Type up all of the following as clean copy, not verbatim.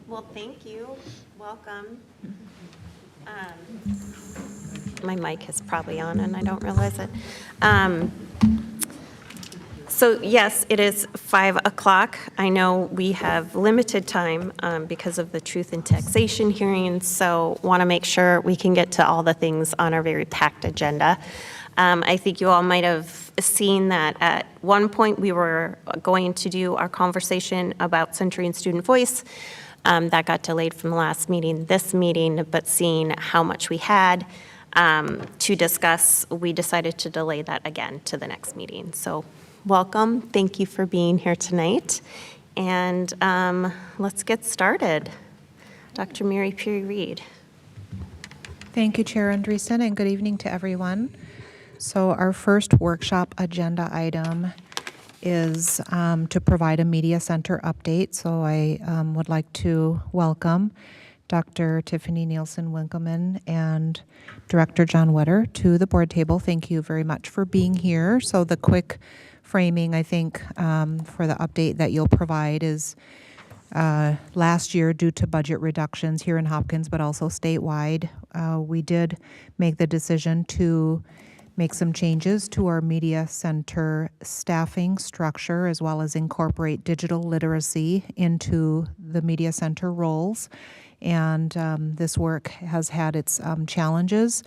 Well, thank you. Welcome. My mic is probably on and I don't realize it. So yes, it is 5 o'clock. I know we have limited time because of the truth in taxation hearings, so want to make sure we can get to all the things on our very packed agenda. I think you all might have seen that at one point we were going to do our conversation about Century and Student Voice. That got delayed from the last meeting, this meeting, but seeing how much we had to discuss, we decided to delay that again to the next meeting. So welcome. Thank you for being here tonight. And let's get started. Dr. Mary Perry-Reed. Thank you, Chair Andreessen, and good evening to everyone. So our first workshop agenda item is to provide a media center update. So I would like to welcome Dr. Tiffany Nielsen-Winkelman and Director John Wetter to the board table. Thank you very much for being here. So the quick framing, I think, for the update that you'll provide is last year, due to budget reductions here in Hopkins, but also statewide, we did make the decision to make some changes to our media center staffing structure, as well as incorporate digital literacy into the media center roles. And this work has had its challenges,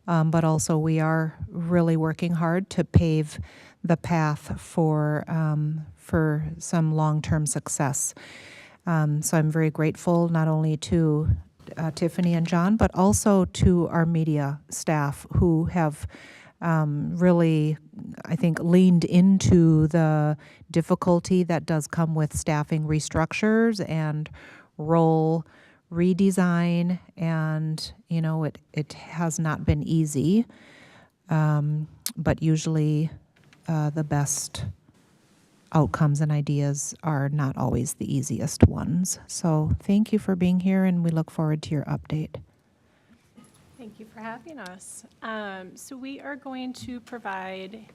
but also we are really working hard to pave the path for some long-term success. So I'm very grateful not only to Tiffany and John, but also to our media staff who have really, I think, leaned into the difficulty that does come with staffing restructures and role redesign. And, you know, it has not been easy, but usually the best outcomes and ideas are not always the easiest ones. So thank you for being here, and we look forward to your update. Thank you for having us. So we are going to provide,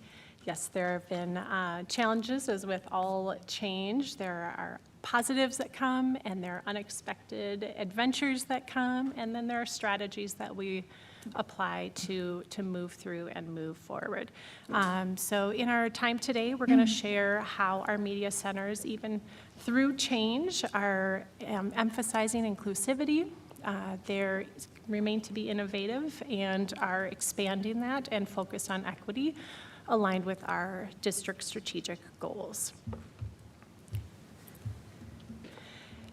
yes, there have been challenges, as with all change. There are positives that come, and there are unexpected adventures that come, and then there are strategies that we apply to move through and move forward. So in our time today, we're going to share how our media centers, even through change, are emphasizing inclusivity. They remain to be innovative and are expanding that and focus on equity aligned with our district strategic goals.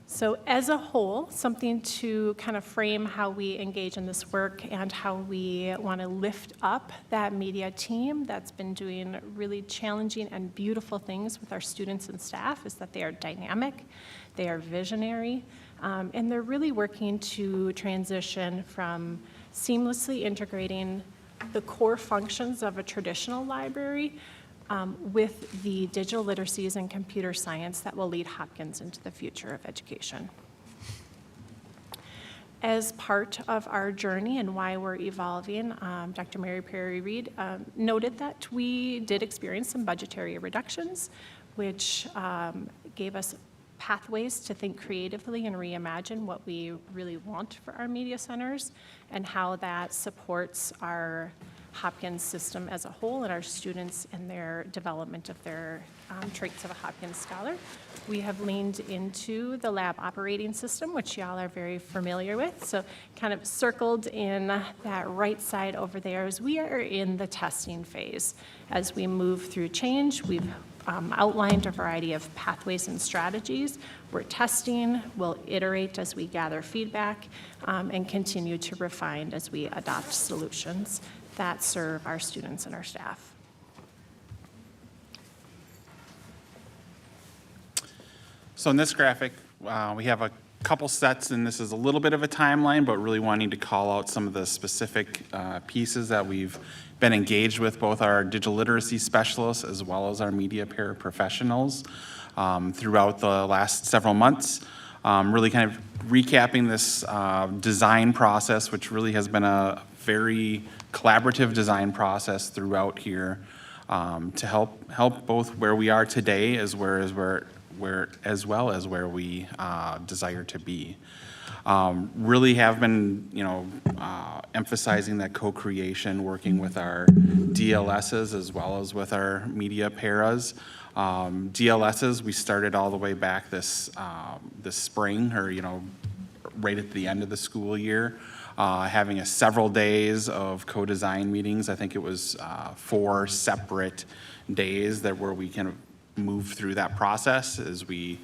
So as a whole, something to kind of frame how we engage in this work and how we want to lift up that media team that's been doing really challenging and beautiful things with our students and staff is that they are dynamic, they are visionary, and they're really working to transition from seamlessly integrating the core functions of a traditional library with the digital literacies and computer science that will lead Hopkins into the future of education. As part of our journey and why we're evolving, Dr. Mary Perry-Reed noted that we did experience some budgetary reductions, which gave us pathways to think creatively and reimagine what we really want for our media centers and how that supports our Hopkins system as a whole and our students in their development of their traits of a Hopkins scholar. We have leaned into the lab operating system, which y'all are very familiar with. So kind of circled in that right side over there as we are in the testing phase. As we move through change, we've outlined a variety of pathways and strategies. We're testing, we'll iterate as we gather feedback, and continue to refine as we adopt solutions that serve our students and our staff. So in this graphic, we have a couple sets, and this is a little bit of a timeline, but really wanting to call out some of the specific pieces that we've been engaged with, both our digital literacy specialists as well as our media paraprofessionals throughout the last several months. Really kind of recapping this design process, which really has been a very collaborative design process throughout here to help both where we are today as where as well as where we desire to be. Really have been, emphasizing that co-creation, working with our DLSs as well as with our media paras. DLSs, we started all the way back this spring, or, right at the end of the school year, having several days of co-design meetings. I think it was 4 separate days where we kind of move through that process, as we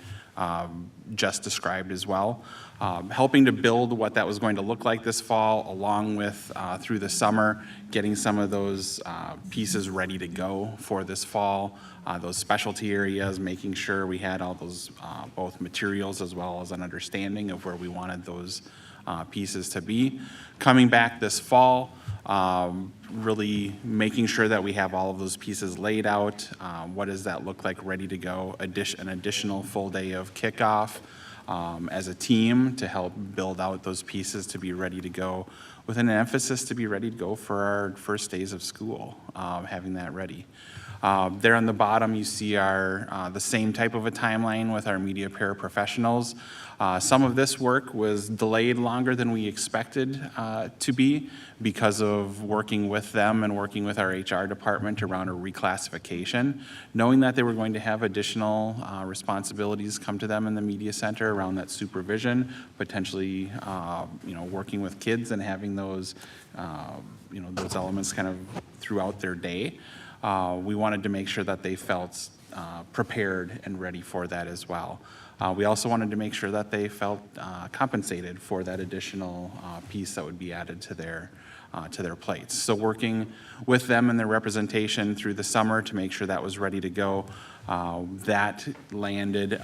just described as well. Helping to build what that was going to look like this fall, along with through the summer, getting some of those pieces ready to go for this fall, those specialty areas, making sure we had all those both materials as well as an understanding of where we wanted those pieces to be. Coming back this fall, really making sure that we have all of those pieces laid out. What does that look like ready to go? An additional full day of kickoff as a team to help build out those pieces to be ready to go, with an emphasis to be ready to go for our first days of school, having that ready. There on the bottom, you see the same type of a timeline with our media paraprofessionals. Some of this work was delayed longer than we expected to be, because of working with them and working with our HR department around a reclassification, knowing that they were going to have additional responsibilities come to them in the media center around that supervision, potentially working with kids and having those those elements kind of throughout their day. We wanted to make sure that they felt prepared and ready for that as well. We also wanted to make sure that they felt compensated for that additional piece that would be added to their plates. So working with them and their representation through the summer to make sure that was ready to go. That landed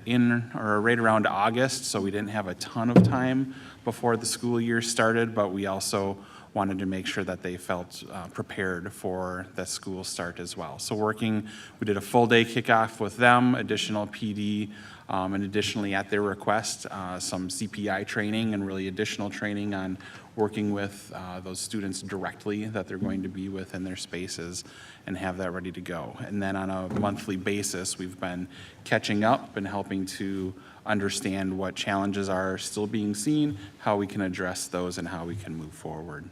in or right around August, so we didn't have a ton of time before the school year started, but we also wanted to make sure that they felt prepared for the school start as well. So we did a full day kickoff with them, additional PD, and additionally at their request, some CPI training and really additional training on working with those students directly that they're going to be with in their spaces, and have that ready to go. And then on a monthly basis, we've been catching up and helping to understand what challenges are still being seen, how we can address those, and how we can move forward.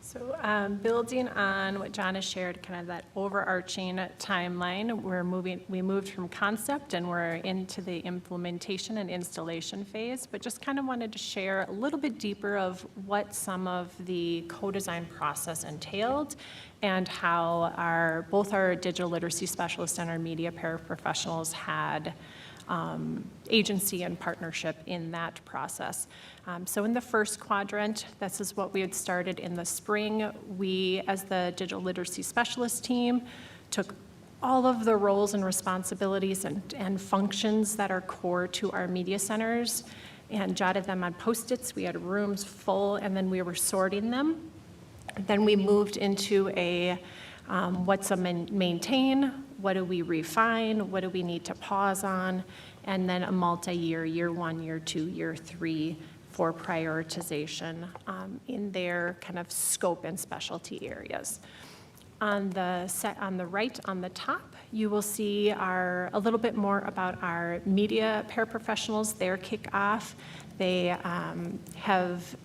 So building on what John has shared, kind of that overarching timeline, we moved from concept and we're into the implementation and installation phase, but just kind of wanted to share a little bit deeper of what some of the co-design process entailed, and how both our digital literacy specialists and our media paraprofessionals had agency and partnership in that process. So in the first quadrant, this is what we had started in the spring. We, as the digital literacy specialist team, took all of the roles and responsibilities and functions that are core to our media centers and jotted them on Post-its. We had rooms full, and then we were sorting them. Then we moved into what's a maintain, what do we refine, what do we need to pause on, and then a multi-year, year 1, year 2, year 3 for prioritization in their kind of scope and specialty areas. On the right, on the top, you will see a little bit more about our media paraprofessionals, their kickoff. They have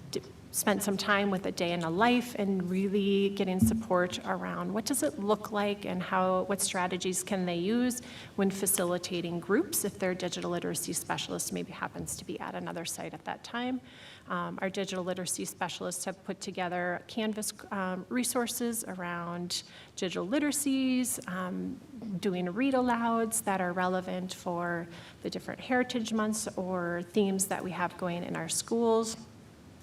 spent some time with a day in a life and really getting support around what does it look like and what strategies can they use when facilitating groups if their digital literacy specialist maybe happens to be at another site at that time. Our digital literacy specialists have put together Canvas resources around digital literacies, doing read-alouds that are relevant for the different heritage months or themes that we have going in our schools.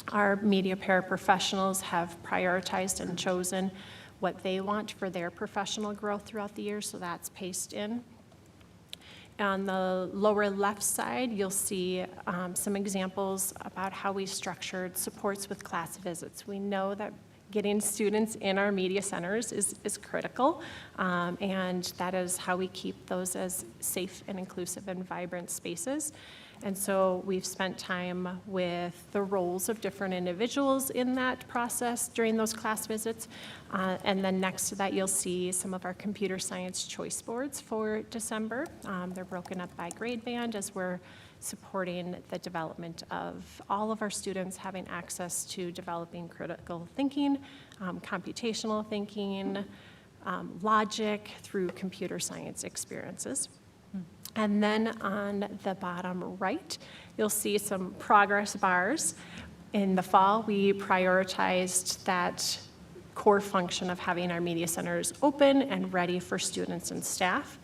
Our media paraprofessionals have prioritized and chosen what they want for their professional growth throughout the year, so that's paced in. On the lower left side, you'll see some examples about how we structured supports with class visits. We know that getting students in our media centers is critical, and that is how we keep those as safe and inclusive and vibrant spaces. And so we've spent time with the roles of different individuals in that process during those class visits. And then next to that, you'll see some of our computer science choice boards for December. They're broken up by grade band as we're supporting the development of all of our students having access to developing critical thinking, computational thinking, logic through computer science experiences. And then on the bottom right, you'll see some progress bars. In the fall, we prioritized that core function of having our media centers open and ready for students and staff.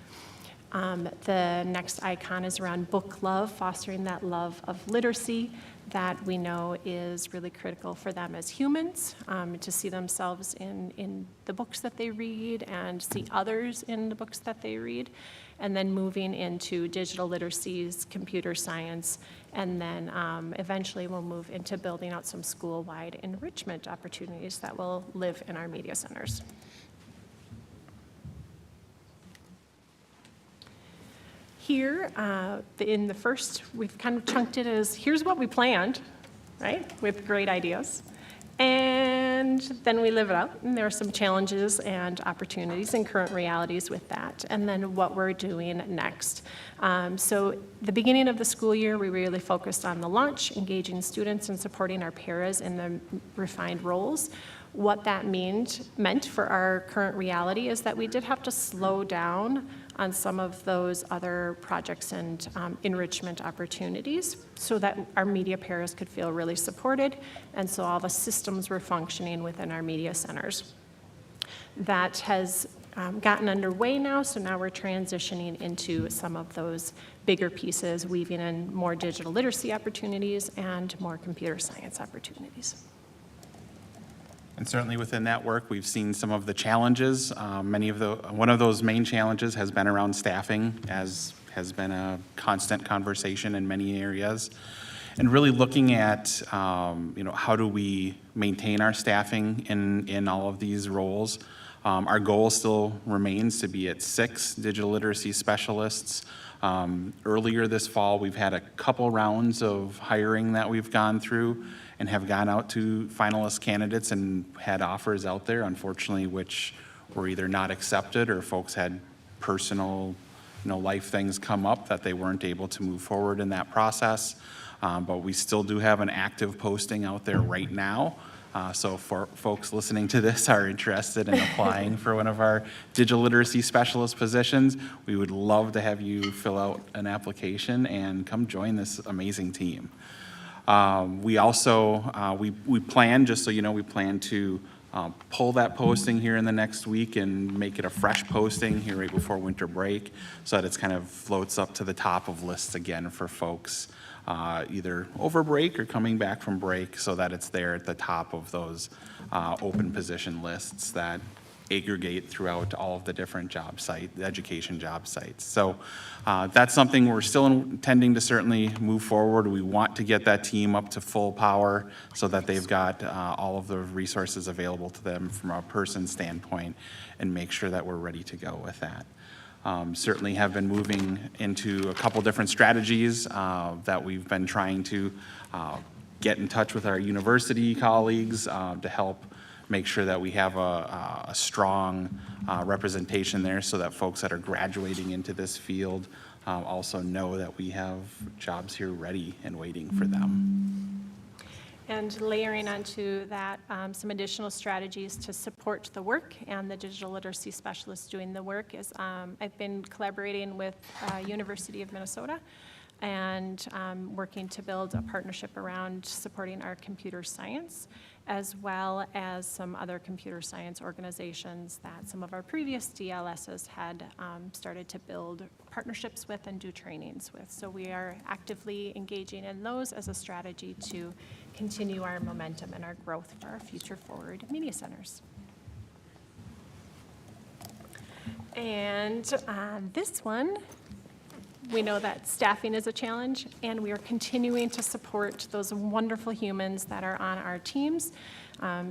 The next icon is around book love, fostering that love of literacy that we know is really critical for them as humans, to see themselves in the books that they read and see others in the books that they read. And then moving into digital literacies, computer science, and then eventually we'll move into building out some school-wide enrichment opportunities that will live in our media centers. Here, in the first, we've kind of chunked it as, here's what we planned, right, with great ideas. And then we live it out, and there are some challenges and opportunities and current realities with that, and then what we're doing next. So the beginning of the school year, we really focused on the launch, engaging students and supporting our paras in the refined roles. What that meant for our current reality is that we did have to slow down on some of those other projects and enrichment opportunities so that our media paras could feel really supported, and so all the systems were functioning within our media centers. That has gotten underway now, so now we're transitioning into some of those bigger pieces, weaving in more digital literacy opportunities and more computer science opportunities. And certainly within that work, we've seen some of the challenges. One of those main challenges has been around staffing, as has been a constant conversation in many areas. And really looking at, how do we maintain our staffing in all of these roles. Our goal still remains to be at 6 digital literacy specialists. Earlier this fall, we've had a couple rounds of hiring that we've gone through and have gone out to finalist candidates and had offers out there, unfortunately, which were either not accepted or folks had personal, life things come up that they weren't able to move forward in that process. But we still do have an active posting out there right now. So for folks listening to this are interested in applying for one of our digital literacy specialist positions, we would love to have you fill out an application and come join this amazing team. We also, we plan, just so you know, we plan to pull that posting here in the next week and make it a fresh posting here right before winter break so that it's kind of floats up to the top of lists again for folks either over break or coming back from break so that it's there at the top of those open position lists that aggregate throughout all of the different education job sites. So that's something we're still intending to certainly move forward. We want to get that team up to full power so that they've got all of the resources available to them from a person standpoint and make sure that we're ready to go with that. Certainly have been moving into a couple different strategies that we've been trying to get in touch with our university colleagues to help make sure that we have a strong representation there so that folks that are graduating into this field also know that we have jobs here ready and waiting for them. And layering onto that, some additional strategies to support the work and the digital literacy specialists doing the work is I've been collaborating with University of Minnesota and working to build a partnership around supporting our computer science, as well as some other computer science organizations that some of our previous DLSs had started to build partnerships with and do trainings with. So we are actively engaging in those as a strategy to continue our momentum and our growth for our future forward media centers. And on this one, We know that staffing is a challenge, and we are continuing to support those wonderful humans that are on our teams.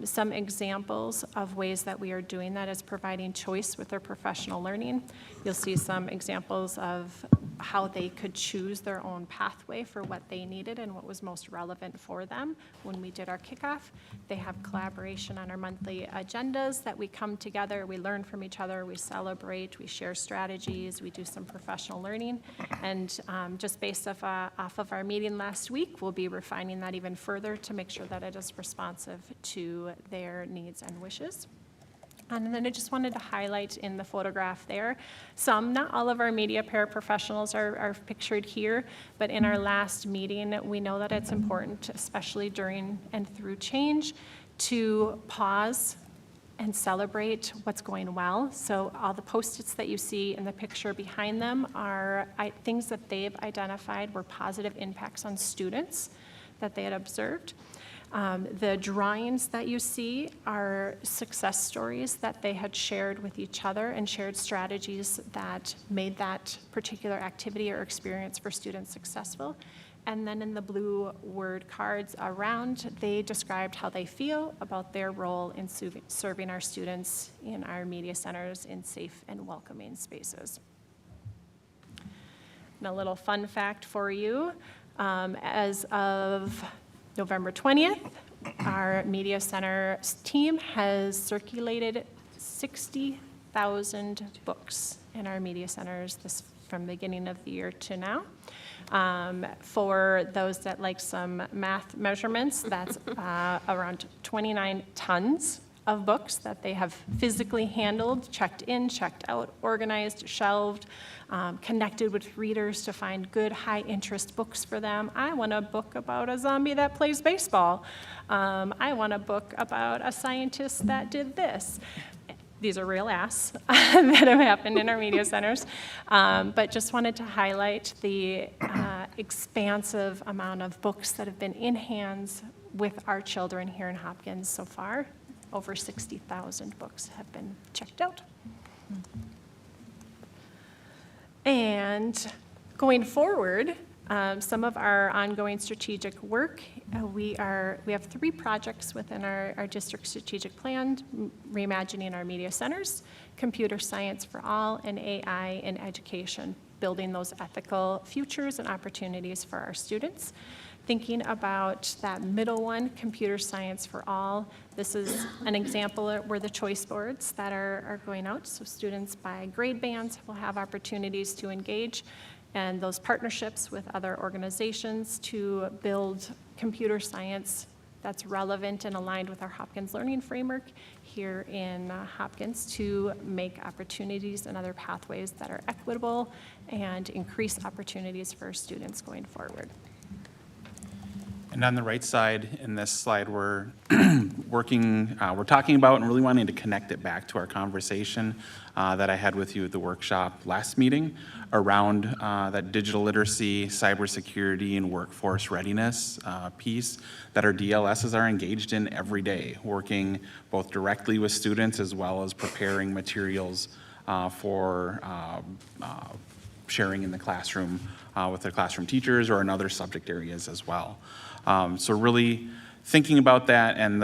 Some examples of ways that we are doing that is providing choice with their professional learning. You'll see some examples of how they could choose their own pathway for what they needed and what was most relevant for them when we did our kickoff. They have collaboration on our monthly agendas that we come together, we learn from each other, we celebrate, we share strategies, we do some professional learning. And just based off of our meeting last week, we'll be refining that even further to make sure that it is responsive to their needs and wishes. And then I just wanted to highlight in the photograph there, not all of our media paraprofessionals are pictured here, but in our last meeting, we know that it's important, especially during and through change, to pause and celebrate what's going well. So all the Post-its that you see in the picture behind them are things that they've identified were positive impacts on students that they had observed. The drawings that you see are success stories that they had shared with each other and shared strategies that made that particular activity or experience for students successful. And then in the blue word cards around, they described how they feel about their role in serving our students in our media centers in safe and welcoming spaces. And a little fun fact for you, as of November 20th, our media center team has circulated 60,000 books in our media centers from the beginning of the year to now. For those that like some math measurements, that's around 29 tons of books that they have physically handled, checked in, checked out, organized, shelved, connected with readers to find good high-interest books for them. I want a book about a zombie that plays baseball. I want a book about a scientist that did this. These are real asks that have happened in our media centers, but just wanted to highlight the expansive amount of books that have been in hands with our children here in Hopkins so far. Over 60,000 books have been checked out. And going forward, some of our ongoing strategic work, we have 3 projects within our district strategic plan: reimagining our media centers, computer science for all, and AI in education, building those ethical futures and opportunities for our students. Thinking about that middle one, computer science for all. This is an example where the choice boards that are going out, so students by grade bands will have opportunities to engage, and those partnerships with other organizations to build computer science that's relevant and aligned with our Hopkins Learning Framework here in Hopkins to make opportunities and other pathways that are equitable and increase opportunities for students going forward. And on the right side in this slide, we're we're talking about and really wanting to connect it back to our conversation that I had with you at the workshop last meeting around that digital literacy, cybersecurity, and workforce readiness piece that our DLSs are engaged in every day, working both directly with students as well as preparing materials for sharing in the classroom with their classroom teachers or in other subject areas as well. So really thinking about that, and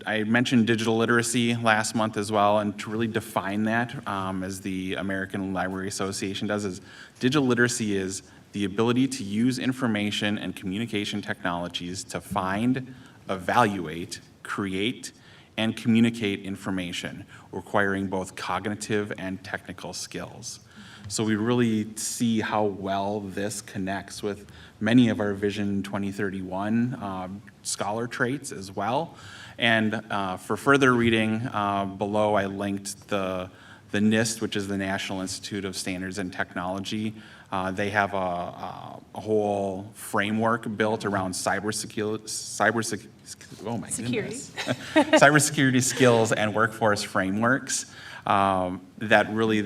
I mentioned digital literacy last month as well, and to really define that as the American Library Association does, is digital literacy is the ability to use information and communication technologies to find, evaluate, create, and communicate information, requiring both cognitive and technical skills. So we really see how well this connects with many of our Vision 2031 scholar traits as well. And for further reading, below I linked the NIST, which is the National Institute of Standards and Technology. They have a whole framework built around cybersecurity skills and workforce frameworks that really,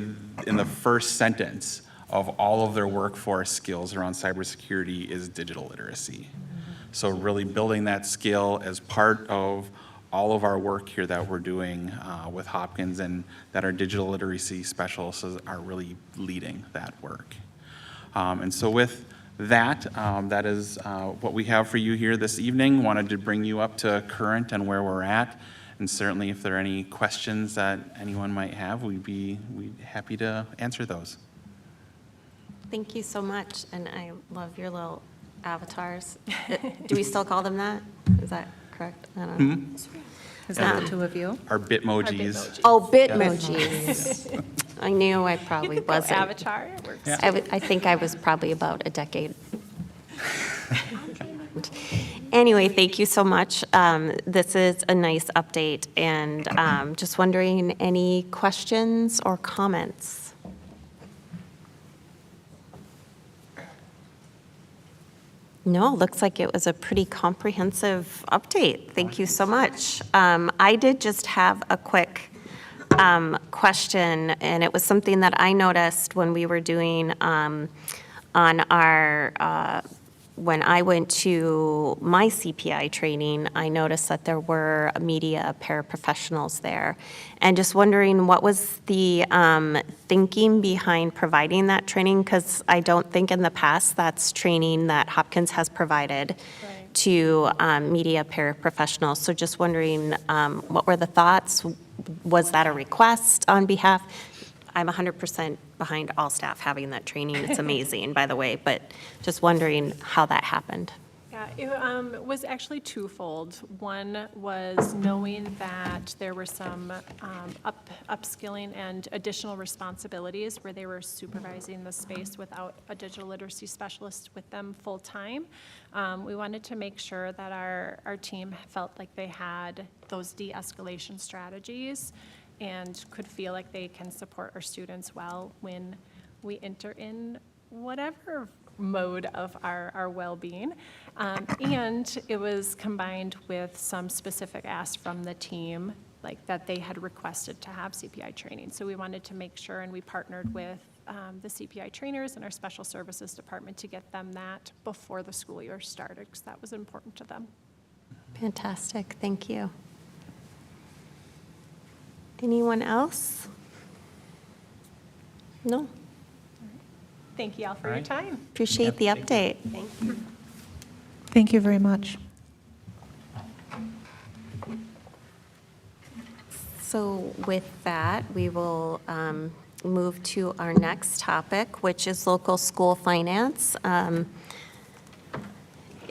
in the first sentence of all of their workforce skills around cybersecurity is digital literacy. So really building that skill as part of all of our work here that we're doing with Hopkins, and that our digital literacy specialists are really leading that work. And so with that, that is what we have for you here this evening. Wanted to bring you up to current and where we're at. And certainly if there are any questions that anyone might have, we'd be happy to answer those. Thank you so much, and I love your little avatars. Do we still call them that? Is that correct? I don't know. Is that the two of you? Our Bitmojis. Bitmojis. Oh, Bitmojis. I knew I probably wasn't. Avatar, it works. Yeah. I think I was probably about a decade. Anyway, thank you so much. This is a nice update, and just wondering, any questions or comments? No, looks like it was a pretty comprehensive update. Thank you so much. I did just have a quick question, and it was something that I noticed when we were doing on our, when I went to my CPI training, I noticed that there were media paraprofessionals there. And just wondering, what was the thinking behind providing that training? Because I don't think in the past that's training that Hopkins has provided to media paraprofessionals. So just wondering, what were the thoughts? Was that a request on behalf? I'm 100% behind all staff having that training. It's amazing, by the way, but just wondering how that happened. Yeah, it was actually twofold. One was knowing that there were some upskilling and additional responsibilities where they were supervising the space without a digital literacy specialist with them full-time. We wanted to make sure that our team felt like they had those de-escalation strategies and could feel like they can support our students well when we enter in whatever mode of our well-being. And it was combined with some specific asks from the team, like that they had requested to have CPI training. So we wanted to make sure, and we partnered with the CPI trainers and our special services department to get them that before the school year started, because that was important to them. Fantastic, thank you. Anyone else? No? Thank you all for All your right. time. Appreciate the update. Thank you. Thank you very much. So with that, we will move to our next topic, which is local school finance.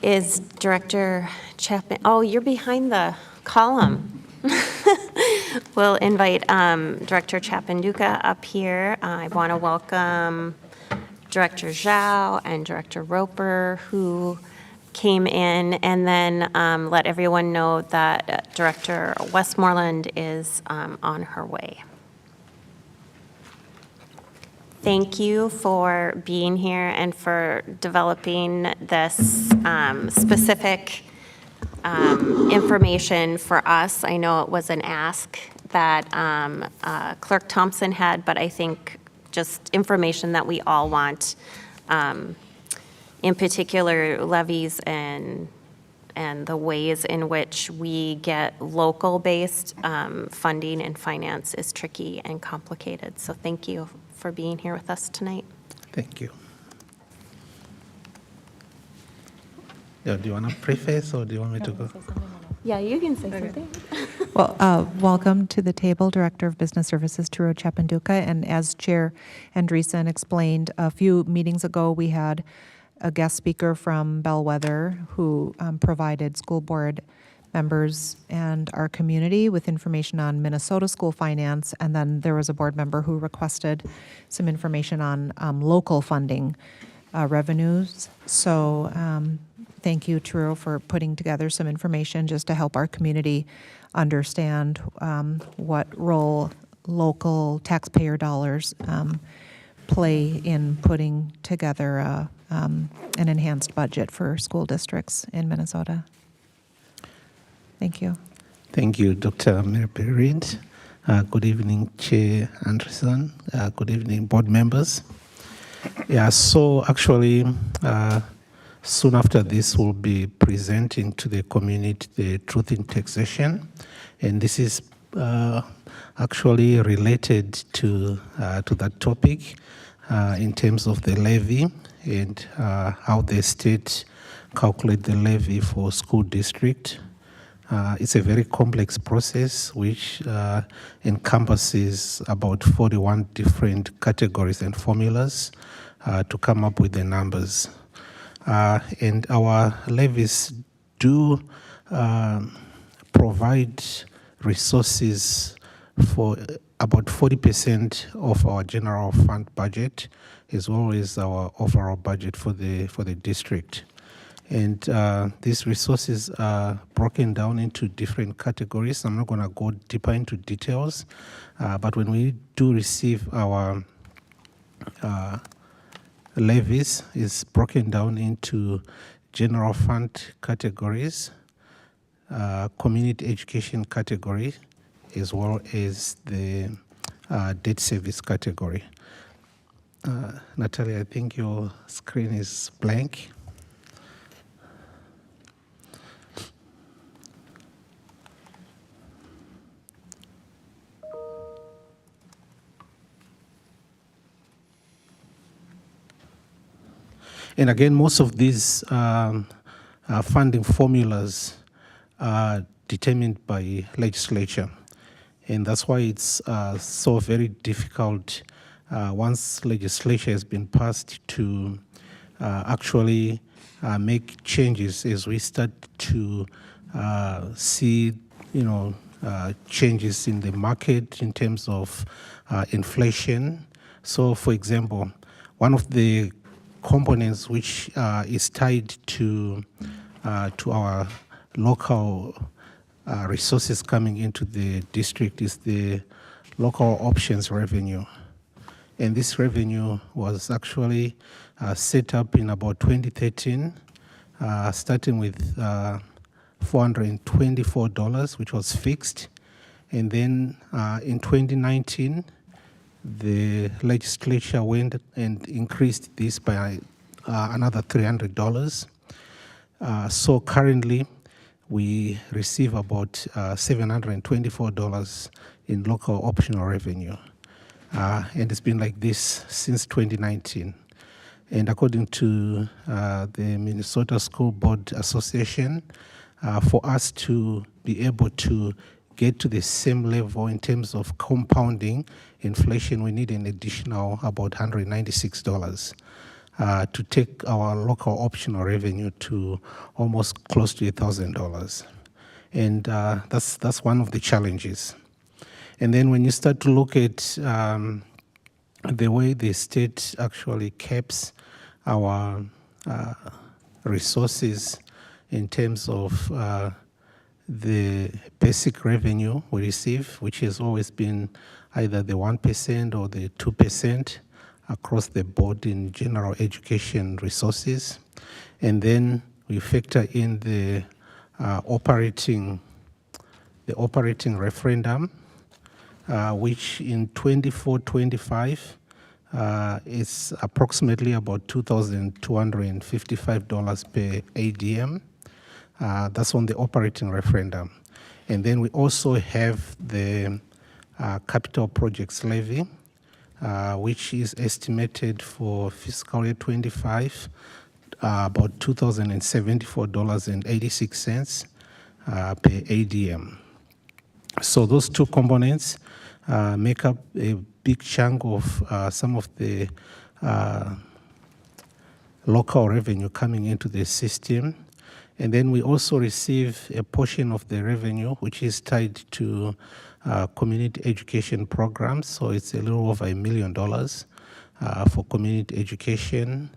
Is Director Chapman, oh, you're behind the column. We'll invite Director Chapanduka up here. I want to welcome Director Zhao and Director Roper, who came in, and then let everyone know that Director Westmoreland is on her way. Thank you for being here and for developing this specific information for us. I know it was an ask that Clerk Thompson had, but I think just information that we all want, in particular levies and the ways in which we get local-based funding and finance is tricky and complicated. So thank you for being here with us tonight. Thank you. Yeah, do you want to preface or do you want me to go? Yeah, you can say something. Well, welcome to the table, Director of Business Services, Turo Chapanduka. And as Chair Andreessen explained, a few meetings ago, we had a guest speaker from Bellwether who provided school board members and our community with information on Minnesota school finance. And then there was a board member who requested some information on local funding revenues. So thank you, Turo, for putting together some information just to help our community understand what role local taxpayer dollars play in putting together an enhanced budget for school districts in Minnesota. Thank you. Thank you, Dr. Mary Reid. Good evening, Chair Anderson. Good evening, board members. Yeah, so actually, soon after this, we'll be presenting to the community the Truth in Taxation. And this is actually related to that topic. in terms of the levy and how the state calculate the levy for school district. It's a very complex process which encompasses about 41 different categories and formulas to come up with the numbers. And our levies do provide resources for about 40% of our general fund budget, as well as our overall budget for the district. And these resources are broken down into different categories. I'm not going to go deeper into details, but when we do receive our levies, it's broken down into general fund categories, community education category, as well as the debt service category. Natalie, I think your screen is blank. And again, most of these funding formulas are determined by legislature. And that's why it's so very difficult once legislature has been passed to actually make changes as we start to see, changes in the market in terms of inflation. So, for example, one of the components which is tied to our local resources coming into the district is the local options revenue. And this revenue was actually set up in about 2013, starting with $424, which was fixed. And then in 2019, the legislature went and increased this by another $300. So currently, we receive about $724 in local optional revenue. And it's been like this since 2019. And according to the Minnesota School Board Association, for us to be able to get to the same level in terms of compounding inflation, we need an additional about $196 to take our local optional revenue to almost close to $1,000. And that's one of the challenges. And then when you start to look at the way the state actually caps our resources in terms of the basic revenue we receive, which has always been either the 1% or the 2% across the board in general education resources. And then we factor in the operating referendum, which in 24-25 is approximately about $2,255 per ADM. That's on the operating referendum. And then we also have the capital projects levy, which is estimated for fiscal year 25, about $2,074.86 per ADM. So those two components make up a big chunk of some of the local revenue coming into the system. And then we also receive a portion of the revenue which is tied to community education programs. So it's a little over $1 million for community education.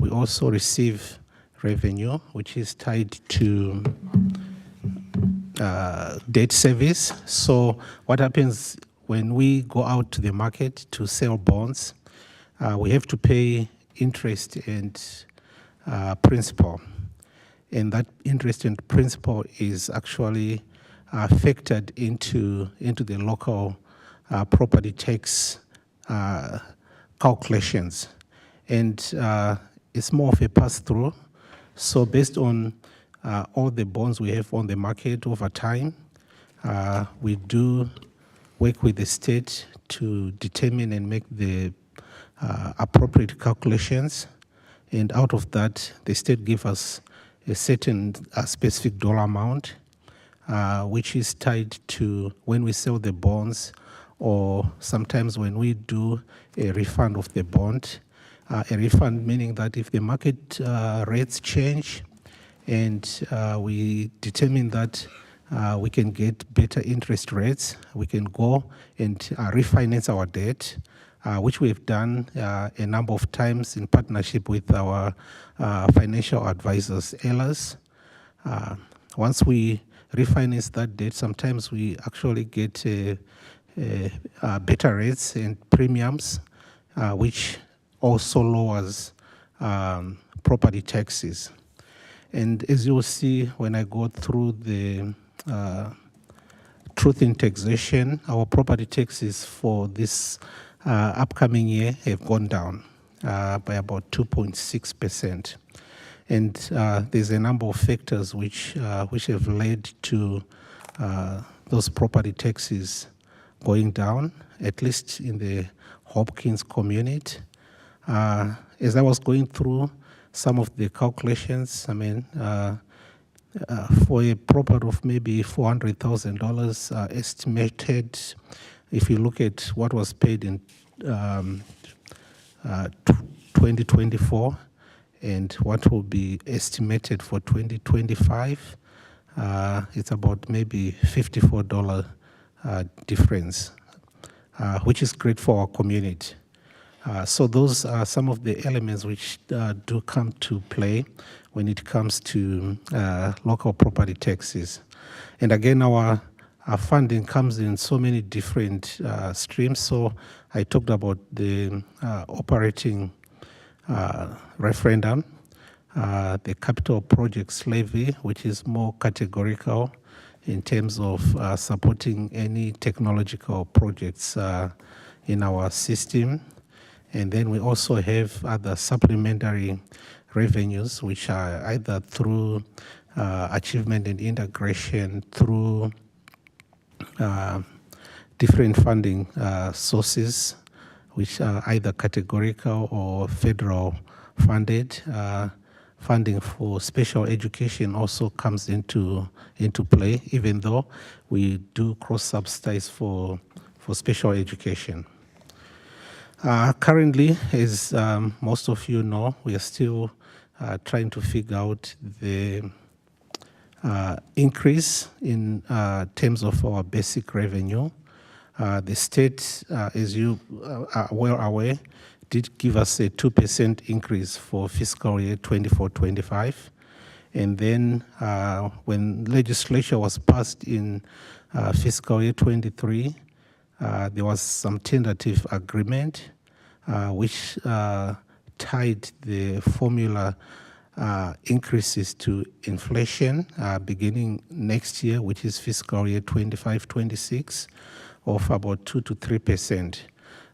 We also receive revenue which is tied to debt service. So what happens when we go out to the market to sell bonds, we have to pay interest and principal. And that interest and principal is actually factored into the local property tax calculations. And it's more of a pass-through. So based on all the bonds we have on the market over time, we do work with the state to determine and make the appropriate calculations, and out of that, the state give us a certain specific dollar amount, which is tied to when we sell the bonds, or sometimes when we do a refund of the bond. A refund meaning that if the market rates change and we determine that we can get better interest rates, we can go and refinance our debt, which we've done a number of times in partnership with our financial advisors, ELAs. Once we refinance that debt, sometimes we actually get better rates and premiums, which also lowers property taxes. And as you will see when I go through the truth in taxation, our property taxes for this upcoming year have gone down by about 2.6%. And there's a number of factors which have led to those property taxes going down, at least in the Hopkins community. As I was going through some of the calculations, I mean, for a property of maybe $400,000 estimated, if you look at what was paid in 2024 and what will be estimated for 2025, it's about maybe $54 difference, which is great for our community. So those are some of the elements which do come to play when it comes to local property taxes. And again, our funding comes in so many different streams. So I talked about the operating referendum, the capital projects levy, which is more categorical in terms of supporting any technological projects in our system. And then we also have other supplementary revenues, which are either through achievement and integration, through different funding sources, which are either categorical or federal funded. Funding for special education also comes into play, even though we do cross-subsidize for special education. Currently, as most of you know, we are still trying to figure out the increase in terms of our basic revenue. The state, as you are well aware, did give us a 2% increase for fiscal year 24-25. And then when legislation was passed in fiscal year 23, there was some tentative agreement which tied the formula increases to inflation beginning next year, which is fiscal year 25-26, of about 2 to 3%.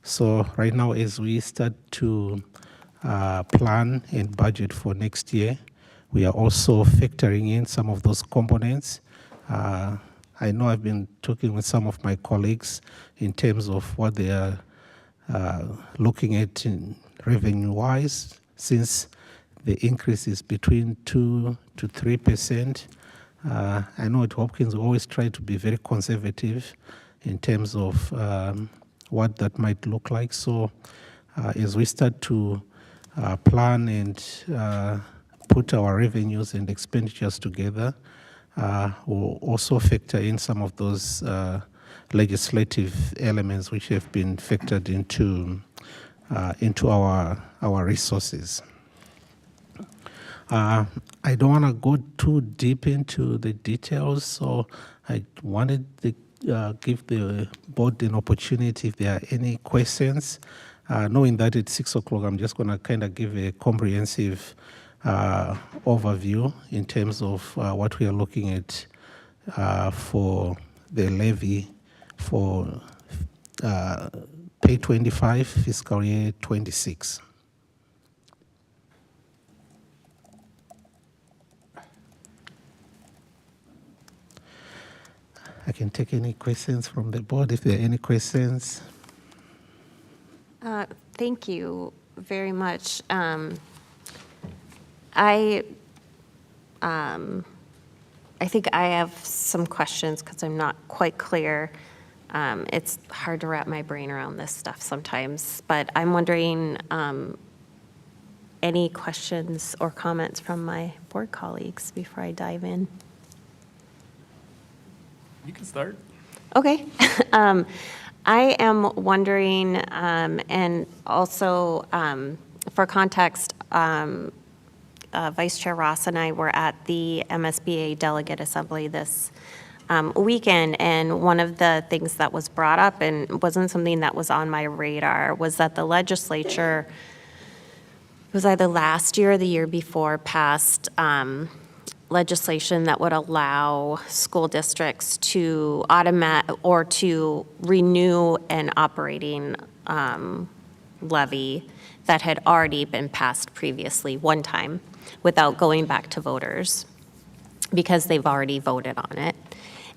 So right now, as we start to plan and budget for next year, we are also factoring in some of those components. I know I've been talking with some of my colleagues in terms of what they are looking at in revenue-wise, since the increase is between 2 to 3%. I know at Hopkins we always try to be very conservative in terms of what that might look like. So as we start to plan and put our revenues and expenditures together, we'll also factor in some of those legislative elements which have been factored into our resources. I don't want to go too deep into the details, so I wanted to give the board an opportunity if there are any questions. Knowing that it's 6 o'clock, I'm just going to kind of give a comprehensive overview in terms of what we are looking at for the levy for pay 25, fiscal year 26. I can take any questions from the board if there are any questions. Thank you very much. I think I have some questions because I'm not quite clear. It's hard to wrap my brain around this stuff sometimes, but I'm wondering, any questions or comments from my board colleagues before I dive in? You can start. Okay. I am wondering, and also for context, Vice Chair Ross and I were at the MSBA Delegate Assembly this weekend, and one of the things that was brought up, and wasn't something that was on my radar, was that the legislature, it was either last year or the year before, passed legislation that would allow school districts to to renew an operating levy that had already been passed previously one time without going back to voters because they've already voted on it.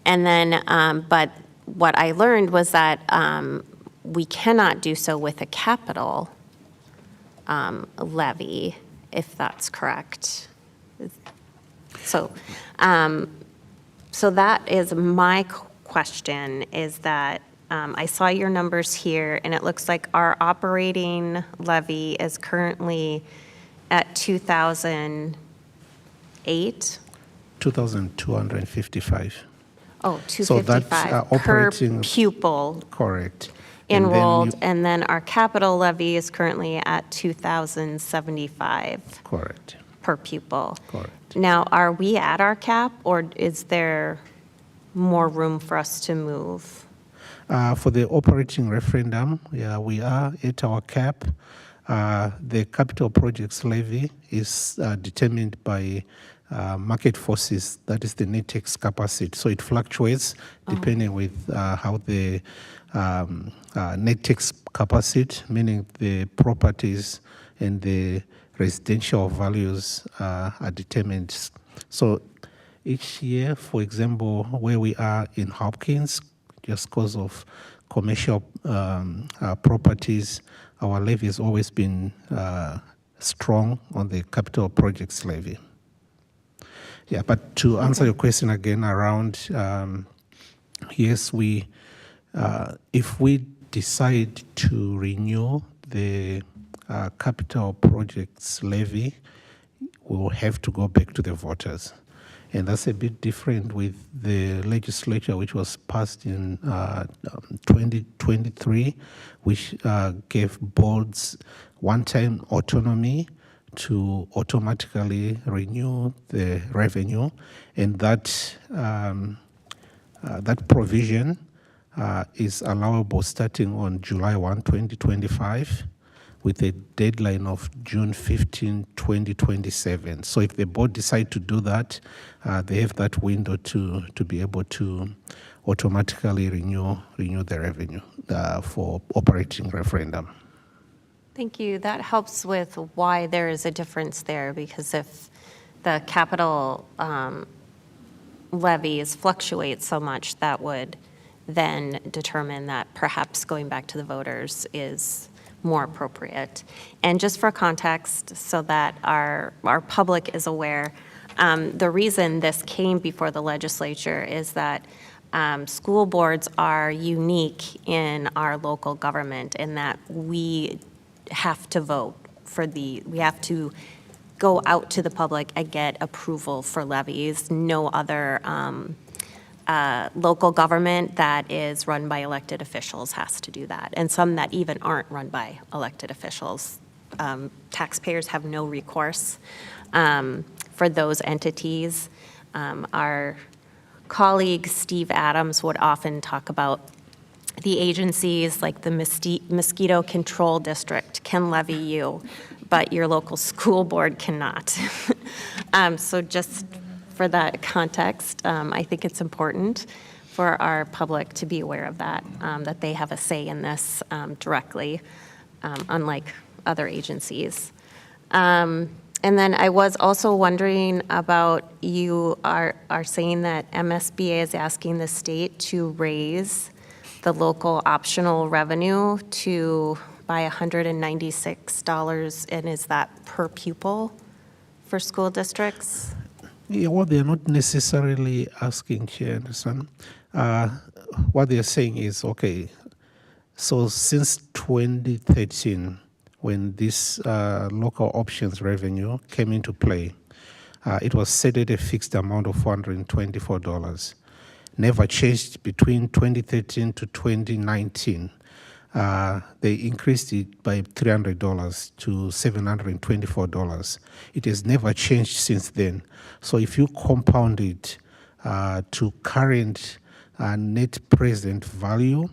And then, but what I learned was that we cannot do so with a capital levy, if that's correct. So, so that is my question, is that I saw your numbers here, and it looks like our operating levy is currently at 2,008? 2,255. Oh, So that's 255 operating. per pupil Correct. And then enrolled, and then our capital levy is currently at 2,075 Correct. per pupil. Correct. Now, are we at our cap, or is there more room for us to move? For the operating referendum, yeah, we are at our cap. The capital projects levy is determined by market forces, that is the net tax capacity. So it fluctuates depending with how the net tax capacity, meaning the properties and the residential values are determined. So each year, for example, where we are in Hopkins, just because of commercial properties, our levy has always been strong on the capital projects levy. Yeah, but to answer your question again around, yes, we, if we decide to renew the capital projects levy, we will have to go back to the voters. And that's a bit different with the legislature, which was passed in 2023, which gave boards one-time autonomy to automatically renew the revenue. And that, that provision is allowable starting on July 1, 2025, with a deadline of June 15, 2027. So if the board decide to do that, they have that window to be able to automatically renew the revenue for operating referendum. Thank you. That helps with why there is a difference there, because if the capital levies fluctuate so much, that would then determine that perhaps going back to the voters is more appropriate. And just for context, so that our public is aware, the reason this came before the legislature is that school boards are unique in our local government in that we have to vote for we have to go out to the public and get approval for levies. No other local government that is run by elected officials has to do that, and some that even aren't run by elected officials. Taxpayers have no recourse for those entities. Our colleague Steve Adams would often talk about the agencies like the mosquito control district can levy you, but your local school board cannot. So just for that context, I think it's important for our public to be aware of that, that they have a say in this directly, unlike other agencies. And then I was also wondering about, you are saying that MSBA is asking the state to raise the local optional revenue to by $196, and is that per pupil for school districts? Yeah, what they're not necessarily asking, Chair Anderson, what they're saying is, okay, so since 2013, when this local options revenue came into play, it was set at a fixed amount of $424. Never changed between 2013 to 2019. They increased it by $300 to $724. It has never changed since then. So if you compound it to current net present value,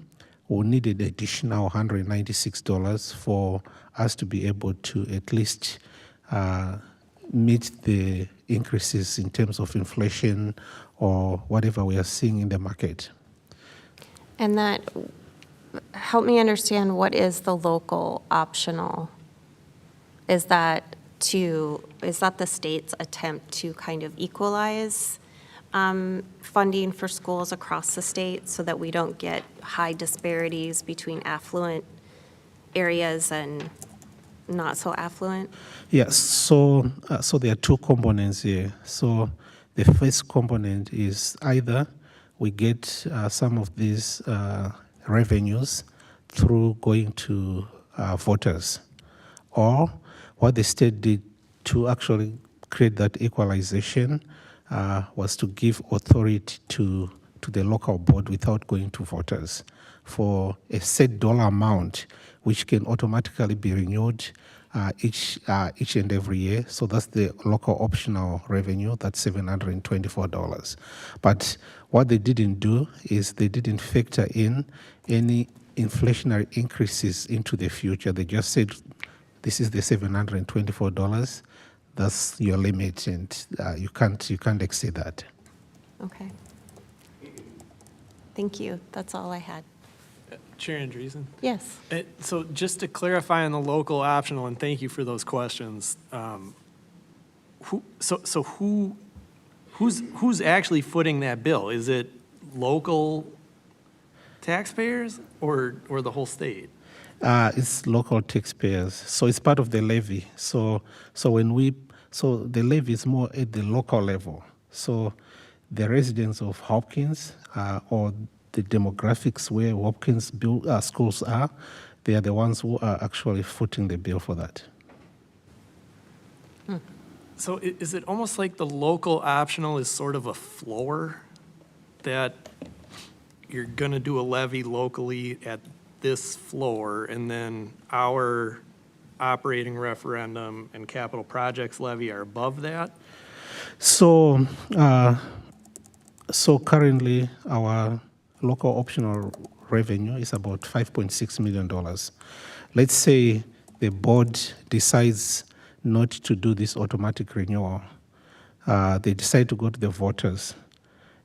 we'll need an additional $196 for us to be able to at least meet the increases in terms of inflation or whatever we are seeing in the market. And that, help me understand, what is the local optional? Is that the state's attempt to kind of equalize funding for schools across the state so that we don't get high disparities between affluent areas and not so affluent? Yes, so there are two components here. So the first component is either we get some of these revenues through going to voters, or what the state did to actually create that equalization was to give authority to the local board without going to voters for a set dollar amount, which can automatically be renewed each and every year. So that's the local optional revenue, that's $724. But what they didn't do is they didn't factor in any inflationary increases into the future. They just said, this is the $724. That's your limit, and you can't exceed that. Okay. Thank you. That's all I had. Chair Andreessen? Yes. So just to clarify on the local optional, and thank you for those questions, who's actually footing that bill? Is it local taxpayers or the whole state? It's local taxpayers, so it's part of the levy. So the levy is more at the local level. So the residents of Hopkins or the demographics where Hopkins schools are, they are the ones who are actually footing the bill for that. So is it almost like the local optional is sort of a floor that you're going to do a levy locally at this floor, and then our operating referendum and capital projects levy are above that? So currently our local optional revenue is about $5.6 million. Let's say the board decides not to do this automatic renewal. They decide to go to the voters,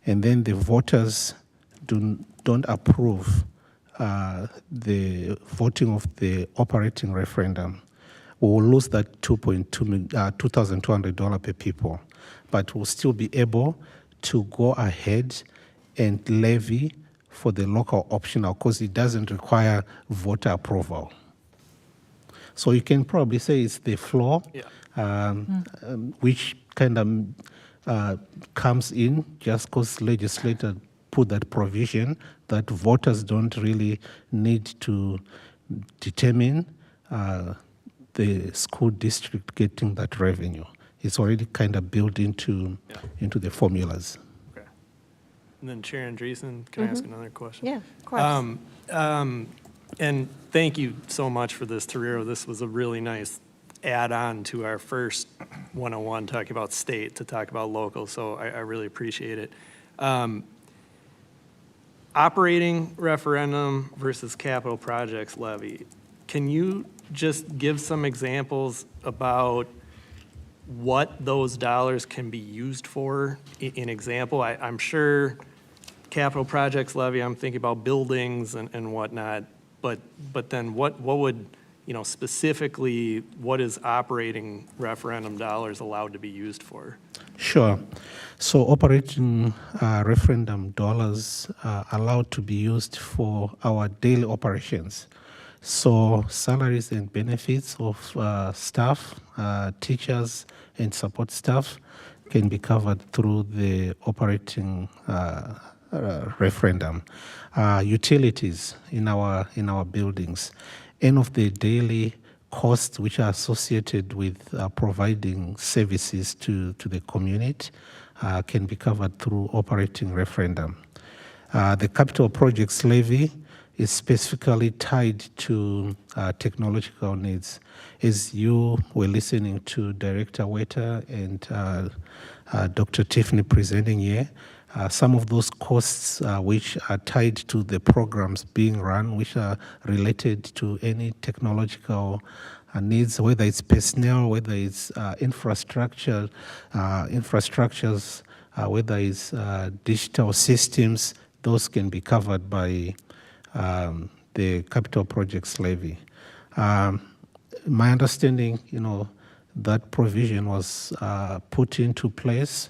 and then the voters don't approve the voting of the operating referendum. We will lose that $2,200 per people, but we'll still be able to go ahead and levy for the local optional because it doesn't require voter approval. So you can probably say it's the floor, which kind of comes in just because legislators put that provision that voters don't really need to determine the school district getting that revenue. It's already kind of built into the formulas. Okay. And then Chair Andreessen, can I ask another question? Yeah, of course. And thank you so much for this, Tariro. This was a really nice add-on to our first 101 talking about state to talk about local, so I really appreciate it. Operating referendum versus capital projects levy. Can you just give some examples about what those dollars can be used for? In example, I'm sure capital projects levy, I'm thinking about buildings and whatnot, but then what would, specifically, what is operating referendum dollars allowed to be used for? Sure. So operating referendum dollars are allowed to be used for our daily operations. So salaries and benefits of staff, teachers, and support staff can be covered through the operating referendum. Utilities in our buildings, end of the daily costs which are associated with providing services to the community can be covered through operating referendum. The capital projects levy is specifically tied to technological needs. As you were listening to Director Weta and Dr. Tiffany presenting here, some of those costs which are tied to the programs being run, which are related to any technological needs, whether it's personnel, whether it's infrastructure, infrastructures, whether it's digital systems, those can be covered by the capital projects levy. My understanding, that provision was put into place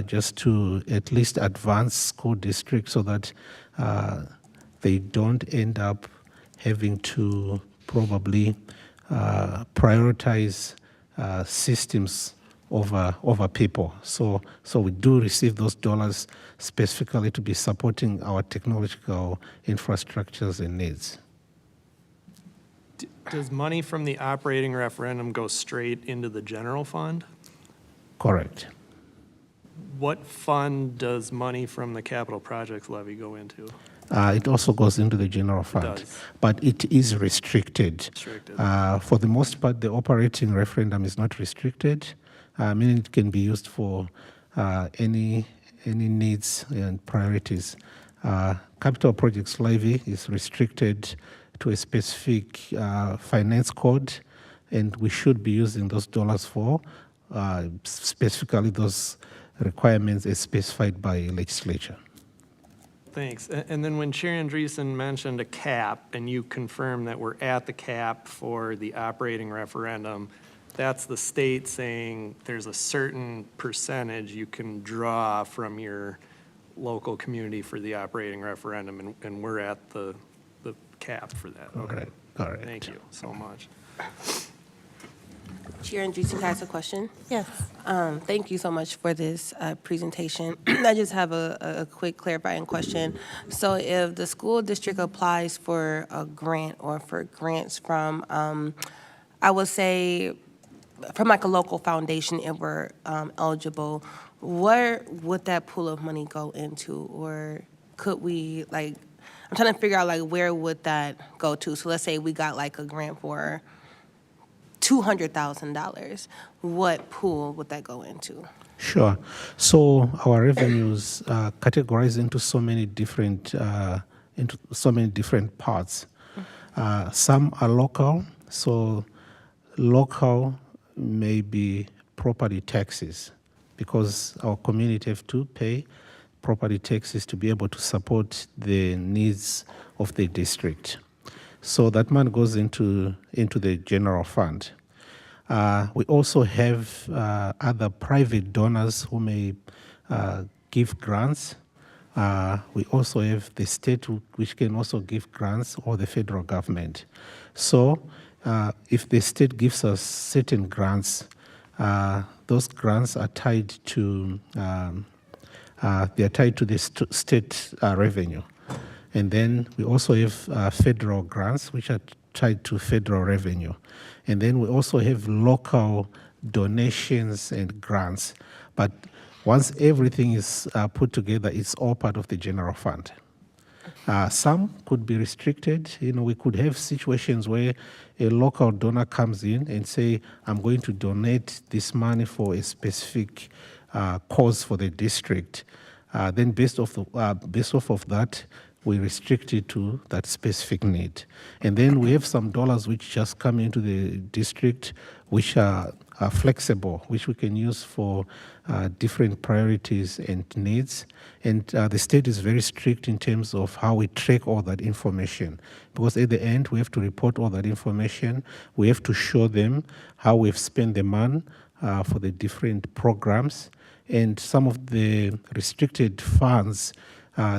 just to at least advance school districts so that they don't end up having to probably prioritize systems over people. So we do receive those dollars specifically to be supporting our technological infrastructures and needs. Does money from the operating referendum go straight into the general fund? Correct. What fund does money from the capital projects levy go into? It also goes into the general fund, does. but it is restricted. Restricted. For the most part, the operating referendum is not restricted, meaning it can be used for any needs and priorities. Capital projects levy is restricted to a specific finance code, and we should be using those dollars for specifically those requirements as specified by legislature. Thanks. And then when Chair Andreessen mentioned a cap, and you confirmed that we're at the cap for the operating referendum, that's the state saying there's a certain percentage you can draw from your local community for the operating referendum, and we're at the cap for that. Okay. Correct. Thank you so much. Chair Andreessen, can I ask a question? Yes. Thank you so much for this presentation. I just have a quick clarifying question. So if the school district applies for a grant or for grants from, I would say, from like a local foundation, if we're eligible, where would that pool of money go into? Or could we, like, I'm trying to figure out, like, where would that go to? So let's say we got like a grant for $200,000. What pool would that go into? Sure. So our revenues are categorized into so many different parts. Some are local. So local may be property taxes, because our community have to pay property taxes to be able to support the needs of the district. So that money goes into the general fund. We also have other private donors who may give grants. We also have the state which can also give grants, or the federal government. So if the state gives us certain grants, those grants are tied to the state revenue. And then we also have federal grants, which are tied to federal revenue. And then we also have local donations and grants. But once everything is put together, it's all part of the general fund. Some could be restricted. We could have situations where a local donor comes in and say, I'm going to donate this money for a specific cause for the district. Then based off of that, we restrict it to that specific need. And then we have some dollars which just come into the district, which are flexible, which we can use for different priorities and needs. And the state is very strict in terms of how we track all that information. Because at the end, we have to report all that information. We have to show them how we've spent the money for the different programs. And some of the restricted funds,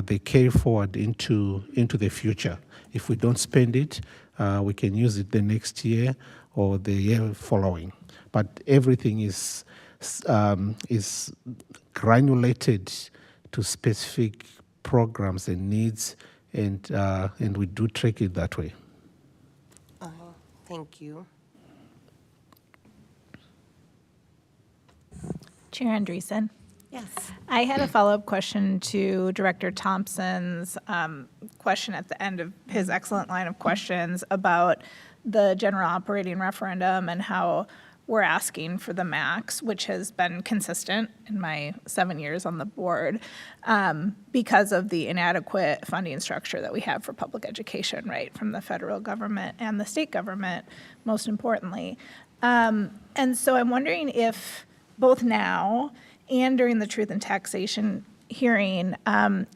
they carry forward into the future. If we don't spend it, we can use it the next year or the year following. But everything is granulated to specific programs and needs, and we do track it that way. Thank you. Chair Andreessen. Yes. I had a follow-up question to Director Thompson's question at the end of his excellent line of questions about the general operating referendum and how we're asking for the max, which has been consistent in my 7 years on the board because of the inadequate funding structure that we have for public education, right, from the federal government and the state government, most importantly. And so I'm wondering if both now and during the Truth and Taxation hearing,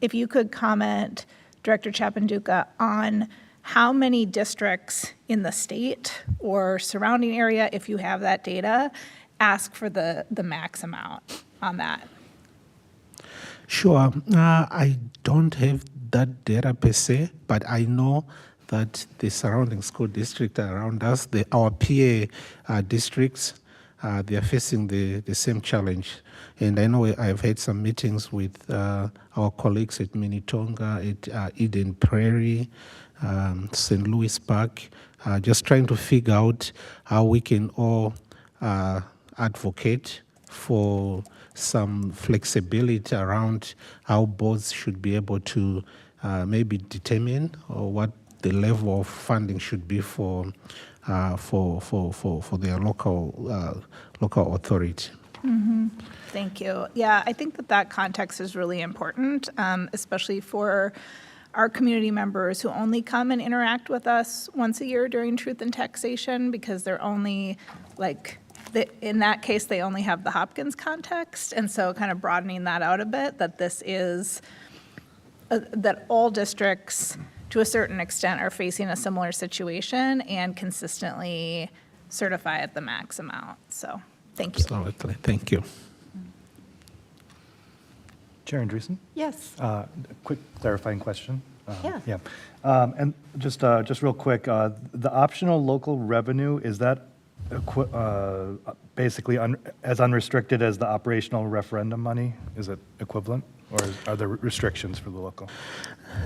if you could comment, Director Chapanduka, on how many districts in the state or surrounding area, if you have that data, ask for the max amount on that? Sure. I don't have that data per se, but I know that the surrounding school district around us, our peer districts, they are facing the same challenge. And I know I've had some meetings with our colleagues at Minnetonka, at Eden Prairie, St. Louis Park, just trying to figure out how we can all advocate for some flexibility around how boards should be able to maybe determine or what the level of funding should be for their local authority. Thank you. Yeah, I think that context is really important, especially for our community members who only come and interact with us once a year during Truth and Taxation, because they're only, in that case, they only have the Hopkins context. And so kind of broadening that out a bit, that this is, that all districts, to a certain extent, are facing a similar situation and consistently certify at the max amount. So, thank you. Absolutely. Thank you. Chair Andreessen? Yes. Quick clarifying question. Yeah. Yeah. And just real quick, the optional local revenue, is that basically as unrestricted as the operational referendum money? Is it equivalent? Or are there restrictions for the local?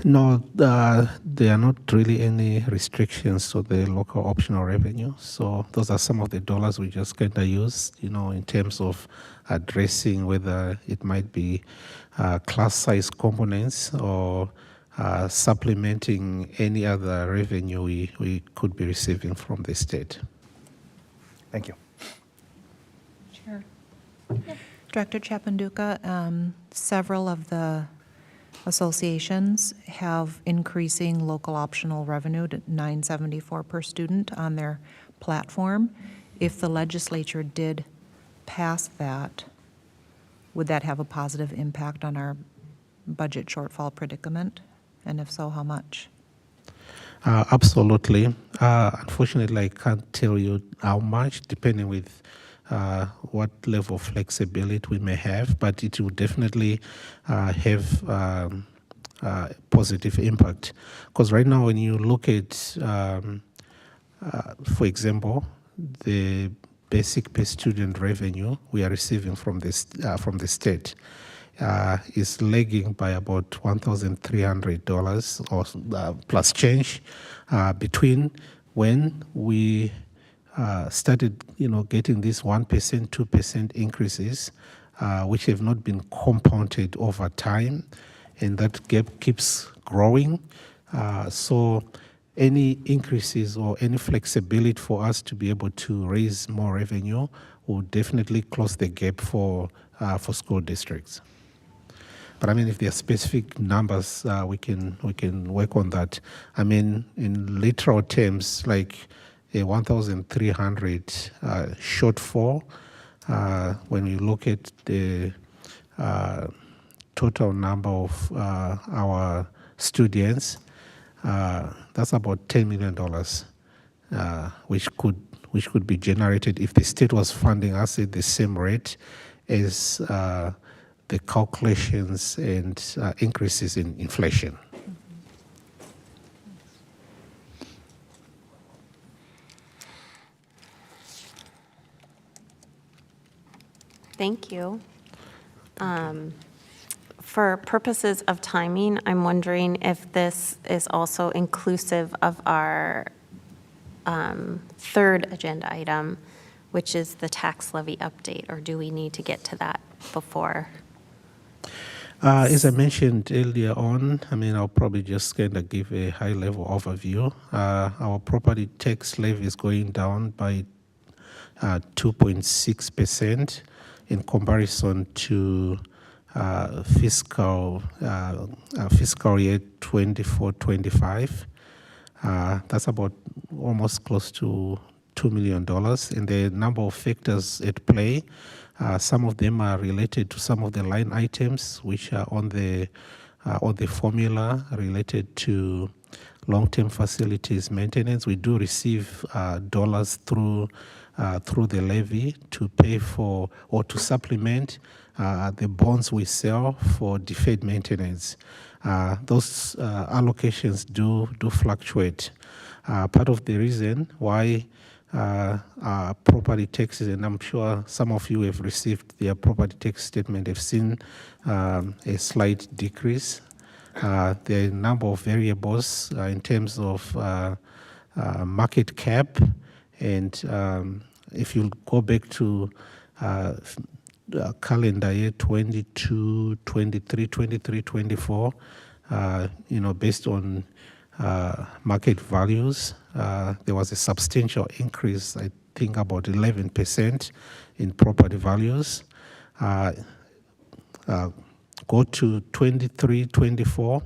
No, there are not really any restrictions to the local optional revenue. So those are some of the dollars we just kind of use, in terms of addressing whether it might be class size components or supplementing any other revenue we could be receiving from the state. Thank you. Sure. Director Chapanduka, several of the associations have increasing local optional revenue to $9.74 per student on their platform. If the legislature did pass that, would that have a positive impact on our budget shortfall predicament? And if so, how much? Absolutely. Unfortunately, I can't tell you how much, depending with what level of flexibility we may have, but it will definitely have positive impact. Because right now, when you look at, for example, the basic per student revenue we are receiving from the state is lagging by about $1,300 or plus change between when we started, getting these 1%, 2% increases, which have not been compounded over time, and that gap keeps growing. So any increases or any flexibility for us to be able to raise more revenue will definitely close the gap for school districts. But I mean, if there are specific numbers, we can work on that. I mean, in literal terms, like a 1,300 shortfall, when we look at the total number of our students, that's about $10 million, which could be generated if the state was funding us at the same rate as the calculations and increases in inflation. Thank you. For purposes of timing, I'm wondering if this is also inclusive of our third agenda item, which is the tax levy update, or do we need to get to that before? As I mentioned earlier on, I'll probably just kind of give a high-level overview. Our property tax levy is going down by 2.6% in comparison to fiscal year 24-25. That's about almost close to $2 million. And the number of factors at play, some of them are related to some of the line items which are on the formula related to long-term facilities maintenance. We do receive dollars through the levy to pay for or to supplement the bonds we sell for deferred maintenance. Those allocations do fluctuate. Part of the reason why property taxes, and I'm sure some of you have received their property tax statement, have seen a slight decrease. There are a number of variables in terms of market cap, and if you go back to calendar year 22, 23, 24, based on market values, there was a substantial increase, I think about 11% in property values. Go to 23, 24,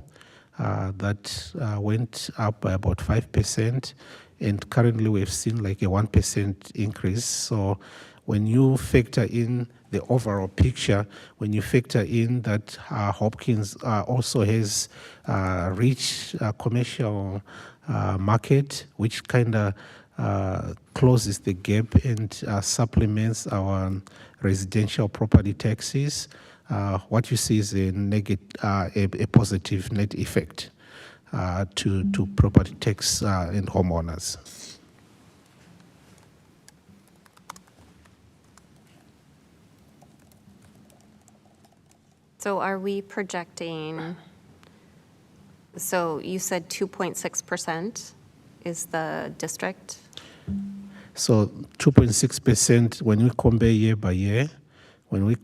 that went up by about 5%, and currently we've seen like a 1% increase. So when you factor in the overall picture, when you factor in that Hopkins also has rich commercial market, which kind of closes the gap and supplements our residential property taxes, what you see is a positive net effect to property tax and homeowners. So are we projecting, so you said 2.6% is the district? So 2.6% when we compare year by year, when we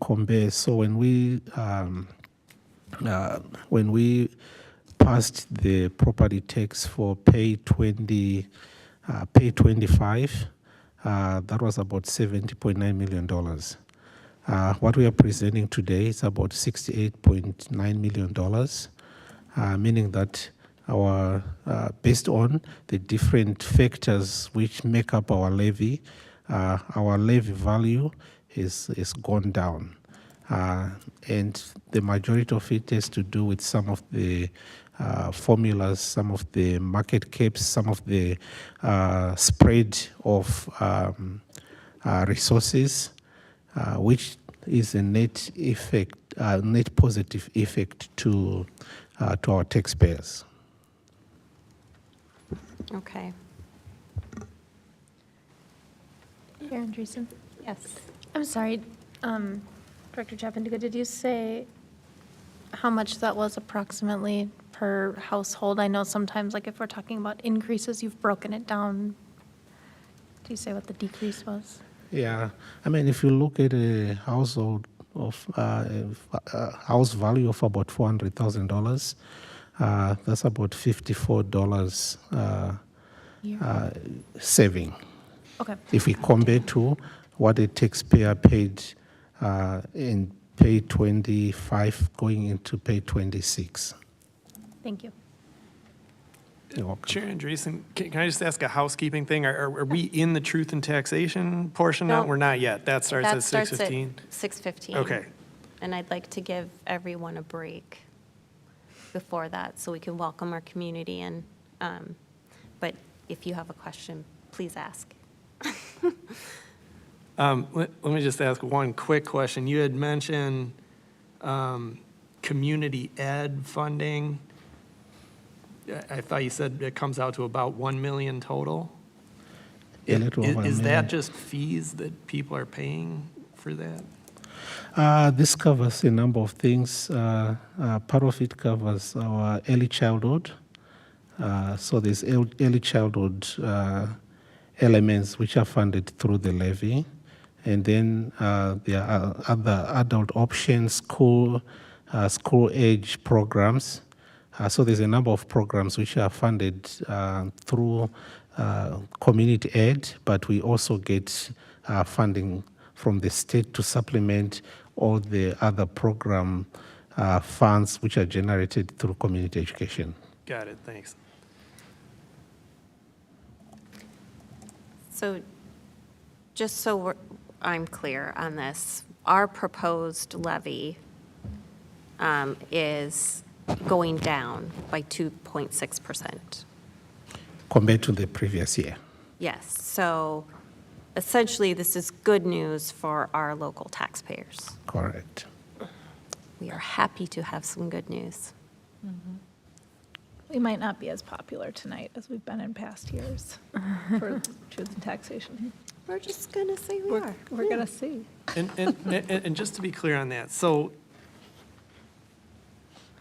passed the property tax for pay 25, that was about $70.9 million. What we are presenting today is about $68.9 million, meaning that our based on the different factors which make up our levy value is gone down. And the majority of it has to do with some of the formulas, some of the market caps, some of the spread of resources, which is a net effect, net positive effect to our taxpayers. Okay. Chair Andreessen? Yes. I'm sorry, Director Chapanduga, did you say how much that was approximately per household? I know sometimes, like if we're talking about increases, you've broken it down. Do you say what the decrease was? Yeah, I mean, if you look at a household of house value of about $400,000, that's about $54 saving. Okay. If we compare to what a taxpayer paid in pay 25 going into pay 26. Thank you. You're welcome. Chair Andreessen, can I just ask a housekeeping thing? Are we in the truth and taxation portion now? No. We're not yet. That starts at 6:15? 6:15. Okay. And I'd like to give everyone a break before that so we can welcome our community in. But if you have a question, please ask. Let me just ask one quick question. You had mentioned community ed funding. I thought you said it comes out to about 1 million total. A little over a Is million. that just fees that people are paying for that? This covers a number of things. Part of it covers our early childhood. So there's early childhood elements which are funded through the levy. And then there are other adult options, school age programs. So there's a number of programs which are funded through community aid, but we also get funding from the state to supplement all the other program funds which are generated through community education. Got it, thanks. So just so I'm clear on this, our proposed levy is going down by 2.6%. Compared to the previous year. Yes, so essentially, this is good news for our local taxpayers. Correct. We are happy to have some good news. We might not be as popular tonight as we've been in past years for truth and taxation. We're just going to say we are. We're going to see. And just to be clear on that, so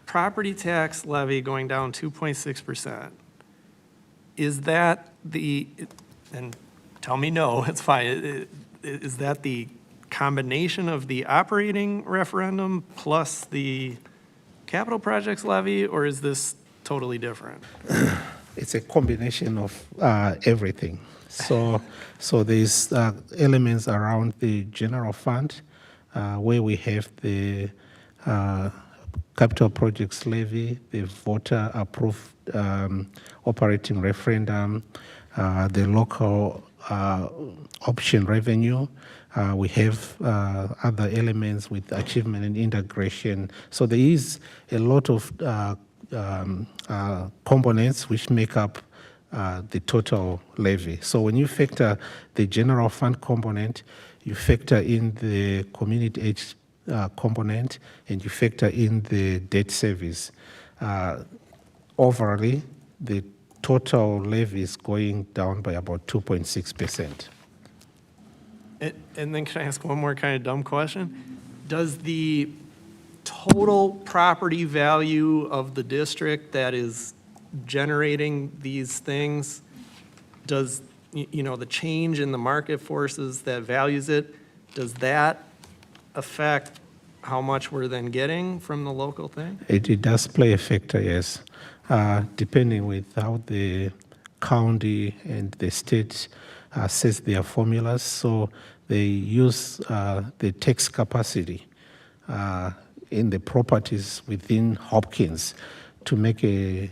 property tax levy going down 2.6%, is that and tell me no, it's fine, is that the combination of the operating referendum plus the capital projects levy, or is this totally different? It's a combination of everything. So there's elements around the general fund where we have the capital projects levy, the voter approved operating referendum, the local option revenue. We have other elements with achievement and integration. So there is a lot of components which make up the total levy. So when you factor the general fund component, you factor in the community aid component, and you factor in the debt service. Overall, the total levy is going down by about 2.6%. And then can I ask one more kind of dumb question? Does the total property value of the district that is generating these things, does, the change in the market forces that values it, does that affect how much we're then getting from the local thing? It does play a factor, yes, depending with how the county and the state sets their formulas. So they use the tax capacity in the properties within Hopkins to make a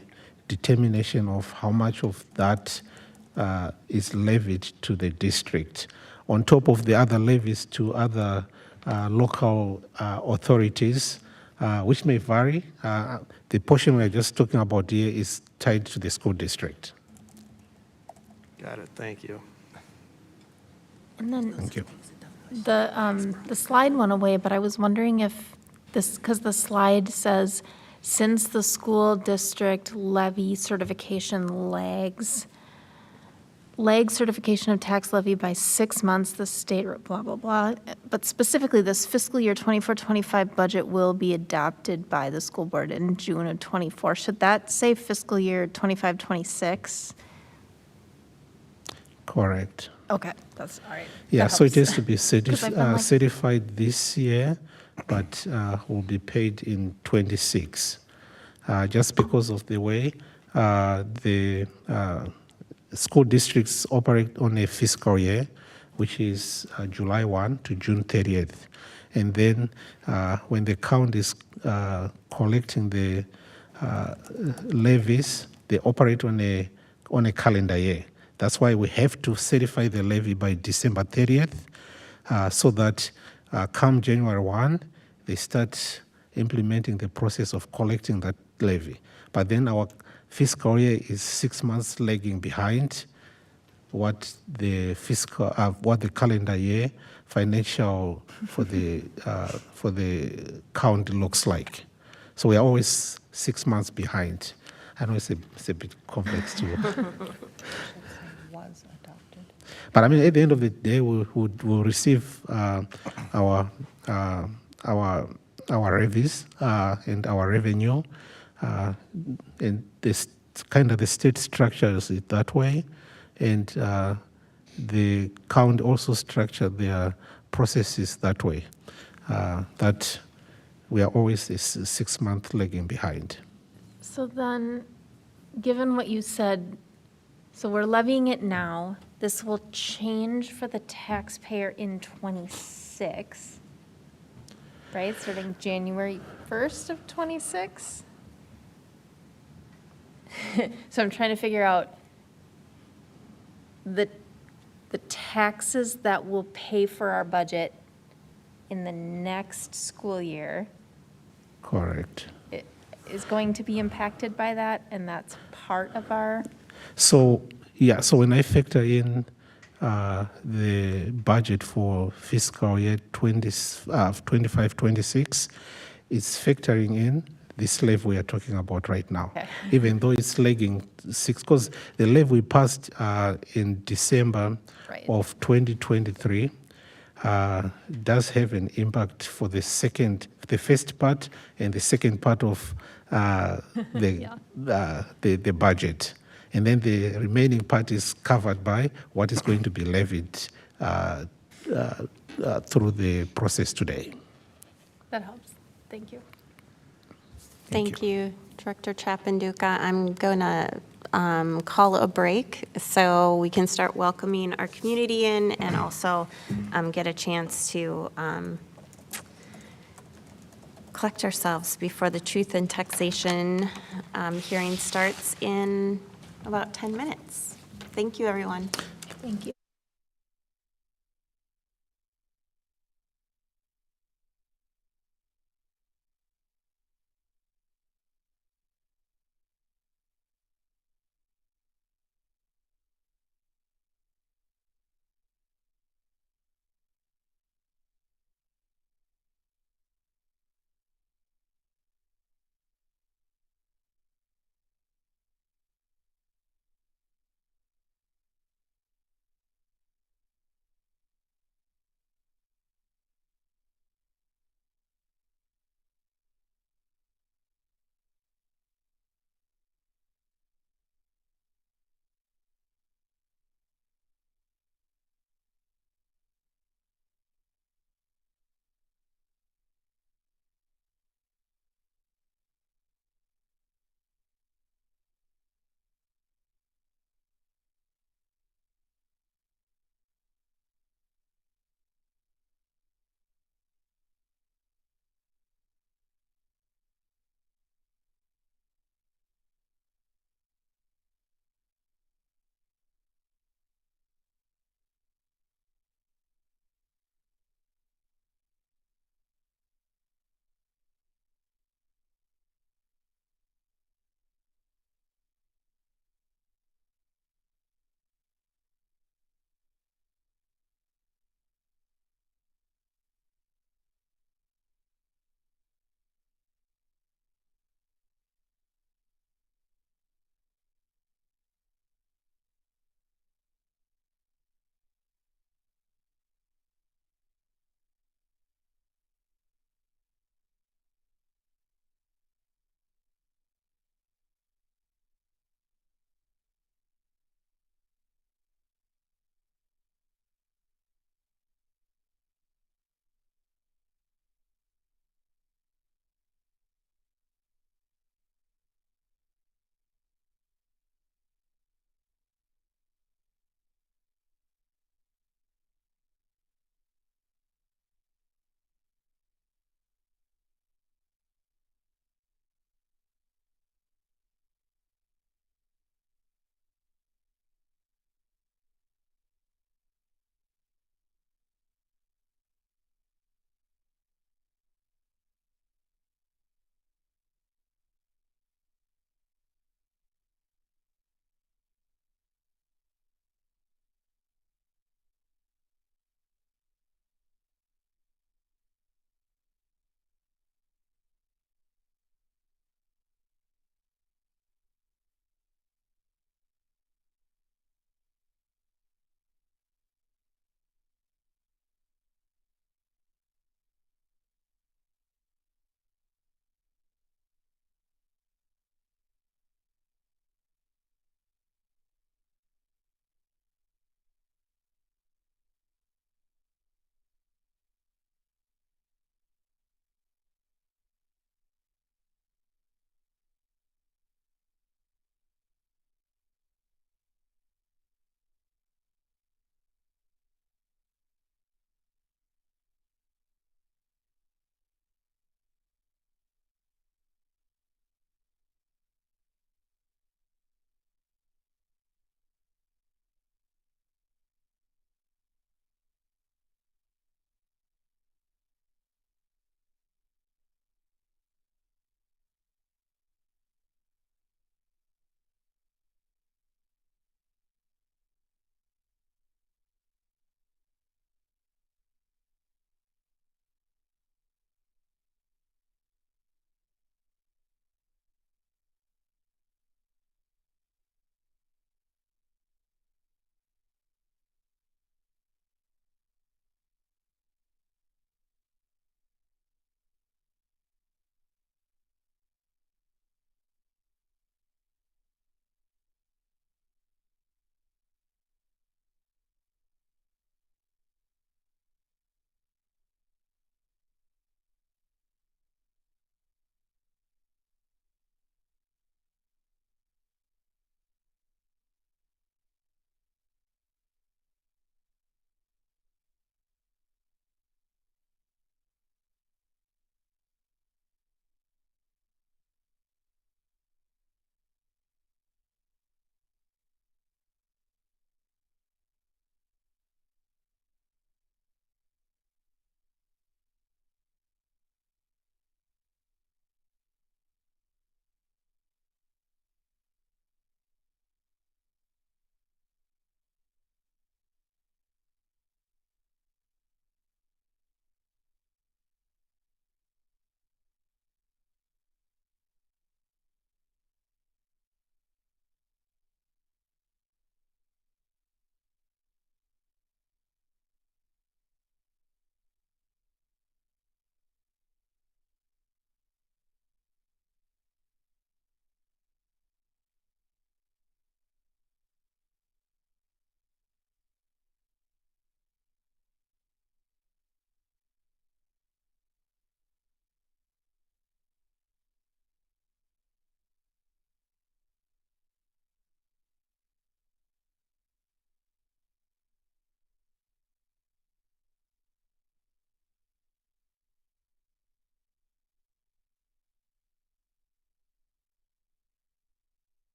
determination of how much of that is levied to the district, on top of the other levies to other local authorities, which may vary. The portion we're just talking about here is tied to the school district. Got it, thank you. And then Thank you. the slide went away, but I was wondering if this, because the slide says, since the school district levy certification lags certification of tax levy by 6 months, the state, blah, blah, blah. But specifically, this fiscal year 24-25 budget will be adopted by the school board in June of 24. Should that say fiscal year 25-26? Correct. Okay, that's all right. Yeah, That so it helps. has to be 'Cause I've been like- certified this year, but will be paid in 26. Just because of the way the school districts operate on a fiscal year, which is July 1 to June 30th. And then when the county is collecting the levies, they operate on a calendar year. That's why we have to certify the levy by December 30th, so that come January 1, they start implementing the process of collecting that levy. But then our fiscal year is 6 months lagging behind what the calendar year financial for the county looks like. So we are always 6 months behind. I know it's a bit complex too. But I mean, at the end of the day, we'll receive our uh, our our levies and our revenue, and this kind of the state structures it that way, and the county also structure their processes that way. That we are always 6 month lagging behind. So then, given what you said, so we're levying it now. This will change for the taxpayer in '26, right? Starting January 1st of '26? So I'm trying to figure out the taxes that will pay for our budget in the next school year Correct. is going to be impacted by that, and that's part of our, So yeah, so when I factor in the budget for fiscal year 25, 26, it's factoring in this levy we are talking about right now. Okay. Even though it's lagging 6, because the levy we passed in December Right. of 2023 does have an impact for the first part and the second part of the budget. And then the remaining part is covered by what is going to be levied through the process today. that helps. Thank you. Thank you, Director Chapanduka. I'm going to call a break so we can start welcoming our community in and also get a chance to collect ourselves before the Truth and Taxation hearing starts in about 10 minutes. Thank you, everyone. Thank you.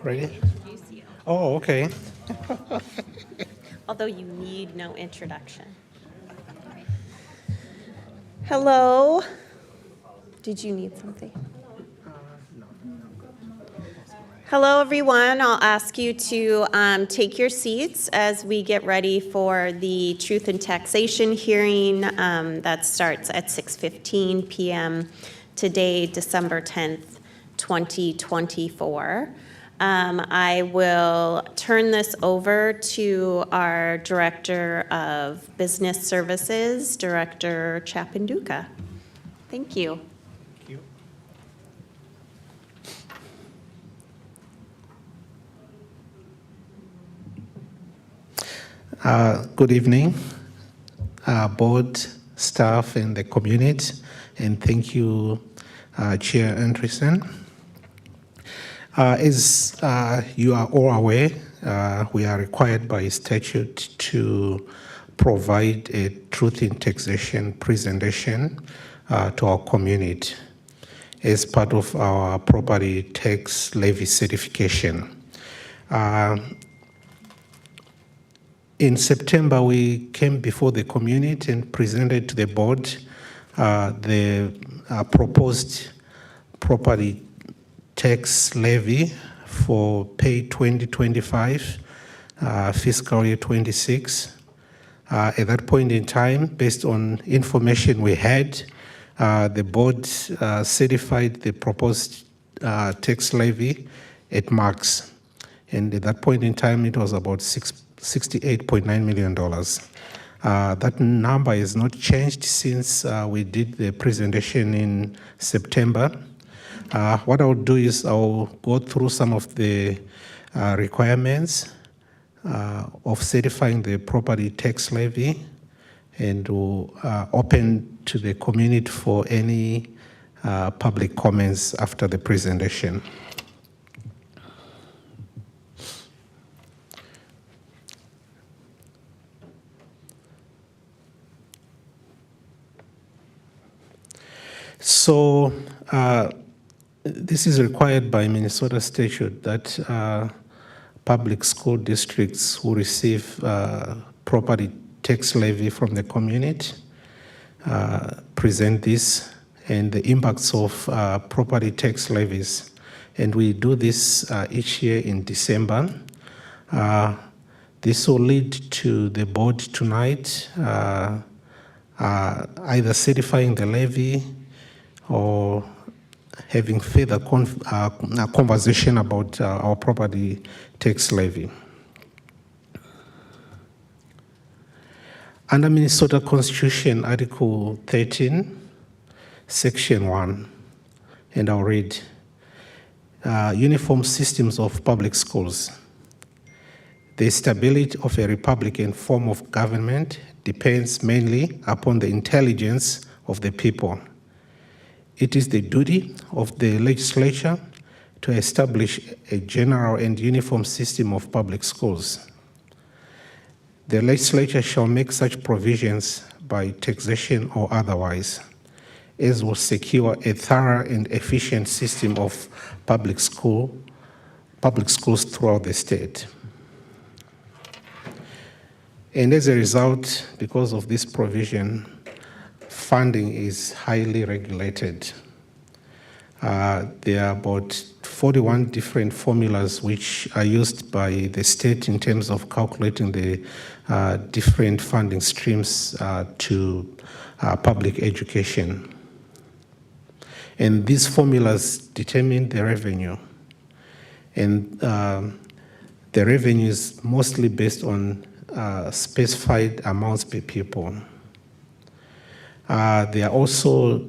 Ready? Oh, okay. Although you need no introduction. Hello. Did you need something? Hello, everyone. I'll ask you to take your seats as we get ready for the Truth in Taxation hearing that starts at 6:15 p.m. today, December 10th, 2024. I will turn this over to our Director of Business Services, Director Chapanduka. Thank you. Good evening, board, staff, and the community, and thank you, Chair Andreessen. As you are all aware, we are required by statute to provide a truth in taxation presentation to our community as part of our property tax levy certification. In September, we came before the community and presented to the board the proposed property tax levy for pay 2025, fiscal year 26. At that point in time, based on information we had, the board certified the proposed tax levy at max. And at that point in time, it was about $68.9 million. That number has not changed since we did the presentation in September. What I'll do is I'll go through some of the requirements of certifying the property tax levy, and will open to the community for any public comments after the presentation. So this is required by Minnesota statute that public school districts who receive property tax levy from the community present this and the impacts of property tax levies. And we do this each year in December. This will lead to the board tonight either certifying the levy or having further conversation about our property tax levy. Under Minnesota Constitution, Article 13, Section 1, and I'll read, uniform systems of public schools. The stability of a Republican form of government depends mainly upon the intelligence of the people. It is the duty of the legislature to establish a general and uniform system of public schools. The legislature shall make such provisions by taxation or otherwise, as will secure a thorough and efficient system of public schools throughout the state. And as a result, because of this provision, funding is highly regulated. There are about 41 different formulas which are used by the state in terms of calculating the different funding streams to public education. And these formulas determine the revenue. And the revenue is mostly based on specified amounts per pupil. There are also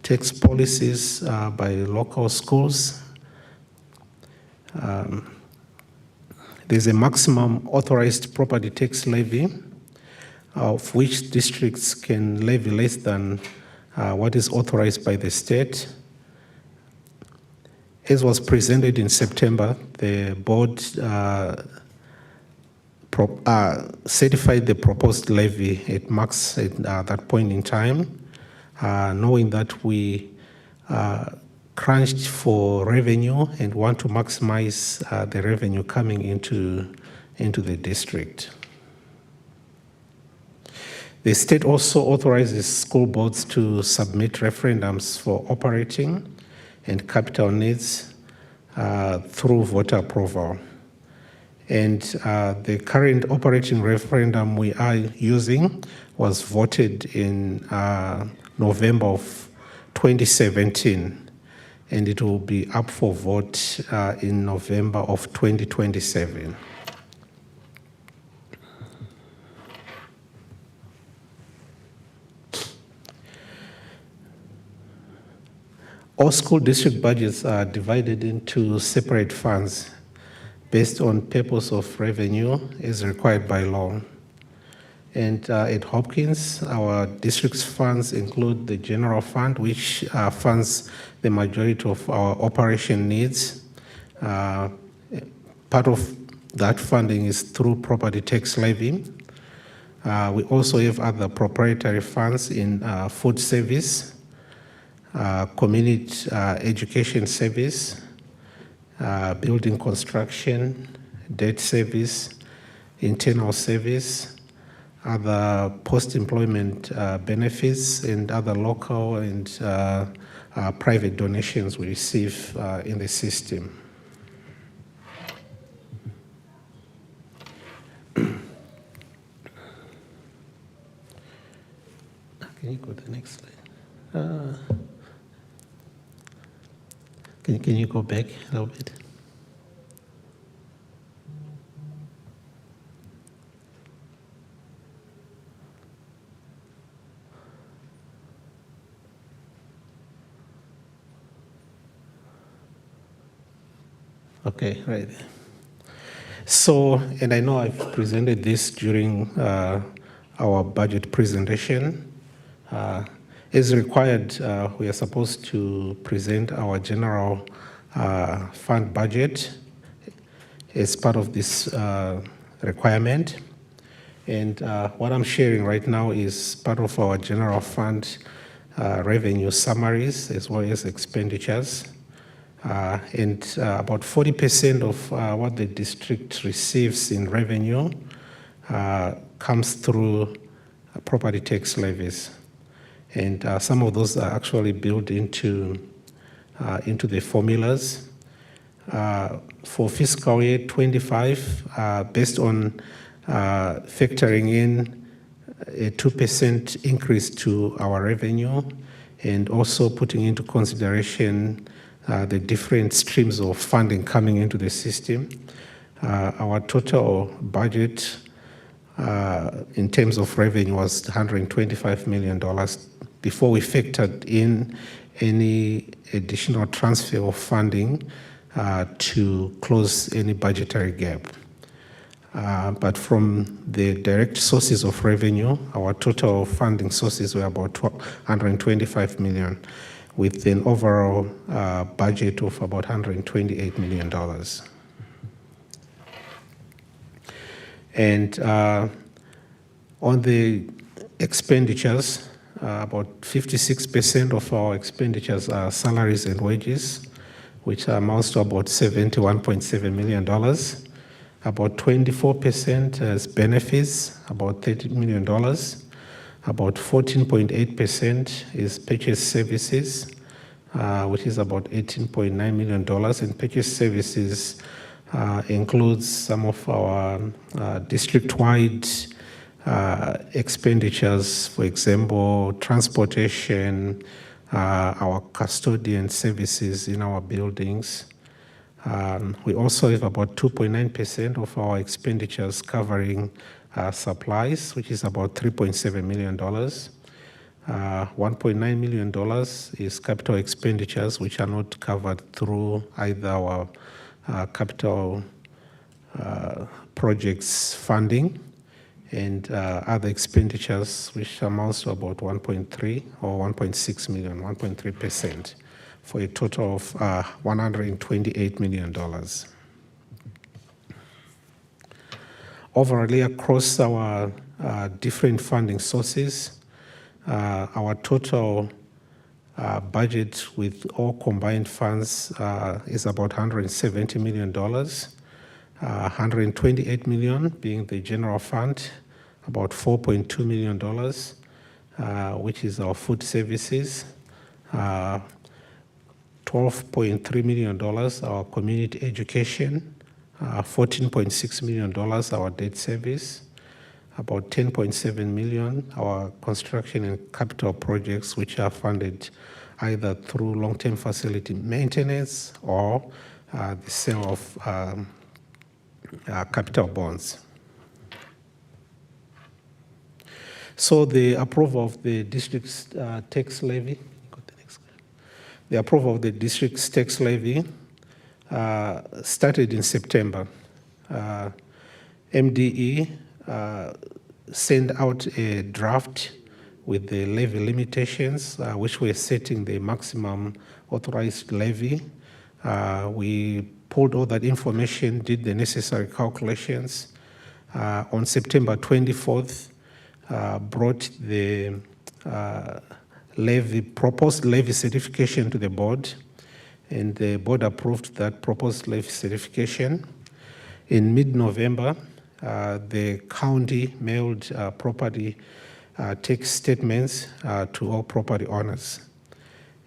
tax policies by local schools. There's a maximum authorized property tax levy, of which districts can levy less than what is authorized by the state. As was presented in September, the board certified the proposed levy at max at that point in time, knowing that we crunched for revenue and want to maximize the revenue coming into the district. The state also authorizes school boards to submit referendums for operating and capital needs through voter approval. And the current operating referendum we are using was voted in November of 2017, and it will be up for vote in November of 2027. All school district budgets are divided into separate funds based on purpose of revenue as required by law. And at Hopkins, our district's funds include the general fund, which funds the majority of our operation needs. Part of that funding is through property tax levy. We also have other proprietary funds in food service, community education service, building construction, debt service, internal service, other post-employment benefits, and other local and private donations we receive in the system. Can you go to the next slide? Can you go back a little bit? Okay, right. So, and I know I've presented this during our budget presentation. As required, we are supposed to present our general fund budget as part of this requirement. And what I'm sharing right now is part of our general fund revenue summaries as well as expenditures. And about 40% of what the district receives in revenue comes through property tax levies. And some of those are actually built into the formulas. For fiscal year 25, based on factoring in a 2% increase to our revenue and also putting into consideration the different streams of funding coming into the system, our total budget in terms of revenue was $125 million before we factored in any additional transfer of funding to close any budgetary gap. But from the direct sources of revenue, our total funding sources were about $125 million, with an overall budget of about $128 million. And on the expenditures, about 56% of our expenditures are salaries and wages, which amounts to about $71.7 million. About 24% is benefits, about $30 million. About 14.8% is purchase services, which is about $18.9 million. And purchase services includes some of our district-wide expenditures, for example, transportation, our custodian services in our buildings. We also have about 2.9% of our expenditures covering supplies, which is about $3.7 million. $1.9 million is capital expenditures, which are not covered through either our capital projects funding and other expenditures, which amounts to about 1.3 or 1.6 million, 1.3%, for a total of $128 million. Overall, across our different funding sources, our total budget with all combined funds is about $170 million, $128 million being the general fund, about $4.2 million, which is our food services, $12.3 million our community education, $14.6 million our debt service, about $10.7 million our construction and capital projects, which are funded either through long-term facility maintenance or the sale of capital bonds. So the approval of the district's tax levy, the approval of the district's tax levy started in September. MDE sent out a draft with the levy limitations, which were setting the maximum authorized levy. We pulled all that information, did the necessary calculations. On September 24th, brought the proposed levy certification to the board, and the board approved that proposed levy certification. In mid-November, the county mailed property tax statements to all property owners.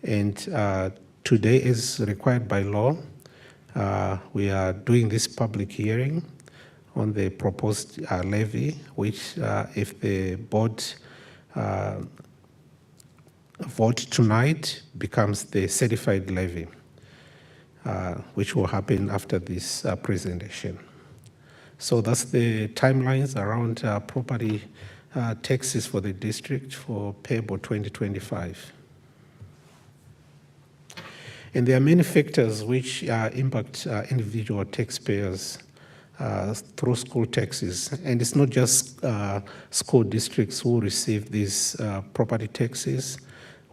And today, as required by law, we are doing this public hearing on the proposed levy, which if the board vote tonight, becomes the certified levy, which will happen after this presentation. So that's the timelines around property taxes for the district for payable 2025. And there are many factors which impact individual taxpayers through school taxes. And it's not just school districts who receive these property taxes.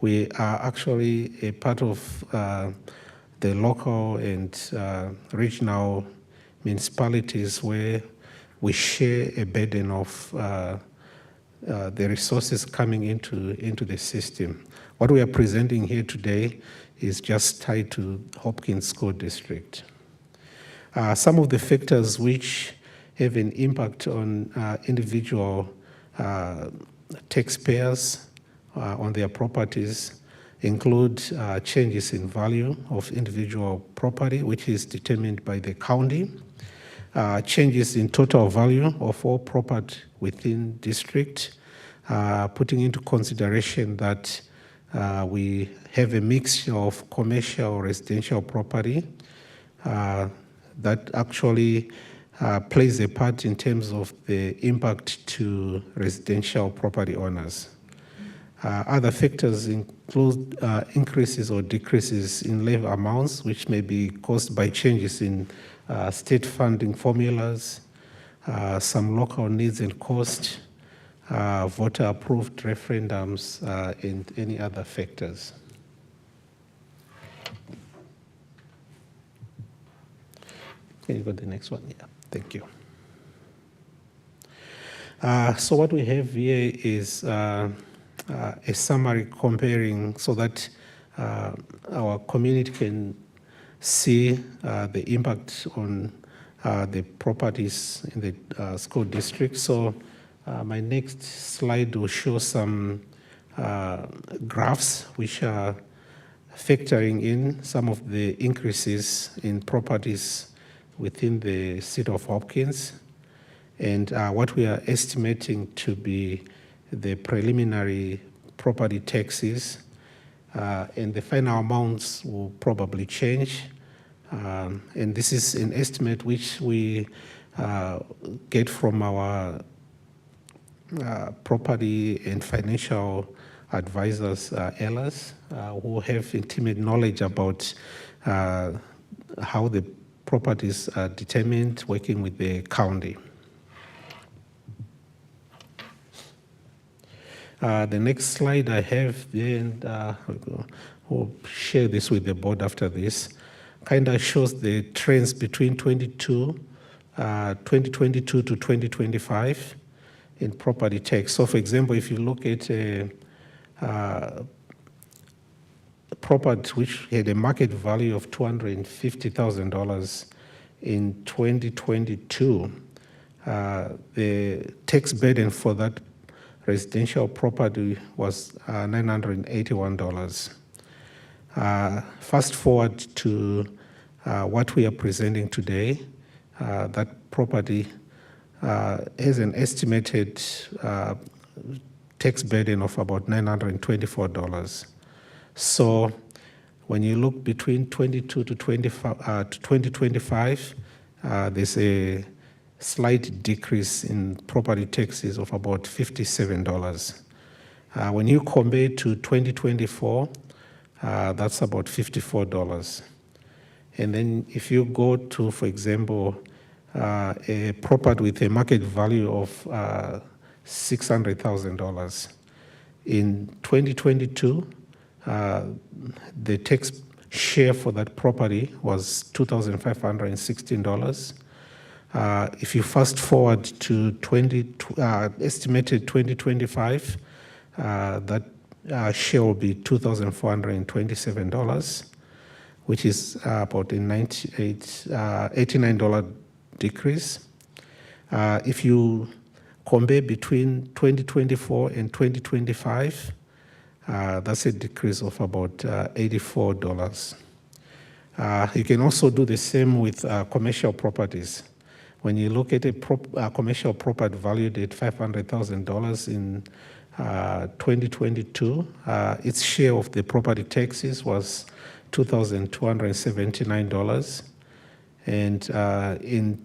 We are actually a part of the local and regional municipalities where we share a burden of the resources coming into the system. What we are presenting here today is just tied to Hopkins School District. Some of the factors which have an impact on individual taxpayers on their properties include changes in value of individual property, which is determined by the county, changes in total value of all property within district, putting into consideration that we have a mixture of commercial residential property that actually plays a part in terms of the impact to residential property owners. Other factors include increases or decreases in levy amounts, which may be caused by changes in state funding formulas, some local needs and costs, voter-approved referendums, and any other factors. Can you go to the next one? Yeah, thank you. So what we have here is a summary comparing so that our community can see the impact on the properties in the school district. So my next slide will show some graphs which are factoring in some of the increases in properties within the city of Hopkins and what we are estimating to be the preliminary property taxes, and the final amounts will probably change. And this is an estimate which we get from our property and financial advisors, ELAs, who have intimate knowledge about how the properties are determined working with the county. The next slide I have there, and we'll share this with the board after this, kind of shows the trends between 2022 to 2025 in property tax. So for example, if you look at a property which had a market value of $250,000 in 2022, the tax burden for that residential property was $981. Fast forward to what we are presenting today, that property has an estimated tax burden of about $924. So when you look between 22 to 2025, there's a slight decrease in property taxes of about $57. When you compare to 2024, that's about $54. And then if you go to, for example, a property with a market value of $600,000, in 2022, the tax share for that property was $2,516. If you fast forward to estimated 2025, that share will be $2,427, which is about a $89 decrease. If you compare between 2024 and 2025, that's a decrease of about $84. You can also do the same with commercial properties. When you look at a commercial property valued at $500,000 in 2022, its share of the property taxes was $2,279. And in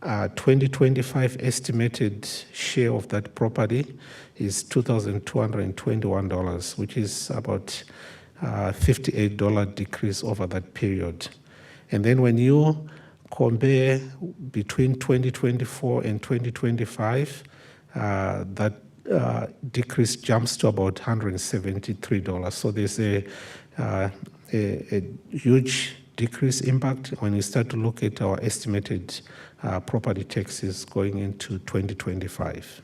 2025, estimated share of that property is $2,221, which is about $58 decrease over that period. And then when you compare between 2024 and 2025, that decrease jumps to about $173. So there's a huge decrease impact when you start to look at our estimated property taxes going into 2025.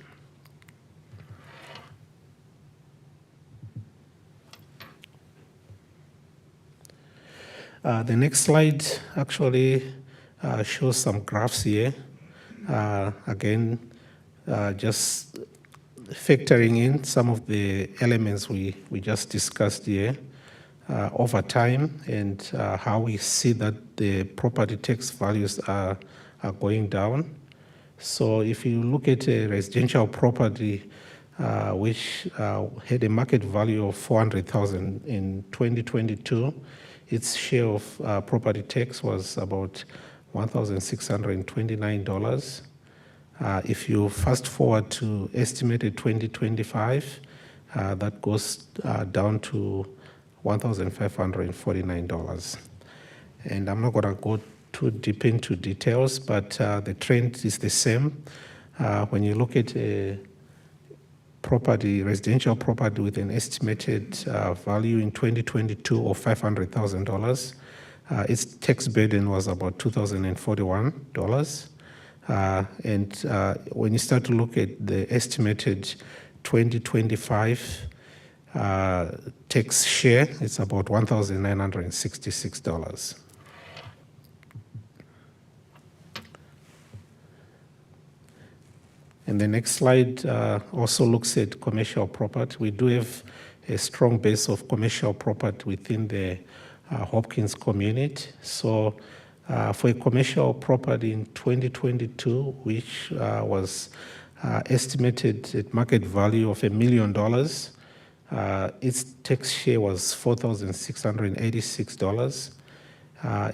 The next slide actually shows some graphs here. Again, just factoring in some of the elements we just discussed here over time and how we see that the property tax values are going down. So if you look at a residential property which had a market value of $400,000 in 2022, its share of property tax was about $1,629. If you fast forward to estimated 2025, that goes down to $1,549. And I'm not going to go too deep into details, but the trend is the same. When you look at a property, residential property with an estimated value in 2022 of $500,000, its tax burden was about $2,041. And when you start to look at the estimated 2025 tax share, it's about $1,966. And the next slide also looks at commercial property. We do have a strong base of commercial property within the Hopkins community. So for a commercial property in 2022, which was estimated at market value of $1 million, its tax share was $4,686.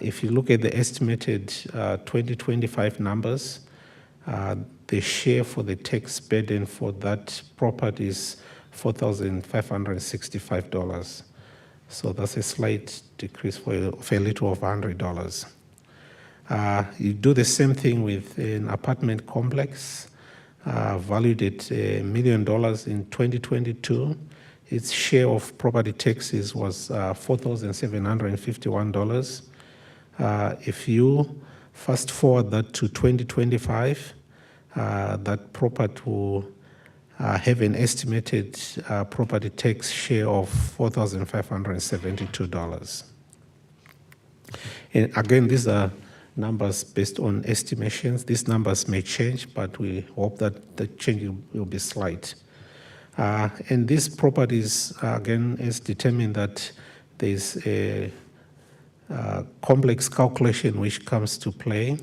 If you look at the estimated 2025 numbers, the share for the tax burden for that property is $4,565. So that's a slight decrease for a little over $100. You do the same thing with an apartment complex valued at $1 million in 2022. Its share of property taxes was $4,751. If you fast forward that to 2025, that property will have an estimated property tax share of $4,572. And again, these are numbers based on estimations. These numbers may change, but we hope that the change will be slight. And these properties, again, is determined that there's a complex calculation which comes to play.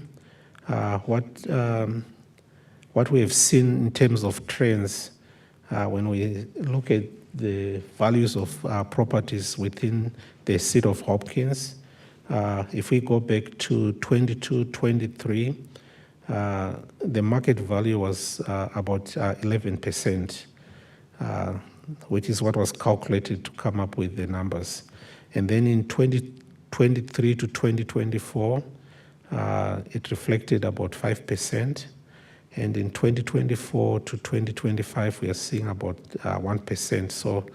What we have seen in terms of trends when we look at the values of properties within the city of Hopkins, if we go back to 22-23, the market value was about 11%, which is what was calculated to come up with the numbers. And then in 2023 to 2024, it reflected about 5%. And in 2024 to 2025, we are seeing about 1%. So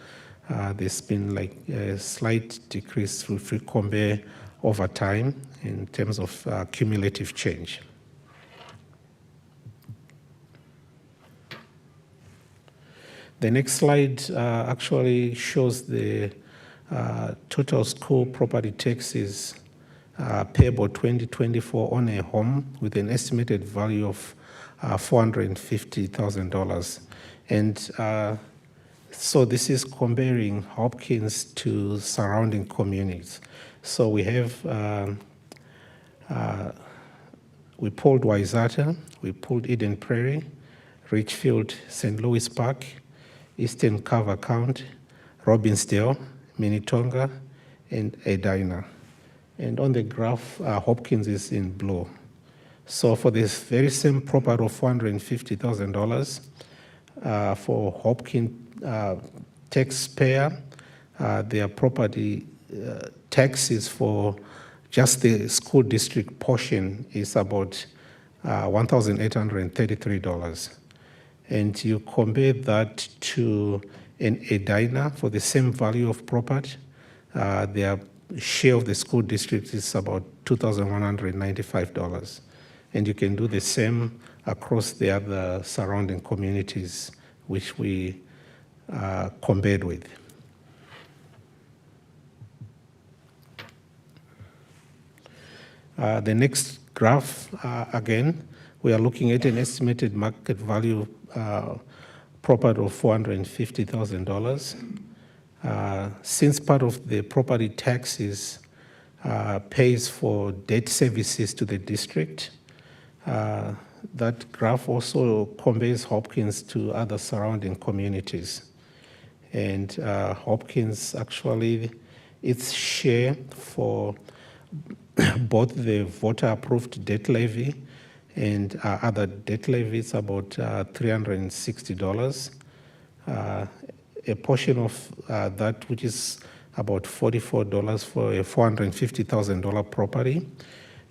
there's been like a slight decrease if we compare over time in terms of cumulative change. The next slide actually shows the total school property taxes payable 2024 on a home with an estimated value of $450,000. And so this is comparing Hopkins to surrounding communities. So we have, we pulled Wayzata, we pulled Eden Prairie, Richfield, St. Louis Park, Eastern Carver County, Robbinsdale, Minnetonka, and Edina. And on the graph, Hopkins is in blue. So for this very same property of $450,000, for Hopkins taxpayer, their property taxes for just the school district portion is about $1,833. And you compare that to an Edina for the same value of property, their share of the school district is about $2,195. And you can do the same across the other surrounding communities which we compared with. The next graph, again, we are looking at an estimated market value property of $450,000. Since part of the property taxes pays for debt services to the district, that graph also compares Hopkins to other surrounding communities. And Hopkins actually, its share for both the voter-approved debt levy and other debt levies about $360. A portion of that, which is about $44 for a $450,000 property,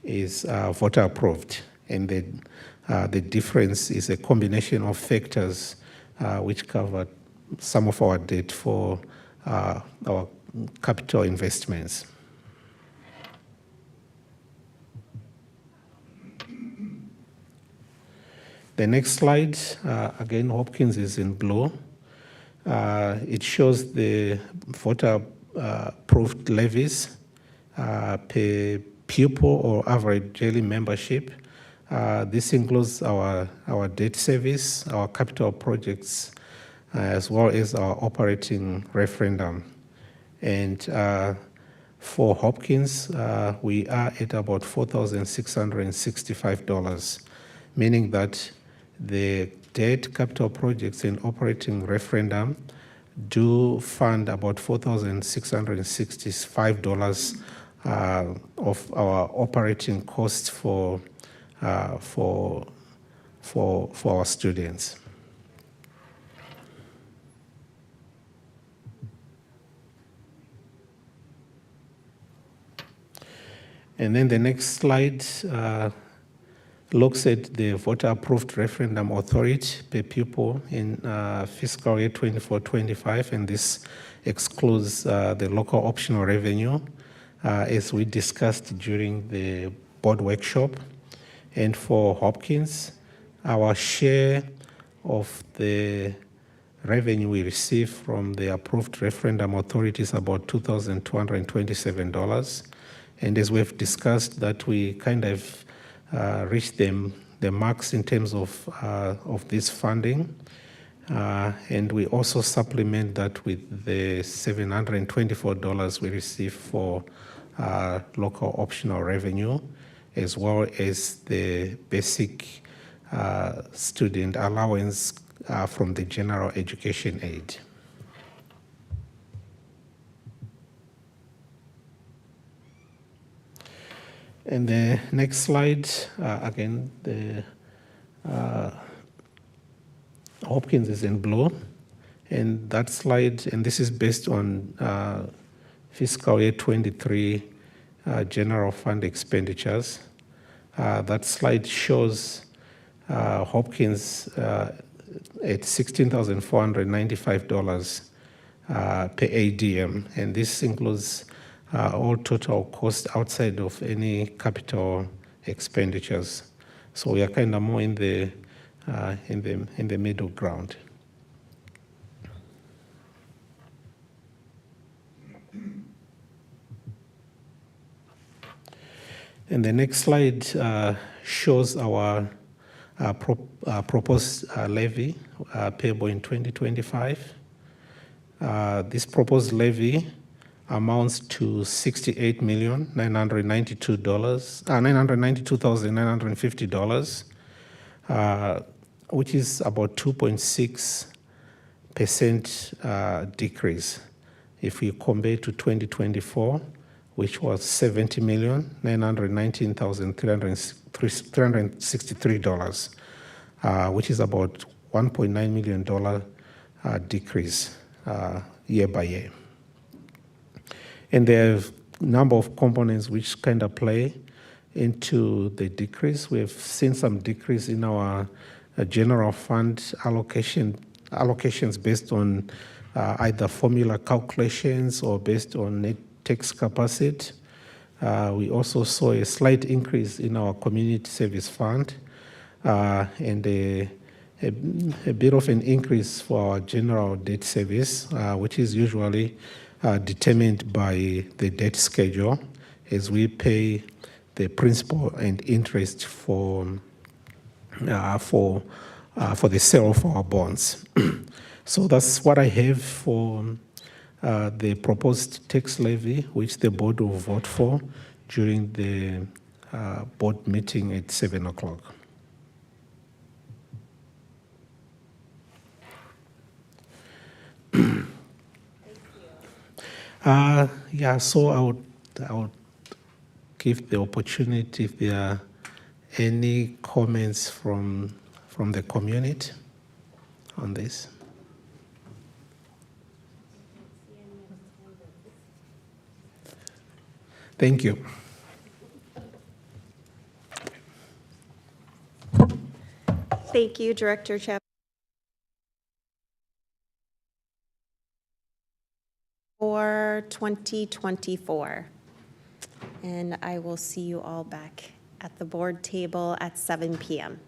is voter-approved. And the difference is a combination of factors which cover some of our debt for our capital investments. The next slide, again, Hopkins is in blue. It shows the voter-approved levies per pupil or average daily membership. This includes our debt service, our capital projects, as well as our operating referendum. And for Hopkins, we are at about $4,665, meaning that the debt, capital projects, and operating referendum do fund about $4,665 of our operating costs for our students. And then the next slide looks at the voter-approved referendum authority per pupil in fiscal year 24-25, and this excludes the local optional revenue, as we discussed during the board workshop. And for Hopkins, our share of the revenue we receive from the approved referendum authority is about $2,227. And as we've discussed, that we kind of reached the marks in terms of this funding. And we also supplement that with the $724 we receive for local optional revenue, as well as the basic student allowance from the general education aid. And the next slide, again, the Hopkins is in blue. And that slide, and this is based on fiscal year 23 general fund expenditures. That slide shows Hopkins at $16,495 per ADM, and this includes all total costs outside of any capital expenditures. So we are kind of more in the middle ground. And the next slide shows our proposed levy payable in 2025. This proposed levy amounts to $992,950, which is about 2.6% decrease if we compare to 2024, which was $70,919,363, which is about $1.9 million decrease year by year. And there are a number of components which kind of play into the decrease. We have seen some decrease in our general fund allocations based on either formula calculations or based on net tax capacity. We also saw a slight increase in our community service fund and a bit of an increase for our general debt service, which is usually determined by the debt schedule, as we pay the principal and interest for the sale of our bonds. So that's what I have for the proposed tax levy, which the board will vote for during the board meeting at 7 o'clock. So I would give the opportunity if there are any comments from the community on this. Thank you. Thank you, Director Chapman. For 2024. And I will see you all back at the board table at 7 p.m.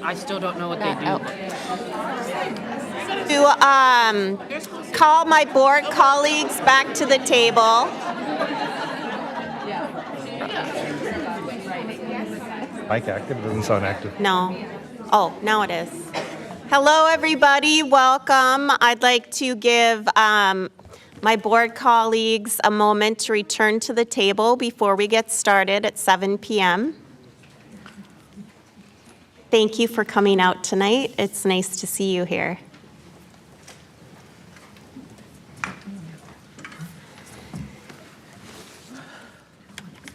I still don't know what they do. To call my board colleagues back to the table. Mic active? Doesn't sound active. No. Oh, now it is. Hello, everybody. Welcome. I'd like to give my board colleagues a moment to return to the table before we get started at 7 p.m. Thank you for coming out tonight. It's nice to see you here.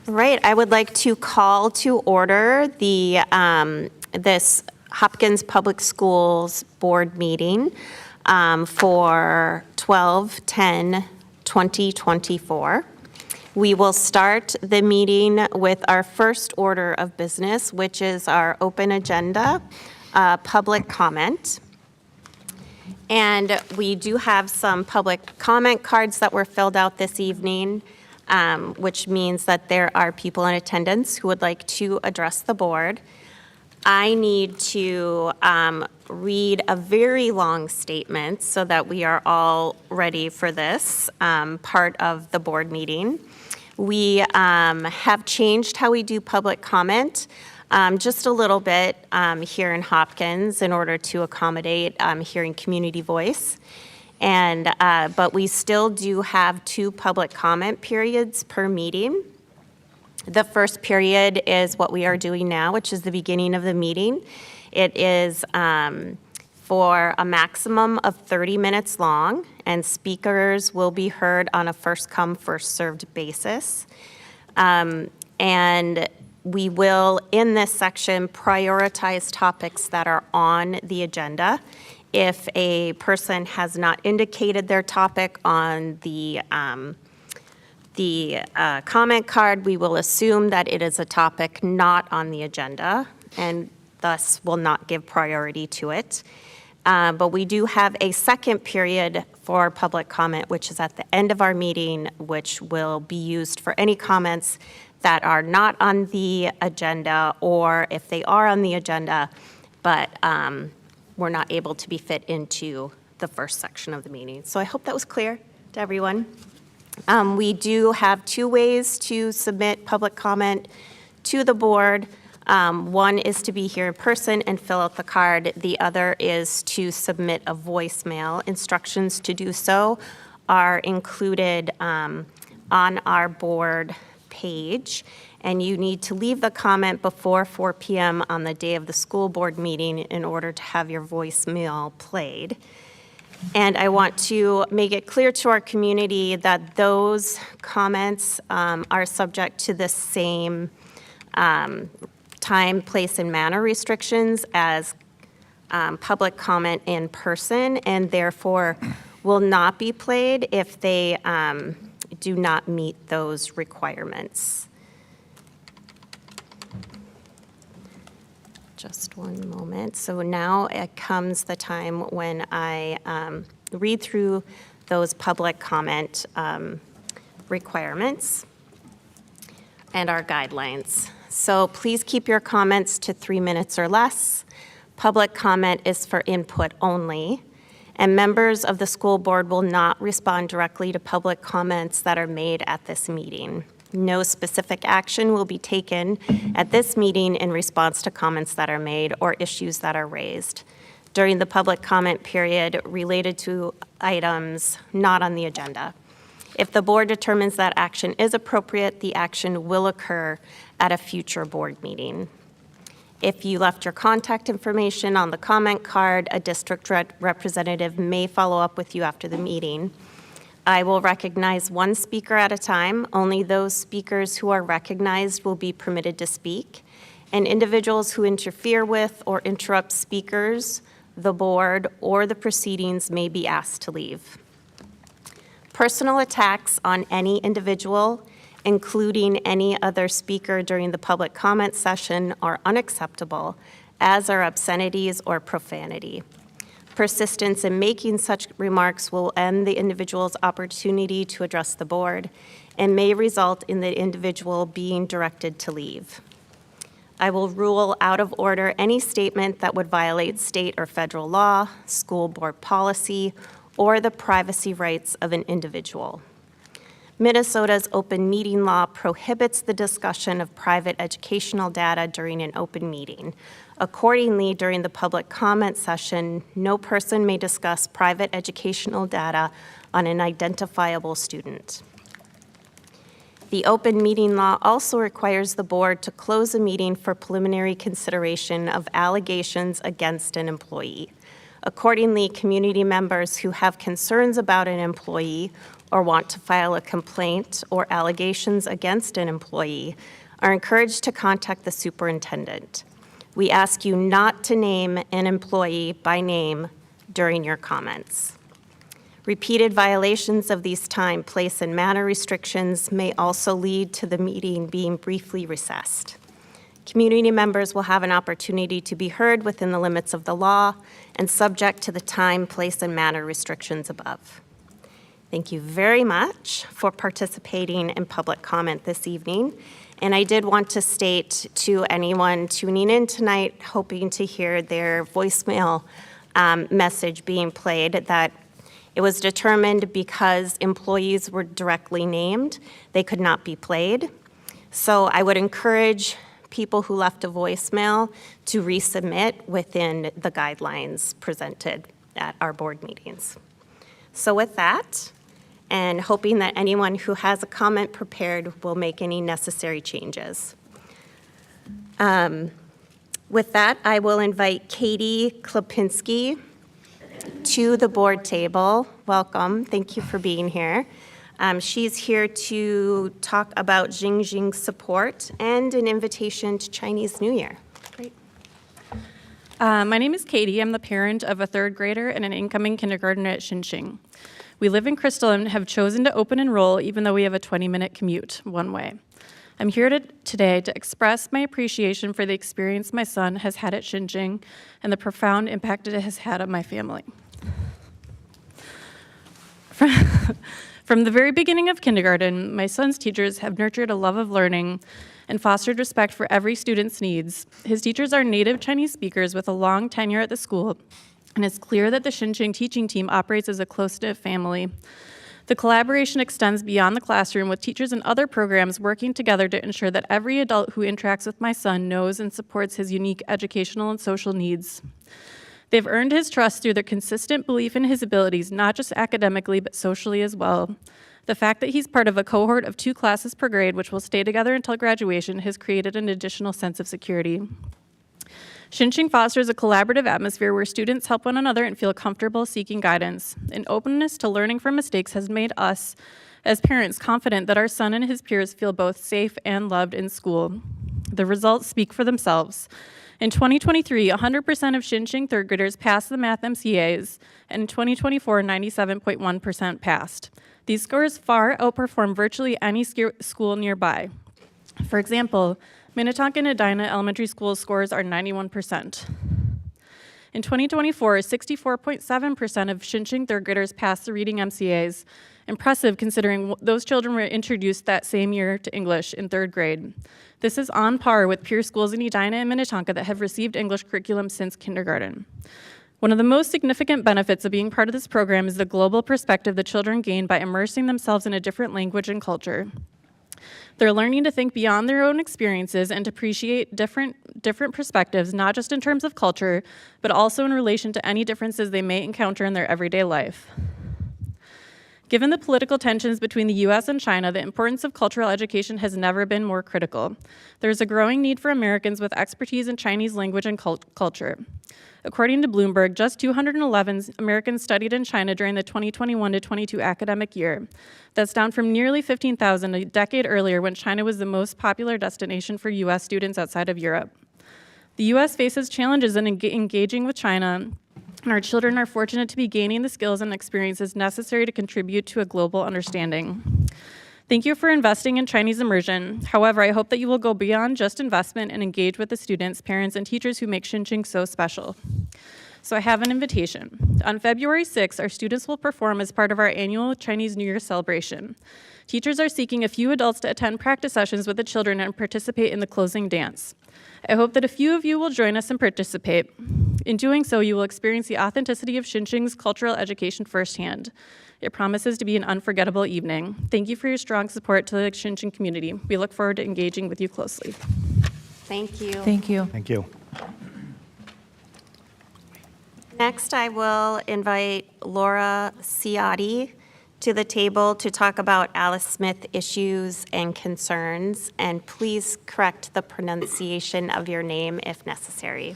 Right, I would like to call to order this Hopkins Public Schools Board meeting for 12/10/2024. We will start the meeting with our first order of business, which is our open agenda, public comment. And we do have some public comment cards that were filled out this evening, which means that there are people in attendance who would like to address the board. I need to read a very long statement so that we are all ready for this part of the board meeting. We have changed how we do public comment just a little bit here in Hopkins in order to accommodate hearing community voice. But we still do have 2 public comment periods per meeting. The first period is what we are doing now, which is the beginning of the meeting. It is for a maximum of 30 minutes long, and speakers will be heard on a first-come, first-served basis. And we will, in this section, prioritize topics that are on the agenda. If a person has not indicated their topic on the comment card, we will assume that it is a topic not on the agenda and thus will not give priority to it. But we do have a second period for public comment, which is at the end of our meeting, which will be used for any comments that are not on the agenda, or if they are on the agenda, but were not able to be fit into the first section of the meeting. So I hope that was clear to everyone. We do have 2 ways to submit public comment to the board. One is to be here in person and fill out the card. The other is to submit a voicemail. Instructions to do so are included on our board page. And you need to leave the comment before 4 p.m. on the day of the school board meeting in order to have your voicemail played. And I want to make it clear to our community that those comments are subject to the same time, place, and manner restrictions as public comment in person, and therefore will not be played if they do not meet those requirements. Just one moment. So now it comes the time when I read through those public comment requirements and our guidelines. So please keep your comments to 3 minutes or less. Public comment is for input only, and members of the school board will not respond directly to public comments that are made at this meeting. No specific action will be taken at this meeting in response to comments that are made or issues that are raised during the public comment period related to items not on the agenda. If the board determines that action is appropriate, the action will occur at a future board meeting. If you left your contact information on the comment card, a district representative may follow up with you after the meeting. I will recognize 1 speaker at a time. Only those speakers who are recognized will be permitted to speak, and individuals who interfere with or interrupt speakers, the board, or the proceedings may be asked to leave. Personal attacks on any individual, including any other speaker during the public comment session, are unacceptable, as are obscenities or profanity. Persistence in making such remarks will end the individual's opportunity to address the board and may result in the individual being directed to leave. I will rule out of order any statement that would violate state or federal law, school board policy, or the privacy rights of an individual. Minnesota's open meeting law prohibits the discussion of private educational data during an open meeting. Accordingly, during the public comment session, no person may discuss private educational data on an identifiable student. The open meeting law also requires the board to close a meeting for preliminary consideration of allegations against an employee. Accordingly, community members who have concerns about an employee or want to file a complaint or allegations against an employee are encouraged to contact the superintendent. We ask you not to name an employee by name during your comments. Repeated violations of these time, place, and manner restrictions may also lead to the meeting being briefly recessed. Community members will have an opportunity to be heard within the limits of the law and subject to the time, place, and manner restrictions above. Thank you very much for participating in public comment this evening. And I did want to state to anyone tuning in tonight, hoping to hear their voicemail message being played, that it was determined because employees were directly named, they could not be played. So I would encourage people who left a voicemail to resubmit within the guidelines presented at our board meetings. So with that, and hoping that anyone who has a comment prepared will make any necessary changes. With that, I will invite Katie Klapinski to the board table. Welcome. Thank you for being here. She's here to talk about Xinjiang support and an invitation to Chinese New Year. Great. My name is Katie. I'm the parent of a third grader and an incoming kindergartner at Xinjiang. We live in Crystal and have chosen to open enroll even though we have a 20-minute commute one way. I'm here today to express my appreciation for the experience my son has had at Xinjiang and the profound impact it has had on my family. From the very beginning of kindergarten, my son's teachers have nurtured a love of learning and fostered respect for every student's needs. His teachers are native Chinese speakers with a long tenure at the school, and it's clear that the Xinjiang teaching team operates as a close-knit family. The collaboration extends beyond the classroom, with teachers and other programs working together to ensure that every adult who interacts with my son knows and supports his unique educational and social needs. They've earned his trust through their consistent belief in his abilities, not just academically, but socially as well. The fact that he's part of a cohort of 2 classes per grade, which will stay together until graduation, has created an additional sense of security. Xinjiang fosters a collaborative atmosphere where students help one another and feel comfortable seeking guidance. An openness to learning from mistakes has made us, as parents, confident that our son and his peers feel both safe and loved in school. The results speak for themselves. In 2023, 100% of Xinjiang third graders passed the math MCAs, and in 2024, 97.1% passed. These scores far outperform virtually any school nearby. For example, Minnetonka and Edina Elementary School scores are 91%. In 2024, 64.7% of Xinjiang third graders passed the reading MCAs, impressive considering those children were introduced that same year to English in third grade. This is on par with peer schools in Edina and Minnetonka that have received English curriculum since kindergarten. One of the most significant benefits of being part of this program is the global perspective the children gain by immersing themselves in a different language and culture. They're learning to think beyond their own experiences and to appreciate different perspectives, not just in terms of culture, but also in relation to any differences they may encounter in their everyday life. Given the political tensions between the US and China, the importance of cultural education has never been more critical. There's a growing need for Americans with expertise in Chinese language and culture. According to Bloomberg, just 211 Americans studied in China during the 2021 to 22 academic year. That's down from nearly 15,000 a decade earlier, when China was the most popular destination for US students outside of Europe. The US faces challenges in engaging with China, and our children are fortunate to be gaining the skills and experiences necessary to contribute to a global understanding. Thank you for investing in Chinese immersion. However, I hope that you will go beyond just investment and engage with the students, parents, and teachers who make Xinjiang so special. So I have an invitation. On February 6th, our students will perform as part of our annual Chinese New Year celebration. Teachers are seeking a few adults to attend practice sessions with the children and participate in the closing dance. I hope that a few of you will join us and participate. In doing so, you will experience the authenticity of Xinjiang's cultural education firsthand. It promises to be an unforgettable evening. Thank you for your strong support to the Xinjiang community. We look forward to engaging with you closely. Thank you. Thank you. Thank you. Next, I will invite Laura Ciotti to the table to talk about Alice Smith issues and concerns. And please correct the pronunciation of your name if necessary.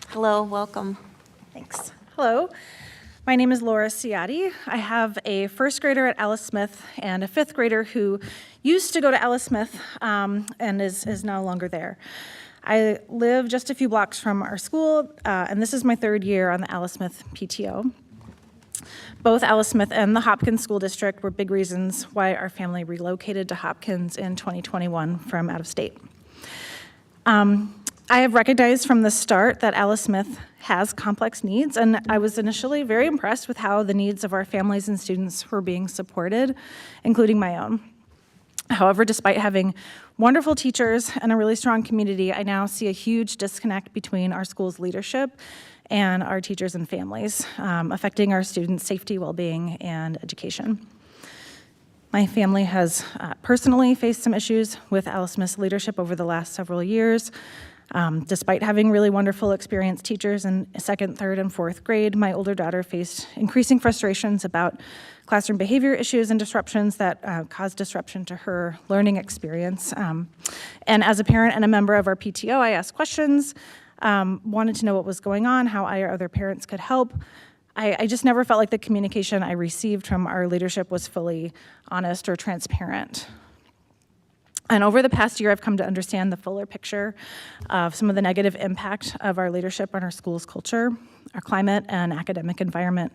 Hello, welcome. Thanks. Hello. My name is Laura Ciotti. I have a first grader at Alice Smith and a fifth grader who used to go to Alice Smith and is no longer there. I live just a few blocks from our school, and this is my third year on the Alice Smith PTO. Both Alice Smith and the Hopkins School District were big reasons why our family relocated to Hopkins in 2021 from out of state. I have recognized from the start that Alice Smith has complex needs, and I was initially very impressed with how the needs of our families and students were being supported, including my own. However, despite having wonderful teachers and a really strong community, I now see a huge disconnect between our school's leadership and our teachers and families, affecting our students' safety, well-being, and education. My family has personally faced some issues with Alice Smith's leadership over the last several years. Despite having really wonderful, experienced teachers in second, third, and fourth grade, my older daughter faced increasing frustrations about classroom behavior issues and disruptions that caused disruption to her learning experience. And as a parent and a member of our PTO, I asked questions, wanted to know what was going on, how I or other parents could help. I just never felt like the communication I received from our leadership was fully honest or transparent. And over the past year, I've come to understand the fuller picture of some of the negative impact of our leadership on our school's culture, our climate, and academic environment.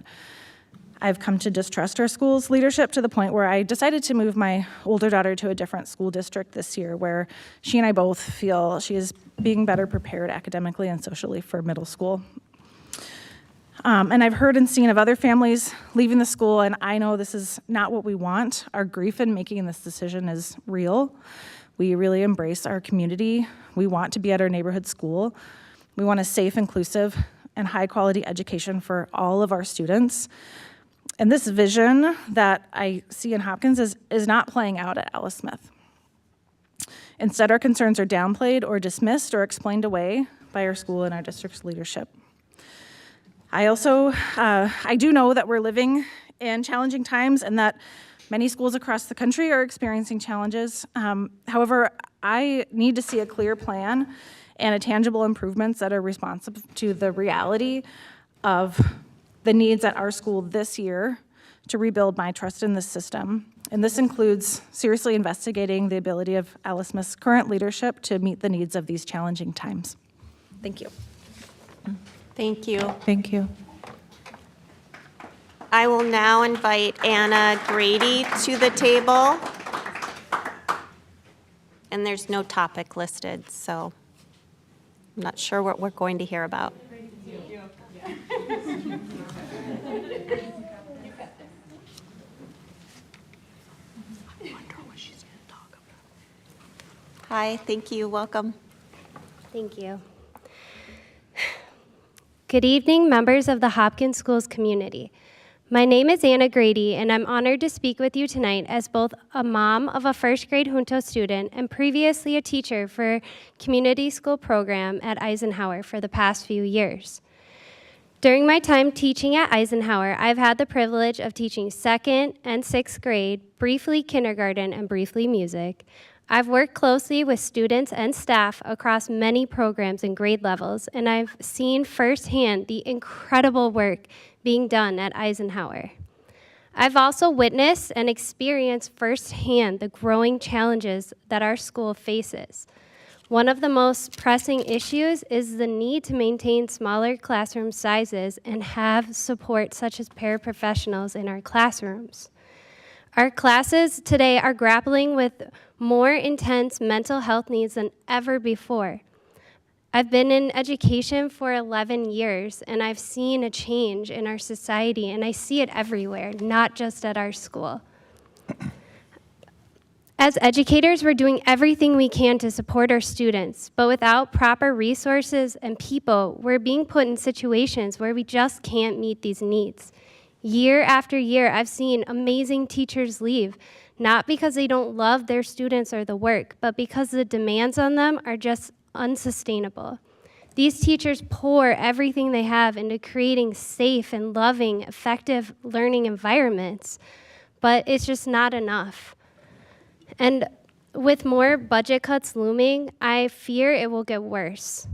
I've come to distrust our school's leadership to the point where I decided to move my older daughter to a different school district this year, where she and I both feel she is being better prepared academically and socially for middle school. And I've heard and seen of other families leaving the school, and I know this is not what we want. Our grief in making this decision is real. We really embrace our community. We want to be at our neighborhood school. We want a safe, inclusive, and high-quality education for all of our students. And this vision that I see in Hopkins is not playing out at Alice Smith. Instead, our concerns are downplayed or dismissed or explained away by our school and our district's leadership. I do know that we're living in challenging times and that many schools across the country are experiencing challenges. However, I need to see a clear plan and a tangible improvements that are responsive to the reality of the needs at our school this year to rebuild my trust in this system. And this includes seriously investigating the ability of Alice Smith's current leadership to meet the needs of these challenging times. Thank you. Thank you. Thank you. I will now invite Anna Grady to the table. And there's no topic listed, so I'm not sure what we're going to hear about. Hi, thank you, welcome. Thank you. Good evening, members of the Hopkins Schools community. My name is Anna Grady, and I'm honored to speak with you tonight as both a mom of a first grade Junto student and previously a teacher for community school program at Eisenhower for the past few years. During my time teaching at Eisenhower, I've had the privilege of teaching second and sixth grade, briefly kindergarten, and briefly music. I've worked closely with students and staff across many programs and grade levels, and I've seen firsthand the incredible work being done at Eisenhower. I've also witnessed and experienced firsthand the growing challenges that our school faces. One of the most pressing issues is the need to maintain smaller classroom sizes and have support such as paraprofessionals in our classrooms. Our classes today are grappling with more intense mental health needs than ever before. I've been in education for 11 years, and I've seen a change in our society, and I see it everywhere, not just at our school. As educators, we're doing everything we can to support our students, but without proper resources and people, we're being put in situations where we just can't meet these needs. Year after year, I've seen amazing teachers leave, not because they don't love their students or the work, but because the demands on them are just unsustainable. These teachers pour everything they have into creating safe and loving, effective learning environments, but it's just not enough. And with more budget cuts looming, I fear it will get worse.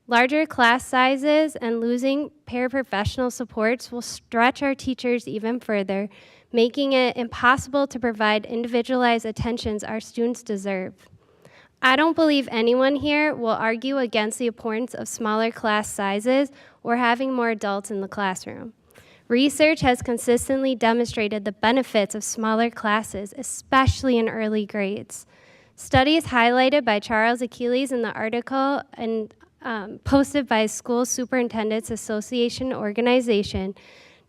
Larger class sizes and losing paraprofessional supports will stretch our teachers even further, making it impossible to provide individualized attentions our students deserve. I don't believe anyone here will argue against the importance of smaller class sizes or having more adults in the classroom. Research has consistently demonstrated the benefits of smaller classes, especially in early grades. Studies highlighted by Charles Achilles in the article and posted by School Superintendents Association organization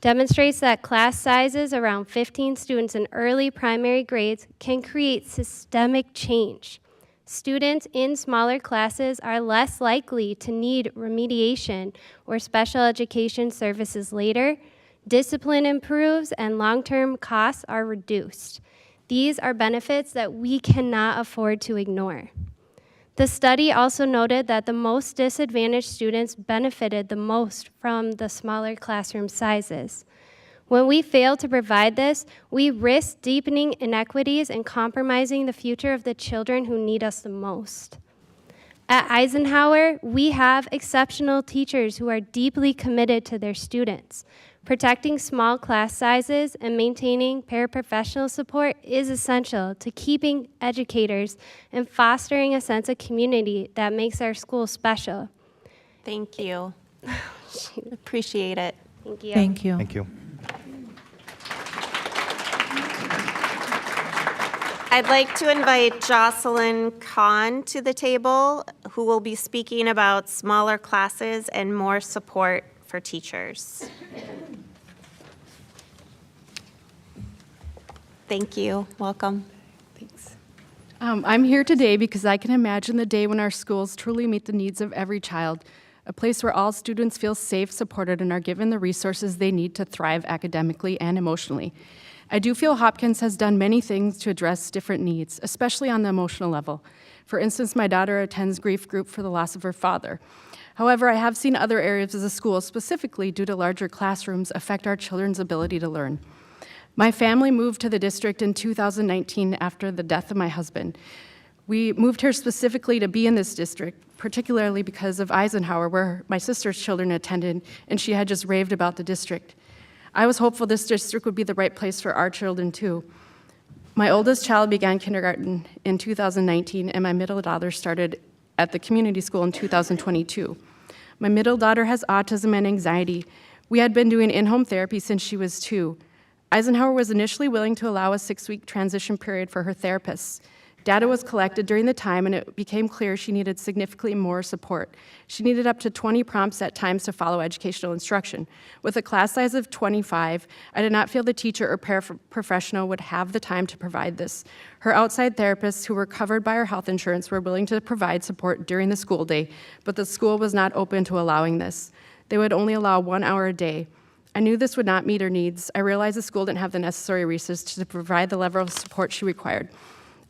demonstrates that class sizes around 15 students in early primary grades can create systemic change. Students in smaller classes are less likely to need remediation or special education services later. Discipline improves and long-term costs are reduced. These are benefits that we cannot afford to ignore. The study also noted that the most disadvantaged students benefited the most from the smaller classroom sizes. When we fail to provide this, we risk deepening inequities and compromising the future of the children who need us the most. At Eisenhower, we have exceptional teachers who are deeply committed to their students. Protecting small class sizes and maintaining paraprofessional support is essential to keeping educators and fostering a sense of community that makes our school special. Thank you. Appreciate it. Thank you. Thank you. Thank you. I'd like to invite Jocelyn Kahn to the table, who will be speaking about smaller classes and more support for teachers. Thank you. Welcome. Thanks. I'm here today because I can imagine the day when our schools truly meet the needs of every child, a place where all students feel safe, supported, and are given the resources they need to thrive academically and emotionally. I do feel Hopkins has done many things to address different needs, especially on the emotional level. For instance, my daughter attends grief group for the loss of her father. However, I have seen other areas of the school, specifically due to larger classrooms, affect our children's ability to learn. My family moved to the district in 2019 after the death of my husband. We moved here specifically to be in this district, particularly because of Eisenhower, where my sister's children attended, and she had just raved about the district. I was hopeful this district would be the right place for our children, too. My oldest child began kindergarten in 2019, and my middle daughter started at the community school in 2022. My middle daughter has autism and anxiety. We had been doing in-home therapy since she was 2. Eisenhower was initially willing to allow a 6-week transition period for her therapists. Data was collected during the time, and it became clear she needed significantly more support. She needed up to 20 prompts at times to follow educational instruction. With a class size of 25, I did not feel the teacher or paraprofessional would have the time to provide this. Her outside therapists, who were covered by her health insurance, were willing to provide support during the school day, but the school was not open to allowing this. They would only allow 1 hour a day. I knew this would not meet her needs. I realized the school didn't have the necessary resources to provide the level of support she required.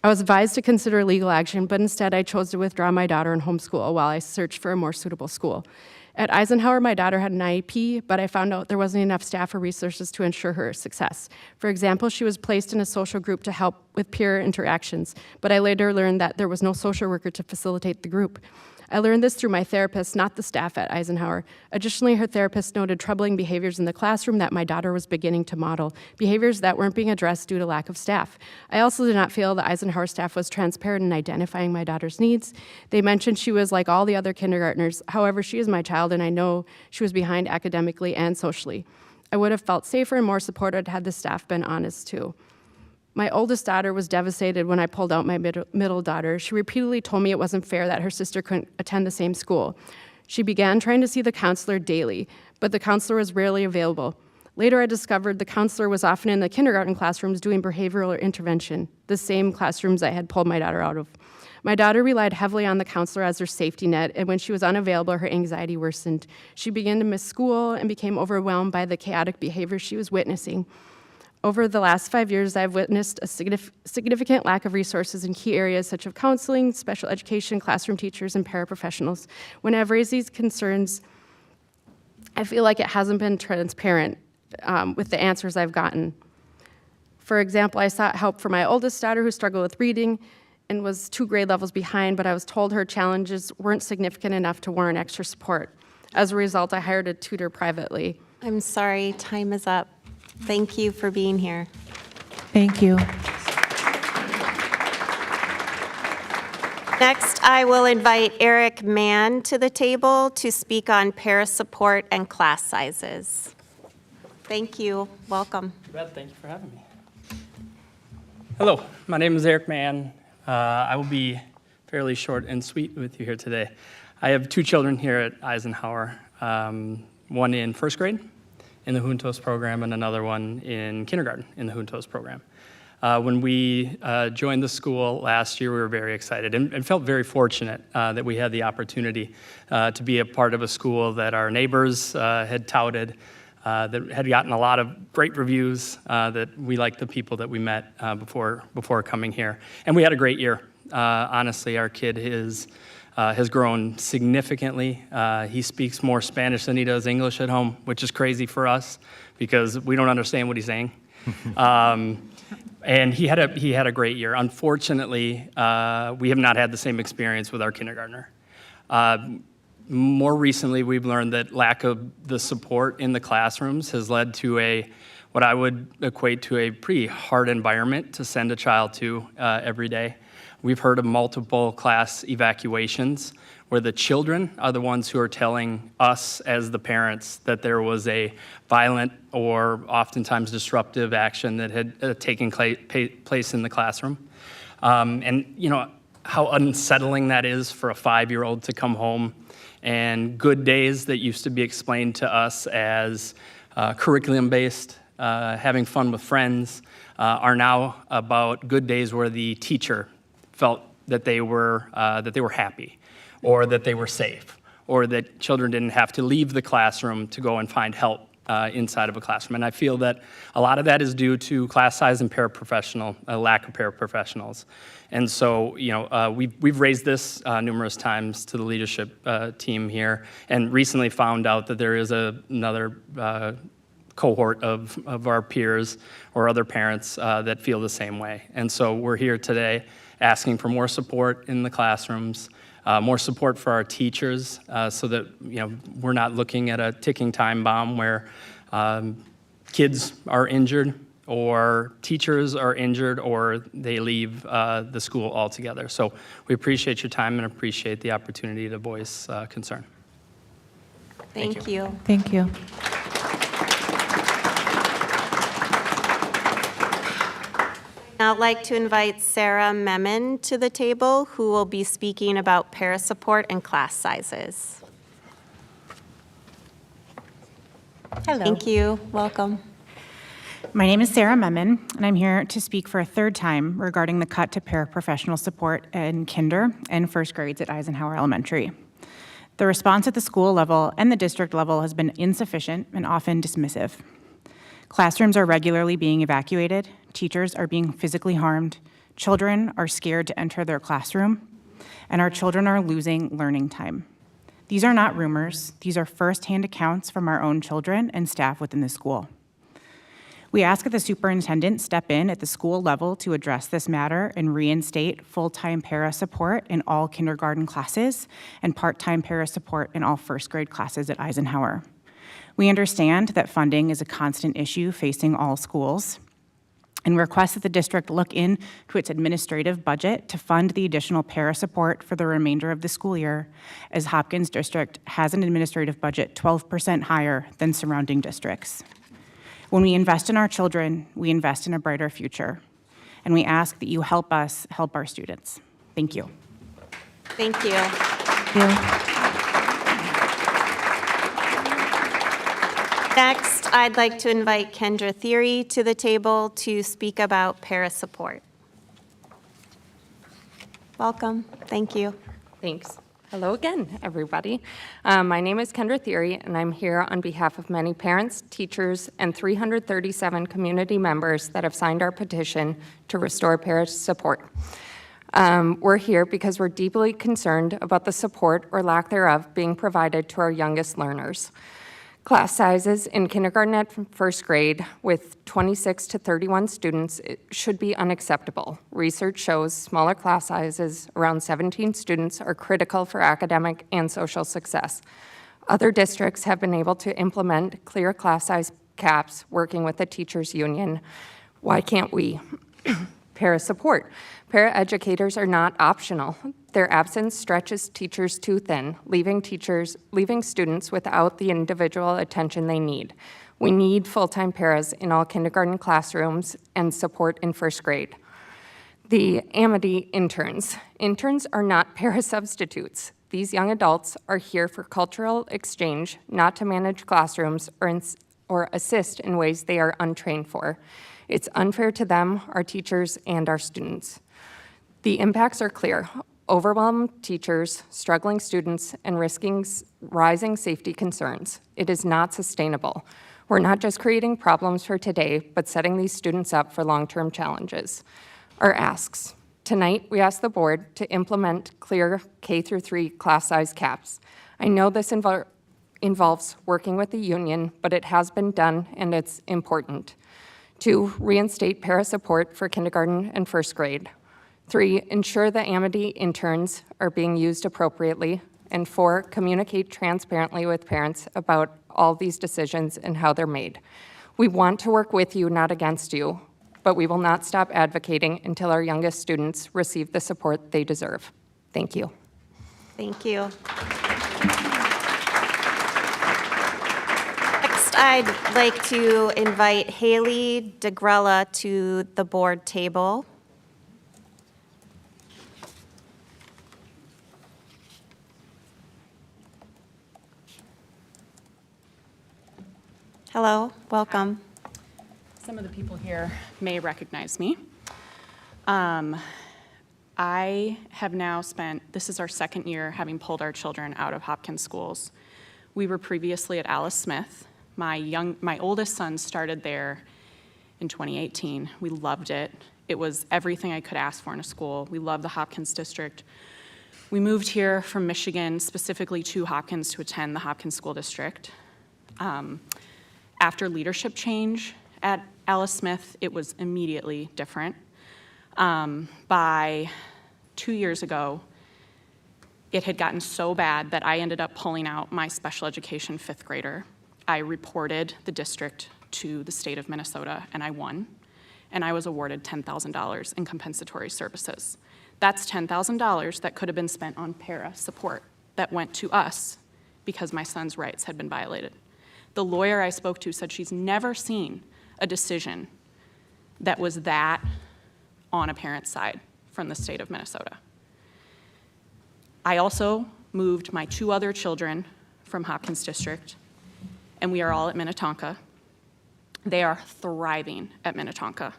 I was advised to consider legal action, but instead I chose to withdraw my daughter and homeschool while I searched for a more suitable school. At Eisenhower, my daughter had an IEP, but I found out there wasn't enough staff or resources to ensure her success. For example, she was placed in a social group to help with peer interactions, but I later learned that there was no social worker to facilitate the group. I learned this through my therapist, not the staff at Eisenhower. Additionally, her therapist noted troubling behaviors in the classroom that my daughter was beginning to model, behaviors that weren't being addressed due to lack of staff. I also did not feel the Eisenhower staff was transparent in identifying my daughter's needs. They mentioned she was like all the other kindergartners. However, she is my child, and I know she was behind academically and socially. I would have felt safer and more supported had the staff been honest too. My oldest daughter was devastated when I pulled out my middle daughter. She repeatedly told me it wasn't fair that her sister couldn't attend the same school. She began trying to see the counselor daily, but the counselor was rarely available. Later, I discovered the counselor was often in the kindergarten classrooms doing behavioral intervention, the same classrooms I had pulled my daughter out of. My daughter relied heavily on the counselor as her safety net, and when she was unavailable, her anxiety worsened. She began to miss school and became overwhelmed by the chaotic behavior she was witnessing. Over the last 5 years, I've witnessed a significant lack of resources in key areas such as counseling, special education, classroom teachers, and paraprofessionals. When I've raised these concerns, I feel like it hasn't been transparent with the answers I've gotten. For example, I sought help for my oldest daughter who struggled with reading and was 2 grade levels behind, but I was told her challenges weren't significant enough to warrant extra support. As a result, I hired a tutor privately. I'm sorry, time is up. Thank you for being here. Thank you. Next, I will invite Eric Mann to the table to speak on para support and class sizes. Thank you. Welcome. Thank you for having me. Hello, my name is Eric Mann. I will be fairly short and sweet with you here today. I have 2 children here at Eisenhower, one in 1st grade in the Juntos program and another one in kindergarten in the Juntos program. When we joined the school last year, we were very excited and felt very fortunate that we had the opportunity to be a part of a school that our neighbors had touted, that had gotten a lot of great reviews, that we liked the people that we met before coming here. And we had a great year. Honestly, our kid has grown significantly. He speaks more Spanish than he does English at home, which is crazy for us because we don't understand what he's saying. And he had a great year. Unfortunately, we have not had the same experience with our kindergartner. More recently, we've learned that lack of the support in the classrooms has led to what I would equate to a pretty hard environment to send a child to every day. We've heard of multiple class evacuations where the children are the ones who are telling us as the parents that there was a violent or oftentimes disruptive action that had taken place in the classroom. And you know how unsettling that is for a 5-year-old to come home and good days that used to be explained to us as curriculum-based, having fun with friends, are now about good days where the teacher felt that they were happy, or that they were safe, or that children didn't have to leave the classroom to go and find help inside of a classroom. And I feel that a lot of that is due to class size and lack of paraprofessionals. And so, you know, we've raised this numerous times to the leadership team here, and recently found out that there is another cohort of our peers or other parents that feel the same way. And so we're here today asking for more support in the classrooms, more support for our teachers, so that we're not looking at a ticking time bomb where kids are injured or teachers are injured or they leave the school altogether. So we appreciate your time and appreciate the opportunity to voice concern. Thank you. Thank you. Now I'd like to invite Sarah Memon to the table, who will be speaking about para support and class sizes. Hello. Thank you. Welcome. My name is Sarah Memon, and I'm here to speak for a 3rd time regarding the cut to paraprofessional support in kinder and 1st grades at Eisenhower Elementary. The response at the school level and the district level has been insufficient and often dismissive. Classrooms are regularly being evacuated, teachers are being physically harmed, children are scared to enter their classroom, and our children are losing learning time. These are not rumors, these are firsthand accounts from our own children and staff within the school. We ask that the superintendent step in at the school level to address this matter and reinstate full-time para support in all kindergarten classes and part-time para support in all 1st grade classes at Eisenhower. We understand that funding is a constant issue facing all schools and request that the district look into its administrative budget to fund the additional para support for the remainder of the school year, as Hopkins district has an administrative budget 12% higher than surrounding districts. When we invest in our children, we invest in a brighter future. and we ask that you help us help our students. Thank you. Thank you. Next, I'd like to invite Kendra Theory to the table to speak about para support. Welcome. Thank you. Thanks. Hello again, everybody. My name is Kendra Theory, and I'm here on behalf of many parents, teachers, and 337 community members that have signed our petition to restore para support. We're here because we're deeply concerned about the support or lack thereof being provided to our youngest learners. Class sizes in kindergarten and first grade with 26 to 31 students should be unacceptable. Research shows smaller class sizes, around 17 students, are critical for academic and social success. Other districts have been able to implement clear class size caps working with the teachers union. Why can't we? Para support. Para educators are not optional. Their absence stretches teachers too thin, leaving students without the individual attention they need. We need full-time paras in all kindergarten classrooms and support in first grade. The Amity interns. Interns are not para substitutes. These young adults are here for cultural exchange, not to manage classrooms or assist in ways they are untrained for. It's unfair to them, our teachers, and our students. The impacts are clear. Overwhelmed teachers, struggling students, and rising safety concerns. It is not sustainable. We're not just creating problems for today, but setting these students up for long-term challenges. Our asks. Tonight, we ask the board to implement clear K-3 class size caps. I know this involves working with the union, but it has been done and it's important. 2, reinstate para support for kindergarten and first grade. 3, ensure the Amity interns are being used appropriately. And 4, communicate transparently with parents about all these decisions and how they're made. We want to work with you, not against you, but we will not stop advocating until our youngest students receive the support they deserve. Thank you. Thank you. Next, I'd like to invite Haley DeGrella to the board table. Hello, welcome. Some of the people here may recognize me. I have now spent, this is our second year having pulled our children out of Hopkins schools. We were previously at Alice Smith. My oldest son started there in 2018. We loved it. It was everything I could ask for in a school. We love the Hopkins district. We moved here from Michigan, specifically to Hopkins to attend the Hopkins School District. After leadership change at Alice Smith, it was immediately different. By 2 years ago, it had gotten so bad that I ended up pulling out my special education 5th grader. I reported the district to the state of Minnesota, and I won. And I was awarded $10,000 in compensatory services. That's $10,000 that could have been spent on para support that went to us because my son's rights had been violated. The lawyer I spoke to said she's never seen a decision that was that on a parent's side from the state of Minnesota. I also moved my 2 other children from Hopkins District, and we are all at Minnetonka. They are thriving at Minnetonka.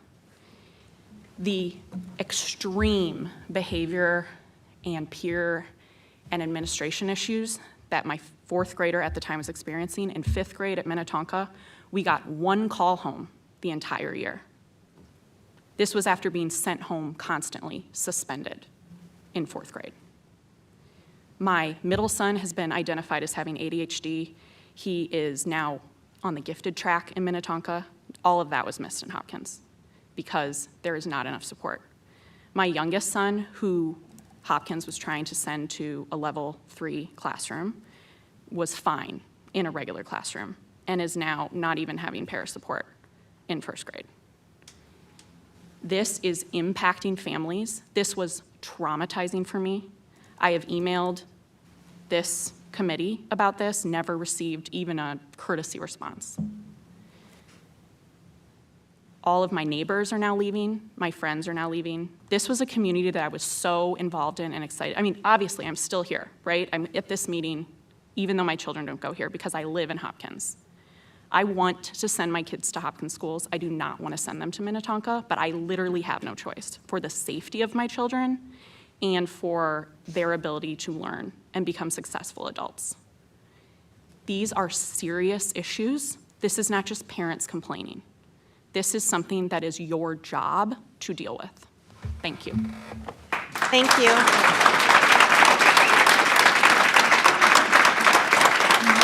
The extreme behavior and peer and administration issues that my 4th grader at the time was experiencing in 5th grade at Minnetonka, we got 1 call home the entire year. This was after being sent home constantly, suspended in 4th grade. My middle son has been identified as having ADHD. He is now on the gifted track in Minnetonka. All of that was missed in Hopkins because there is not enough support. My youngest son, who Hopkins was trying to send to a level 3 classroom, was fine in a regular classroom and is now not even having para support in 1st grade. This is impacting families. This was traumatizing for me. I have emailed this committee about this, never received even a courtesy response. All of my neighbors are now leaving. My friends are now leaving. This was a community that I was so involved in and excited. I mean, obviously, I'm still here, right? I'm at this meeting, even though my children don't go here, because I live in Hopkins. I want to send my kids to Hopkins schools. I do not want to send them to Minnetonka, but I literally have no choice for the safety of my children and for their ability to learn and become successful adults. These are serious issues. This is not just parents complaining. This is something that is your job to deal with. Thank you. Thank you.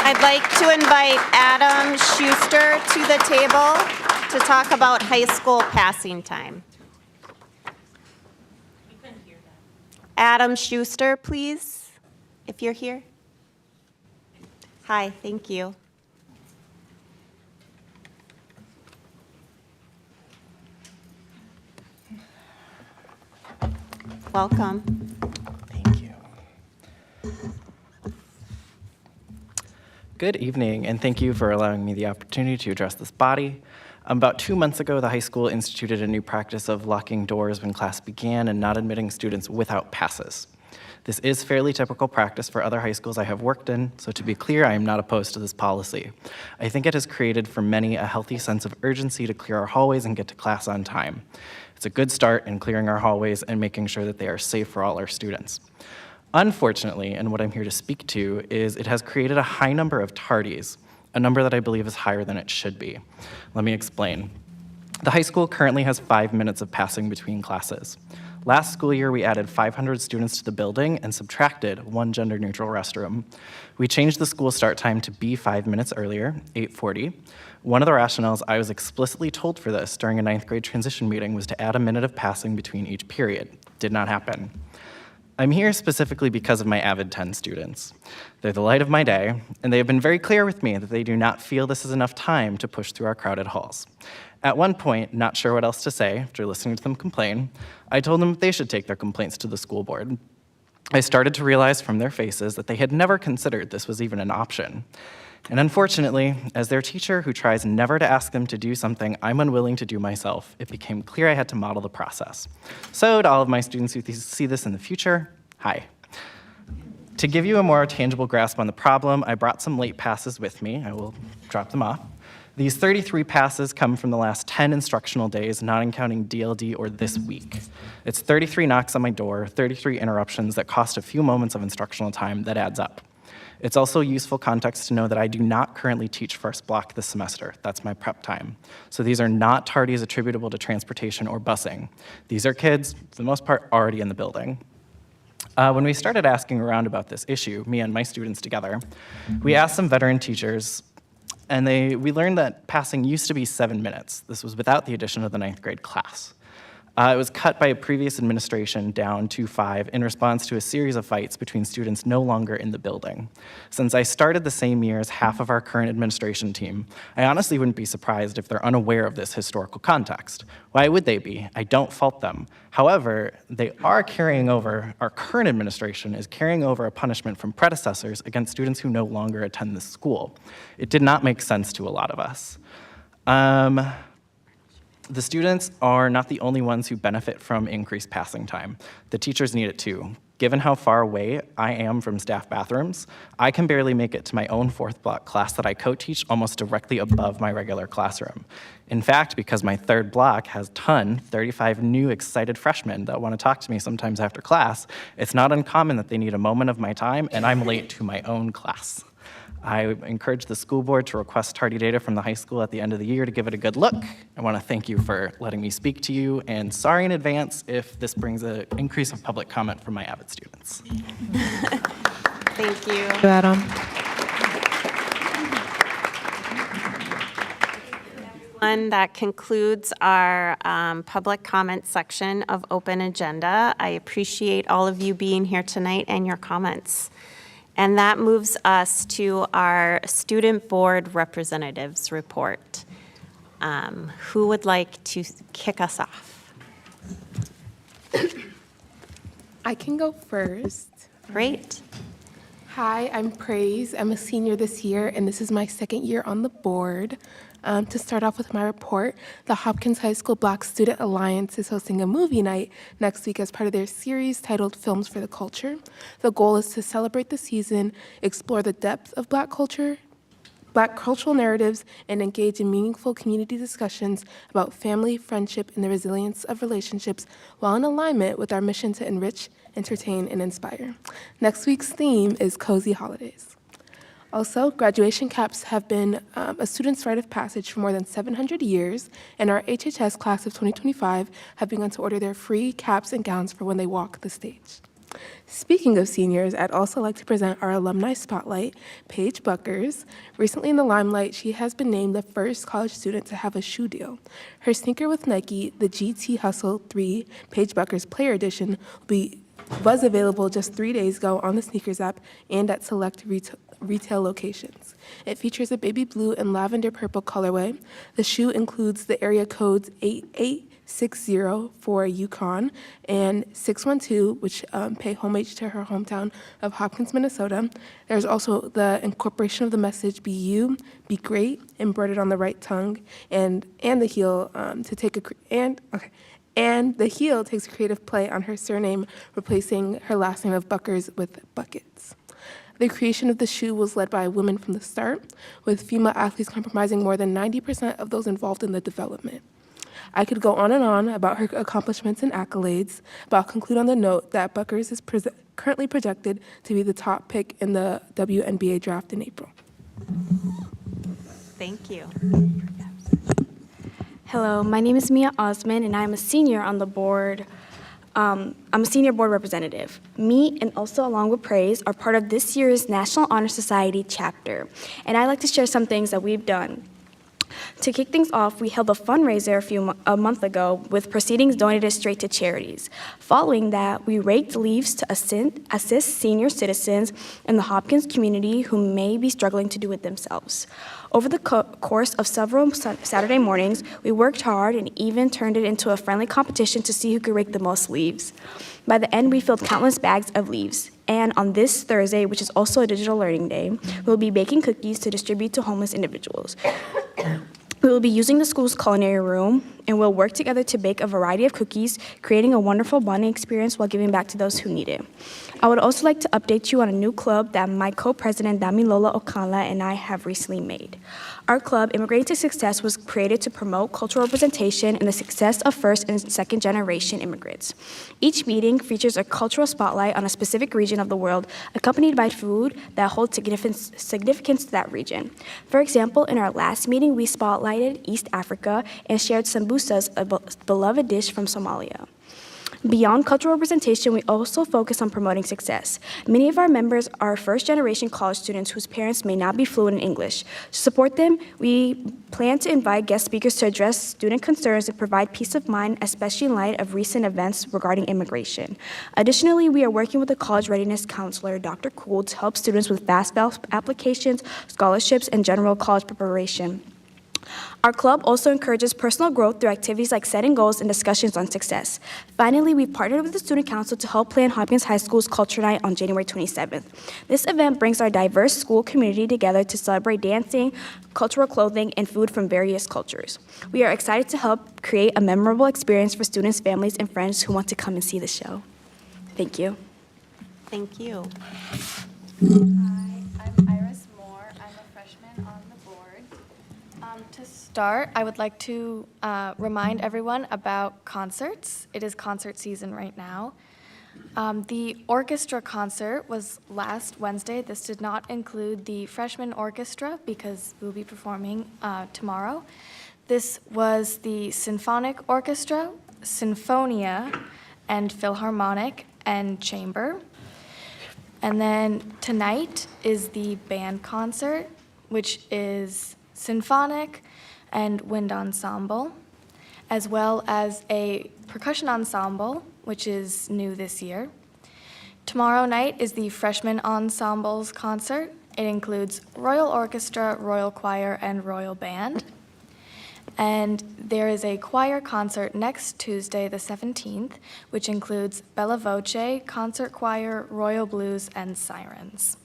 I'd like to invite Adam Schuster to the table to talk about high school passing time. Adam Schuster, please, if you're here. Hi, thank you. Welcome. Thank you. Good evening, and thank you for allowing me the opportunity to address this body. About 2 months ago, the high school instituted a new practice of locking doors when class began and not admitting students without passes. This is fairly typical practice for other high schools I have worked in, so to be clear, I am not opposed to this policy. I think it has created for many a healthy sense of urgency to clear our hallways and get to class on time. It's a good start in clearing our hallways and making sure that they are safe for all our students. Unfortunately, and what I'm here to speak to, is it has created a high number of tardies, a number that I believe is higher than it should be. Let me explain. The high school currently has 5 minutes of passing between classes. Last school year, we added 500 students to the building and subtracted 1 gender-neutral restroom. We changed the school start time to be 5 minutes earlier, 8:40. One of the rationales I was explicitly told for this during a 9th grade transition meeting was to add a minute of passing between each period. Did not happen. I'm here specifically because of my Avid 10 students. They're the light of my day, and they have been very clear with me that they do not feel this is enough time to push through our crowded halls. At one point, not sure what else to say after listening to them complain, I told them they should take their complaints to the school board. I started to realize from their faces that they had never considered this was even an option. And unfortunately, as their teacher who tries never to ask them to do something I'm unwilling to do myself, it became clear I had to model the process. So to all of my students who see this in the future, hi. To give you a more tangible grasp on the problem, I brought some late passes with me. I will drop them off. These 33 passes come from the last 10 instructional days, not counting DLD or this week. It's 33 knocks on my door, 33 interruptions that cost a few moments of instructional time. That adds up. It's also useful context to know that I do not currently teach first block this semester. That's my prep time. So these are not tardies attributable to transportation or busing. These are kids, for the most part, already in the building. When we started asking around about this issue, me and my students together, we asked some veteran teachers, and we learned that passing used to be 7 minutes. This was without the addition of the 9th grade class. It was cut by a previous administration down to 5 in response to a series of fights between students no longer in the building. Since I started the same year as half of our current administration team, I honestly wouldn't be surprised if they're unaware of this historical context. Why would they be? I don't fault them. However, they are carrying over, our current administration is carrying over a punishment from predecessors against students who no longer attend this school. It did not make sense to a lot of us. The students are not the only ones who benefit from increased passing time. The teachers need it too. Given how far away I am from staff bathrooms, I can barely make it to my own 4th block class that I co-teach almost directly above my regular classroom. In fact, because my 3rd block has 35 new excited freshmen that want to talk to me sometimes after class, it's not uncommon that they need a moment of my time and I'm late to my own class. I encourage the school board to request tardy data from the high school at the end of the year to give it a good look. I want to thank you for letting me speak to you, and sorry in advance if this brings an increase of public comment from my Avid students. Thank you. Thank you, Adam. That concludes our public comment section of Open Agenda. I appreciate all of you being here tonight and your comments. And that moves us to our Student Board Representatives Report. Who would like to kick us off? I can go first. Great. Hi, I'm Praise. I'm a senior this year, and this is my second year on the board. To start off with my report, the Hopkins High School Black Student Alliance is hosting a movie night next week as part of their series titled Films for the Culture. The goal is to celebrate the season, explore the depth of Black culture, Black cultural narratives, and engage in meaningful community discussions about family, friendship, and the resilience of relationships while in alignment with our mission to enrich, entertain, and inspire. Next week's theme is Cozy Holidays. Also, graduation caps have been a student's rite of passage for more than 700 years, and our HHS class of 2025 have begun to order their free caps and gowns for when they walk the stage. Speaking of seniors, I'd also like to present our alumni spotlight, Paige Buckers. Recently in the limelight, she has been named the first college student to have a shoe deal. Her sneaker with Nike, the GT Hustle 3 Paige Buckers Player Edition, was available just 3 days ago on the Sneakers app and at select retail locations. It features a baby blue and lavender purple colorway. The shoe includes the area codes 8860 for Yukon and 612, which pay homage to her hometown of Hopkins, Minnesota. There's also the incorporation of the message "Be you, be great" embroidered on the right tongue, and the heel And the heel takes a creative play on her surname, replacing her last name of Buckers with Buckets. The creation of the shoe was led by women from the start, with female athletes comprising more than 90% of those involved in the development. I could go on and on about her accomplishments and accolades, but I'll conclude on the note that Buckers is currently projected to be the top pick in the WNBA draft in April. Thank you. Hello, my name is Mia Osman, and I'm a senior on the board. I'm a senior board representative. Me and also along with Praise are part of this year's National Honor Society chapter, and I'd like to share some things that we've done. To kick things off, we held a fundraiser a month ago with proceedings donated straight to charities. Following that, we raked leaves to assist senior citizens in the Hopkins community who may be struggling to do it themselves. Over the course of several Saturday mornings, we worked hard and even turned it into a friendly competition to see who could rake the most leaves. By the end, we filled countless bags of leaves. And on this Thursday, which is also a digital learning day, we'll be baking cookies to distribute to homeless individuals. We will be using the school's culinary room, and we'll work together to bake a variety of cookies, creating a wonderful bonding experience while giving back to those who need it. I would also like to update you on a new club that my co-president, Damilola Okanla, and I have recently made. Our club, Immigrating to Success, was created to promote cultural representation and the success of first and second generation immigrants. Each meeting features a cultural spotlight on a specific region of the world, accompanied by food that holds significance to that region. For example, in our last meeting, we spotlighted East Africa and shared sambusas, a beloved dish from Somalia. Beyond cultural representation, we also focus on promoting success. Many of our members are first-generation college students whose parents may not be fluent in English. To support them, we plan to invite guest speakers to address student concerns and provide peace of mind, especially in light of recent events regarding immigration. Additionally, we are working with the college readiness counselor, Dr. Cool, to help students with FAFSA applications, scholarships, and general college preparation. Our club also encourages personal growth through activities like setting goals and discussions on success. Finally, we've partnered with the Student Council to help plan Hopkins High School's Culture Night on January 27th. This event brings our diverse school community together to celebrate dancing, cultural clothing, and food from various cultures. We are excited to help create a memorable experience for students, families, and friends who want to come and see the show. Thank you. Thank you. To start, I would like to remind everyone about concerts. It is concert season right now. The orchestra concert was last Wednesday. This did not include the freshman orchestra because we'll be performing tomorrow. This was the symphonic orchestra, sinfonia, and philharmonic and chamber. And then tonight is the band concert, which is symphonic and wind ensemble, as well as a percussion ensemble, which is new this year. Tomorrow night is the freshman ensembles concert. It includes Royal Orchestra, Royal Choir, and Royal Band. And there is a choir concert next Tuesday, the 17th, which includes Bella Voce, Concert Choir, Royal Blues, and Sirens.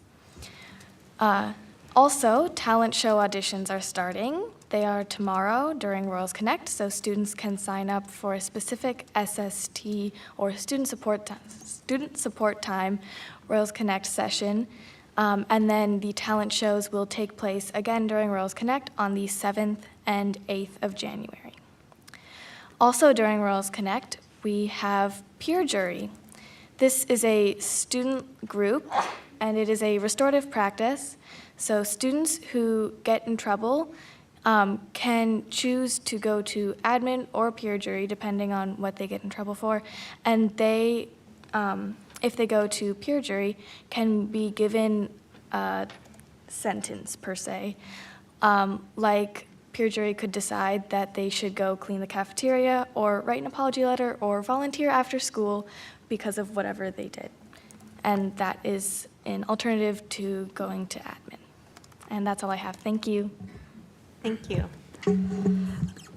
Also, talent show auditions are starting. They are tomorrow during Royals Connect, so students can sign up for a specific SST or student support time Royals Connect session. And then the talent shows will take place again during Royals Connect on the 7th and 8th of January. Also during Royals Connect, we have peer jury. This is a student group, and it is a restorative practice. So students who get in trouble can choose to go to admin or peer jury, depending on what they get in trouble for. And they, if they go to peer jury, can be given a sentence, per se. Like peer jury could decide that they should go clean the cafeteria or write an apology letter or volunteer after school because of whatever they did. And that is an alternative to going to admin. And that's all I have. Thank you. Thank you.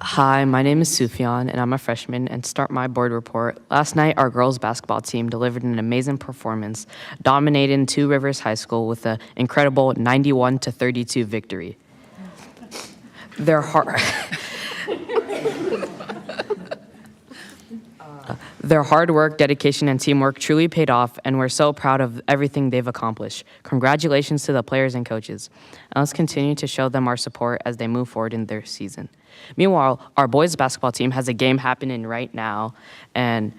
Hi, my name is Sufyan, and I'm a freshman. And to start my board report, last night our girls basketball team delivered an amazing performance, dominating Two Rivers High School with an incredible 91-32 victory. Their hard work, dedication, and teamwork truly paid off, and we're so proud of everything they've accomplished. Congratulations to the players and coaches. And let's continue to show them our support as they move forward in their season. Meanwhile, our boys basketball team has a game happening right now and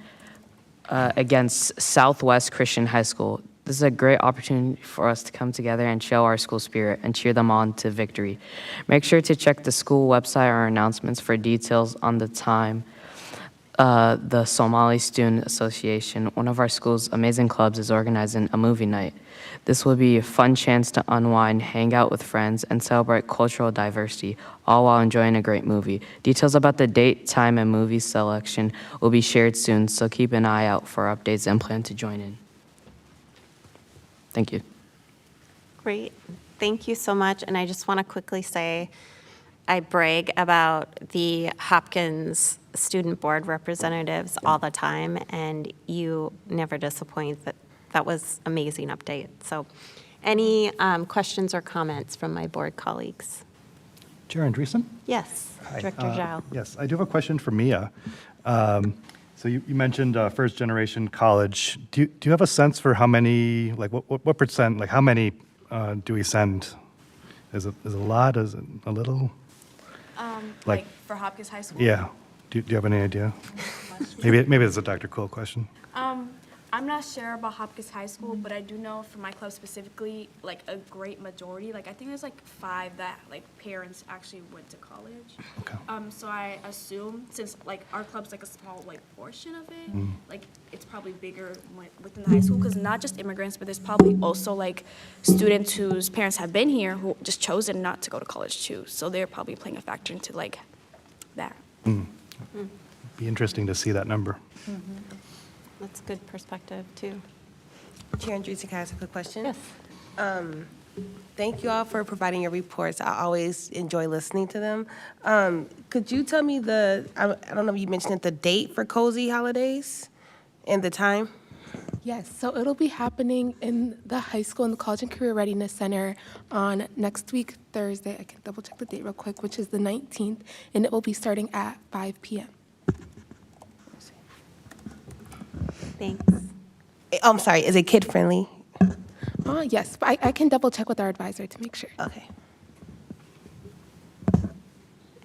against Southwest Christian High School. This is a great opportunity for us to come together and show our school spirit and cheer them on to victory. Make sure to check the school website or announcements for details on the time. The Somali Student Association, one of our school's amazing clubs, is organizing a movie night. This will be a fun chance to unwind, hang out with friends, and celebrate cultural diversity, all while enjoying a great movie. Details about the date, time, and movie selection will be shared soon, so keep an eye out for updates and plan to join in. Thank you. Great. Thank you so much. And I just want to quickly say, I brag about the Hopkins student board representatives all the time, and you never disappoint. That was amazing update. So any questions or comments from my board colleagues? Chair Andreessen? Yes, Hi. Director Zhao. Yes, I do have a question for Mia. So you mentioned first generation college. Do you have a sense for how many, like what percent, like how many do we send? Is it a lot? Is it a little? Like for Hopkins High School? Yeah. Do you have any idea? Maybe it's a Dr. Cool question. I'm not sure about Hopkins High School, but I do know for my club specifically, like a great majority, like I think there's like 5 that like parents actually went to college. Okay. So I assume since like our club's like a small like portion of it, like it's probably bigger within the high school because not just immigrants, but there's probably also like students whose parents have been here who just chosen not to go to college too. So they're probably playing a factor into like that. Be interesting to see that number. That's good perspective, too. Chair Andreessen, can I ask a quick question? Yes. Thank you all for providing your reports. I always enjoy listening to them. Could you tell me I don't know if you mentioned it, the date for Cozy Holidays and the time? Yes, so it'll be happening in the high school in the College and Career Readiness Center on next week, Thursday. I can double check the date real quick, which is the 19th, and it will be starting at 5 p.m. Thanks. Oh, I'm sorry, is it kid friendly? Yes, but I can double check with our advisor to make sure. Okay.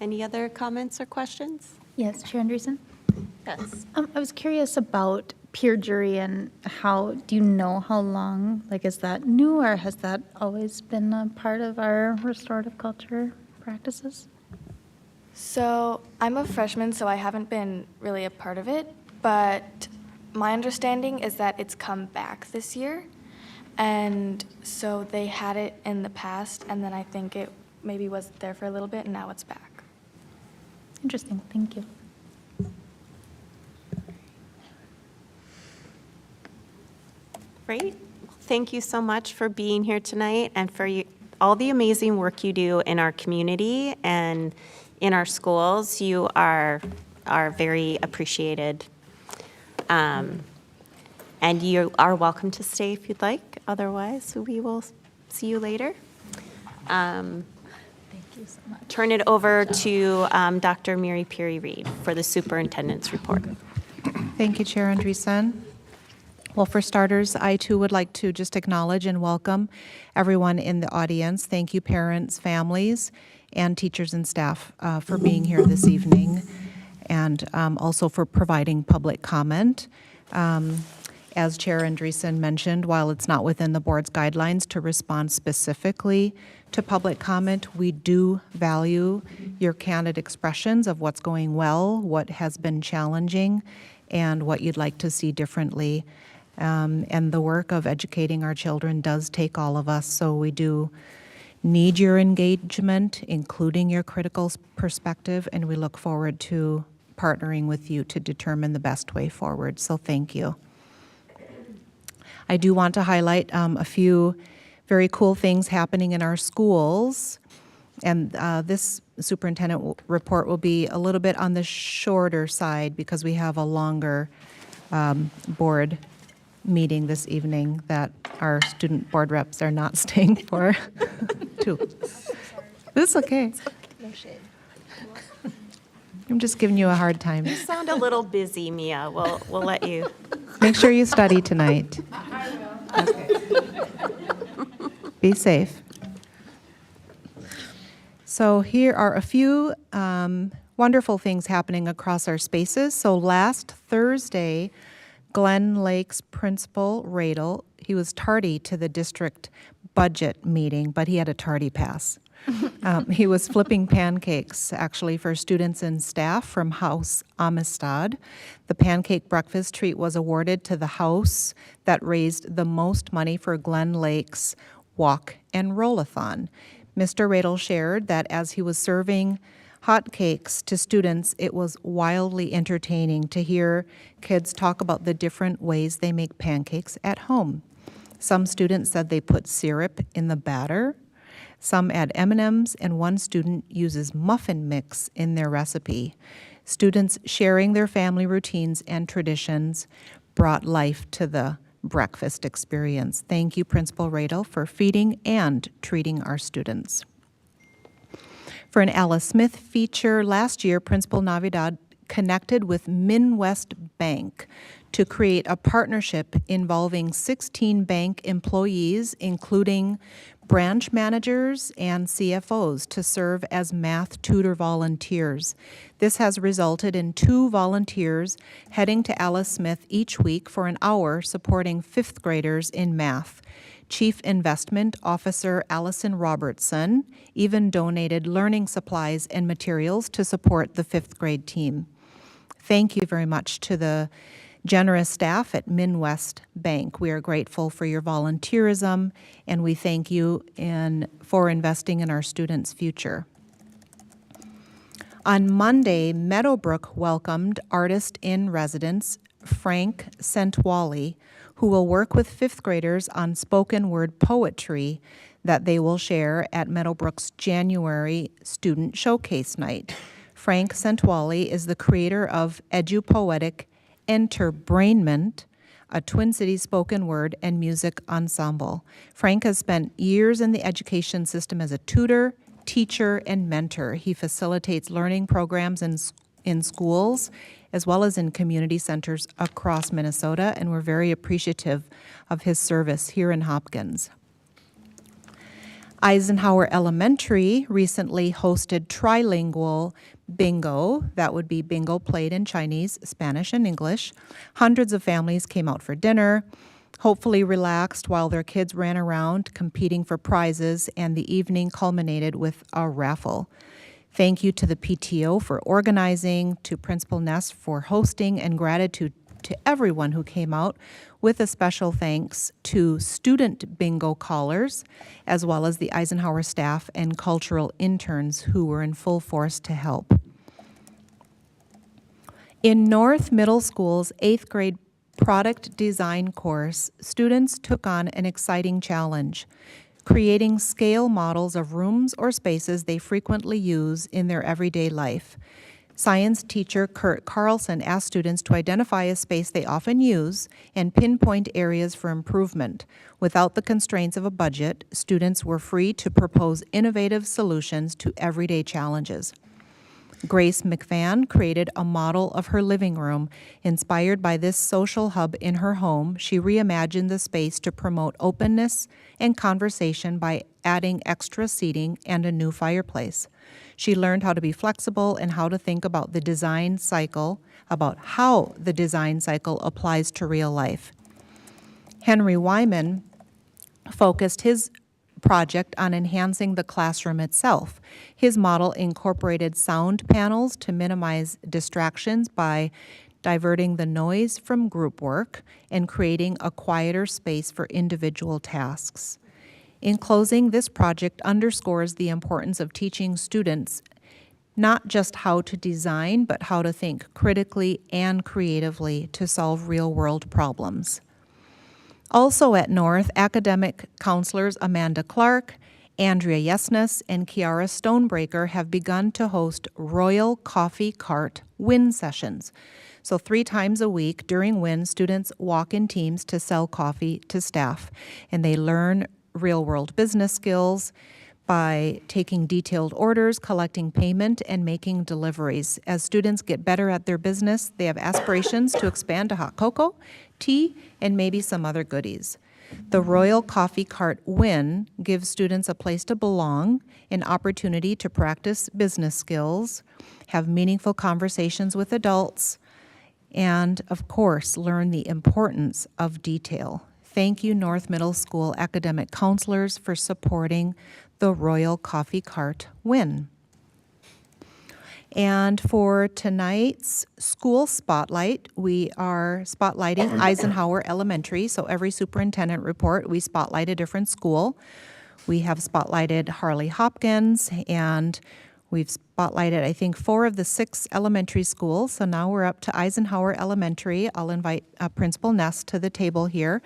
Any other comments or questions? Yes, Chair Andreessen? Yes. I was curious about peer jury and do you know how long, like is that new or has that always been a part of our restorative culture practices? So I'm a freshman, so I haven't been really a part of it, but my understanding is that it's come back this year. And so they had it in the past, and then I think it maybe was there for a little bit, and now it's back. Interesting, thank you. Great. Thank you so much for being here tonight and for all the amazing work you do in our community and in our schools. You are very appreciated. And you are welcome to stay if you'd like. Otherwise, we will see you later. turn it over to Dr. Mary Perry Reed for the superintendent's report. Thank you, Chair Andreessen. Well, for starters, I too would like to just acknowledge and welcome everyone in the audience. Thank you, parents, families, and teachers and staff for being here this evening, and also for providing public comment. As Chair Andreessen mentioned, while it's not within the board's guidelines to respond specifically to public comment, we do value your candid expressions of what's going well, what has been challenging, and what you'd like to see differently. And the work of educating our children does take all of us, so we do need your engagement, including your critical perspective, and we look forward to partnering with you to determine the best way forward. So thank you. I do want to highlight a few very cool things happening in our schools. And this superintendent report will be a little bit on the shorter side because we have a longer board meeting this evening that our student board reps are not staying for. Too. It's okay. No shade. I'm just giving you a hard time. You sound a little busy, Mia. We'll let you. Make sure you study tonight. Be safe. So here are a few wonderful things happening across our spaces. So last Thursday, Glen Lake's principal, Radel, he was tardy to the district budget meeting, but he had a tardy pass. He was flipping pancakes, actually, for students and staff from House Amistad. The pancake breakfast treat was awarded to the house that raised the most money for Glen Lake's Walk and Roll-a-thon. Mr. Radel shared that as he was serving hotcakes to students, it was wildly entertaining to hear kids talk about the different ways they make pancakes at home. Some students said they put syrup in the batter. Some add M&Ms, and one student uses muffin mix in their recipe. Students sharing their family routines and traditions brought life to the breakfast experience. Thank you, Principal Radel, for feeding and treating our students. For an Alice Smith feature last year, Principal Navidad connected with Midwest Bank to create a partnership involving 16 bank employees, including branch managers and CFOs, to serve as math tutor volunteers. This has resulted in 2 volunteers heading to Alice Smith each week for an hour supporting 5th graders in math. Chief Investment Officer Allison Robertson even donated learning supplies and materials to support the 5th grade team. Thank you very much to the generous staff at Midwest Bank. We are grateful for your volunteerism, and we thank you for investing in our students' future. On Monday, Meadowbrook welcomed artist in residence Frank Sentwally, who will work with 5th graders on spoken word poetry that they will share at Meadowbrook's January Student Showcase Night. Frank Sentwally is the creator of EduPoetic Enterbrainment, a Twin Cities spoken word and music ensemble. Frank has spent years in the education system as a tutor, teacher, and mentor. He facilitates learning programs in schools as well as in community centers across Minnesota, and we're very appreciative of his service here in Hopkins. Eisenhower Elementary recently hosted trilingual bingo. That would be bingo played in Chinese, Spanish, and English. Hundreds of families came out for dinner, hopefully relaxed while their kids ran around competing for prizes, and the evening culminated with a raffle. Thank you to the PTO for organizing, to Principal Ness for hosting, and gratitude to everyone who came out, with a special thanks to student bingo callers, as well as the Eisenhower staff and cultural interns who were in full force to help. In North Middle School's 8th grade product design course, students took on an exciting challenge, creating scale models of rooms or spaces they frequently use in their everyday life. Science teacher Kurt Carlson asked students to identify a space they often use and pinpoint areas for improvement. Without the constraints of a budget, students were free to propose innovative solutions to everyday challenges. Grace McFan created a model of her living room. Inspired by this social hub in her home, she reimagined the space to promote openness and conversation by adding extra seating and a new fireplace. She learned how to be flexible and how to think about how the design cycle applies to real life. Henry Wyman focused his project on enhancing the classroom itself. His model incorporated sound panels to minimize distractions by diverting the noise from group work and creating a quieter space for individual tasks. In closing, this project underscores the importance of teaching students not just how to design, but how to think critically and creatively to solve real-world problems. Also at North, academic counselors Amanda Clark, Andrea Yesness, and Kiara Stonebreaker have begun to host Royal Coffee Cart WIN sessions. So 3 times a week during WIN, students walk in teams to sell coffee to staff, and they learn real-world business skills by taking detailed orders, collecting payment, and making deliveries. As students get better at their business, they have aspirations to expand to hot cocoa, tea, and maybe some other goodies. The Royal Coffee Cart WIN gives students a place to belong, an opportunity to practice business skills, have meaningful conversations with adults, and, of course, learn the importance of detail. Thank you, North Middle School academic counselors, for supporting the Royal Coffee Cart WIN. And for tonight's school spotlight, we are spotlighting Eisenhower Elementary. So every superintendent report, we spotlight a different school. We have spotlighted Harley Hopkins, and we've spotlighted, I think, 4 of the 6 elementary schools. So now we're up to Eisenhower Elementary. I'll invite Principal Ness to the table here.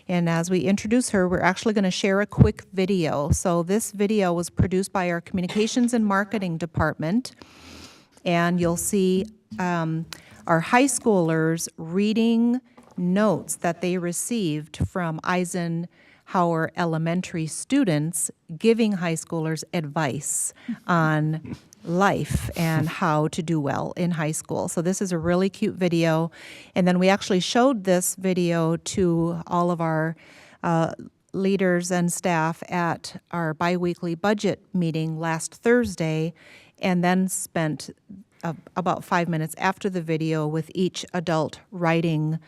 And as we introduce her, we're actually going to share a quick video. So this video was produced by our Communications and Marketing Department. And you'll see our high schoolers reading notes that they received from Eisenhower Elementary students, giving high schoolers advice on life and how to do well in high school. So this is a really cute video. And then we actually showed this video to all of our leaders and staff at our biweekly budget meeting last Thursday, and then spent about 5 minutes after the video with each adult writing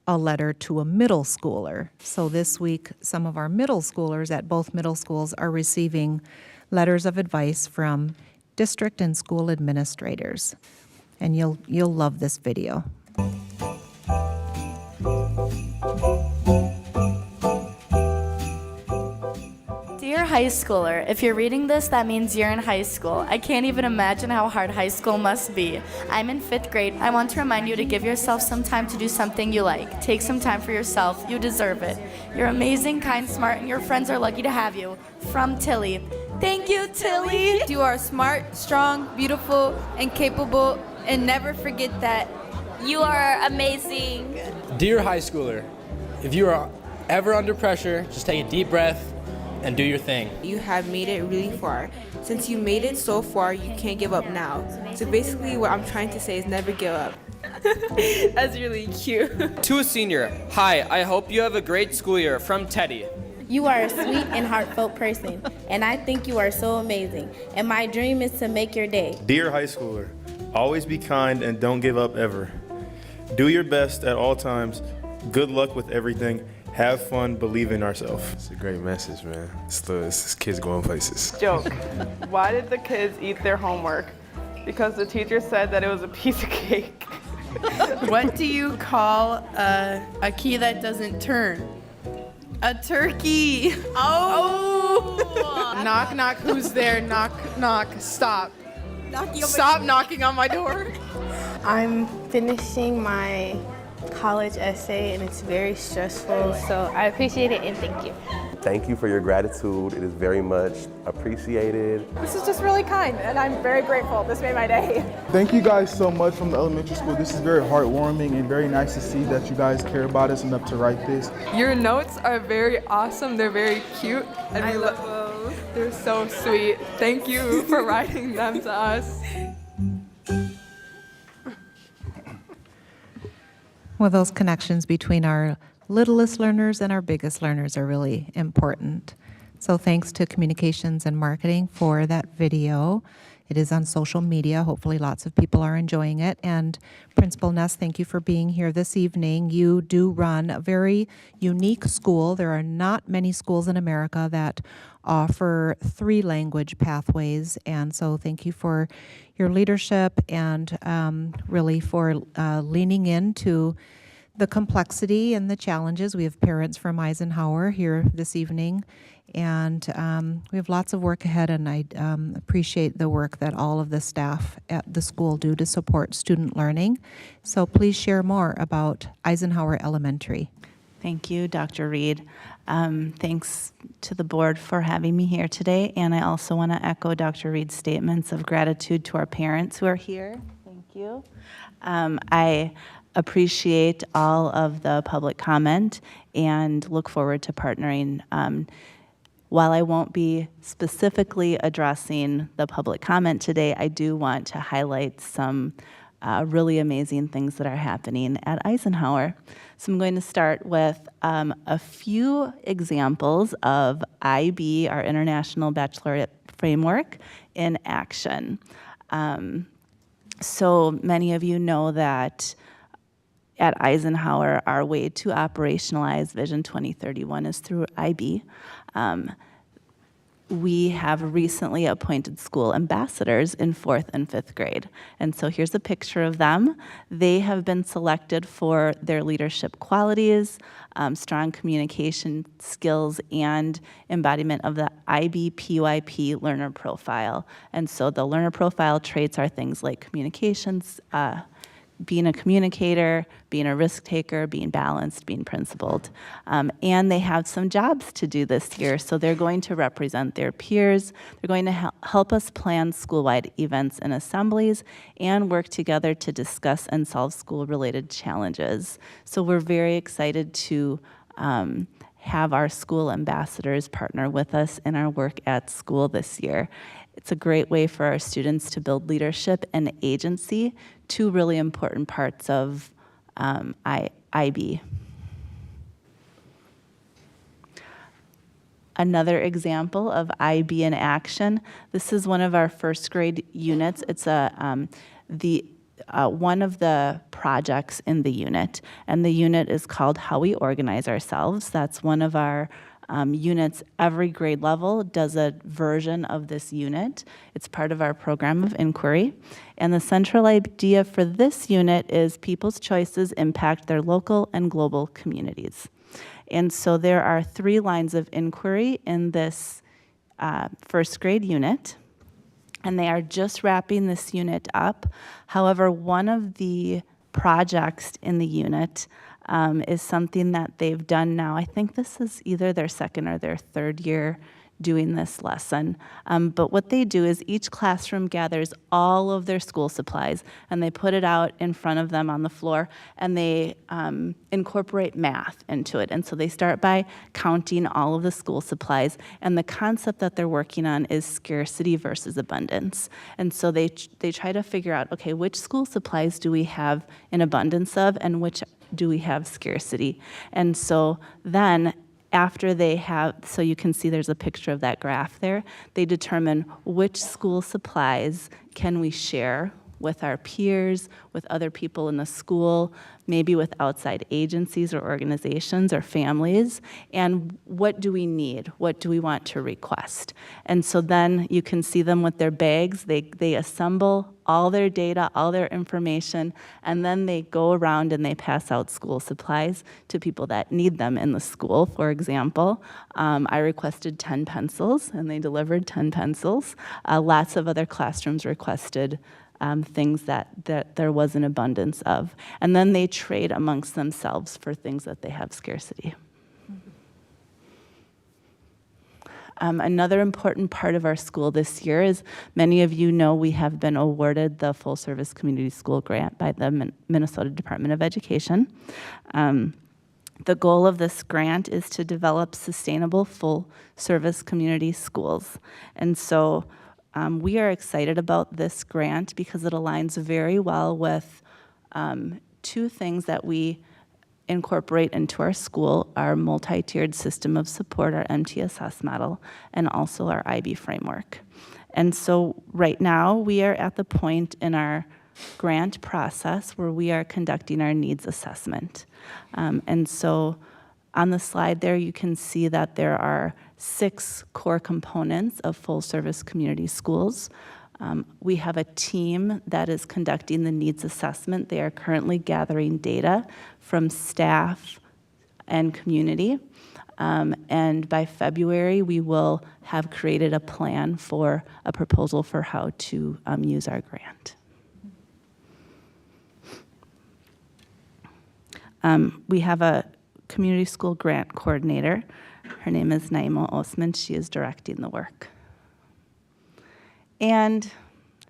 a letter to a middle schooler. So this week, some of our middle schoolers at both middle schools are receiving letters of advice from district and school administrators. And you'll love this video. Dear high schooler, if you're reading this, that means you're in high school. I can't even imagine how hard high school must be. I'm in 5th grade. I want to remind you to give yourself some time to do something you like. Take some time for yourself. You deserve it. You're amazing, kind, smart, and your friends are lucky to have you. From Tilly. Thank you, Tilly. You are smart, strong, beautiful, and capable, and never forget that. You are amazing. Dear high schooler, if you are ever under pressure, just take a deep breath and do your thing. You have made it really far. Since you made it so far, you can't give up now. So basically what I'm trying to say is never give up. That's really cute. To a senior, hi, I hope you have a great school year. From Teddy. You are a sweet and heartfelt person, and I think you are so amazing. And my dream is to make your day. Dear high schooler, always be kind and don't give up ever. Do your best at all times. Good luck with everything. Have fun, believe in ourselves. It's a great message, man. It's kids going places. Joke. Why did the kids eat their homework? Because the teacher said that it was a piece of cake. What do you call a key that doesn't turn? A turkey. Oh! Knock, knock, who's there? Knock, knock, stop. Stop knocking on my door. I'm finishing my college essay and it's very stressful, so I appreciate it and thank you. thank you for your gratitude. It is very much appreciated. This is just really kind, and I'm very grateful. This made my day. Thank you guys so much from the elementary school. This is very heartwarming and very nice to see that you guys care about us enough to write this. Your notes are very awesome. They're very cute. And I love those. They're so sweet. Thank you for writing them to us. Well, those connections between our littlest learners and our biggest learners are really important. So thanks to Communications and Marketing for that video. It is on social media. Hopefully lots of people are enjoying it. And Principal Ness, thank you for being here this evening. You do run a very unique school. There are not many schools in America that offer 3 language pathways. And so thank you for your leadership and really for leaning into the complexity and the challenges. We have parents from Eisenhower here this evening, and we have lots of work ahead, and I appreciate the work that all of the staff at the school do to support student learning. So please share more about Eisenhower Elementary. Thank you, Dr. Reed. Thanks to the board for having me here today, and I also want to echo Dr. Reed's statements of gratitude to our parents who are here. Thank you. I appreciate all of the public comment and look forward to partnering. While I won't be specifically addressing the public comment today, I do want to highlight some really amazing things that are happening at Eisenhower. So I'm going to start with a few examples of IB, our International Baccalaureate Framework, in action. So many of you know that at Eisenhower, our way to operationalize Vision 2031 is through IB. We have recently appointed school ambassadors in 4th and 5th grade. And so here's a picture of them. They have been selected for their leadership qualities, strong communication skills, and embodiment of the IB-PYP learner profile. And so the learner profile traits are things like communications, being a communicator, being a risk taker, being balanced, being principled. And they have some jobs to do this year, so they're going to represent their peers. They're going to help us plan school-wide events and assemblies and work together to discuss and solve school-related challenges. So we're very excited to have our school ambassadors partner with us in our work at school this year. It's a great way for our students to build leadership and agency, 2 really important parts of IB. Another example of IB in action, this is one of our 1st grade units. It's one of the projects in the unit, and the unit is called How We Organize Ourselves. That's one of our units. Every grade level does a version of this unit. It's part of our program of inquiry. And the central idea for this unit is people's choices impact their local and global communities. And so there are 3 lines of inquiry in this 1st grade unit, and they are just wrapping this unit up. However, one of the projects in the unit is something that they've done now. I think this is either their 2nd or their 3rd year doing this lesson. But what they do is each classroom gathers all of their school supplies and they put it out in front of them on the floor, and they incorporate math into it. And so they start by counting all of the school supplies, and the concept that they're working on is scarcity versus abundance. And so they try to figure out, okay, which school supplies do we have in abundance of and which do we have scarcity? And so then after they have, so you can see there's a picture of that graph there, they determine which school supplies can we share with our peers, with other people in the school, maybe with outside agencies or organizations or families, and what do we need? What do we want to request? And so then you can see them with their bags. They assemble all their data, all their information, and then they go around and they pass out school supplies to people that need them in the school. For example, I requested 10 pencils, and they delivered 10 pencils. Lots of other classrooms requested things that there was an abundance of. And then they trade amongst themselves for things that they have scarcity. Another important part of our school this year is, many of you know, we have been awarded the Full Service Community School Grant by the Minnesota Department of Education. The goal of this grant is to develop sustainable full-service community schools. And so we are excited about this grant because it aligns very well with two things that we incorporate into our school: our multi-tiered system of support, our MTSS model, and also our IB framework. And so right now we are at the point in our grant process where we are conducting our needs assessment. And so on the slide there, you can see that there are 6 core components of full-service community schools. We have a team that is conducting the needs assessment. They are currently gathering data from staff and community. And by February, we will have created a plan for a proposal for how to use our grant. We have a community school grant coordinator. Her name is Naima Osman. She is directing the work. And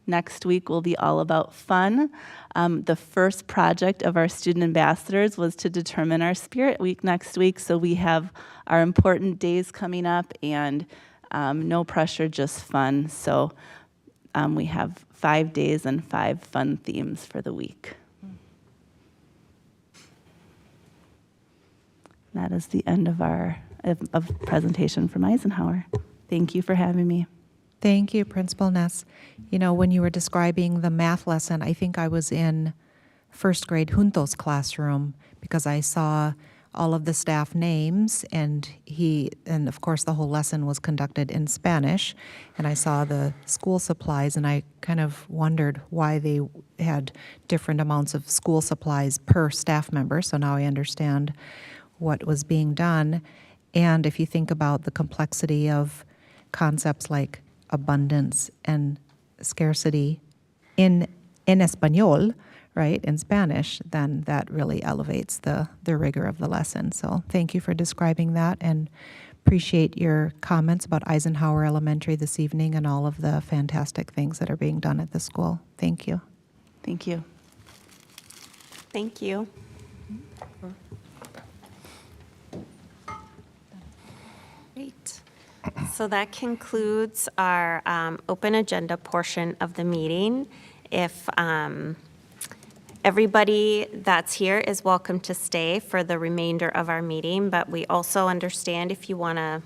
next week will be all about fun. The first project of our student ambassadors was to determine our Spirit Week next week. So we have our important days coming up, and no pressure, just fun. So we have 5 days and 5 fun themes for the week. That is the end of our presentation from Eisenhower. Thank you for having me. Thank you, Principal Ness. You know, when you were describing the math lesson, I think I was in first grade Junto's classroom because I saw all of the staff names, and of course the whole lesson was conducted in Spanish, and I saw the school supplies, and I kind of wondered why they had different amounts of school supplies per staff member. So now I understand what was being done. And if you think about the complexity of concepts like abundance and scarcity in Espanol, right, in Spanish, then that really elevates the rigor of the lesson. So thank you for describing that, and appreciate your comments about Eisenhower Elementary this evening and all of the fantastic things that are being done at the school. Thank you. Thank you. Thank you. Great. So that concludes our open agenda portion of the meeting. If everybody that's here is welcome to stay for the remainder of our meeting, but we also understand if you want to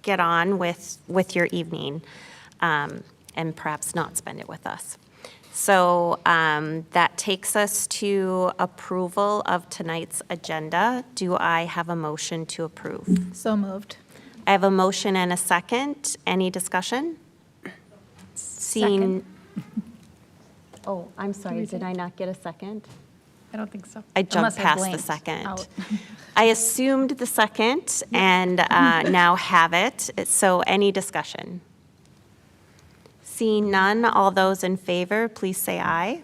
get on with your evening and perhaps not spend it with us. So that takes us to approval of tonight's agenda. Do I have a motion to approve? So moved. I have a motion and a second. Any discussion? Seeing. Oh, I'm sorry. Did I not get a second? I don't think so. I jumped Unless I past the blanked second. out. I assumed the second and now have it. So any discussion? Seeing none, all those in favor, please say aye.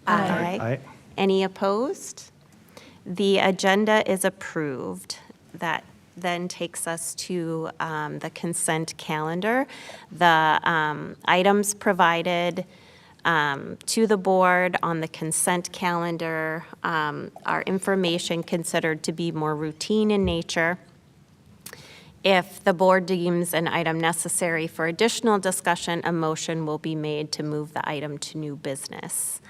Aye. Aye. Any opposed? The agenda is approved. That then takes us to the consent calendar. The items provided to the board on the consent calendar are information considered to be more routine in nature. If the board deems an item necessary for additional discussion, a motion will be made to move the item to new business.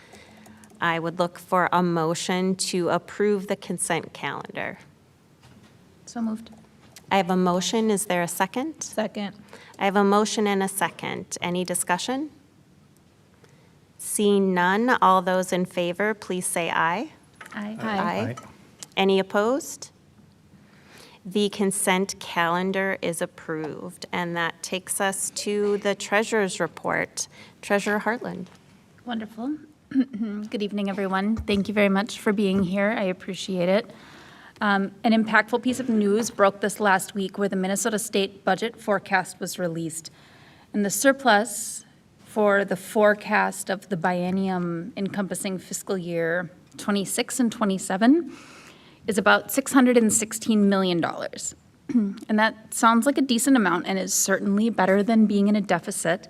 I would look for a motion to approve the consent calendar. So moved. I have a motion. Is there a second? Second. I have a motion and a second. Any discussion? Seeing none, all those in favor, please say aye. Aye. Aye. Any opposed? The consent calendar is approved, and that takes us to the treasurer's report. Treasurer Hartland. Wonderful. Good evening, everyone. Thank you very much for being here. I appreciate it. An impactful piece of news broke this last week where the Minnesota State budget forecast was released. And the surplus for the forecast of the biennium encompassing fiscal year 26 and 27 is about $616 million. And that sounds like a decent amount and is certainly better than being in a deficit.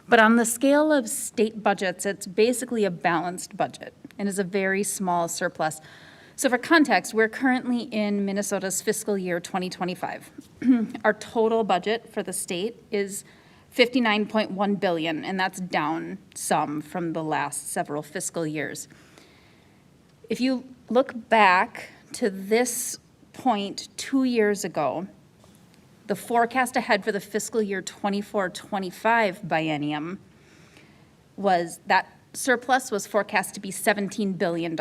But on the scale of state budgets, it's basically a balanced budget and is a very small surplus. So for context, we're currently in Minnesota's fiscal year 2025. Our total budget for the state is $59.1 billion, and that's down some from the last several fiscal years. If you look back to this point 2 years ago, the forecast ahead for the fiscal year 24-25 biennium was that surplus was forecast to be $17 billion.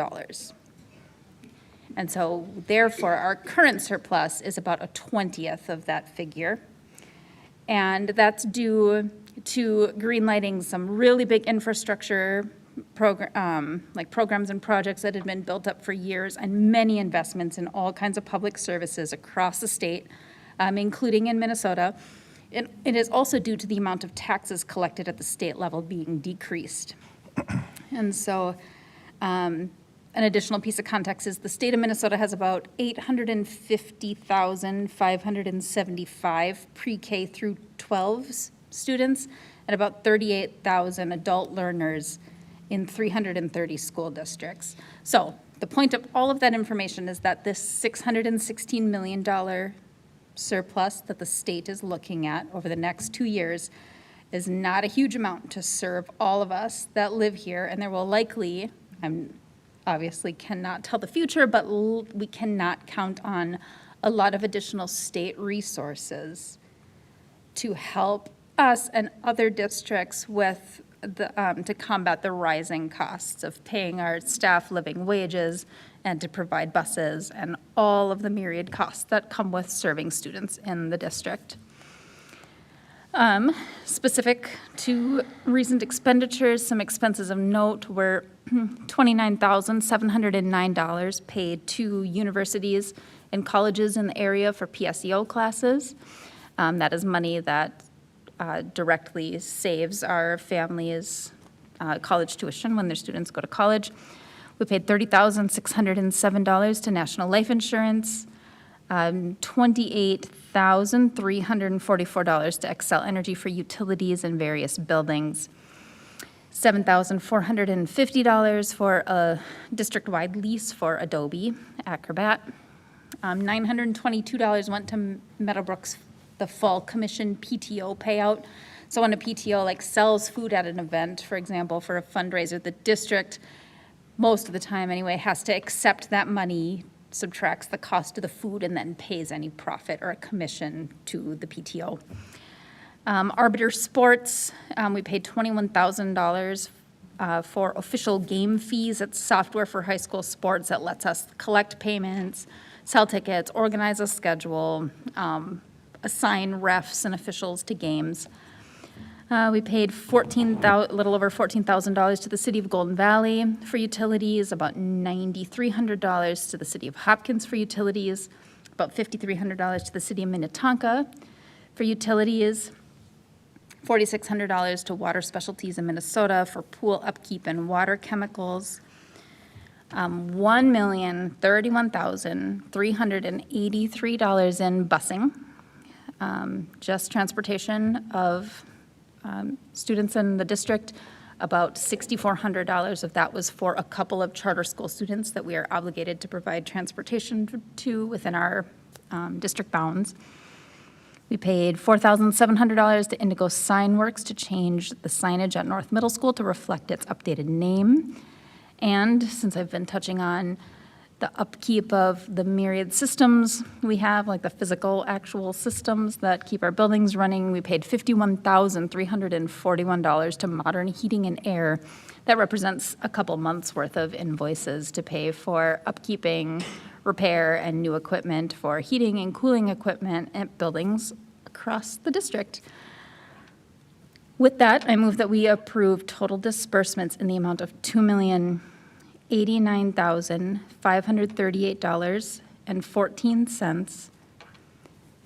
And so therefore, our current surplus is about a 20th of that figure. And that's due to greenlighting some really big infrastructure programs and projects that had been built up for years, and many investments in all kinds of public services across the state, including in Minnesota. It is also due to the amount of taxes collected at the state level being decreased. And so an additional piece of context is the state of Minnesota has about 850,575 pre-K through 12 students and about 38,000 adult learners in 330 school districts. So the point of all of that information is that this $616 million surplus that the state is looking at over the next 2 years is not a huge amount to serve all of us that live here, and there will likely, I'm obviously cannot tell the future, but we cannot count on a lot of additional state resources to help us and other districts with to combat the rising costs of paying our staff living wages and to provide buses and all of the myriad costs that come with serving students in the district. Specific to recent expenditures, some expenses of note were $29,709 paid to universities and colleges in the area for PSEO classes. That is money that directly saves our families college tuition when their students go to college. We paid $30,607 to National Life Insurance, $28,344 to Xcel Energy for utilities in various buildings, $7,450 for a district-wide lease for Adobe Acrobat. $922 went to Meadowbrook's the Fall Commission PTO payout. So when a PTO sells food at an event, for example, for a fundraiser, the district, most of the time anyway, has to accept that money, subtracts the cost of the food, and then pays any profit or a commission to the PTO. Arbiter Sports, we paid $21,000 for official game fees. It's software for high school sports that lets us collect payments, sell tickets, organize a schedule, assign refs and officials to games. We paid a little over $14,000 to the city of Golden Valley for utilities, about $9,300 to the city of Hopkins for utilities, about $5,300 to the city of Minnetonka for utilities, $4,600 to Water Specialties in Minnesota for pool upkeep and water chemicals, $1,031,383 in busing, just transportation of students in the district. About $6,400 of that was for a couple of charter school students that we are obligated to provide transportation to within our district bounds. We paid $4,700 to Indigo Sign Works to change the signage at North Middle School to reflect its updated name. And since I've been touching on the upkeep of the myriad systems we have, like the physical, actual systems that keep our buildings running, we paid $51,341 to Modern Heating and Air. That represents a couple months' worth of invoices to pay for upkeeping, repair, and new equipment for heating and cooling equipment at buildings across the district. With that, I move that we approve total disbursements in the amount of $2,089,538.14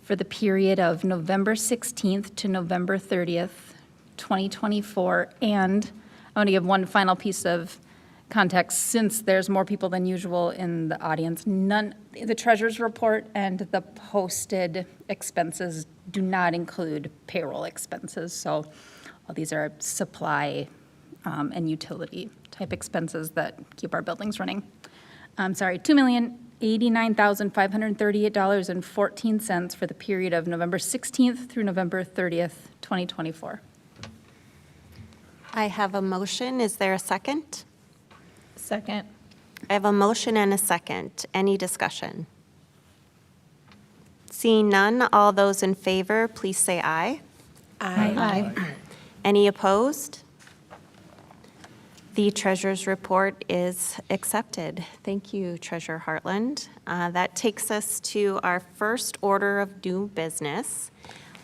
for the period of November 16th to November 30th, 2024. And I want to give one final piece of context, since there's more people than usual in the audience, the treasurer's report and the posted expenses do not include payroll expenses. So all these are supply and utility type expenses that keep our buildings running. Sorry, $2,089,538.14 for the period of November 16th through November 30th, 2024. I have a motion. Is there a second? Second. I have a motion and a second. Any discussion? Seeing none, all those in favor, please say aye. Aye. Any opposed? The treasurer's report is accepted. Thank you, Treasurer Hartland. That takes us to our first order of new business,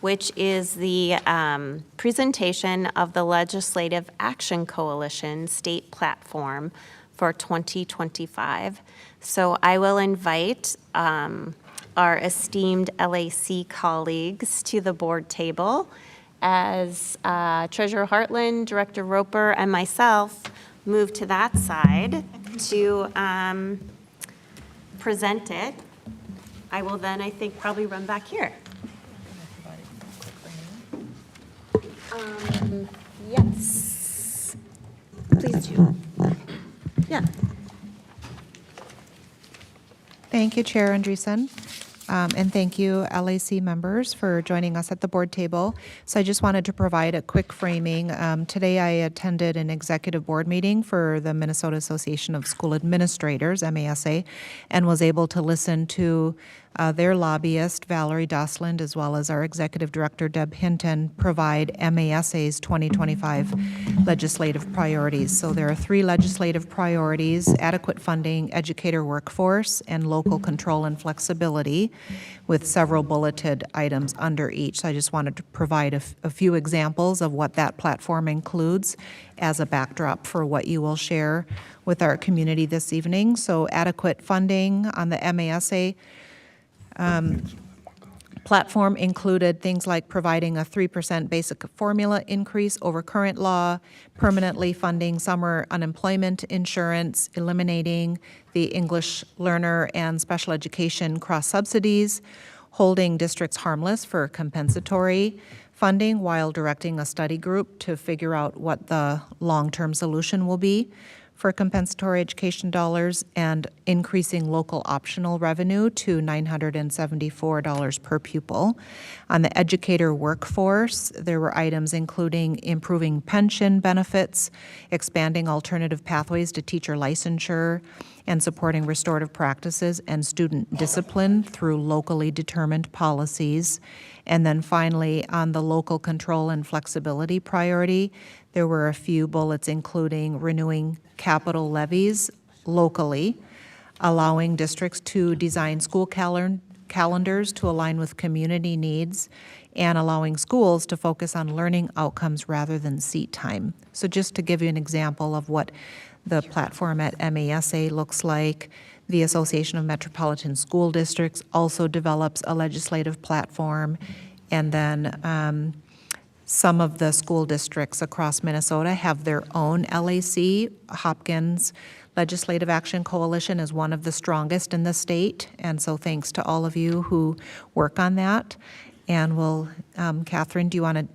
which is the presentation of the Legislative Action Coalition State Platform for 2025. So I will invite our esteemed LAC colleagues to the board table as Treasurer Hartland, Director Roper, and myself move to that side to present it. I will then, I think, probably run back here. Yes. Please do. Yeah. Thank you, Chair Andreessen. And thank you, LAC members, for joining us at the board table. So I just wanted to provide a quick framing. Today I attended an executive board meeting for the Minnesota Association of School Administrators, MASA, and was able to listen to their lobbyist, Valerie Dosland, as well as our executive director, Deb Hinton, provide MASA's 2025 legislative priorities. So there are 3 legislative priorities: adequate funding, educator workforce, and local control and flexibility, with several bulleted items under each. So I just wanted to provide a few examples of what that platform includes as a backdrop for what you will share with our community this evening. So adequate funding on the MASA platform included things like providing a 3% basic formula increase over current law, permanently funding summer unemployment insurance, eliminating the English learner and special education cross subsidies, holding districts harmless for compensatory funding while directing a study group to figure out what the long-term solution will be for compensatory education dollars, and increasing local optional revenue to $974 per pupil. On the educator workforce, there were items including improving pension benefits, expanding alternative pathways to teacher licensure, and supporting restorative practices and student discipline through locally determined policies. And then finally, on the local control and flexibility priority, there were a few bullets including renewing capital levies locally, allowing districts to design school calendars to align with community needs, and allowing schools to focus on learning outcomes rather than seat time. So just to give you an example of what the platform at MASA looks like, the Association of Metropolitan School Districts also develops a legislative platform, and then some of the school districts across Minnesota have their own LAC. Hopkins Legislative Action Coalition is one of the strongest in the state, and so thanks to all of you who work on that. And we'll, Catherine, do you want to,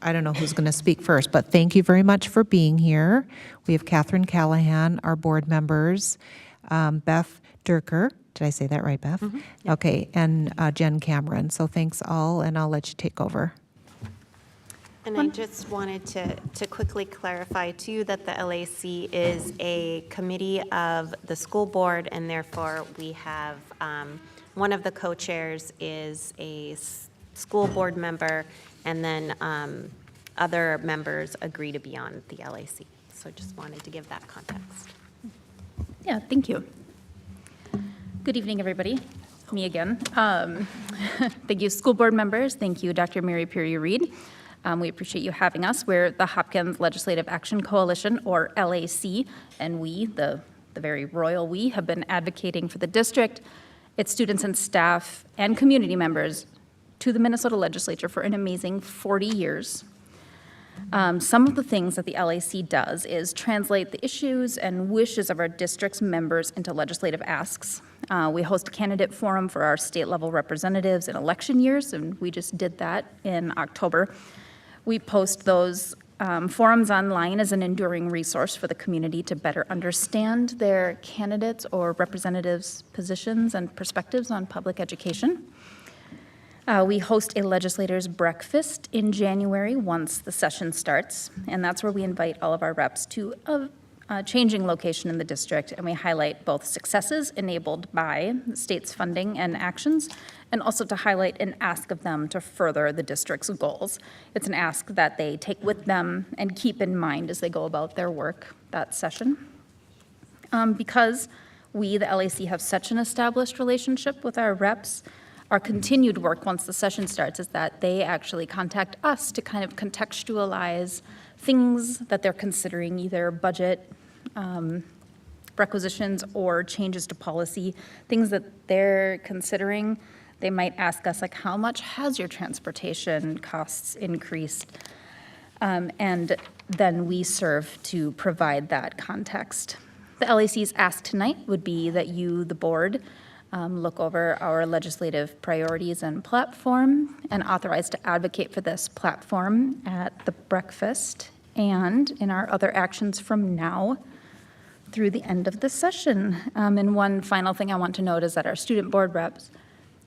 I don't know who's going to speak first, but thank you very much for being here. We have Catherine Callahan, our board members, Beth Durker. Did I say that right, Beth? Mm-hmm. Yeah. Okay, and Jen Cameron. So thanks all, and I'll let you take over. And I just wanted to quickly clarify too that the LAC is a committee of the school board, and therefore we have one of the co-chairs is a school board member, and then other members agree to be on the LAC. So just wanted to give that context. Yeah, thank you. Good evening, everybody. Me again. Thank you, school board members. Thank you, Dr. Mary Puri-Reed. We appreciate you having us. We're the Hopkins Legislative Action Coalition, or LAC, and we, the very royal we, have been advocating for the district, its students and staff, and community members to the Minnesota legislature for an amazing 40 years. Some of the things that the LAC does is translate the issues and wishes of our district's members into legislative asks. We host a candidate forum for our state-level representatives in election years, and we just did that in October. We post those forums online as an enduring resource for the community to better understand their candidates' or representatives' positions and perspectives on public education. We host a legislators' breakfast in January once the session starts, and that's where we invite all of our reps to a changing location in the district, and we highlight both successes enabled by the state's funding and actions, and also to highlight an ask of them to further the district's goals. It's an ask that they take with them and keep in mind as they go about their work that session. Because we, the LAC, have such an established relationship with our reps, our continued work once the session starts is that they actually contact us to kind of contextualize things that they're considering, either budget requisitions or changes to policy, things that they're considering. They might ask us, like, how much has your transportation costs increased? And then we serve to provide that context. The LAC's ask tonight would be that you, the board, look over our legislative priorities and platform and authorize to advocate for this platform at the breakfast and in our other actions from now through the end of the session. And one final thing I want to note is that our student board reps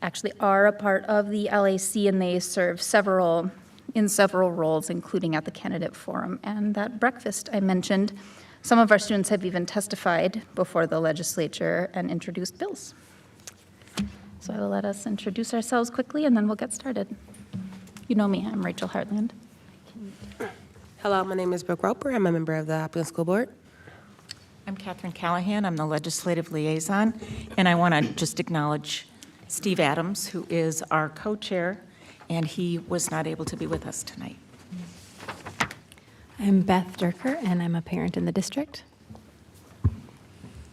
actually are a part of the LAC, and they serve in several roles, including at the candidate forum and that breakfast I mentioned. Some of our students have even testified before the legislature and introduced bills. So I will let us introduce ourselves quickly, and then we'll get started. You know me, I'm Rachel Hartland. Hello, my name is Brooke Roper. I'm a member of the Hopkins School Board. I'm Catherine Callahan. I'm the legislative liaison, and I want to just acknowledge Steve Adams, who is our co-chair, and he was not able to be with us tonight. I'm Beth Durker, and I'm a parent in the district.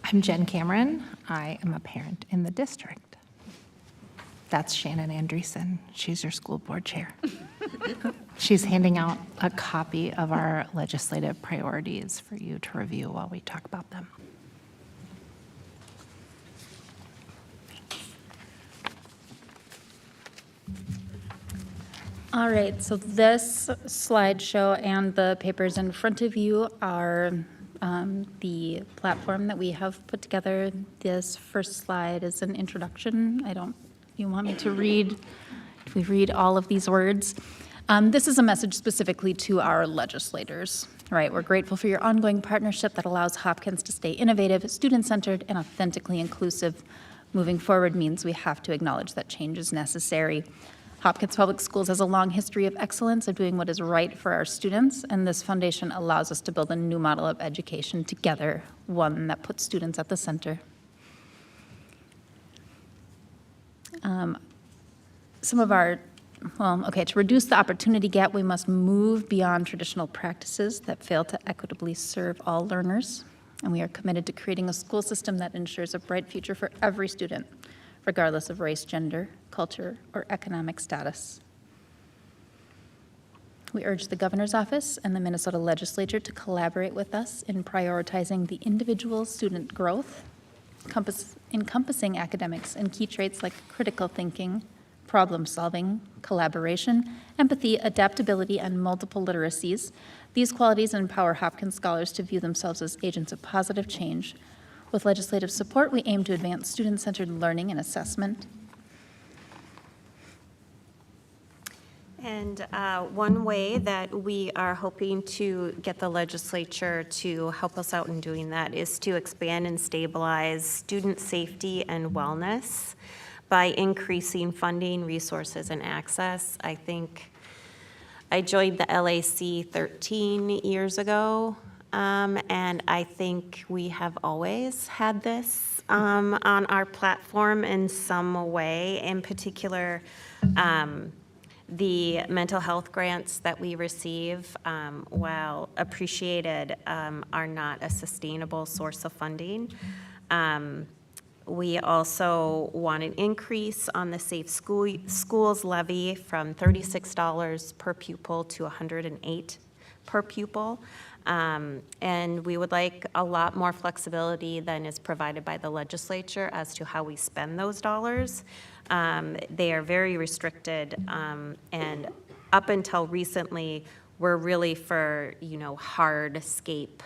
I'm Jen Cameron. I am a parent in the district. That's Shannon Andreessen. She's your school board chair. She's handing out a copy of our legislative priorities for you to review while we talk about them. All right, so this slideshow and the papers in front of you are the platform that we have put together. This first slide is an introduction. You want me to read? If we read all of these words. This is a message specifically to our legislators, right? We're grateful for your ongoing partnership that allows Hopkins to stay innovative, student-centered, and authentically inclusive. Moving forward means we have to acknowledge that change is necessary. Hopkins Public Schools has a long history of excellence of doing what is right for our students, and this foundation allows us to build a new model of education together, one that puts students at the center. To reduce the opportunity gap, we must move beyond traditional practices that fail to equitably serve all learners. And we are committed to creating a school system that ensures a bright future for every student, regardless of race, gender, culture, or economic status. We urge the governor's office and the Minnesota legislature to collaborate with us in prioritizing the individual student growth, encompassing academics and key traits like critical thinking, problem solving, collaboration, empathy, adaptability, and multiple literacies. These qualities empower Hopkins scholars to view themselves as agents of positive change. With legislative support, we aim to advance student-centered learning and assessment. And one way that we are hoping to get the legislature to help us out in doing that is to expand and stabilize student safety and wellness by increasing funding, resources, and access. I think I joined the LAC 13 years ago, and I think we have always had this on our platform in some way. In particular, the mental health grants that we receive, while appreciated, are not a sustainable source of funding. We also want an increase on the Safe Schools levy from $36 per pupil to $108 per pupil. And we would like a lot more flexibility than is provided by the legislature as to how we spend those dollars. They are very restricted, and up until recently, were really for, hardscape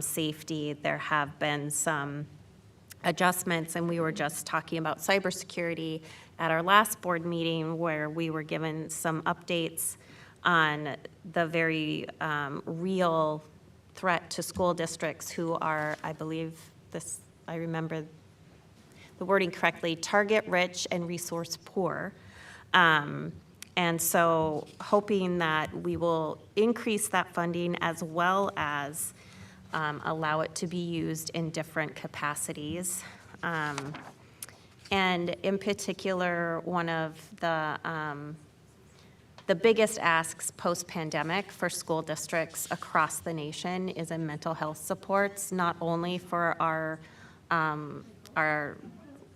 safety. There have been some adjustments, and we were just talking about cybersecurity at our last board meeting where we were given some updates on the very real threat to school districts who are, I believe I remember the wording correctly, target rich and resource poor. And so hoping that we will increase that funding as well as allow it to be used in different capacities. And in particular, one of the biggest asks post-pandemic for school districts across the nation is in mental health supports, not only for our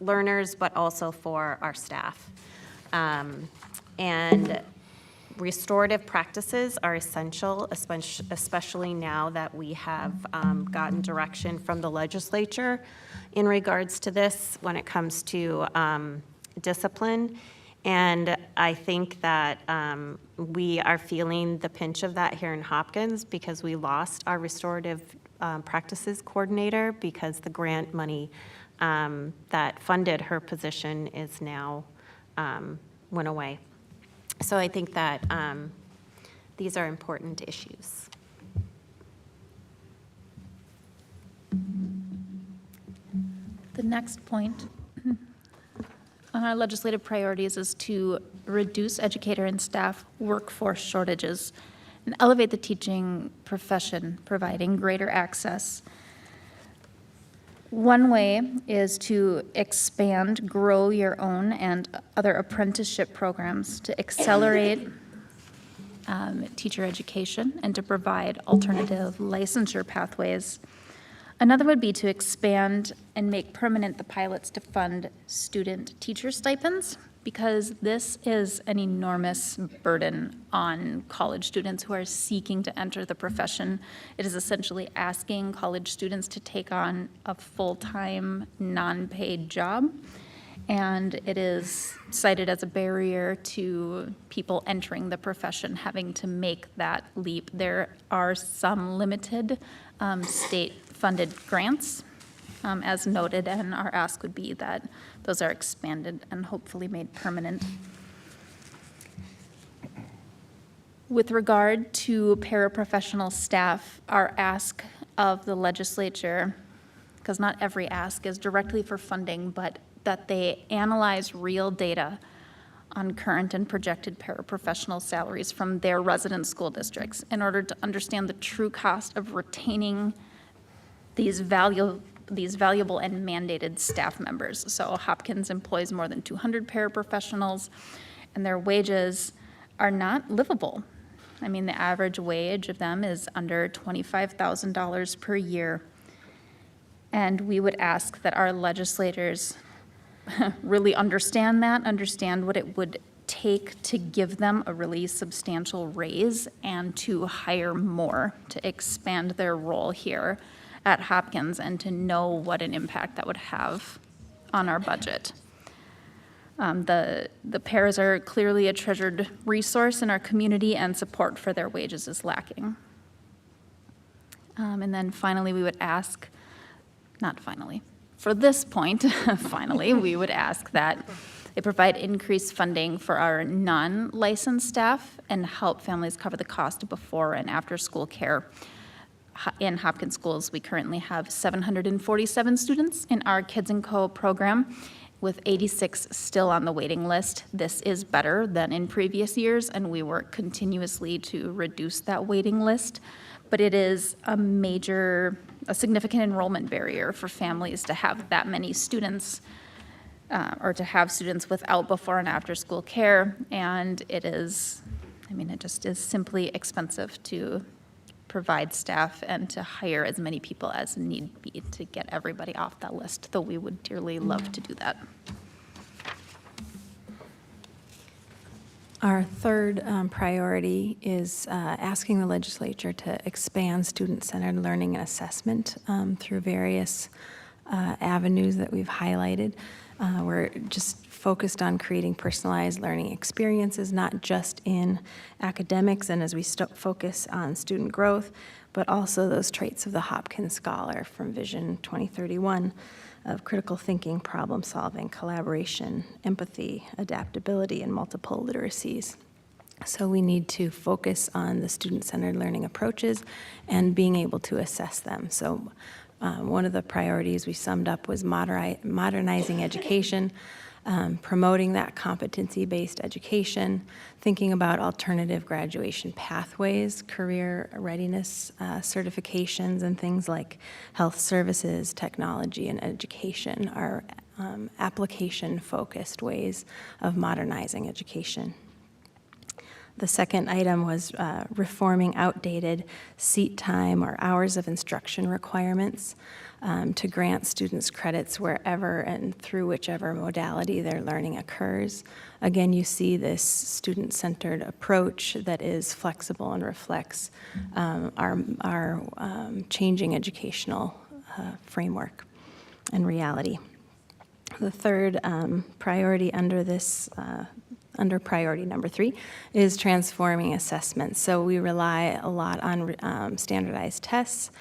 learners, but also for our staff. And restorative practices are essential, especially now that we have gotten direction from the legislature in regards to this when it comes to discipline. And I think that we are feeling the pinch of that here in Hopkins because we lost our restorative practices coordinator because the grant money that funded her position is now went away. So I think that these are important issues. The next point on our legislative priorities is to reduce educator and staff workforce shortages and elevate the teaching profession, providing greater access. One way is to expand, grow your own and other apprenticeship programs to accelerate teacher education and to provide alternative licensure pathways. Another would be to expand and make permanent the pilots to fund student teacher stipends, because this is an enormous burden on college students who are seeking to enter the profession. It is essentially asking college students to take on a full-time, non-paid job, and it is cited as a barrier to people entering the profession having to make that leap. There are some limited state-funded grants, as noted, and our ask would be that those are expanded and hopefully made permanent. With regard to paraprofessional staff, our ask of the legislature, because not every ask is directly for funding, but that they analyze real data on current and projected paraprofessional salaries from their resident school districts in order to understand the true cost of retaining these valuable and mandated staff members. So Hopkins employs more than 200 paraprofessionals, and their wages are not livable. I mean, the average wage of them is under $25,000 per year. And we would ask that our legislators really understand what it would take to give them a really substantial raise and to hire more to expand their role here at Hopkins and to know what an impact that would have on our budget. The paras are clearly a treasured resource in our community, and support for their wages is lacking. And then finally, we would ask, not finally, for this point, finally, we would ask that they provide increased funding for our non-licensed staff and help families cover the cost of before and after school care. In Hopkins schools, we currently have 747 students in our Kids & Co program, with 86 still on the waiting list. This is better than in previous years, and we work continuously to reduce that waiting list. But it is a significant enrollment barrier for families to have that many students, or to have students without before and after school care. And it just is simply expensive to provide staff and to hire as many people as need be to get everybody off that list, though we would dearly love to do that. Our third priority is asking the legislature to expand student-centered learning and assessment through various avenues that we've highlighted. We're just focused on creating personalized learning experiences, not just in academics and as we focus on student growth, but also those traits of the Hopkins Scholar from Vision 2031 of critical thinking, problem solving, collaboration, empathy, adaptability, and multiple literacies. So we need to focus on the student-centered learning approaches and being able to assess them. So one of the priorities we summed up was modernizing education, promoting that competency-based education, thinking about alternative graduation pathways, career readiness certifications, and things like health services, technology, and education are application-focused ways of modernizing education. The second item was reforming outdated seat time or hours of instruction requirements to grant students credits wherever and through whichever modality their learning occurs. Again, you see this student-centered approach that is flexible and reflects our changing educational framework and reality. The third priority under this under priority number 3 is transforming assessment. So we rely a lot on standardized tests.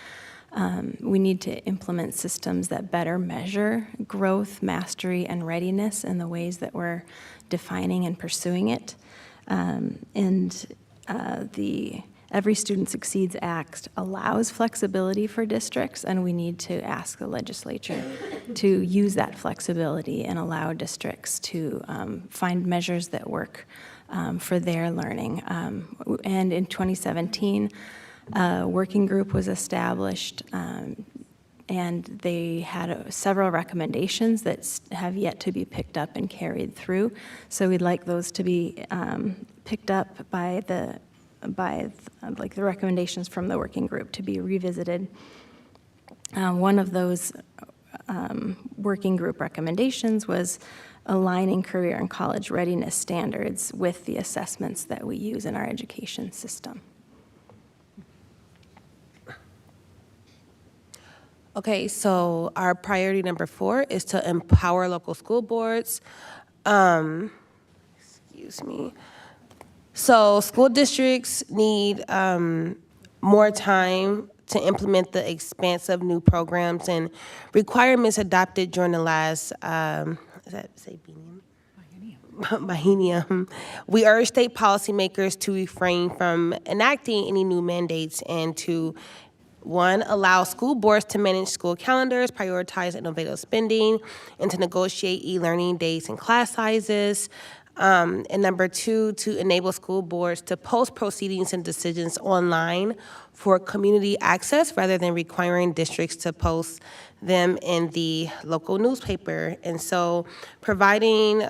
We need to implement systems that better measure growth, mastery, and readiness in the ways that we're defining and pursuing it. The Every Student Succeeds Act allows flexibility for districts, and we need to ask the legislature to use that flexibility and allow districts to find measures that work for their learning. And in 2017, a working group was established, and they had several recommendations that have yet to be picked up and carried through. So we'd like those to be picked up by the recommendations from the working group to be revisited. One of those working group recommendations was aligning career and college readiness standards with the assessments that we use in our education system. Okay, so our priority number 4 is to empower local school boards. Excuse me. So school districts need more time to implement the expansive new programs and requirements adopted during the last, biennium. We urge state policymakers to refrain from enacting any new mandates and to 1, allow school boards to manage school calendars, prioritize innovative spending, and to negotiate e-learning days and class sizes. And number 2, to enable school boards to post proceedings and decisions online for community access rather than requiring districts to post them in the local newspaper. And so providing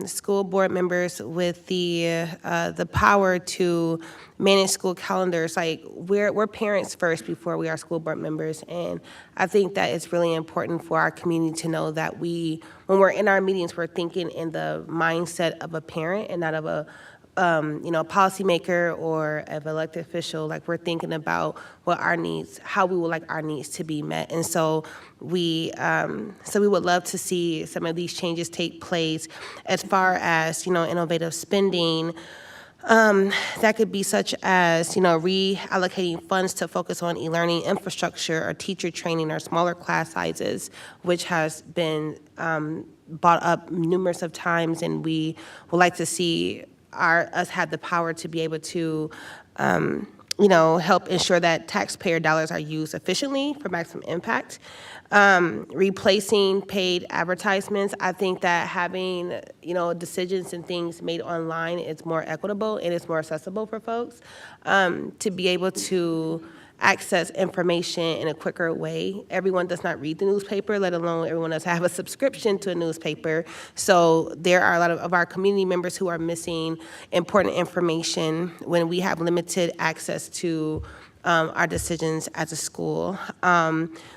school board members with the power to manage school calendars, like we're parents first before we are school board members. And I think that it's really important for our community to know that when we're in our meetings, we're thinking in the mindset of a parent and not of a policymaker or of elected official. Like we're thinking about what our needs, how we would like our needs to be met. And so we would love to see some of these changes take place as far as, innovative spending. That could be such as, reallocating funds to focus on e-learning infrastructure or teacher training or smaller class sizes, which has been brought up numerous of times, and we would like to see us have the power to be able to help ensure that taxpayer dollars are used efficiently for maximum impact. Replacing paid advertisements. I think that having, decisions and things made online is more equitable and it's more accessible for folks to be able to access information in a quicker way. Everyone does not read the newspaper, let alone everyone does have a subscription to a newspaper. So there are a lot of our community members who are missing important information when we have limited access to our decisions as a school.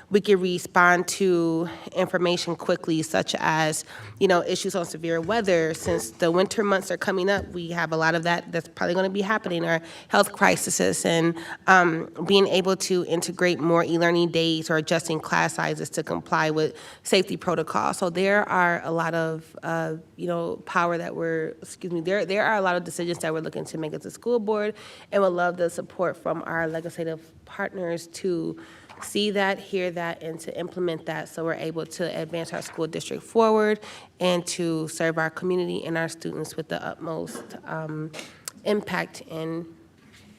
We can respond to information quickly, such as, issues on severe weather. Since the winter months are coming up, we have a lot of that's probably going to be happening, or health crises, and being able to integrate more e-learning days or adjusting class sizes to comply with safety protocols. So there are a lot of, there are a lot of decisions that we're looking to make as a school board, and would love the support from our legislative partners to see that, hear that, and to implement that, so we're able to advance our school district forward and to serve our community and our students with the utmost impact and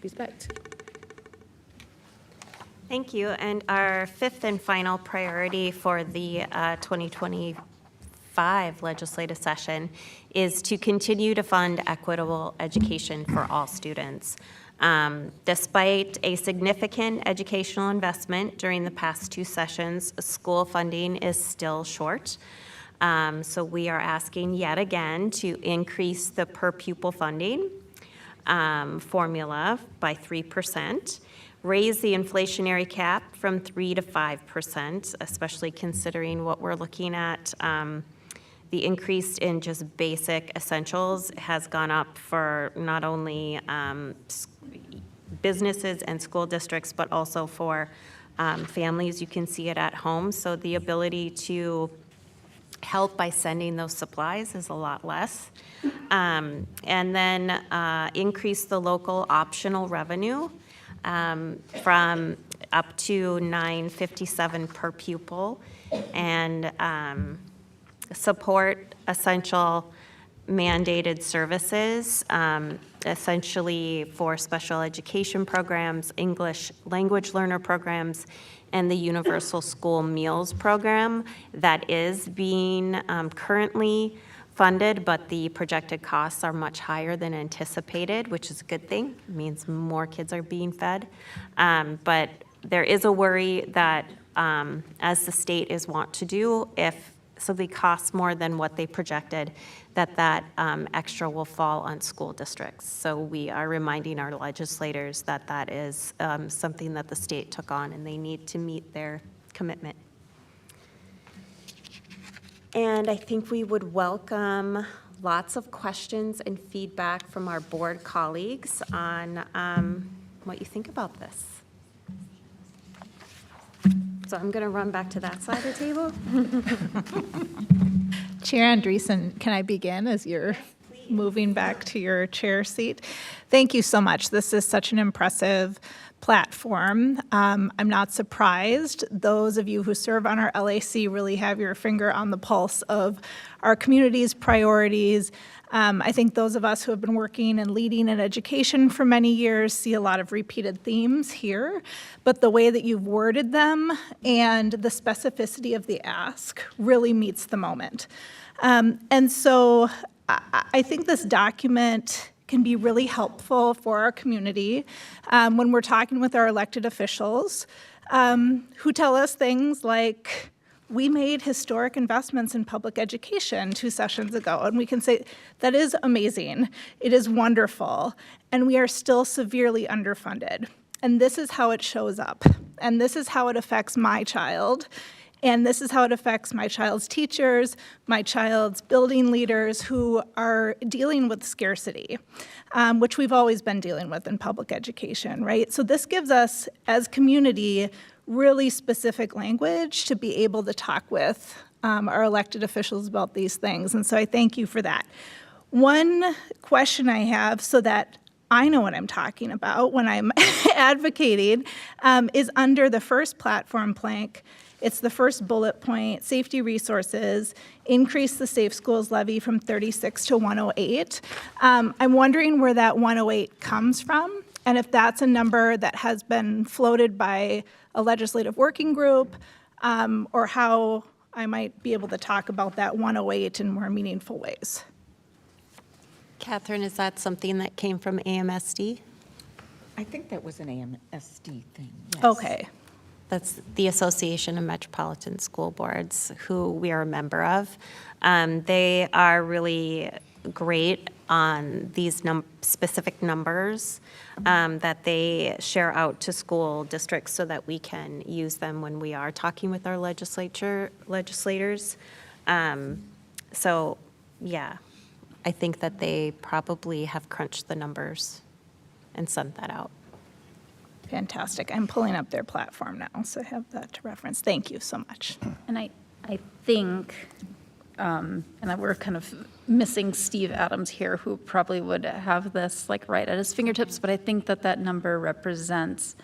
respect. Thank you. And our fifth and final priority for the 2025 legislative session is to continue to fund equitable education for all students. Despite a significant educational investment during the past 2 sessions, school funding is still short. So we are asking yet again to increase the per pupil funding formula by 3%, raise the inflationary cap from 3 to 5%, especially considering what we're looking at. The increase in just basic essentials has gone up for not only businesses and school districts, but also for families. You can see it at home. So the ability to help by sending those supplies is a lot less. And then increase the local optional revenue from up to $9.57 per pupil, and support essential mandated services, essentially for special education programs, English language learner programs, and the Universal School Meals Program that is being currently funded, but the projected costs are much higher than anticipated, which is a good thing. It means more kids are being fed. But there is a worry that, as the state is wont to do, if something costs more than what they projected, that extra will fall on school districts. So we are reminding our legislators that that is something that the state took on, and they need to meet their commitment. And I think we would welcome lots of questions and feedback from our board colleagues on what you think about this. So I'm going to run back to that side of the table. Chair Andreessen, can I begin as you're moving back to your chair seat? Thank you so much. This is such an impressive platform. I'm not surprised. Those of you who serve on our LAC really have your finger on the pulse of our community's priorities. I think those of us who have been working and leading in education for many years see a lot of repeated themes here, but the way that you've worded them and the specificity of the ask really meets the moment. And so I think this document can be really helpful for our community when we're talking with our elected officials who tell us things like, we made historic investments in public education 2 sessions ago, and we can say, that is amazing, it is wonderful, and we are still severely underfunded. And this is how it shows up, and this is how it affects my child, and this is how it affects my child's teachers, my child's building leaders who are dealing with scarcity, which we've always been dealing with in public education, right? So this gives us, as community, really specific language to be able to talk with our elected officials about these things. And so I thank you for that. One question I have, so that I know what I'm talking about when I'm advocating, is under the first platform plank. It's the first bullet point, safety resources, increase the Safe Schools levy from 36 to 108. I'm wondering where that 108 comes from, and if that's a number that has been floated by a legislative working group, or how I might be able to talk about that 108 in more meaningful ways. Catherine, is that something that came from AMSD? I think that was an AMSD thing, yes. Okay. That's the Association of Metropolitan School Boards, who we are a member of. They are really great on these specific numbers that they share out to school districts so that we can use them when we are talking with our legislators. So, yeah, I think that they probably have crunched the numbers and sent that out. Fantastic. I'm pulling up their platform now, so I have that to reference. Thank you so much. And I think, and we're kind of missing Steve Adams here, who probably would have this like right at his fingertips, but I think that that number represents,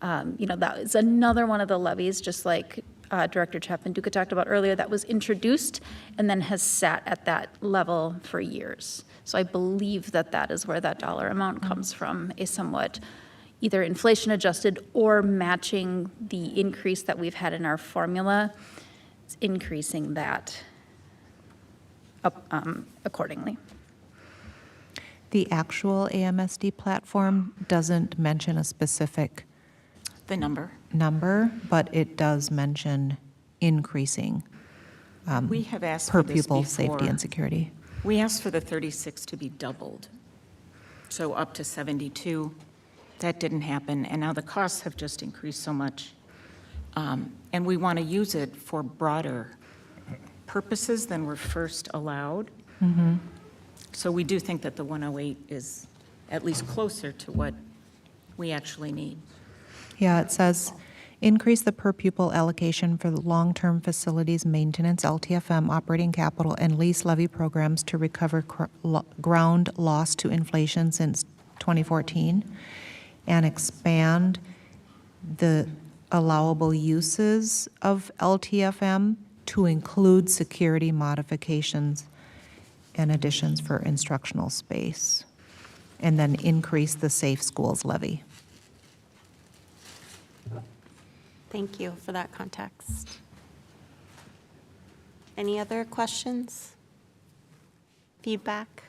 that is another one of the levies, just like Director Chapman-Duca talked about earlier, that was introduced and then has sat at that level for years. So I believe that that is where that dollar amount comes from, a somewhat either inflation adjusted or matching the increase that we've had in our formula, it's increasing that up, accordingly. The actual AMSD platform doesn't mention a specific The number. but it does mention increasing We have asked per for this pupil safety before. and security. We asked for the 36 to be doubled, so up to 72. That didn't happen, and now the costs have just increased so much. And we want to use it for broader purposes than were first allowed. Mhm. So we do think that the 108 is at least closer to what we actually need. Yeah, it says, increase the per pupil allocation for the long-term facilities maintenance, LTFM, operating capital, and lease levy programs to recover ground lost to inflation since 2014, and expand the allowable uses of LTFM to include security modifications and additions for instructional space, and then increase the Safe Schools levy. Thank you for that context. Any other questions? Feedback?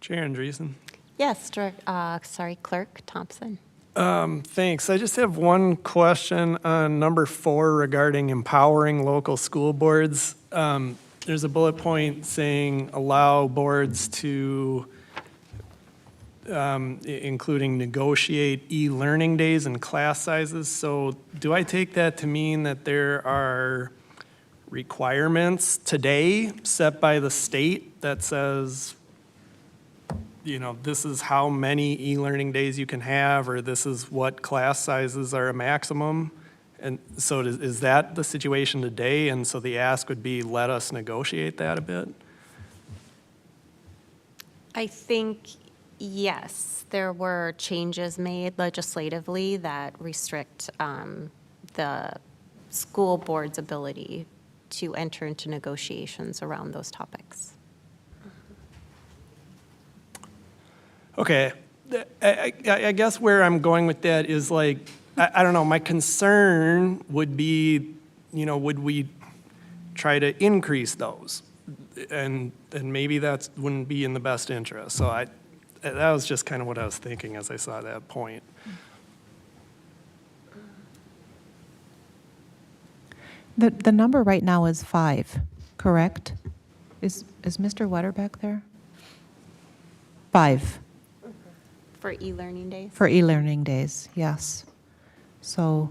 Chair Andreessen. Yes, Clerk Thompson. Thanks. I just have one question on number 4 regarding empowering local school boards. There's a bullet point saying allow boards to, including negotiate e-learning days and class sizes. So do I take that to mean that there are requirements today set by the state that says, this is how many e-learning days you can have, or this is what class sizes are a maximum? And so is that the situation today? And so the ask would be, let us negotiate that a bit? I think, yes, there were changes made legislatively that restrict the school board's ability to enter into negotiations around those topics. Okay, I guess where I'm going with that is like, I don't know, my concern would be, would we try to increase those? And maybe that wouldn't be in the best interest. So that was just kind of what I was thinking as I saw that point. The number right now is 5, correct? Is Mr. Wetterbeck there? 5. For e-learning days? For e-learning days, yes. So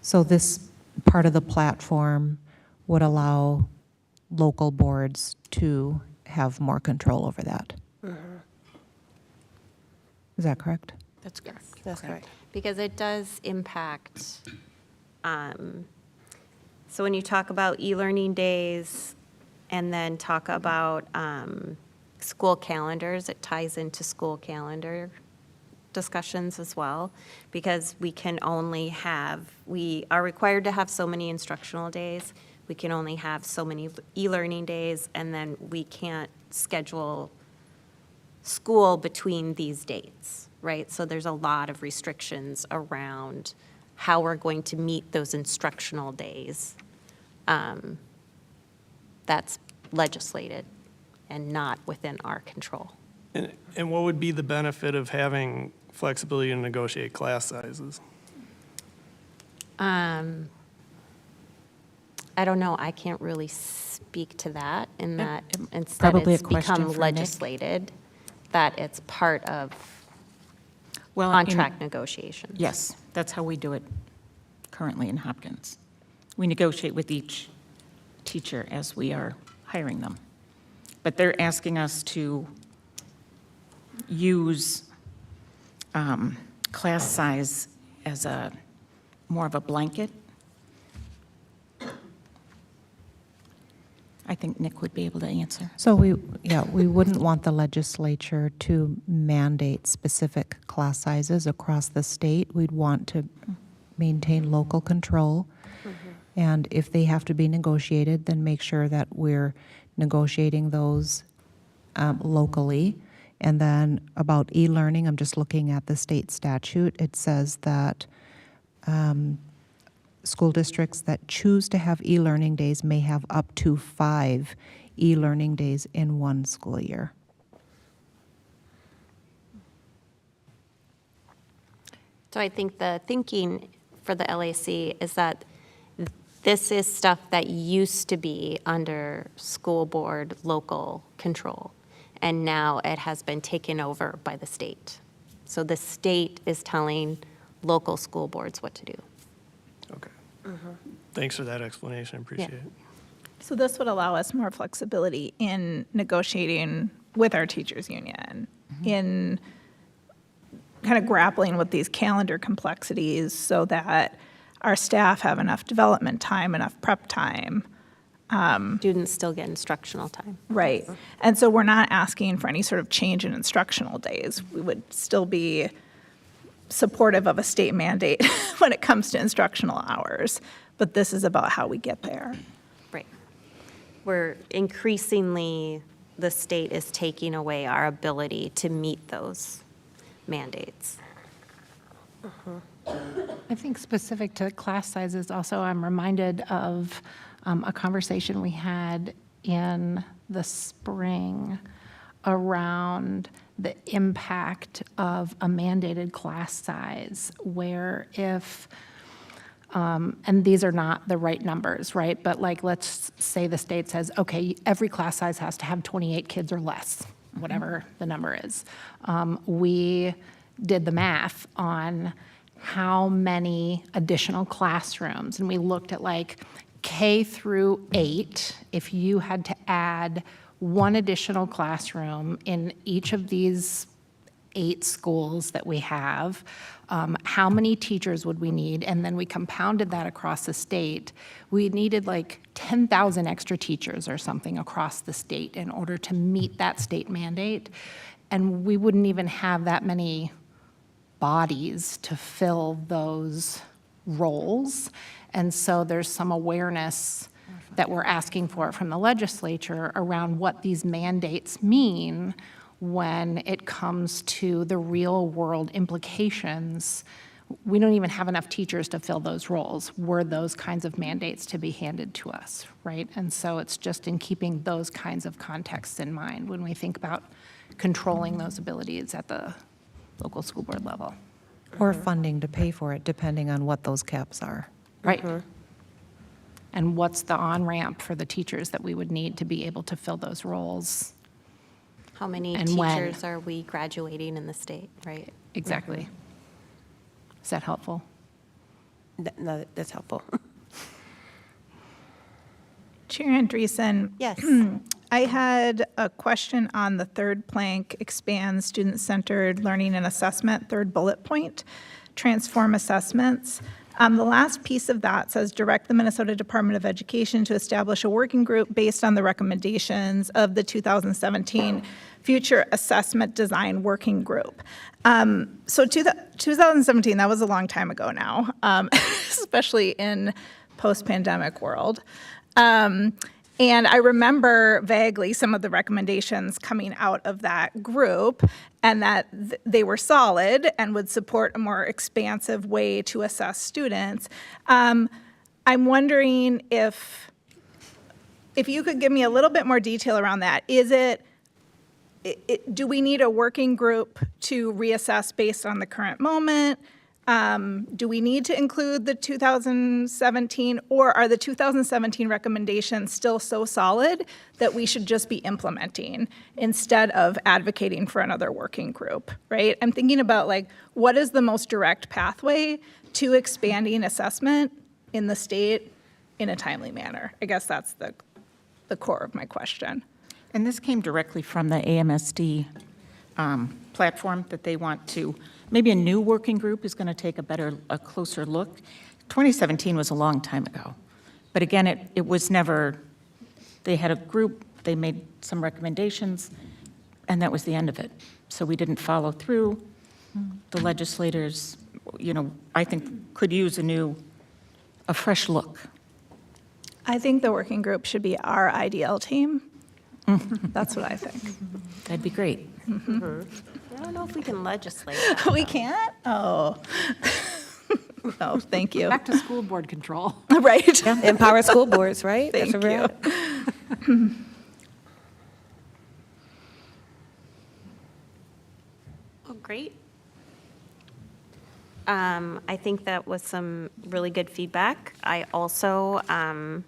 this part of the platform would allow local boards to have more control over that. Is that correct? That's correct. That's correct. Because it does impact, so when you talk about e-learning days and then talk about school calendars, it ties into school calendar discussions as well, because we are required to have so many instructional days. We can only have so many e-learning days, and then we can't schedule school between these dates, right? So there's a lot of restrictions around how we're going to meet those instructional days. That's legislated and not within our control. And what would be the benefit of having flexibility to negotiate class sizes? I don't know, I can't really speak to that in that instead Probably a it's question become for Nick. legislated, that it's part of Well, contract negotiations. Yes, that's how we do it currently in Hopkins. We negotiate with each teacher as we are hiring them. But they're asking us to use class size as more of a blanket. I think Nick would be able to answer. So we wouldn't want the legislature to mandate specific class sizes across the state. We'd want to maintain local control. And if they have to be negotiated, then make sure that we're negotiating those locally. And then about e-learning, I'm just looking at the state statute. It says that school districts that choose to have e-learning days may have up to 5 e-learning days in one school year. So I think the thinking for the LAC is that this is stuff that used to be under school board local control, and now it has been taken over by the state. So the state is telling local school boards what to do. Okay. Thanks for that explanation, I appreciate it. So this would allow us more flexibility in negotiating with our teachers union, in kind of grappling with these calendar complexities so that our staff have enough development time, enough prep time. Students still get instructional time. Right. And so we're not asking for any sort of change in instructional days. We would still be supportive of a state mandate when it comes to instructional hours. But this is about how we get there. Right. We're increasingly, the state is taking away our ability to meet those mandates. I think specific to class sizes also, I'm reminded of a conversation we had in the spring around the impact of a mandated class size, where if, and these are not the right numbers, right? But like, let's say the state says, okay, every class size has to have 28 kids or less, whatever the number is. We did the math on how many additional classrooms, and we looked at like K through 8, if you had to add one additional classroom in each of these 8 schools that we have, how many teachers would we need? And then we compounded that across the state. We needed like 10,000 extra teachers or something across the state in order to meet that state mandate. And we wouldn't even have that many bodies to fill those roles. And so there's some awareness that we're asking for from the legislature around what these mandates mean when it comes to the real world implications. We don't even have enough teachers to fill those roles were those kinds of mandates to be handed to us, right? And so it's just in keeping those kinds of contexts in mind when we think about controlling those abilities at the local school board level. Or funding to pay for it, depending on what those caps are. Right. And what's the on-ramp for the teachers that we would need to be able to fill those roles? How many And when? teachers are we graduating in the state, right? Exactly. Is that helpful? No, that's helpful. Chair Andreessen. Yes. I had a question on the third plank, expand student-centered learning and assessment, third bullet point, transform assessments. The last piece of that says, direct the Minnesota Department of Education to establish a working group based on the recommendations of the 2017 Future Assessment Design Working Group. So 2017, that was a long time ago now, especially in post-pandemic world. And I remember vaguely some of the recommendations coming out of that group, and that they were solid and would support a more expansive way to assess students. I'm wondering if you could give me a little bit more detail around that. Do we need a working group to reassess based on the current moment? Do we need to include the 2017, or are the 2017 recommendations still so solid that we should just be implementing instead of advocating for another working group, right? I'm thinking about like, what is the most direct pathway to expanding assessment in the state in a timely manner? I guess that's the core of my question. And this came directly from the AMSD platform that they want to, maybe a new working group is going to take a closer look. 2017 was a long time ago. But again, it was never, they had a group, they made some recommendations, and that was the end of it. So we didn't follow through. The legislators, I think could use a fresh look. I think the working group should be our IDL team. That's what I think. That'd be great. I don't know if we can legislate. We can't? Oh. No, thank you. Back to school board control. Right. Empower school boards, right? Thank That's where we're you. at. Oh, great. I think that was some really good feedback. I also am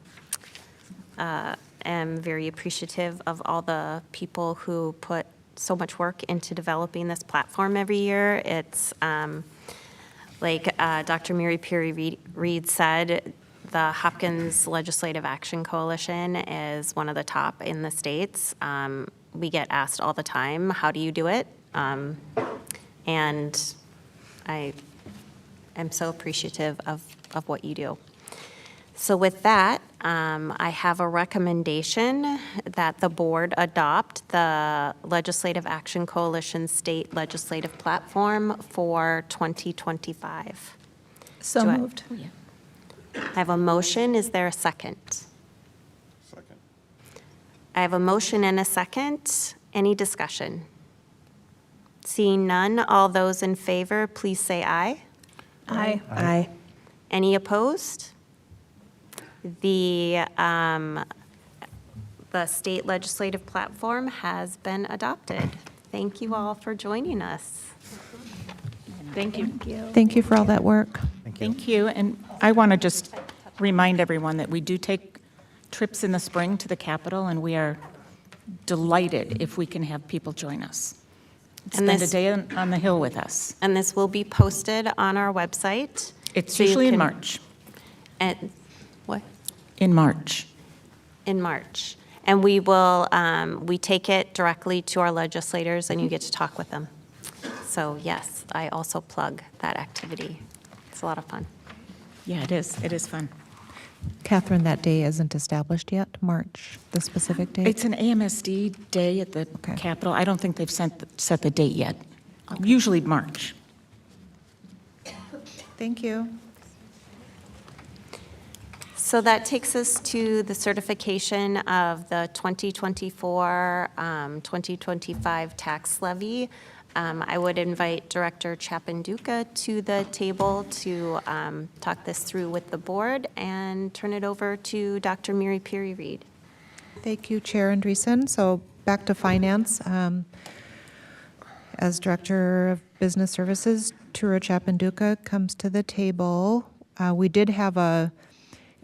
very appreciative of all the people who put so much work into developing this platform every year. It's like Dr. Mary Perry Reed said, the Hopkins Legislative Action Coalition is one of the top in the states. We get asked all the time, how do you do it? And I am so appreciative of what you do. So with that, I have a recommendation that the board adopt the Legislative Action Coalition State Legislative Platform for 2025. So moved. I have a motion. Is there a second? Second. I have a motion and a second. Any discussion? Seeing none, all those in favor, please say aye. Aye. Aye. Any opposed? The state legislative platform has been adopted. Thank you all for joining us. Thank you. Thank you for all that work. Thank you. And I want to just remind everyone that we do take trips in the spring to the Capitol, and we are delighted if we can have people join us. And Spend a this- day on the Hill with us. And this will be posted on our website. It's So you usually in can- March. And what? In March. In March. And we will, we take it directly to our legislators and you get to talk with them. So yes, I also plug that activity. It's a lot of fun. Yeah, it is. It is fun. Catherine, that day isn't established yet, March, the specific date? It's an AMSD day at the Capitol. I don't think they've set the date yet. Usually March. Thank you. So that takes us to the certification of the 2024-2025 tax levy. I would invite Director Chapanduka to the table to talk this through with the board and turn it over to Dr. Mary Perry Reed. Thank you, Chair Andreessen. So back to finance. As Director of Business Services, Tura Chapanduka comes to the table. We did have a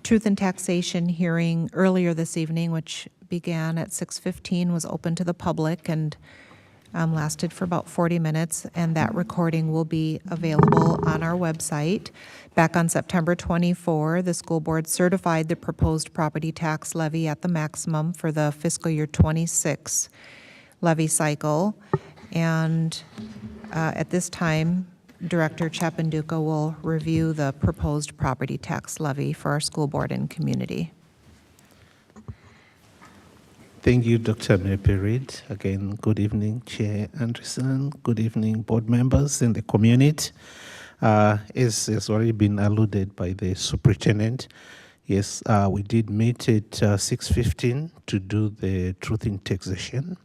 Truth and Taxation hearing earlier this evening, which began at 6:15, was open to the public, and lasted for about 40 minutes, and that recording will be available on our website. Back on September 24, the school board certified the proposed property tax levy at the maximum for the fiscal year 26 levy cycle. And at this time, Director Chapanduka will review the proposed property tax levy for our school board and community. Thank you, Dr. Mary Reed. Again, good evening, Chair Anderson. Good evening, board members and the community. As has already been alluded by the superintendent, yes, we did meet at 6:15 to do the truth in taxation.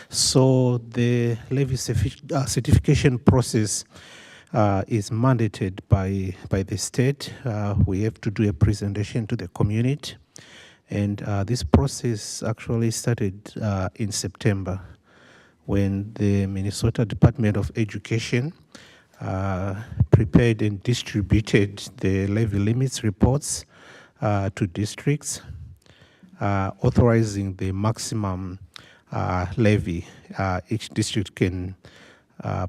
So the levy certification process is mandated by the state. We have to do a presentation to the community. And this process actually started in September when the Minnesota Department of Education prepared and distributed the levy limits reports to districts, authorizing the maximum levy each district can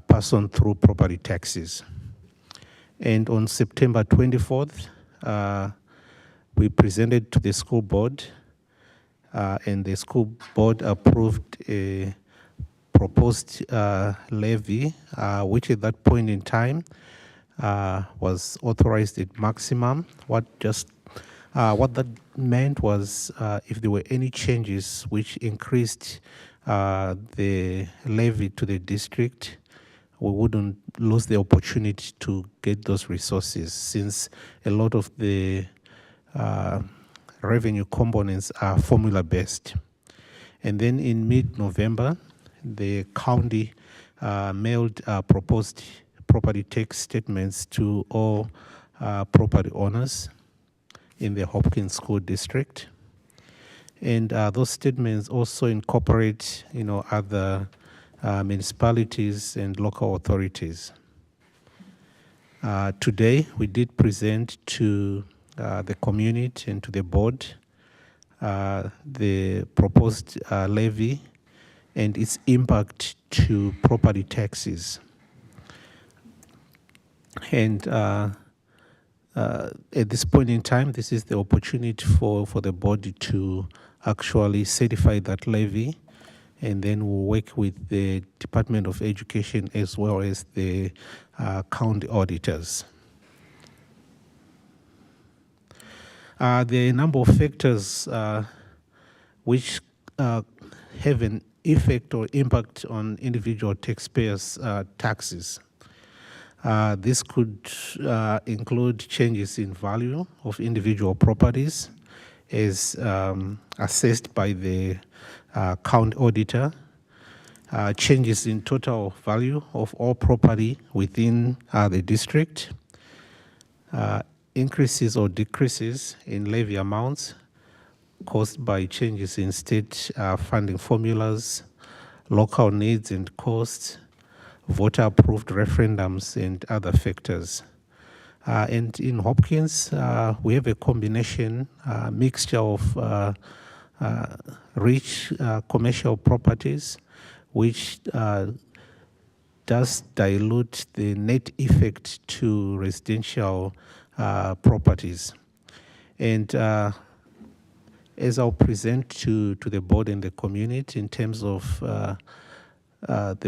pass on through property taxes. And on September 24th, we presented to the school board, and the school board approved a proposed levy, which at that point in time was authorized at maximum. What that meant was if there were any changes which increased the levy to the district, we wouldn't lose the opportunity to get those resources, since a lot of the revenue components are formula-based. And then in mid-November, the county mailed proposed property tax statements to all property owners in the Hopkins School District. And those statements also incorporate, other municipalities and local authorities. Today, we did present to the community and to the board the proposed levy and its impact to property taxes. And at this point in time, this is the opportunity for the body to actually certify that levy, and then we'll work with the Department of Education as well as the county auditors. There are a number of factors which have an effect or impact on individual taxpayers' taxes. This could include changes in value of individual properties as assessed by the county auditor, changes in total value of all property within the district, increases or decreases in levy amounts caused by changes in state funding formulas, local needs and costs, voter-approved referendums, and other factors. And in Hopkins, we have a combination, mixture of rich commercial properties, which does dilute the net effect to residential properties. And as I'll present to the board and the community in terms of the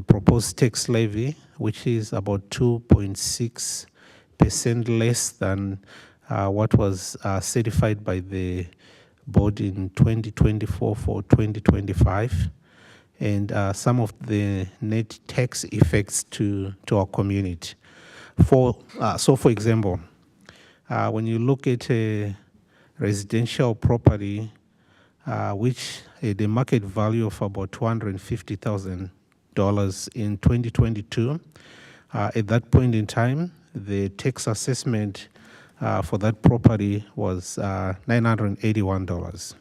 proposed tax levy, which is about 2.6% less than what was certified by the board in 2024 for 2025, and some of the net tax effects to our community. For example, when you look at a residential property, which had a market value of about $250,000 in 2022, at that point in time, the tax assessment for that property was $981.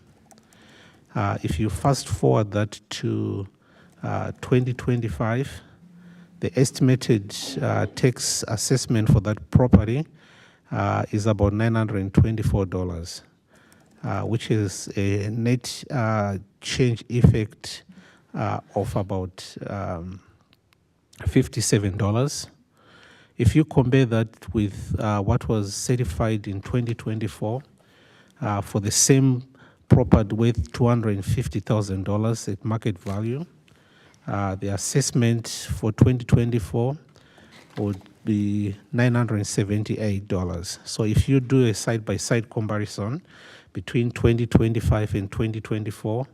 If you fast forward that to 2025, the estimated tax assessment for that property is about $924, which is a net change effect of about $57. If you compare that with what was certified in 2024 for the same property with $250,000 at market value, the assessment for 2024 would be $978. So if you do a side-by-side comparison between 2025 and 2024,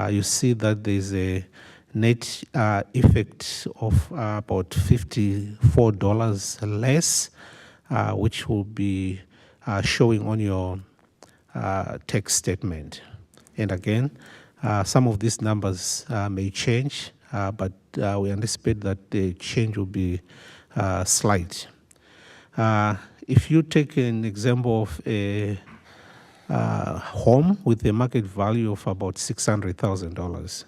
you see that there's a net effect of about $54 less, which will be showing on your tax statement. And again, some of these numbers may change, but we anticipate that the change will be slight. If you take an example of a home with a market value of about $600,000,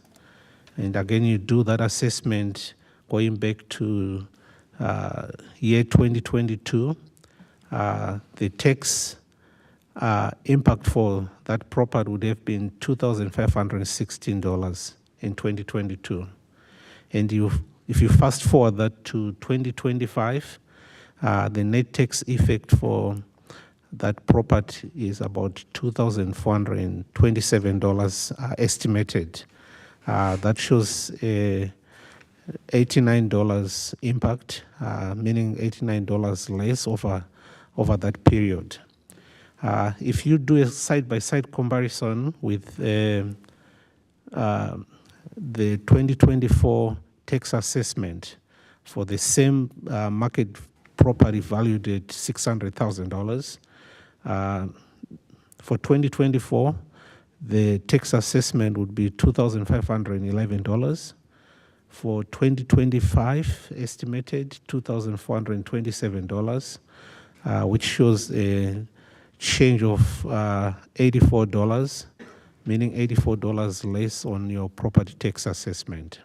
and again you do that assessment going back to year 2022, the tax impact for that property would have been $2,516 in 2022. And if you fast forward that to 2025, the net tax effect for that property is about $2,427 estimated. That shows a $89 impact, meaning $89 less over that period. If you do a side-by-side comparison with the 2024 tax assessment for the same market property valued at $600,000, for 2024, the tax assessment would be $2,511. For 2025, estimated $2,427, which shows a change of $84, meaning $84 less on your property tax assessment.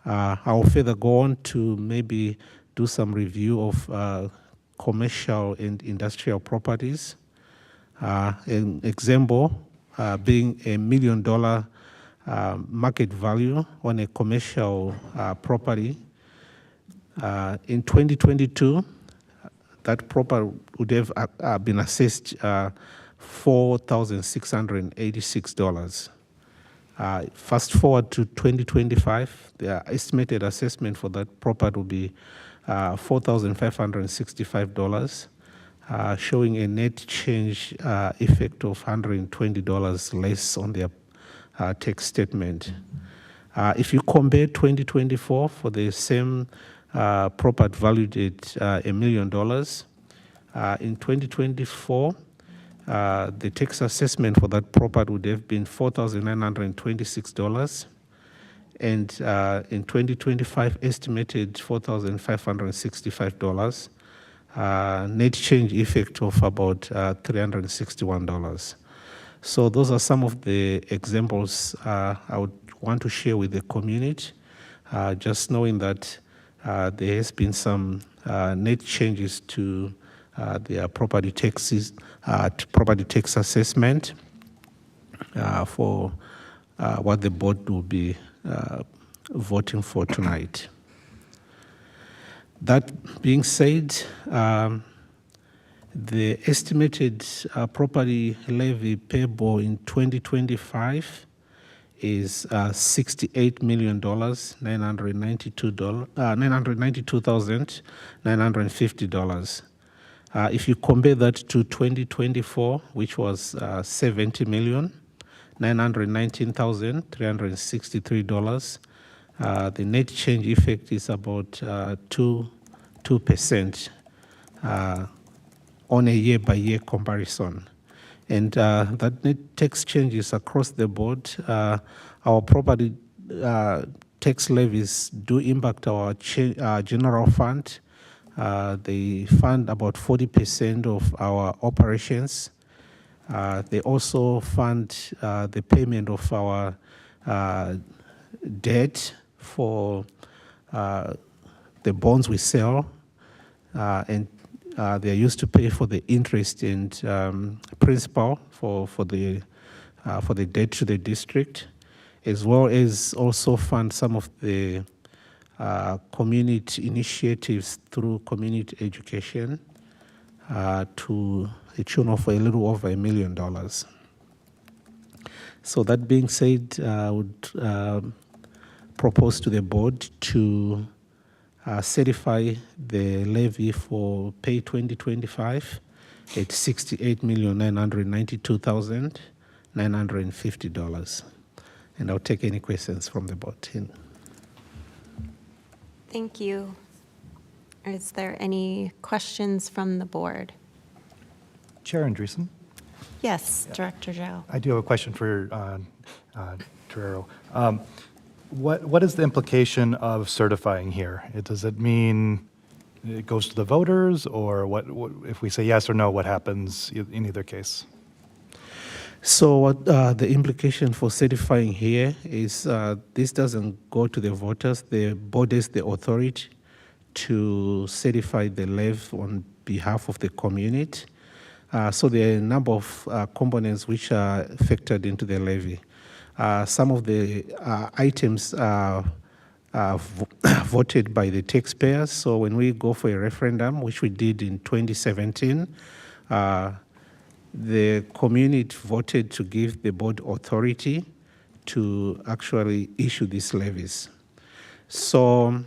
I'll further go on to maybe do some review of commercial and industrial properties. An example being $1 million market value on a commercial property. In 2022, that property would have been assessed $4,686. Fast forward to 2025, the estimated assessment for that property will be $4,565, showing a net change effect of $120 less on their tax statement. If you compare 2024 for the same property valued at $1 million, in 2024, the tax assessment for that property would have been $4,926, and in 2025, estimated $4,565, net change effect of about $361. So those are some of the examples I would want to share with the community, just knowing that there has been some net changes to their property taxes, property tax assessment for what the board will be voting for tonight. That being said, the estimated property levy payable in 2025 is $68,992,950. If you compare that to 2024, which was $70,919,363, the net change effect is about 2% on a year-by-year comparison. And that net tax changes across the board. Our property tax levies do impact our general fund. They fund about 40% of our operations. They also fund the payment of our debt for the bonds we sell, and they are used to pay for the interest and principal for the debt to the district, as well as also fund some of the community initiatives through community education to a tune of a little over $1 million. So that being said, I would propose to the board to certify the levy for pay 2025 at $68,992,950. And I'll take any questions from the board. Thank you. Is there any questions from the board? Chair Andreessen? Yes, Director Zhao. I do have a question for Torero. What is the implication of certifying here? Does it mean it goes to the voters, or what if we say yes or no, what happens in either case? So what the implication for certifying here is this doesn't go to the voters. The board has the authority to certify the levy on behalf of the community. So there are a number of components which are factored into the levy. Some of the items are voted by the taxpayers. So when we go for a referendum, which we did in 2017, the community voted to give the board authority to actually issue these levies. So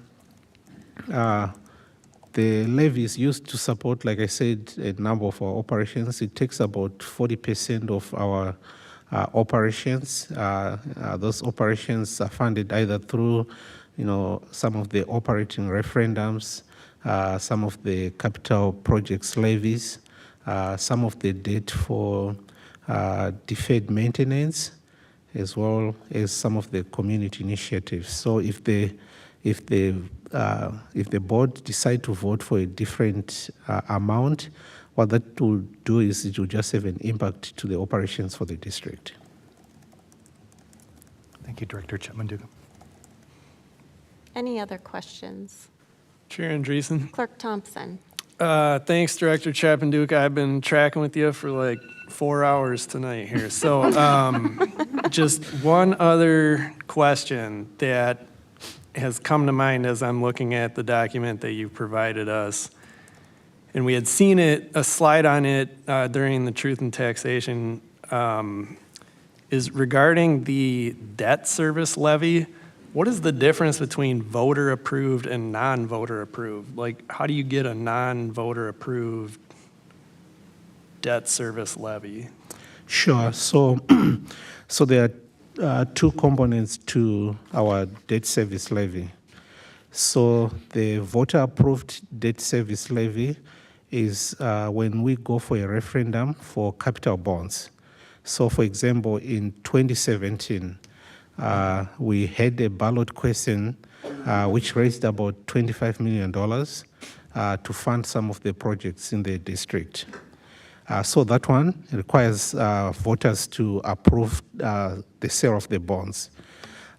the levy is used to support, like I said, a number of our operations. It takes about 40% of our operations. Those operations are funded either through, some of the operating referendums, some of the capital projects levies, some of the debt for deferred maintenance, as well as some of the community initiatives. So if the board decide to vote for a different amount, what that will do is it will just have an impact to the operations for the district. Thank you, Director Chapman-Dugan. Any other questions? Chair Andreessen. Clerk Thompson. Thanks, Director Chapman-Dugan. I've been tracking with you for like 4 hours tonight here. So just one other question that has come to mind as I'm looking at the document that you provided us. And we had seen a slide on it during the Truth in Taxation, is regarding the debt service levy. What is the difference between voter approved and non-voter approved? Like, how do you get a non-voter approved debt service levy? Sure. So, there are two components to our debt service levy. So the voter approved debt service levy is when we go for a referendum for capital bonds. So for example, in 2017, we had a ballot question which raised about $25 million to fund some of the projects in the district. So that one requires voters to approve the sale of the bonds.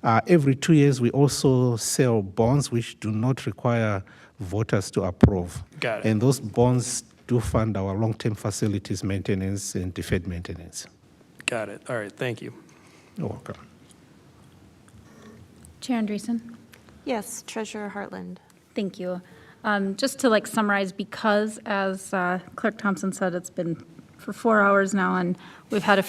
Every 2 years, we also sell bonds which do not require voters to approve. Got it. And those bonds do fund our long-term facilities maintenance and deferred maintenance. Got it. All right, thank you. You're welcome. Chair Andreessen? Yes, Treasurer Hartland. Thank you. Just to summarize, because as Clerk Thompson said, it's been for 4 hours now, and we've had a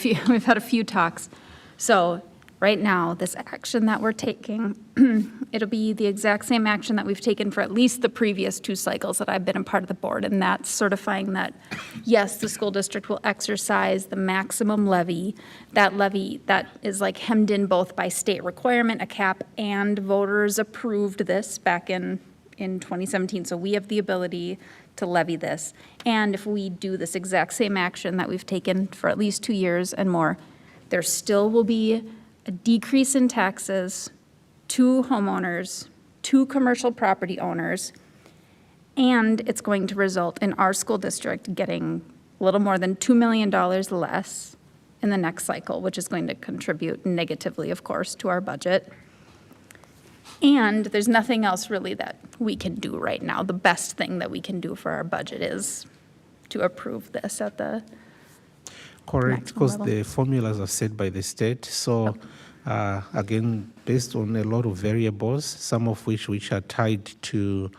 few talks. So right now, this action that we're taking, it'll be the exact same action that we've taken for at least the previous 2 cycles that I've been a part of the board, and that's certifying that, yes, the school district will exercise the maximum levy. That levy that is hemmed in both by state requirement, a cap, and voters approved this back in 2017. So we have the ability to levy this. And if we do this exact same action that we've taken for at least 2 years and more, there still will be a decrease in taxes to homeowners, to commercial property owners, and it's going to result in our school district getting a little more than $2 million less in the next cycle, which is going to contribute negatively, of course, to our budget. And there's nothing else really that we can do right now. The best thing that we can do for our budget is to approve this at the Correct, because level. the formulas are set by the state. So again, based on a lot of variables, some of which are tied to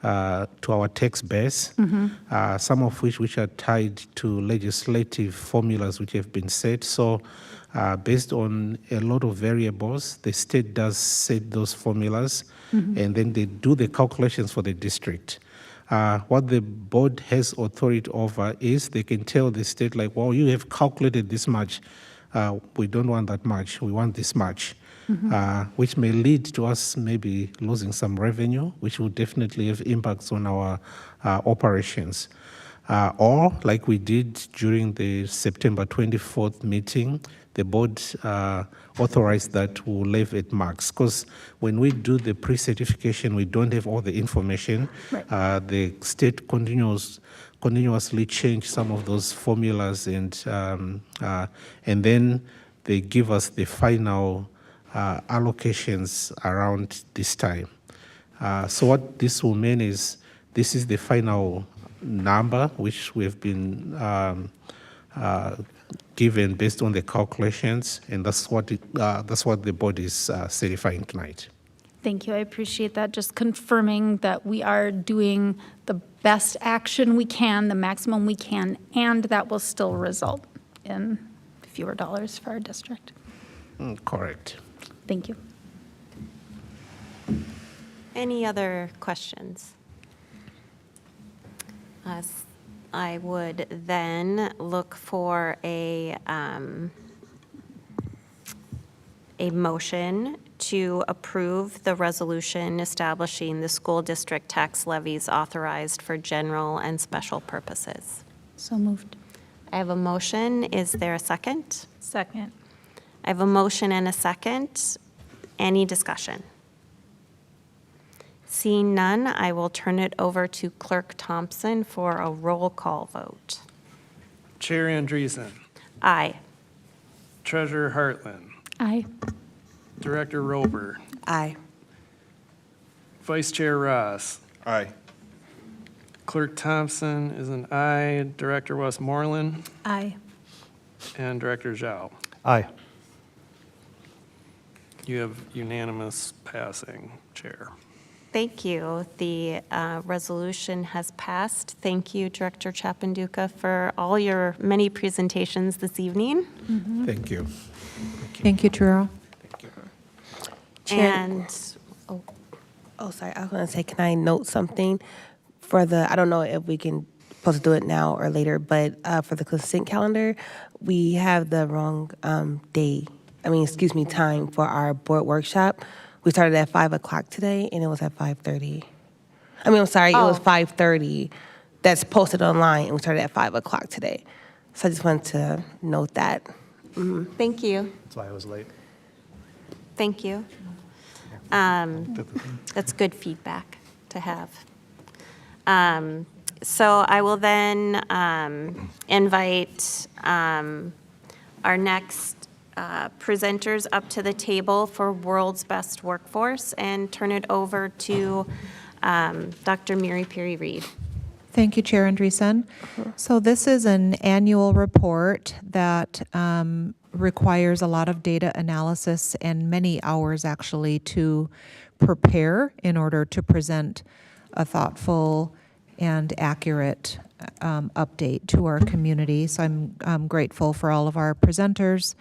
our tax base, some of which are tied to legislative formulas which have been set. So based on a lot of variables, the state does set those formulas, and then they do the calculations for the district. What the board has authority over is they can tell the state, well, you have calculated this much. We don't want that much. We want this much, which may lead to us maybe losing some revenue, which will definitely have impacts on our operations. Or like we did during the September 24th meeting, the board authorized that we'll leave at max. Because when we do the pre-certification, we don't have all the information. Right. The state continuously change some of those formulas, and then they give us the final allocations around this time. So what this will mean is this is the final number which we've been given based on the calculations, and that's what the board is certifying tonight. Thank you, I appreciate that. Just confirming that we are doing the best action we can, the maximum we can, and that will still result in fewer dollars for our district. Correct. Thank you. Any other questions? I would then look for a motion to approve the resolution establishing the school district tax levies authorized for general and special purposes. So moved. I have a motion. Is there a second? Second. I have a motion and a second. Any discussion? Seeing none, I will turn it over to Clerk Thompson for a roll call vote. Chair Andreessen, Aye. Treasurer Hartland, Aye. Director Rober, Aye. Vice Chair Ross, Aye. Clerk Thompson is an aye, Director Westmoreland, Aye. and Director Zhao. Aye. You have unanimous passing, Chair. Thank you. The resolution has passed. Thank you, Director Chapanduka, for all your many presentations this evening. Thank you. Thank you, Truro. And, Oh, sorry. I was going to say, can I note something for I don't know if we can, supposed to do it now or later, but for the consent calendar, we have the wrong time for our board workshop. We started at 5 o'clock today, and it was at 5:30. I mean, I'm sorry, it was 5:30. That's posted online, and we started at 5 o'clock today. So I just wanted to note that. thank you. That's why I was late. Thank you. That's good feedback to have. So I will then invite our next presenters up to the table for World's Best Workforce and turn it over to Dr. Mary Perry Reed. Thank you, Chair Andreessen. So this is an annual report that requires a lot of data analysis and many hours actually to prepare in order to present a thoughtful and accurate update to our community. So I'm grateful for all of our presenters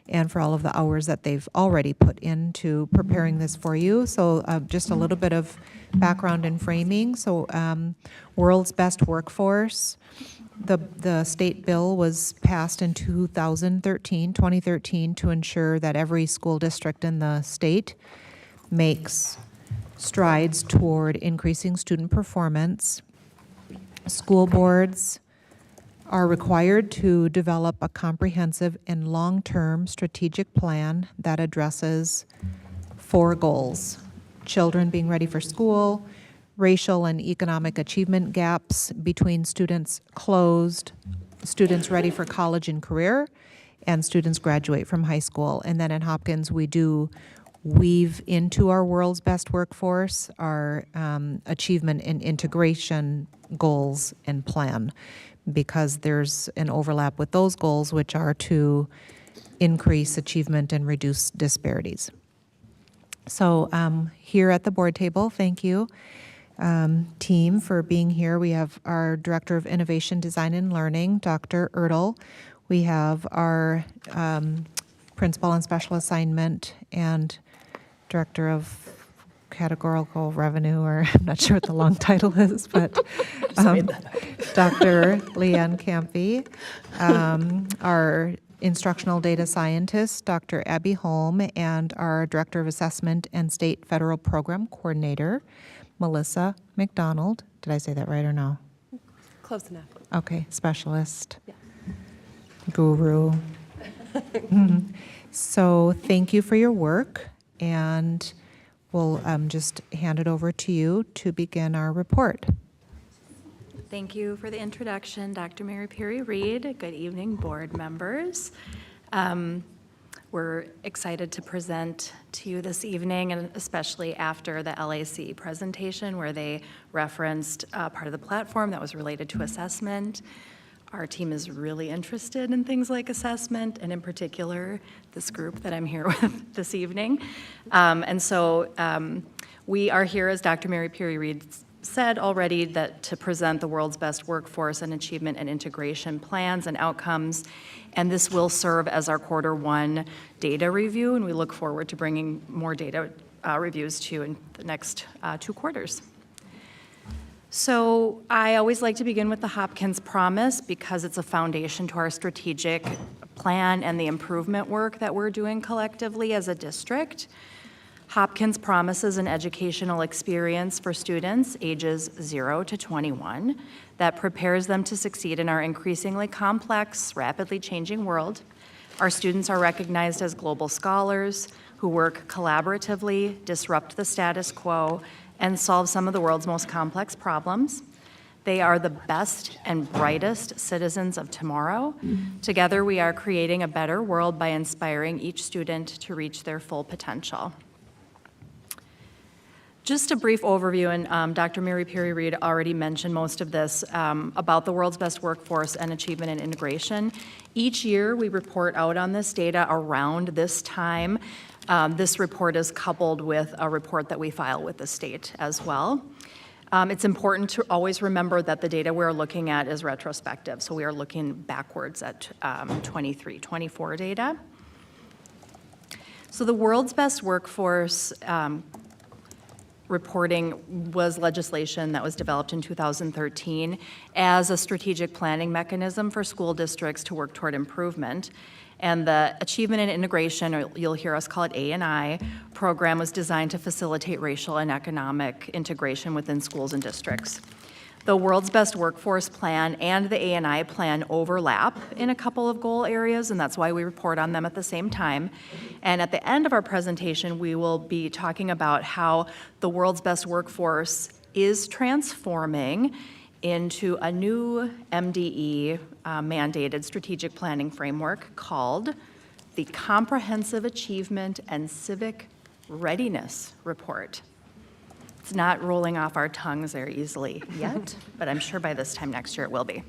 and for all of the hours that they've already put into preparing this for you. So just a little bit of background and framing. So World's Best Workforce, the state bill was passed in 2013 to ensure that every school district in the state makes strides toward increasing student performance. School boards are required to develop a comprehensive and long-term strategic plan that addresses 4 goals: children being ready for school, racial and economic achievement gaps between students closed, students ready for college and career, and students graduate from high school. And then at Hopkins, we do weave into our World's Best Workforce our achievement and integration goals and plan, because there's an overlap with those goals, which are to increase achievement and reduce disparities. So here at the board table, thank you, team, for being here. We have our Director of Innovation, Design, and Learning, Dr. Ertl. We have our Principal and Special Assignment and Director of Categorical Revenue, or I'm not sure what the long title is, but Dr. Leanne Campy, our Instructional Data Scientist, Dr. Abby Holm, and our Director of Assessment and State Federal Program Coordinator, Melissa McDonald. Did I say that right or no? Close enough. Okay, specialist, guru. So thank you for your work, and we'll just hand it over to you to begin our report. Thank you for the introduction, Dr. Mary Perry Reed. Good evening, board members. we're excited to present to you this evening, and especially after the LAC presentation where they referenced part of the platform that was related to assessment. Our team is really interested in things like assessment, and in particular, this group that I'm here with this evening. We are here, as Dr. Mary Peary-Reed said already, that to present the world's best workforce and achievement and integration plans and outcomes. And this will serve as our Q1 data review, and we look forward to bringing more data reviews to you in the next 2 quarters. So I always like to begin with the Hopkins Promise because it's a foundation to our strategic plan and the improvement work that we're doing collectively as a district. Hopkins promises an educational experience for students ages 0 to 21 that prepares them to succeed in our increasingly complex, rapidly changing world. Our students are recognized as global scholars who work collaboratively, disrupt the status quo, and solve some of the world's most complex problems. They are the best and brightest citizens of tomorrow. Together, we are creating a better world by inspiring each student to reach their full potential. Just a brief overview, and Dr. Mary Peary-Reed already mentioned most of this about the world's best workforce and achievement and integration. Each year, we report out on this data around this time. This report is coupled with a report that we file with the state as well. It's important to always remember that the data we're looking at is retrospective, so we are looking backwards at 23, 24 data. So the world's best workforce reporting was legislation that was developed in 2013 as a strategic planning mechanism for school districts to work toward improvement. And the Achievement and Integration, or you'll hear us call it A&I, program was designed to facilitate racial and economic integration within schools and districts. The World's Best Workforce Plan and the A&I plan overlap in a couple of goal areas, and that's why we report on them at the same time. And at the end of our presentation, we will be talking about how the World's Best Workforce is transforming into a new MDE mandated strategic planning framework called the Comprehensive Achievement and Civic Readiness Report. It's not rolling off our tongues very easily yet, but I'm sure by this time next year it will be.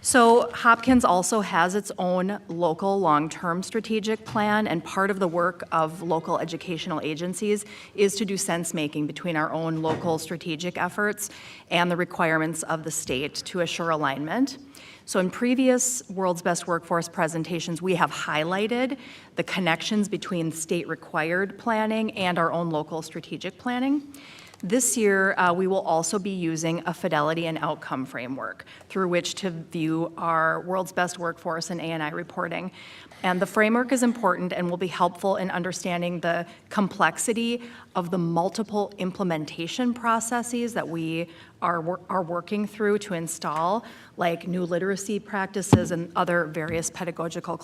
So Hopkins also has its own local long-term strategic plan, and part of the work of local educational agencies is to do sense-making between our own local strategic efforts and the requirements of the state to assure alignment. So in previous World's Best Workforce presentations, we have highlighted the connections between state-required planning and our own local strategic planning. This year, we will also be using a fidelity and outcome framework through which to view our World's Best Workforce and A&I reporting. And the framework is important and will be helpful in understanding the complexity of the multiple implementation processes that we are working through to install, like new literacy practices and other various pedagogical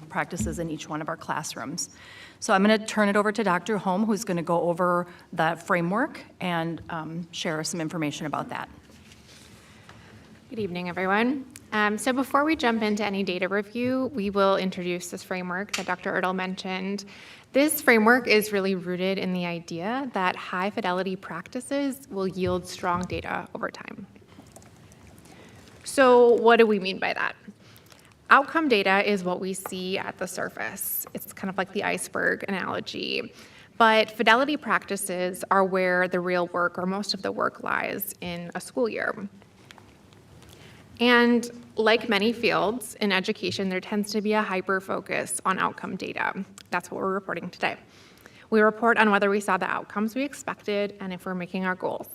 practices in each one of our classrooms. So I'm going to turn it over to Dr. Holm, who's going to go over the framework and share some information about that. Good evening, everyone. So before we jump into any data review, we will introduce this framework that Dr. Ertl mentioned. This framework is really rooted in the idea that high fidelity practices will yield strong data over time. So what do we mean by that? Outcome data is what we see at the surface. It's kind of like the iceberg analogy. But fidelity practices are where the real work or most of the work lies in a school year. And like many fields in education, there tends to be a hyper-focus on outcome data. That's what we're reporting today. We report on whether we saw the outcomes we expected and if we're making our goals.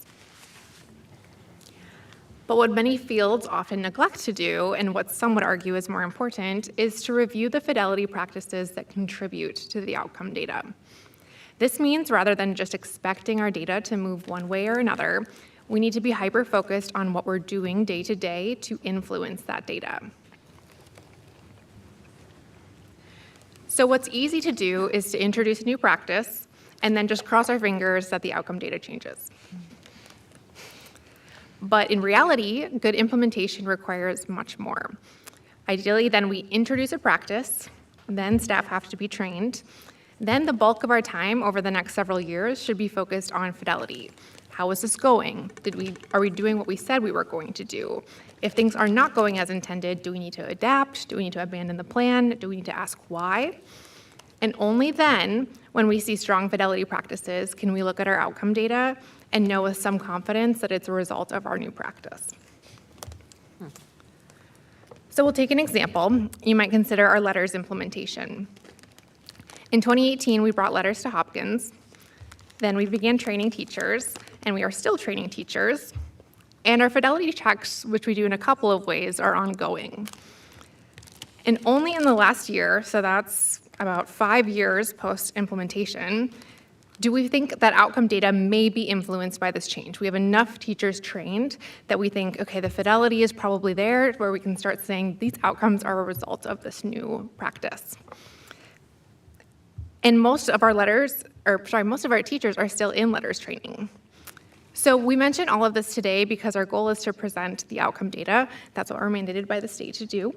But what many fields often neglect to do, and what some would argue is more important, is to review the fidelity practices that contribute to the outcome data. This means rather than just expecting our data to move one way or another, we need to be hyper-focused on what we're doing day to day to influence that data. So what's easy to do is to introduce a new practice and then just cross our fingers that the outcome data changes. But in reality, good implementation requires much more. Ideally, then we introduce a practice, Then staff have to be trained. Then the bulk of our time over the next several years should be focused on fidelity. How is this going? Are we doing what we said we were going to do? If things are not going as intended, do we need to adapt? Do we need to abandon the plan? Do we need to ask why? And only then, when we see strong fidelity practices, can we look at our outcome data and know with some confidence that it's a result of our new practice. So we'll take an example. You might consider our letters implementation. In 2018, we brought letters to Hopkins. Then we began training teachers, and we are still training teachers. And our fidelity checks, which we do in a couple of ways, are ongoing. And only in the last year, so that's about 5 years post-implementation, do we think that outcome data may be influenced by this change? We have enough teachers trained that we think, okay, the fidelity is probably there, where we can start saying these outcomes are a result of this new practice. And most of our teachers are still in letters training. So we mention all of this today because our goal is to present the outcome data. That's what we're mandated by the state to do.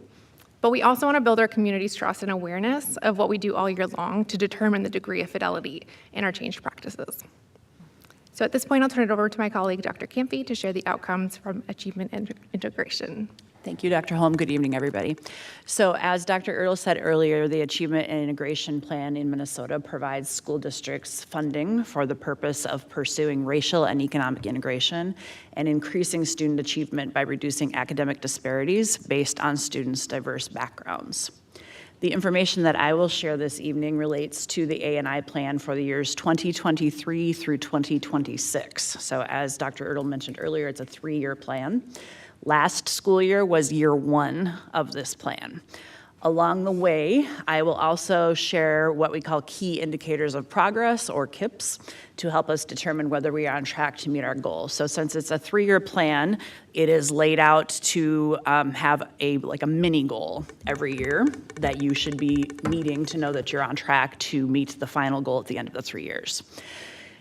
But we also want to build our community's trust and awareness of what we do all year long to determine the degree of fidelity in our changed practices. So at this point, I'll turn it over to my colleague, Dr. Campy, to share the outcomes from achievement and integration. Thank you, Dr. Holm. Good evening, everybody. So as Dr. Ertl said earlier, the Achievement and Integration Plan in Minnesota provides school districts funding for the purpose of pursuing racial and economic integration and increasing student achievement by reducing academic disparities based on students' diverse backgrounds. The information that I will share this evening relates to the A&I plan for the years 2023 through 2026. So as Dr. Ertl mentioned earlier, it's a 3-year plan. Last school year was year 1 of this plan. Along the way, I will also share what we call key indicators of progress, or KIPs, to help us determine whether we are on track to meet our goals. So since it's a 3-year plan, it is laid out to have a mini goal every year that you should be meeting to know that you're on track to meet the final goal at the end of the 3 years.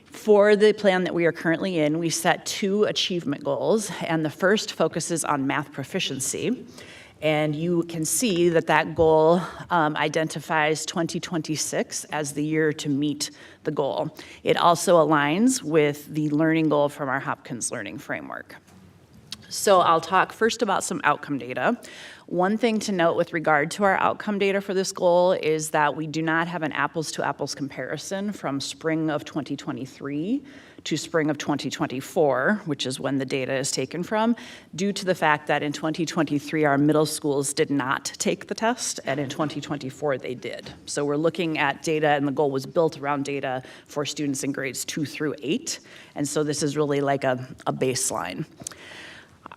For the plan that we are currently in, we set 2 achievement goals, and the first focuses on math proficiency. And you can see that that goal identifies 2026 as the year to meet the goal. It also aligns with the learning goal from our Hopkins learning framework. So I'll talk first about some outcome data. One thing to note with regard to our outcome data for this goal is that we do not have an apples-to-apples comparison from spring of 2023 to spring of 2024, which is when the data is taken from, due to the fact that in 2023, our middle schools did not take the test, and in 2024, they did. So we're looking at data, and the goal was built around data for students in grades 2 through 8, and so this is really like a baseline.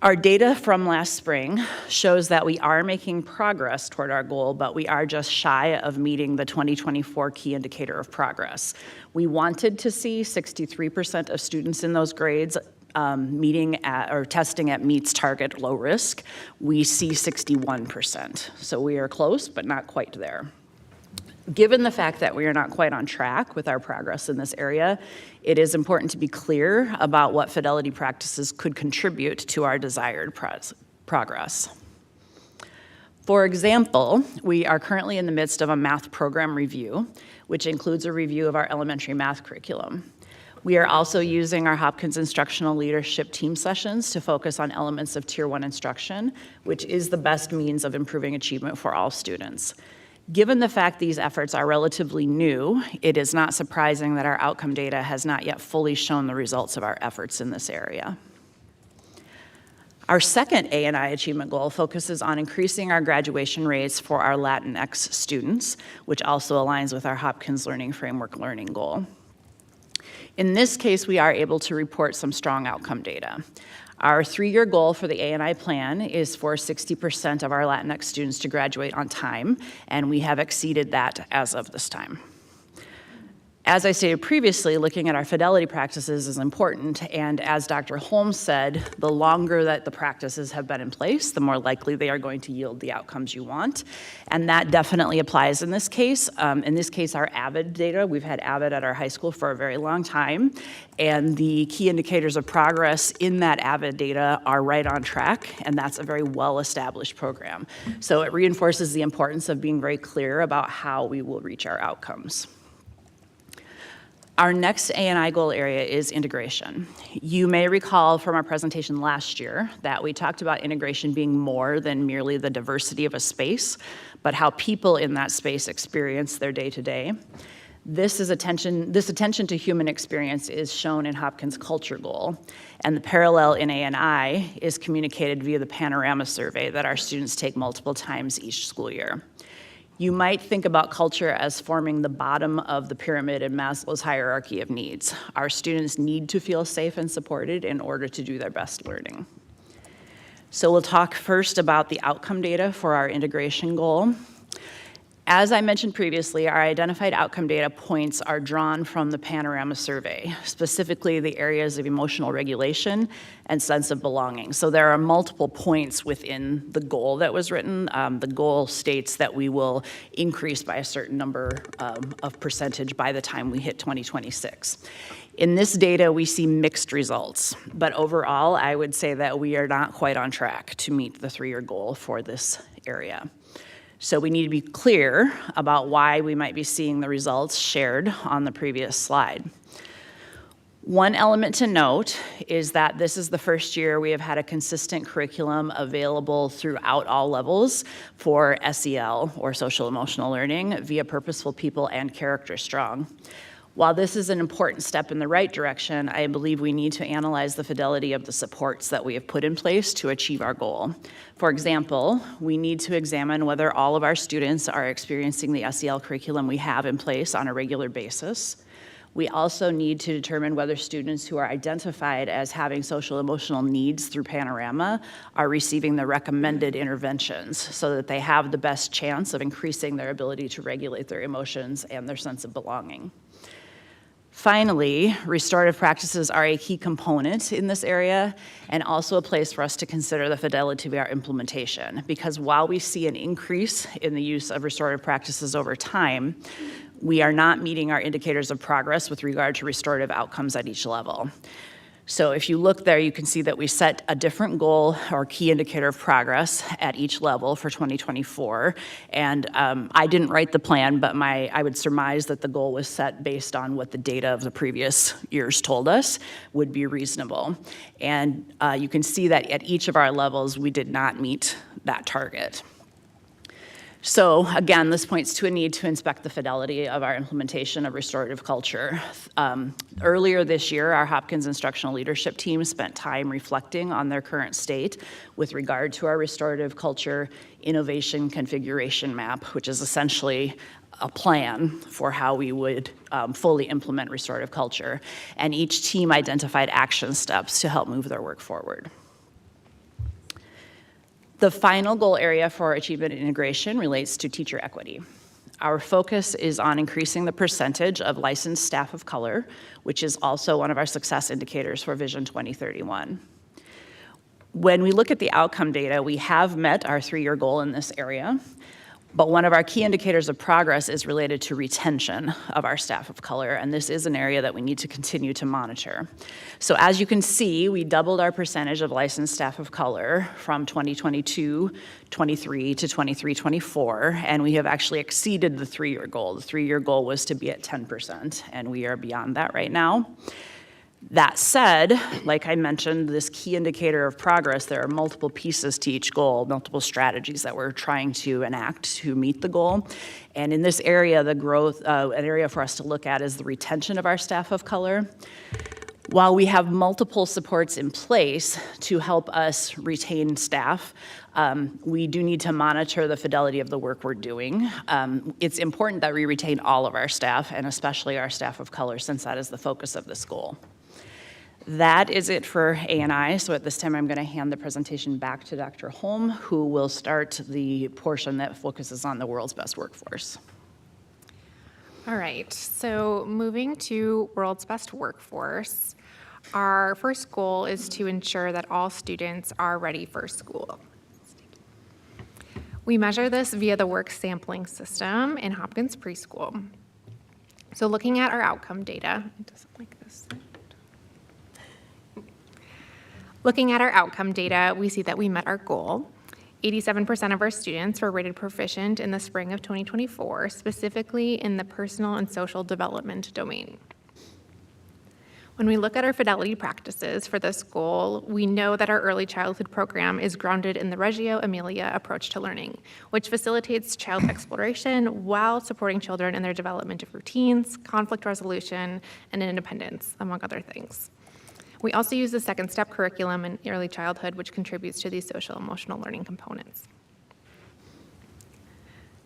Our data from last spring shows that we are making progress toward our goal, but we are just shy of meeting the 2024 key indicator of progress. We wanted to see 63% of students in those grades testing at meets target low risk. We see 61%, so we are close, but not quite there. Given the fact that we are not quite on track with our progress in this area, it is important to be clear about what fidelity practices could contribute to our desired progress. For example, we are currently in the midst of a math program review, which includes a review of our elementary math curriculum. We are also using our Hopkins Instructional Leadership Team sessions to focus on elements of Tier 1 instruction, which is the best means of improving achievement for all students. Given the fact these efforts are relatively new, it is not surprising that our outcome data has not yet fully shown the results of our efforts in this area. Our second A&I achievement goal focuses on increasing our graduation rates for our Latinx students, which also aligns with our Hopkins Learning Framework learning goal. In this case, we are able to report some strong outcome data. Our 3-year goal for the A&I plan is for 60% of our Latinx students to graduate on time, and we have exceeded that as of this time. As I stated previously, looking at our fidelity practices is important, and as Dr. Holmes said, the longer that the practices have been in place, the more likely they are going to yield the outcomes you want, and that definitely applies in this case. In this case, our AVID data, we've had AVID at our high school for a very long time, and the key indicators of progress in that AVID data are right on track, and that's a very well-established program. So it reinforces the importance of being very clear about how we will reach our outcomes. Our next A&I goal area is integration. You may recall from our presentation last year that we talked about integration being more than merely the diversity of a space, but how people in that space experience their day-to-day. This attention to human experience is shown in Hopkins' culture goal, and the parallel in A&I is communicated via the panorama survey that our students take multiple times each school year. You might think about culture as forming the bottom of the pyramid in Maslow's hierarchy of needs. Our students need to feel safe and supported in order to do their best learning. So we'll talk first about the outcome data for our integration goal. As I mentioned previously, our identified outcome data points are drawn from the panorama survey, specifically the areas of emotional regulation and sense of belonging. So there are multiple points within the goal that was written. The goal states that we will increase by a certain number of percentage by the time we hit 2026. In this data, we see mixed results, but overall, I would say that we are not quite on track to meet the 3-year goal for this area. So we need to be clear about why we might be seeing the results shared on the previous slide. One element to note is that this is the first year we have had a consistent curriculum available throughout all levels for SEL, or social emotional learning, via Purposeful People and Character Strong. While this is an important step in the right direction, I believe we need to analyze the fidelity of the supports that we have put in place to achieve our goal. For example, we need to examine whether all of our students are experiencing the SEL curriculum we have in place on a regular basis. We also need to determine whether students who are identified as having social emotional needs through Panorama are receiving the recommended interventions so that they have the best chance of increasing their ability to regulate their emotions and their sense of belonging. Finally, restorative practices are a key component in this area and also a place for us to consider the fidelity of our implementation, because while we see an increase in the use of restorative practices over time, we are not meeting our indicators of progress with regard to restorative outcomes at each level. So if you look there, you can see that we set a different goal or key indicator of progress at each level for 2024. And I didn't write the plan, but I would surmise that the goal was set based on what the data of the previous years told us would be reasonable. And you can see that at each of our levels, we did not meet that target. So again, this points to a need to inspect the fidelity of our implementation of restorative culture. Earlier this year, our Hopkins instructional leadership team spent time reflecting on their current state with regard to our restorative culture innovation configuration map, which is essentially a plan for how we would fully implement restorative culture. And each team identified action steps to help move their work forward. The final goal area for achievement and integration relates to teacher equity. Our focus is on increasing the percentage of licensed staff of color, which is also one of our success indicators for Vision 2031. When we look at the outcome data, we have met our 3-year goal in this area, but one of our key indicators of progress is related to retention of our staff of color, and this is an area that we need to continue to monitor. So as you can see, we doubled our percentage of licensed staff of color from 2022-23 to 23-24, and we have actually exceeded the 3-year goal. The 3-year goal was to be at 10%, and we are beyond that right now. That said, like I mentioned, this key indicator of progress, there are multiple pieces to each goal, multiple strategies that we're trying to enact to meet the goal. And in this area, the growth, an area for us to look at is the retention of our staff of color. While we have multiple supports in place to help us retain staff, we do need to monitor the fidelity of the work we're doing. It's important that we retain all of our staff, and especially our staff of color, since that is the focus of this goal. That is it for A&I, so at this time I'm going to hand the presentation back to Dr. Holm, who will start the portion that focuses on the world's best workforce. All right, so moving to World's Best Workforce, our first goal is to ensure that all students are ready for school. We measure this via the work sampling system in Hopkins Preschool. So looking at our outcome data, it doesn't like this. Looking at our outcome data, we see that we met our goal. 87% of our students were rated proficient in the spring of 2024, specifically in the personal and social development domain. When we look at our fidelity practices for this goal, we know that our early childhood program is grounded in the Reggio Emilia approach to learning, which facilitates child exploration while supporting children in their development of routines, conflict resolution, and independence, among other things. We also use the second step curriculum in early childhood, which contributes to these social emotional learning components.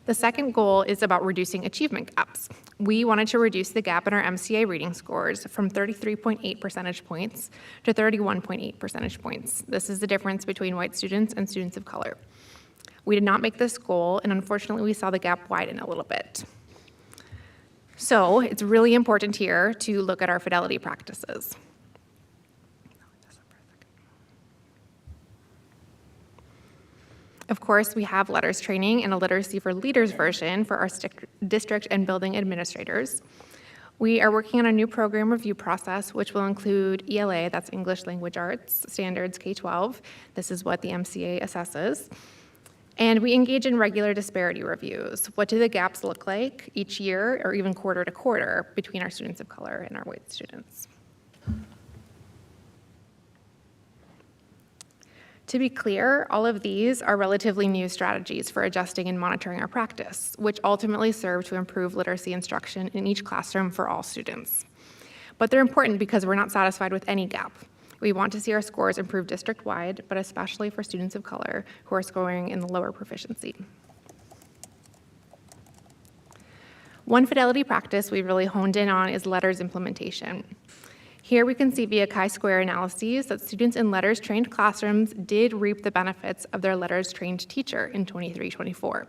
The second goal is about reducing achievement gaps. We wanted to reduce the gap in our MCA reading scores from 33.8 percentage points to 31.8 percentage points. This is the difference between white students and students of color. We did not make this goal, and unfortunately, we saw the gap widen a little bit. So it's really important here to look at our fidelity practices. Of course, we have letters training and a literacy for leaders version for our district and building administrators. We are working on a new program review process, which will include ELA, that's English Language Arts, standards K-12. This is what the MCA assesses. And we engage in regular disparity reviews. What do the gaps look like each year or even quarter to quarter between our students of color and our white students? To be clear, all of these are relatively new strategies for adjusting and monitoring our practice, which ultimately serve to improve literacy instruction in each classroom for all students. But they're important because we're not satisfied with any gap. We want to see our scores improve district-wide, but especially for students of color who are scoring in the lower proficiency. One fidelity practice we've really honed in on is letters implementation. Here we can see via chi-square analyses that students in letters-trained classrooms did reap the benefits of their letters-trained teacher in 23-24.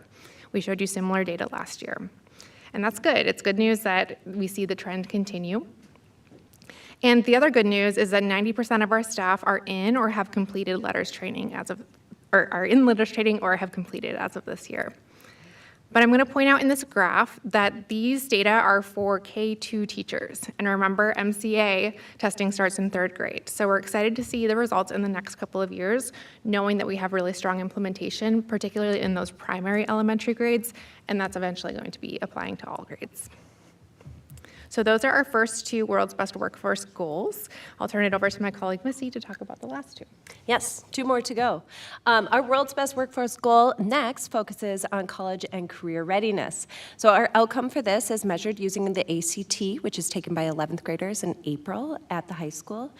We showed you similar data last year. And that's good. It's good news that we see the trend continue. And the other good news is that 90% of our staff are in or have completed letters training or have completed as of this year. But I'm going to point out in this graph that these data are for K-2 teachers. And remember, MCA testing starts in 3rd grade. So we're excited to see the results in the next couple of years, knowing that we have really strong implementation, particularly in those primary elementary grades, and that's eventually going to be applying to all grades. So those are our first 2 World's Best Workforce goals. I'll turn it over to my colleague Missy to talk about the last 2. Yes, 2 more to go. Our World's Best Workforce goal next focuses on college and career readiness. So our outcome for this is measured using the ACT, which is taken by 11th graders in April at the high school.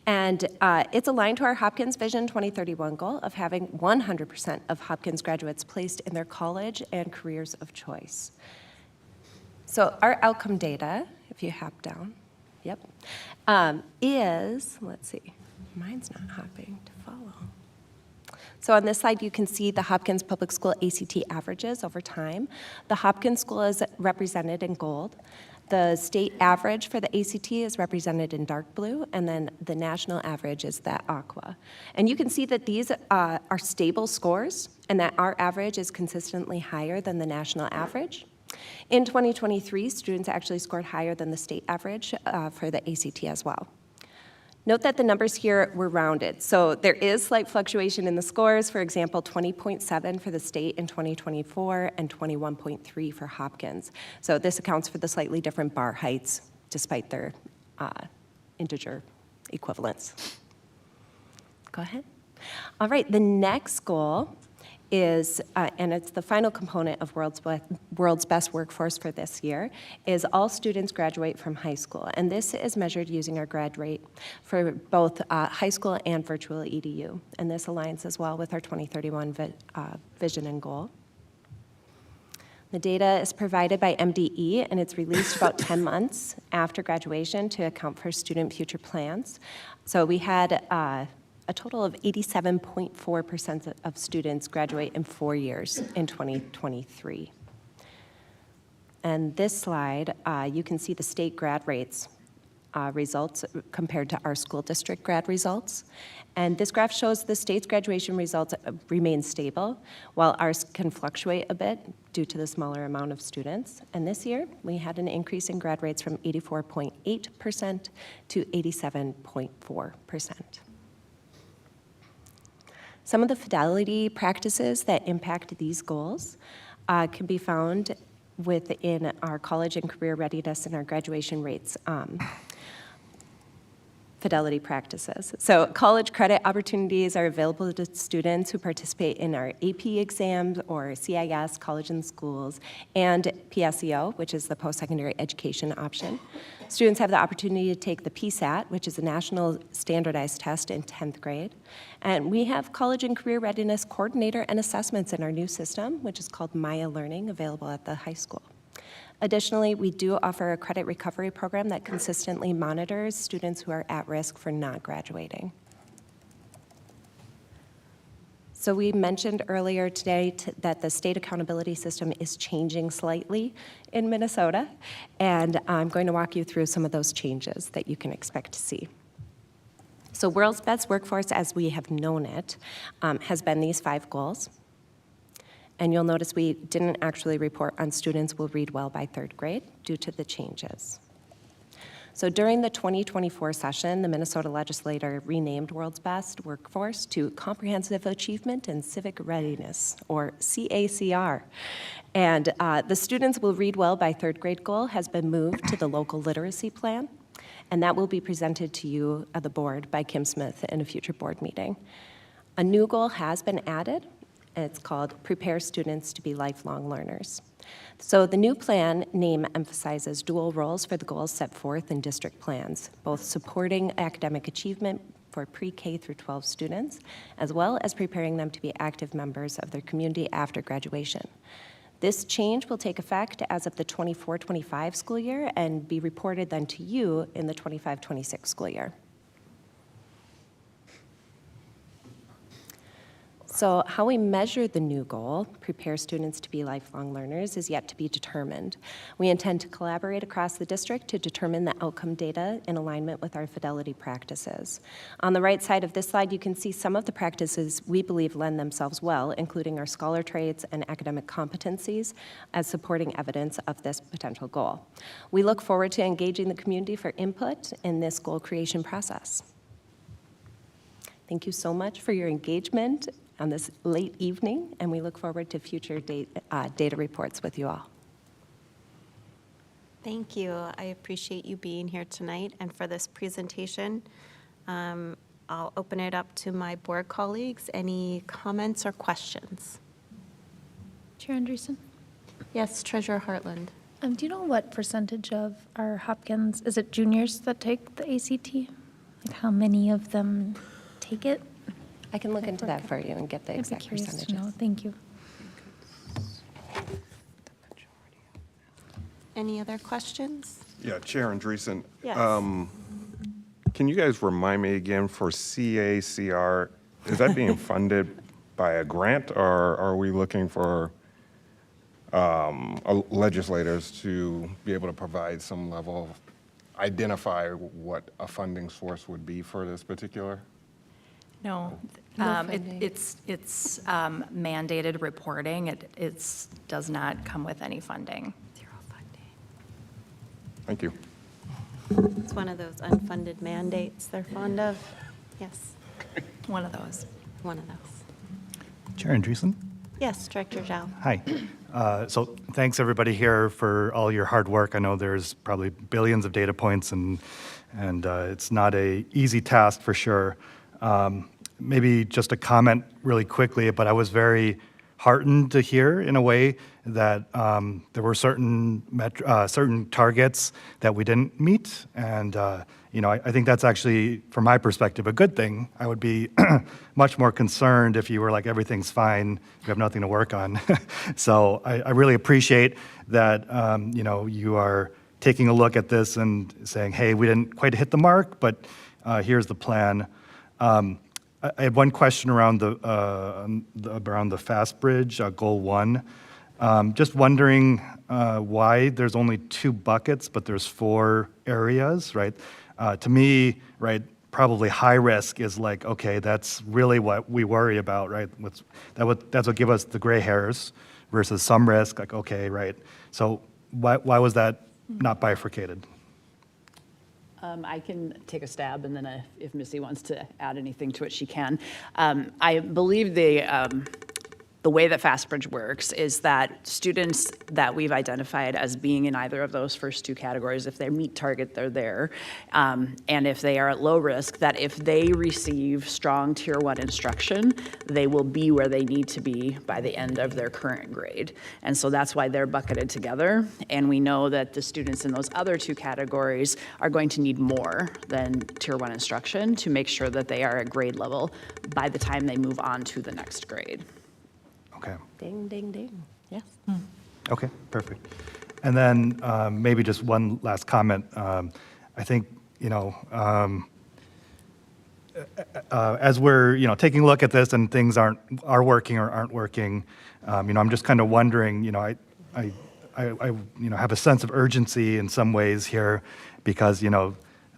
And it's aligned to our Hopkins Vision 2031 goal of having 100% of Hopkins graduates placed in their college and careers of choice. So our outcome data, if you hop down, is, let's see, mine's not hopping to follow. So on this slide, you can see the Hopkins Public School ACT averages over time. The Hopkins School is represented in gold. The state average for the ACT is represented in dark blue, and then the national average is that aqua. And you can see that these are stable scores, and that our average is consistently higher than the national average. In 2023, students actually scored higher than the state average for the ACT as well. Note that the numbers here were rounded, so there is slight fluctuation in the scores. For example, 20.7 for the state in 2024 and 21.3 for Hopkins. So this accounts for the slightly different bar heights despite their integer equivalents. Go ahead. All right, the next goal is, and it's the final component of World's Best Workforce for this year, is all students graduate from high school. And this is measured using our grad rate for both high school and virtual EDU. And this aligns as well with our 2031 vision and goal. The data is provided by MDE, and it's released about 10 months after graduation to account for student future plans. So we had a total of 87.4% of students graduate in 4 years in 2023. And this slide, you can see the state grad rates results compared to our school district grad results. And this graph shows the state's graduation results remain stable, while ours can fluctuate a bit due to the smaller amount of students. And this year, we had an increase in grad rates from 84.8% to 87.4%. Some of the fidelity practices that impact these goals can be found within our college and career readiness and our graduation rates fidelity practices. So college credit opportunities are available to students who participate in our AP exams or CIS, college and schools, and PSEO, which is the post-secondary education option. Students have the opportunity to take the PSAT, which is a national standardized test in 10th grade. And we have college and career readiness coordinator and assessments in our new system, which is called Maya Learning, available at the high school. Additionally, we do offer a credit recovery program that consistently monitors students who are at risk for not graduating. So we mentioned earlier today that the state accountability system is changing slightly in Minnesota, and I'm going to walk you through some of those changes that you can expect to see. So World's Best Workforce, as we have known it, has been these 5 goals. And you'll notice we didn't actually report on students will read well by 3rd grade due to the changes. So during the 2024 session, the Minnesota legislature renamed World's Best Workforce to Comprehensive Achievement and Civic Readiness, or CACR. And the students will read well by 3rd grade goal has been moved to the local literacy plan, and that will be presented to you, the board, by Kim Smith in a future board meeting. A new goal has been added. It's called Prepare Students to be Lifelong Learners. So the new plan name emphasizes dual roles for the goals set forth in district plans, both supporting academic achievement for pre-K through 12 students, as well as preparing them to be active members of their community after graduation. This change will take effect as of the 24-25 school year and be reported then to you in the 25-26 school year. So how we measure the new goal, prepare students to be lifelong learners, is yet to be determined. We intend to collaborate across the district to determine the outcome data in alignment with our fidelity practices. On the right side of this slide, you can see some of the practices we believe lend themselves well, including our scholar traits and academic competencies, as supporting evidence of this potential goal. We look forward to engaging the community for input in this goal creation process. Thank you so much for your engagement on this late evening, and we look forward to future data reports with you all. Thank you. I appreciate you being here tonight and for this presentation. I'll open it up to my board colleagues. Any comments or questions? Chair Andreessen? Yes, Treasurer Hartland. Do you know what percentage of our Hopkins, is it juniors that take the ACT? Like how many of them take it? I can look into that for you and get the exact percentages. To know. Thank you. Any other questions? Yeah, Chair Andreessen. Yes. Can you guys remind me again for CACR, is that being funded by a grant, or are we looking for legislators to be able to provide some level of, identify what a funding source would be for this particular? No, it's mandated reporting. It does not come with any funding. Zero funding. Thank you. It's one of those unfunded mandates they're fond of. Yes. One of those. One of those. Chair Andreessen? Yes, Director Zhao. Hi. So thanks everybody here for all your hard work. I know there's probably billions of data points and it's not a easy task for sure. Maybe just a comment really quickly, but I was very heartened to hear in a way that there were certain targets that we didn't meet. And I think that's actually, from my perspective, a good thing. I would be much more concerned if you were like, everything's fine, you have nothing to work on. So I really appreciate that you are taking a look at this and saying, hey, we didn't quite hit the mark, but here's the plan. I had one question around the FAST Bridge, Goal 1. Just wondering why there's only 2 buckets, but there's 4 areas, right? To me, right, probably high risk is like, okay, that's really what we worry about, right? That's what give us the gray hairs versus some risk, like, okay, right? So why was that not bifurcated? I can take a stab, and then if Missy wants to add anything to it, she can. I believe the way that FastBridge works is that students that we've identified as being in either of those first 2 categories, if they meet target, they're there. And if they are at low risk, that if they receive strong Tier 1 instruction, they will be where they need to be by the end of their current grade. And so that's why they're bucketed together. And we know that the students in those other 2 categories are going to need more than Tier 1 instruction to make sure that they are at grade level by the time they move on to the next grade. Okay. Ding, ding, ding. Yes. Okay, perfect. And then maybe just one last comment. I think, as we're, taking a look at this and things are working or aren't working, I'm just kind of wondering, I have a sense of urgency in some ways here because,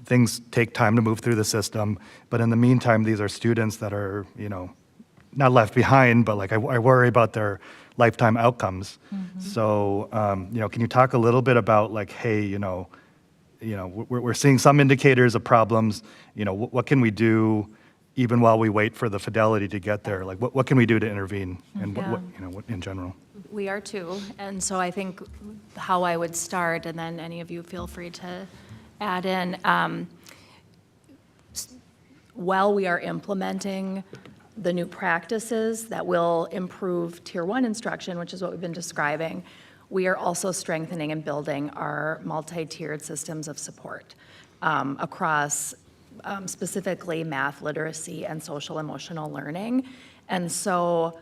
things take time to move through the system. But in the meantime, these are students that are, not left behind, but like I worry about their lifetime outcomes. So, can you talk a little bit about like, hey, we're seeing some indicators of problems. What can we do even while we wait for the fidelity to get there? Like, what can we do to intervene? And what in general? We are too. And so I think how I would start, and then any of you feel free to add in, while we are implementing the new practices that will improve Tier 1 instruction, which is what we've been describing, we are also strengthening and building our multi-tiered systems of support across specifically math, literacy, and social emotional learning. And so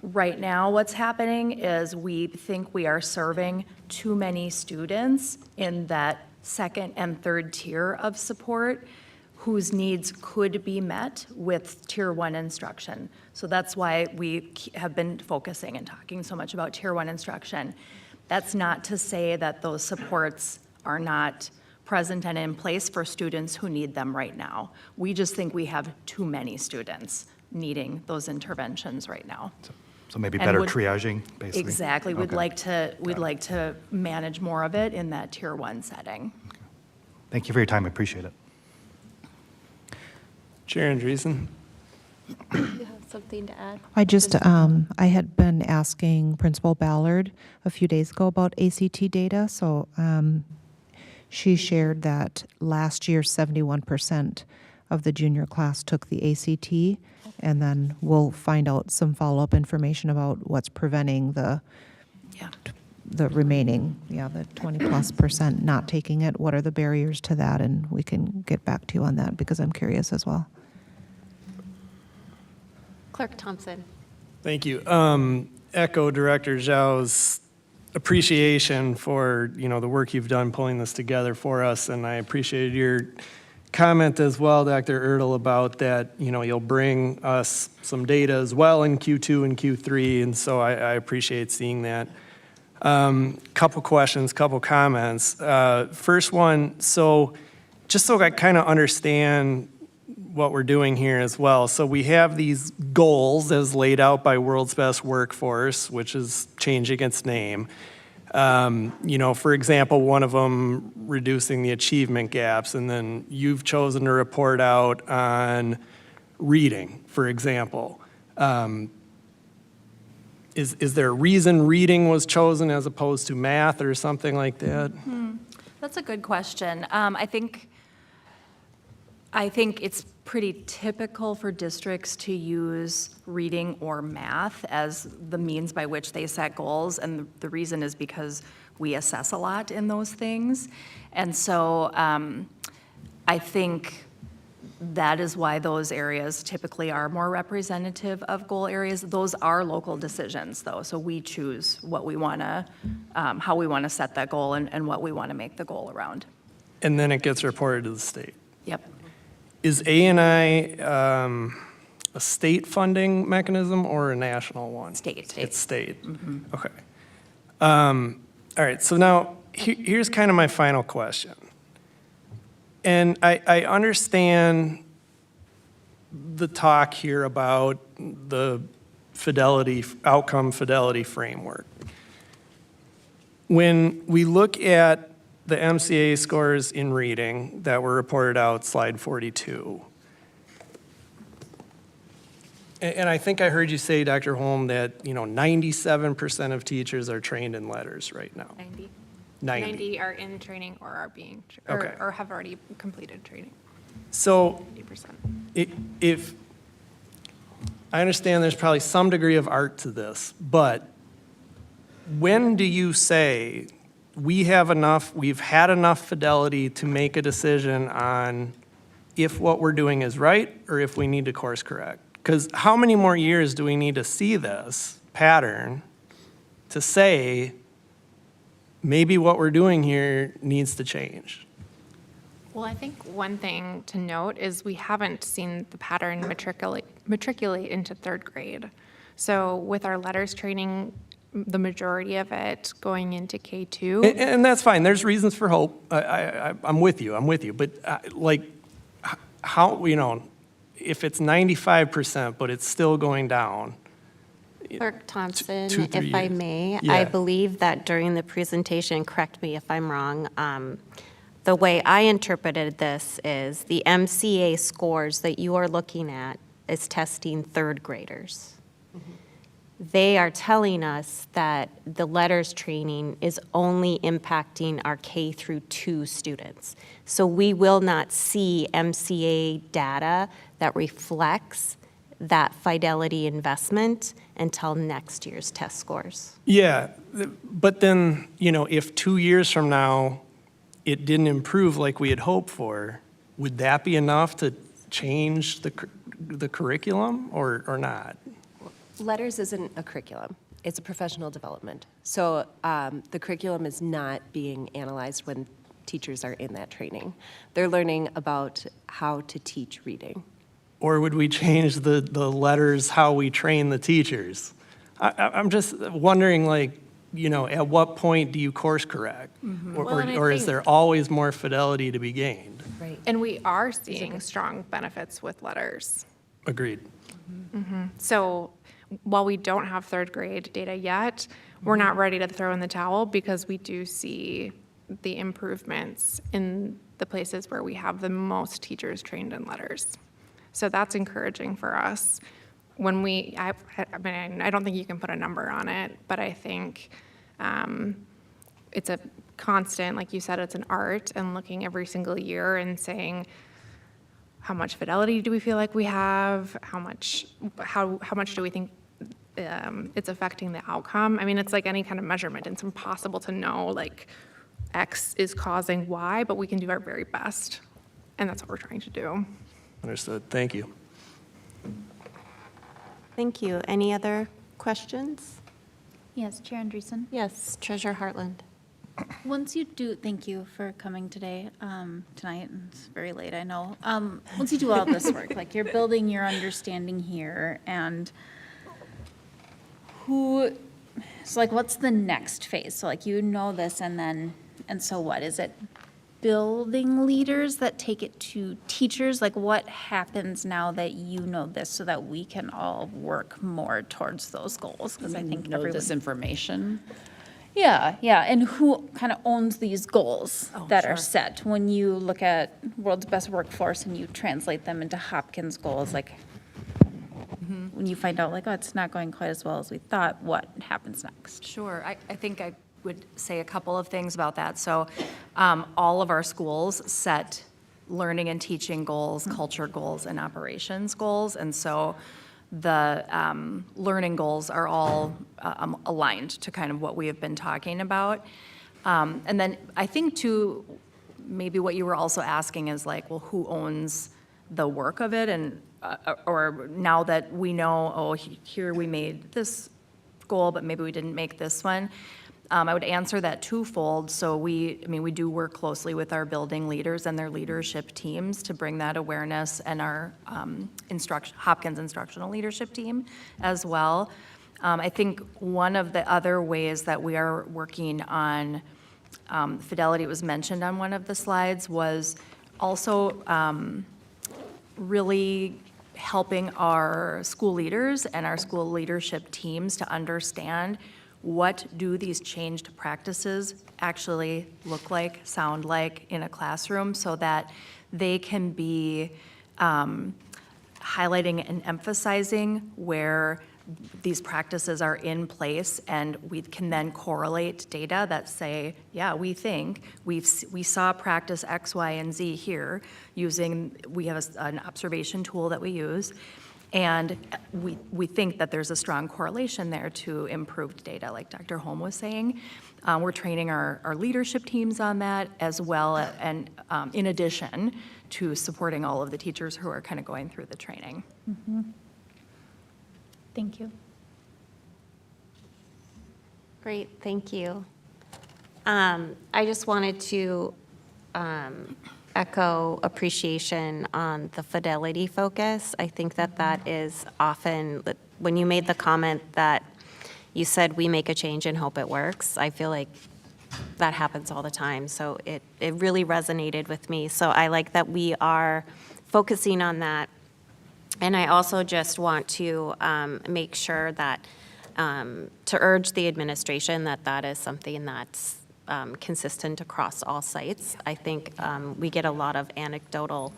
right now what's happening is we think we are serving too many students in that 2nd and 3rd tier of support whose needs could be met with Tier 1 instruction. So that's why we have been focusing and talking so much about Tier 1 instruction. That's not to say that those supports are not present and in place for students who need them right now. We just think we have too many students needing those interventions right now. So maybe better triaging, basically? Exactly. Okay. We'd like to manage more of it in that Tier 1 setting. Okay. Thank you for your time. I appreciate it. Chair Andreessen. You have something to add? I had been asking Principal Ballard a few days ago about ACT data. So she shared that last year 71% of the junior class took the ACT, and then we'll find out some follow-up information about what's preventing the remaining, the 20+% not taking it. What are the barriers to that? And we can get back to you on that because I'm curious as well. Clerk Thompson. Thank you. Echo Director Zhao's appreciation for, the work you've done pulling this together for us, and I appreciated your comment as well, Dr. Ertl, about that, you'll bring us some data as well in Q2 and Q3, and so I appreciate seeing that. Couple questions, couple comments. First one, so just so I kind of understand what we're doing here as well. So we have these goals as laid out by World's Best Workforce, which is changing its name. For example, one of them reducing the achievement gaps, and then you've chosen to report out on reading, for example. Is there a reason reading was chosen as opposed to math or something like that? That's a good question. I think it's pretty typical for districts to use reading or math as the means by which they set goals, and the reason is because we assess a lot in those things. And so I think that is why those areas typically are more representative of goal areas. Those are local decisions, though, so we choose what we want to, how we want to set that goal and what we want to make the goal around. And then it gets reported to the state. Yep. Is A&I a state funding mechanism or a national one? State. It's state. Mm-hmm. Okay. All right, so now here's kind of my final question. And I understand the talk here about the outcome fidelity framework. When we look at the MCA scores in reading that were reported out, slide 42, and I think I heard you say, Dr. Holm, that 97% of teachers are trained in letters right now. 90. 90. 90 are in training or are being, Okay. or have already completed training. So 90%. if, I understand there's probably some degree of art to this, but when do you say we've had enough fidelity to make a decision on if what we're doing is right or if we need to course correct? Because how many more years do we need to see this pattern to say maybe what we're doing here needs to change? Well, I think one thing to note is we haven't seen the pattern matriculate into third grade. So with our letters training, the majority of it going into K2. And that's fine. There's reasons for hope. I'm with you. But how, if it's 95%, but it's still going down. Clerk Thompson, 2-3 if I years. may, Yeah. I believe that during the presentation, correct me if I'm wrong, the way I interpreted this is the MCA scores that you are looking at is testing third graders. They are telling us that the letters training is only impacting our K through 2 students. So we will not see MCA data that reflects that fidelity investment until next year's test scores. Yeah, but then, if 2 years from now, it didn't improve like we had hoped for, would that be enough to change the curriculum or not? Letters isn't a curriculum. It's a professional development. So the curriculum is not being analyzed when teachers are in that training. They're learning about how to teach reading. Or would we change the letters, how we train the teachers? I'm just wondering, at what point do you course correct? Well, and I Or is think- there always more fidelity to be gained? Right. And we are seeing strong benefits with letters. Agreed. So while we don't have third grade data yet, we're not ready to throw in the towel because we do see the improvements in the places where we have the most teachers trained in letters. So that's encouraging for us. I mean, I don't think you can put a number on it, but I think it's a constant, like you said, it's an art, and looking every single year and saying, how much fidelity do we feel like we have? How much do we think it's affecting the outcome? I mean, it's like any kind of measurement. It's impossible to know, X is causing Y, but we can do our very best. And that's what we're trying to do. Understood. Thank you. Thank you. Any other questions? Yes, Chair Andreessen? Yes, Treasurer Hartland. Once you do, thank you for coming today, tonight, and it's very late, I know. Once you do all this work, you're building your understanding here, and what's the next phase? So you know this, and so what? Is it building leaders that take it to teachers? What happens now that you know this so that we can all work more towards those goals? Because I think Know everyone. this information. Yeah, and who kind of owns these goals that are set? When you look at world's best workforce and you translate them into Hopkins goals, when you find out it's not going quite as well as we thought, what happens next? Sure. I think I would say a couple of things about that. So all of our schools set learning and teaching goals, culture goals, and operations goals. And so the learning goals are all aligned to kind of what we have been talking about. And then I think too, maybe what you were also asking is who owns the work of it? And or now that we know, here we made this goal, but maybe we didn't make this one. I would answer that twofold. So we do work closely with our building leaders and their leadership teams to bring that awareness, and our Hopkins instructional leadership team as well. I think one of the other ways that we are working on fidelity, it was mentioned on one of the slides, was also really helping our school leaders and our school leadership teams to understand what do these changed practices actually look like, sound like in a classroom, so that they can be highlighting and emphasizing where these practices are in place, and we can then correlate data that say, yeah, we think we saw practice X, Y, and Z here we have an observation tool that we use, and we think that there's a strong correlation there to improved data, like Dr. Holm was saying. We're training our leadership teams on that as well, and in addition to supporting all of the teachers who are kind of going through the training. Mm-hmm. Thank you. Great, thank you. I just wanted to echo appreciation on the fidelity focus. I think that is often, when you made the comment that you said we make a change and hope it works, I feel like that happens all the time. So it really resonated with me. So I like that we are focusing on that. And I also just want to make sure that, to urge the administration that is something that's consistent across all sites. I think we get a lot of anecdotal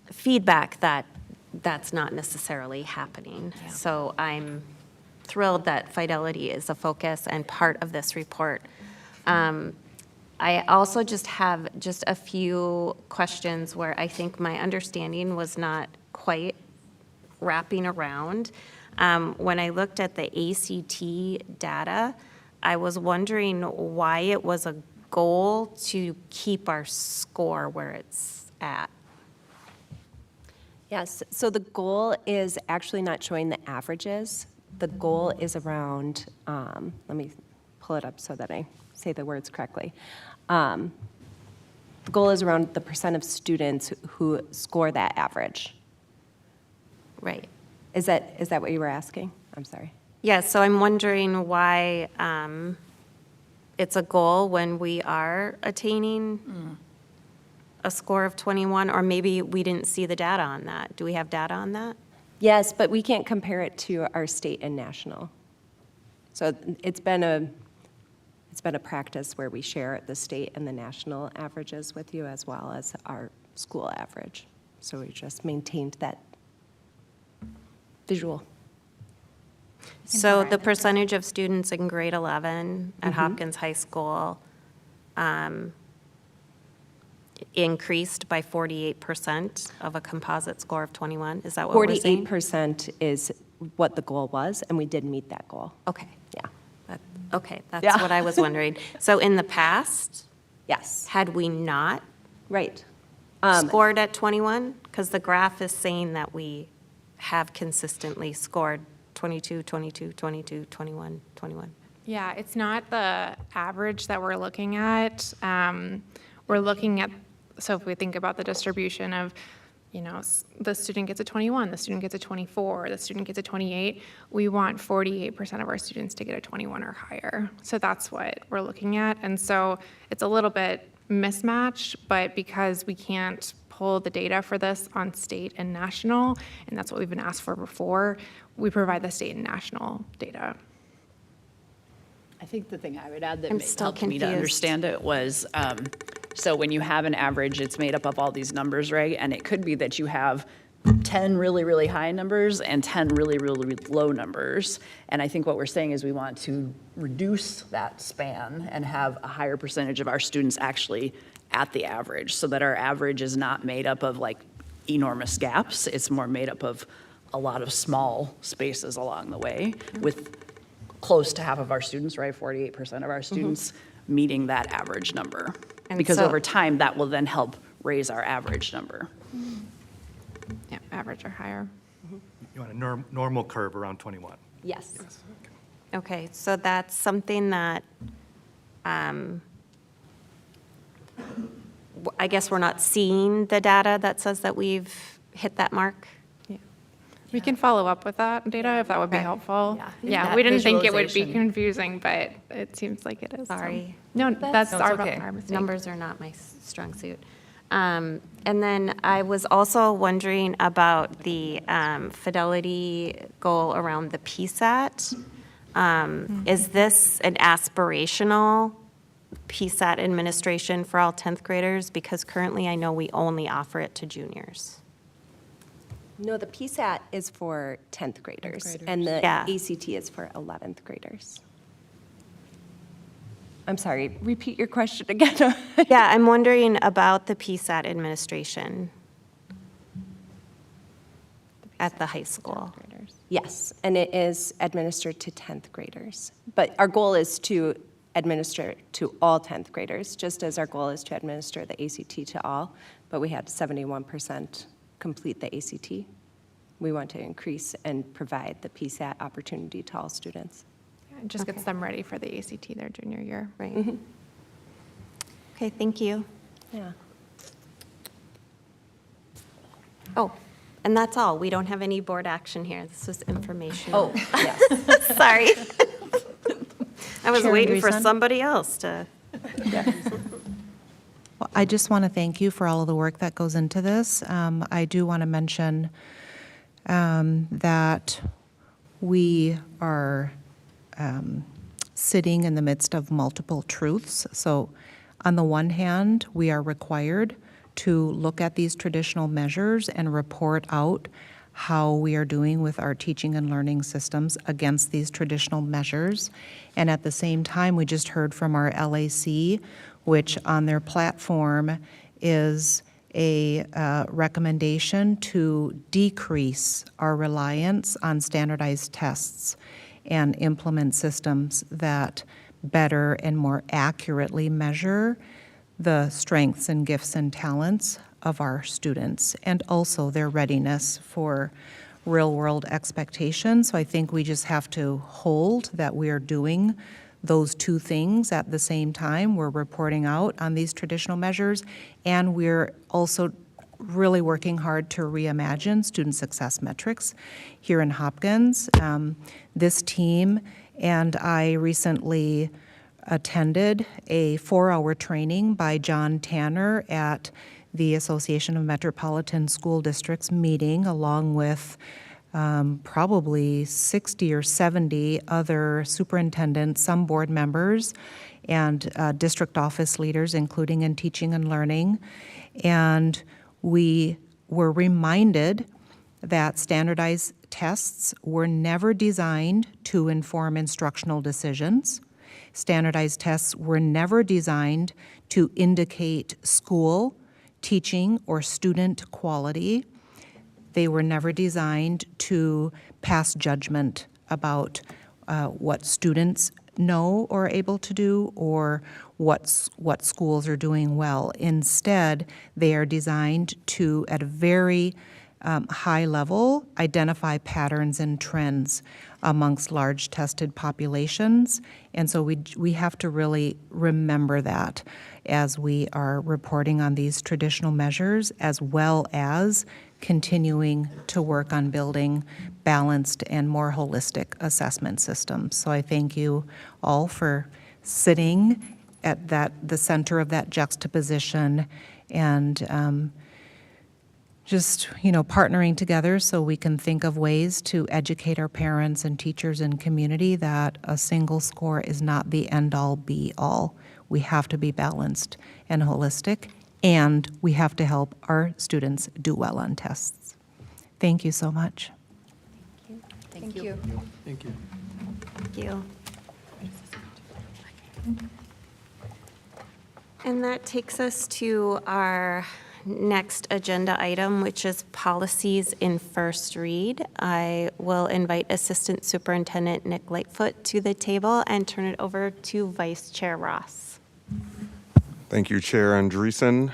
feedback that that's not necessarily happening. Yeah. So I'm thrilled that fidelity is a focus and part of this report. I also just have a few questions where I think my understanding was not quite wrapping around. When I looked at the ACT data, I was wondering why it was a goal to keep our score where it's at. Yes, so the goal is actually not showing the averages. The goal is around, let me pull it up so that I say the words correctly. The goal is around the percent of students who score that average. Right. Is that what you were asking? I'm sorry. Yeah, so I'm wondering why it's a goal when we are attaining a score of 21, or maybe we didn't see the data on that. Do we have data on that? Yes, but we can't compare it to our state and national. So it's been a practice where we share the state and the national averages with you as well as our school average. So we just maintained that visual. So the percentage of students in grade 11 at Hopkins High School increased by 48% of a composite score of 21. Is that what we're saying? 48% is what the goal was, and we did meet that goal. Okay. Yeah. Okay, that's what I was wondering. So in the past? Yes. Had we not? Right. Scored at 21? Because the graph is saying that we have consistently scored 22, 22, 22, 21, 21. Yeah, it's not the average that we're looking at. We're looking at, so if we think about the distribution of, the student gets a 21, the student gets a 24, the student gets a 28, we want 48% of our students to get a 21 or higher. So that's what we're looking at. And so it's a little bit mismatched, but because we can't pull the data for this on state and national, and that's what we've been asked for before, we provide the state and national data. I think the thing I would add that I'm still helped me to confused. understand it was, so when you have an average, it's made up of all these numbers, right? And it could be that you have 10 really, really high numbers and 10 really, really low numbers. And I think what we're saying is we want to reduce that span and have a higher percentage of our students actually at the average, so that our average is not made up of like enormous gaps. It's more made up of a lot of small spaces along the way, with close to half of our students, right, 48% of our students meeting that average number. And Because so- over time, that will then help raise our average number. Yeah, average or higher. You want a normal curve around 21? Yes. Okay, so that's something that I guess we're not seeing the data that says that we've hit that mark? We can follow up with that data if that would be helpful. Yeah, That we didn't think it would be visualization. confusing, but it seems like it is. so. Sorry. No, that's No, it's our okay. mistake. Numbers are not my strong suit. And then I was also wondering about the fidelity goal around the PSAT. Is this an aspirational PSAT administration for all 10th graders? Because currently I know we only offer it to juniors. No, the PSAT is for 10th graders, and the Yeah. ACT is for 11th graders. I'm sorry, repeat your question again. Yeah, I'm wondering about the PSAT administration at the high school. Yes, and it is administered to 10th graders. But our goal is to administer to all 10th graders, just as our goal is to administer the ACT to all, but we had 71% complete the ACT. We want to increase and provide the PSAT opportunity to all students. Yeah, it just gets them ready for the ACT their junior year. Right. Okay, thank you. Yeah. Oh, and that's all. We don't have any board action here. This was information. Oh, yes. Sorry. I was Chair waiting for Andreessen? somebody else to. Well, I just want to thank you for all of the work that goes into this. I do want to mention that we are sitting in the midst of multiple truths. So on the one hand, we are required to look at these traditional measures and report out how we are doing with our teaching and learning systems against these traditional measures. And at the same time, we just heard from our LAC, which on their platform is a recommendation to decrease our reliance on standardized tests and implement systems that better and more accurately measure the strengths and gifts and talents of our students and also their readiness for real-world expectations. So I think we just have to hold that we are doing those two things at the same time. We're reporting out on these traditional measures, and we're also really working hard to reimagine student success metrics here in Hopkins. This team and I recently attended a 4-hour training by John Tanner at the Association of Metropolitan School Districts meeting, along with probably 60 or 70 other superintendents, some board members, and district office leaders, including in teaching and learning. And we were reminded that standardized tests were never designed to inform instructional decisions. Standardized tests were never designed to indicate school, teaching, or student quality. They were never designed to pass judgment about what students know or are able to do or what schools are doing well. Instead, they are designed to, at a very high level, identify patterns and trends amongst large tested populations. And so we have to really remember that as we are reporting on these traditional measures, as well as continuing to work on building balanced and more holistic assessment systems. So I thank you all for sitting at the center of that juxtaposition and just, partnering together so we can think of ways to educate our parents and teachers and community that a single score is not the end-all, be-all. We have to be balanced and holistic, and we have to help our students do well on tests. Thank you so much. Thank you. Thank you. Thank you. And that takes us to our next agenda item, which is policies in first read. I will invite Assistant Superintendent Nick Lightfoot to the table and turn it over to Vice Chair Ross. Thank you, Chair Andreessen.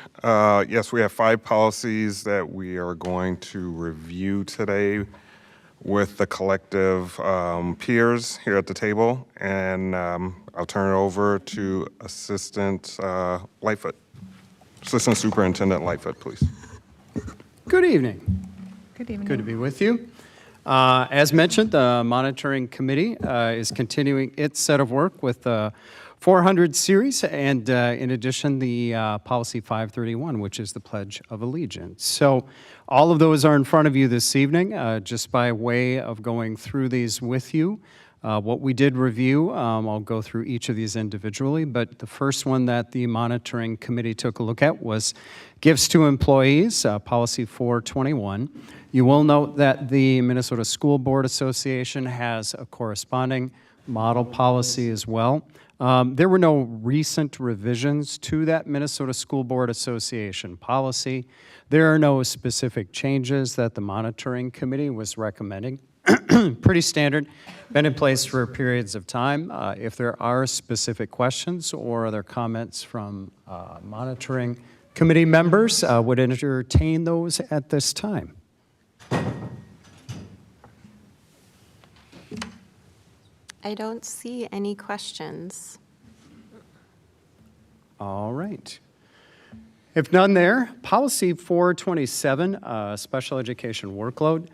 Yes, we have 5 policies that we are going to review today with the collective peers here at the table, and I'll turn it over to Assistant Lightfoot. Assistant Superintendent Lightfoot, please. Good evening. Good evening. Good to be with you. As mentioned, the monitoring committee is continuing its set of work with the 400 series, and in addition, the Policy 531, which is the Pledge of Allegiance. So all of those are in front of you this evening, just by way of going through these with you. What we did review, I'll go through each of these individually, but the first one that the monitoring committee took a look at was gifts to employees, Policy 421. You will note that the Minnesota School Board Association has a corresponding model policy as well. There were no recent revisions to that Minnesota School Board Association policy. There are no specific changes that the monitoring committee was recommending. Pretty standard, been in place for periods of time. If there are specific questions or other comments from monitoring committee members, would entertain those at this time. I don't see any questions. All right. If none there, Policy 427, Special Education Workload.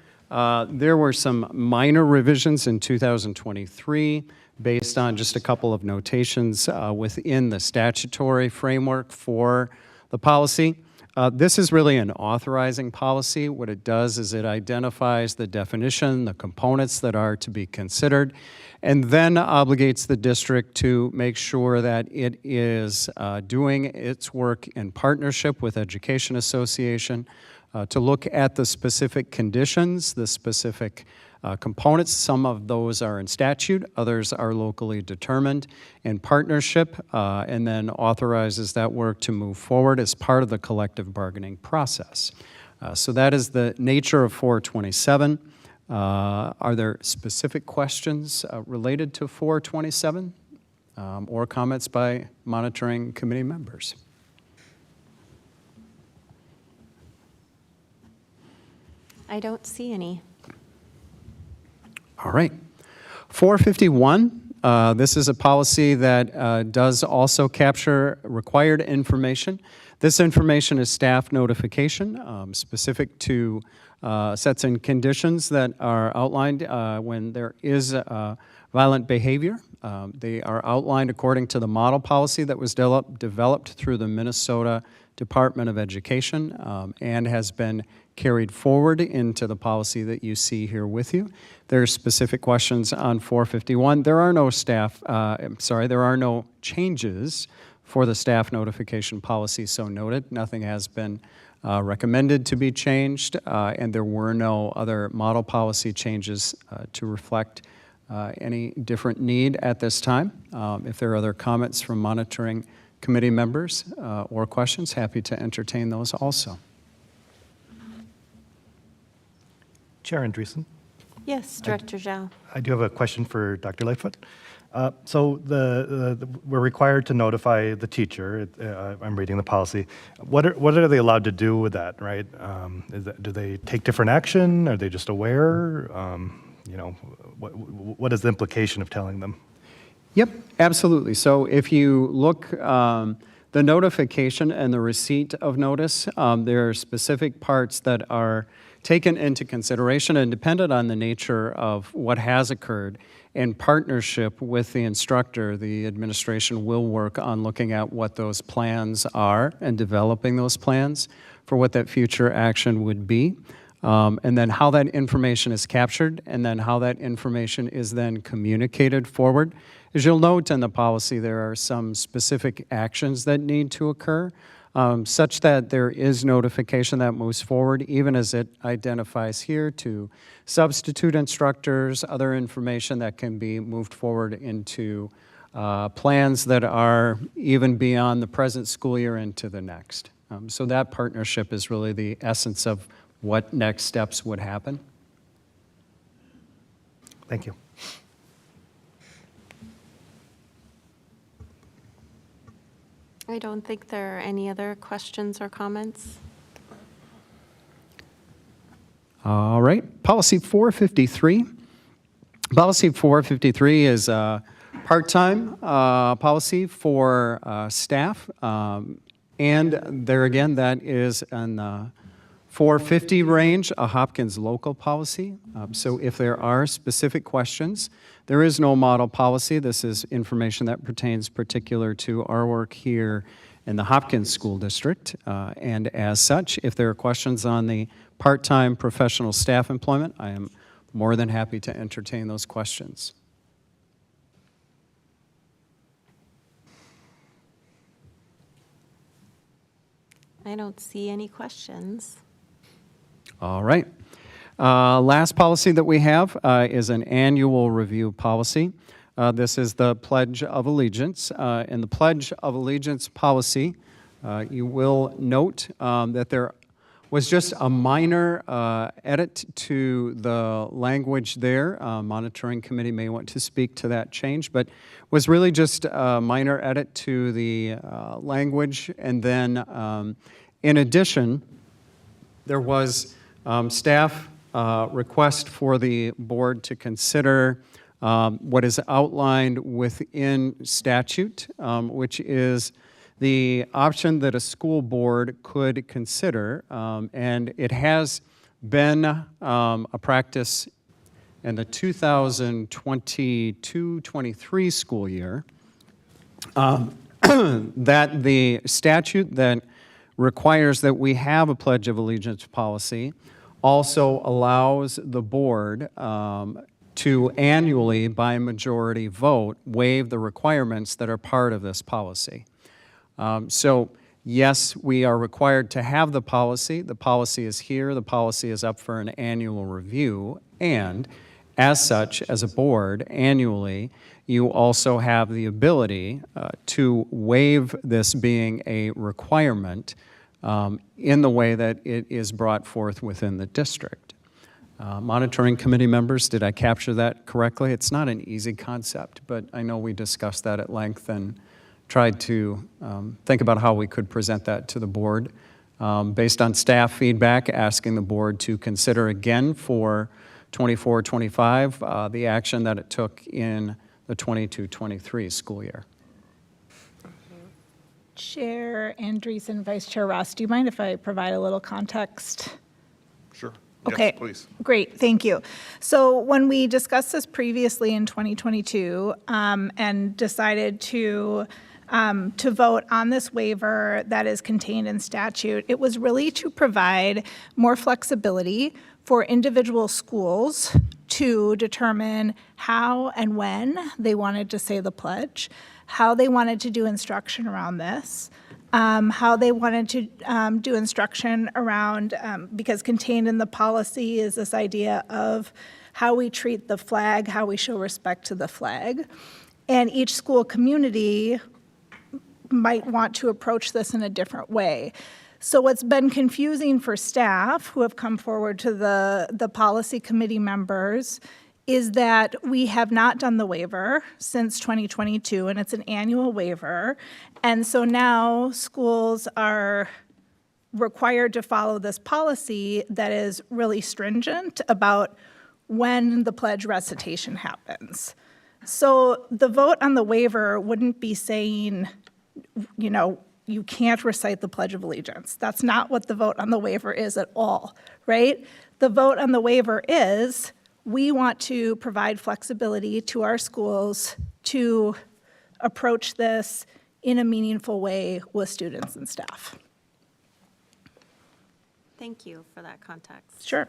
There were some minor revisions in 2023 based on just a couple of notations within the statutory framework for the policy. This is really an authorizing policy. What it does is it identifies the definition, the components that are to be considered, and then obligates the district to make sure that it is doing its work in partnership with Education Association, to look at the specific conditions, the specific components. Some of those are in statute, others are locally determined in partnership, and then authorizes that work to move forward as part of the collective bargaining process. So that is the nature of 427. Are there specific questions related to 427 or comments by monitoring committee members? I don't see any. All right. 451, this is a policy that does also capture required information. This information is staff notification specific to sets and conditions that are outlined when there is violent behavior. They are outlined according to the model policy that was developed through the Minnesota Department of Education and has been carried forward into the policy that you see here with you. There are specific questions on 451. There are no there are no changes for the staff notification policy so noted. Nothing has been recommended to be changed, and there were no other model policy changes to reflect any different need at this time. If there are other comments from monitoring committee members or questions, happy to entertain those also. Chair Andreessen? Yes, Director Zhao. I do have a question for Dr. Lightfoot. So we're required to notify the teacher. I'm reading the policy. What are they allowed to do with that, right? Do they take different action? Are they just aware? What is the implication of telling them? Yep, absolutely. So if you look, the notification and the receipt of notice, there are specific parts that are taken into consideration and dependent on the nature of what has occurred. In partnership with the instructor, the administration will work on looking at what those plans are and developing those plans for what that future action would be. And then how that information is captured, and then how that information is then communicated forward. As you'll note in the policy, there are some specific actions that need to occur, such that there is notification that moves forward, even as it identifies here to substitute instructors, other information that can be moved forward into plans that are even beyond the present school year into the next. So that partnership is really the essence of what next steps would happen. Thank you. I don't think there are any other questions or comments. All right, Policy 453. Policy 453 is a part-time policy for staff. And there again, that is in the 450 range, a Hopkins local policy. So if there are specific questions, there is no model policy. This is information that pertains particular to our work here in the Hopkins School District. And as such, if there are questions on the part-time professional staff employment, I am more than happy to entertain those questions. I don't see any questions. All right. Last policy that we have is an annual review policy. This is the Pledge of Allegiance. In the Pledge of Allegiance policy, you will note that there was just a minor edit to the language there. Monitoring committee may want to speak to that change, but was really just a minor edit to the language. And then in addition, there was staff request for the board to consider what is outlined within statute, which is the option that a school board could consider, and it has been a practice in the 2022-23 school year that the statute that requires that we have a Pledge of Allegiance policy also allows the board to annually, by majority vote, waive the requirements that are part of this policy. So yes, we are required to have the policy. The policy is here. The policy is up for an annual review. And as such, as a board, annually, you also have the ability to waive this being a requirement in the way that it is brought forth within the district. Monitoring committee members, did I capture that correctly? It's not an easy concept, but I know we discussed that at length and tried to think about how we could present that to the board. Based on staff feedback, asking the board to consider again for 24-25 the action that it took in the 22-23 school year. Chair Andreessen, Vice Chair Ross, do you mind if I provide a little context? Sure. Okay, Yes, please. Great, thank you. So when we discussed this previously in 2022 and decided to vote on this waiver that is contained in statute, it was really to provide more flexibility for individual schools to determine how and when they wanted to say the pledge, how they wanted to do instruction around this, how they wanted to do instruction around, because contained in the policy is this idea of how we treat the flag, how we show respect to the flag. And each school community might want to approach this in a different way. So what's been confusing for staff who have come forward to the policy committee members is that we have not done the waiver since 2022, and it's an annual waiver. And so now schools are required to follow this policy that is really stringent about when the pledge recitation happens. So the vote on the waiver wouldn't be saying, you know, you can't recite the Pledge of Allegiance. That's not what the vote on the waiver is at all, right? The vote on the waiver is, we want to provide flexibility to our schools to approach this in a meaningful way with students and staff. Thank you for that context. Sure.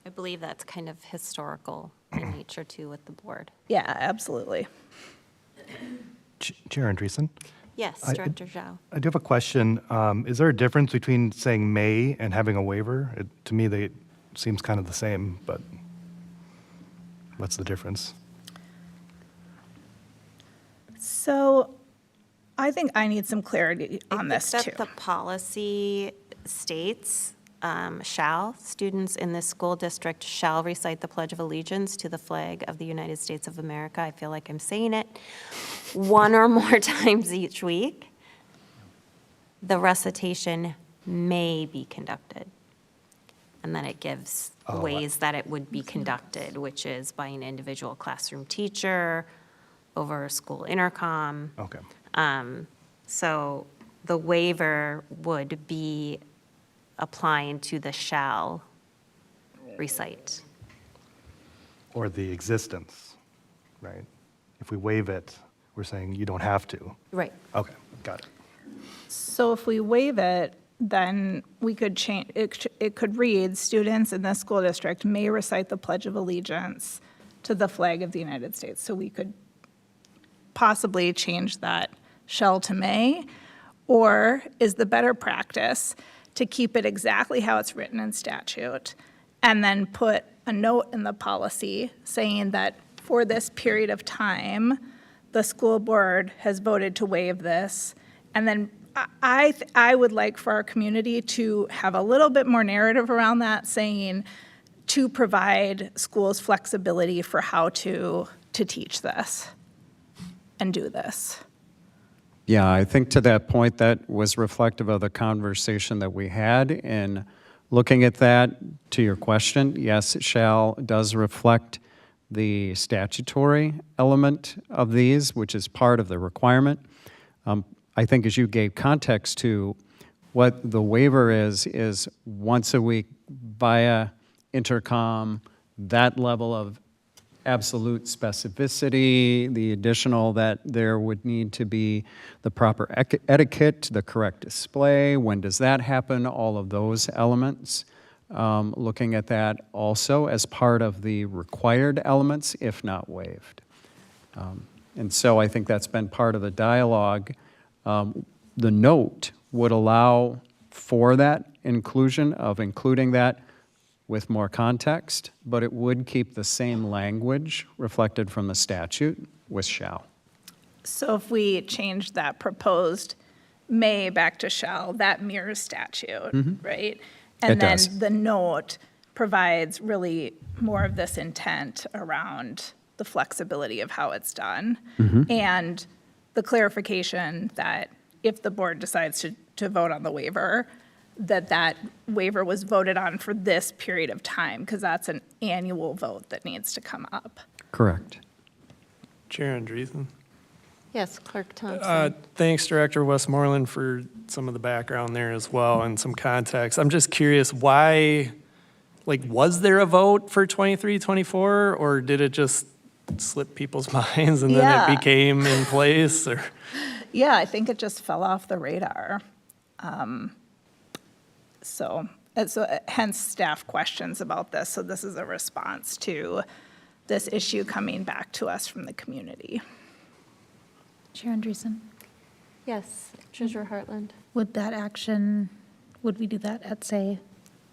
I believe that's kind of historical in nature too with the board. Yeah, absolutely. Chair Andreessen? Yes, Director Zhao. I do have a question. Is there a difference between saying may and having a waiver? To me, they seems kind of the same, but what's the difference? So I think I need some clarity on this too. The policy states, students in this school district shall recite the Pledge of Allegiance to the flag of the United States of America. I feel like I'm saying it one or more times each week. The recitation may be conducted. And then it gives ways that it would be conducted, which is by an individual classroom teacher, over a school intercom. Okay. So the waiver would be applying to the shall recite. Or the existence, right? If we waive it, we're saying you don't have to. Right. Okay, got it. So if we waive it, then we could change, it could read, students in this school district may recite the Pledge of Allegiance to the flag of the United States. So we could possibly change that shall to may, or is the better practice to keep it exactly how it's written in statute, and then put a note in the policy saying that for this period of time, the school board has voted to waive this, and then I would like for our community to have a little bit more narrative around that, saying to provide schools flexibility for how to teach this and do this. Yeah, I think to that point, that was reflective of the conversation that we had in looking at that. To your question, yes, shall does reflect the statutory element of these, which is part of the requirement. I think as you gave context to what the waiver is once a week via intercom, that level of absolute specificity, the additional that there would need to be the proper etiquette, the correct display, when does that happen, all of those elements. Looking at that also as part of the required elements, if not waived. And so I think that's been part of the dialogue. The note would allow for that inclusion of including that with more context, but it would keep the same language reflected from the statute with shall. So if we change that proposed may back to shall, that mirrors statute, right? And It then does. the note provides really more of this intent around the flexibility of how it's done. And the clarification that if the board decides to vote on the waiver, that waiver was voted on for this period of time, because that's an annual vote that needs to come up. Correct. Chair Andreessen. Yes, Clerk Thompson. Thanks, Director Westmoreland, for some of the background there as well and some context. I'm just curious why, was there a vote for 23, 24, or did it just slip people's minds and then Yeah. it became in place? Or Yeah, I think it just fell off the radar. So hence staff questions about this. So this is a response to this issue coming back to us from the community. Chair Andreessen? Yes, Treasurer Hartland. Would we do that at, say,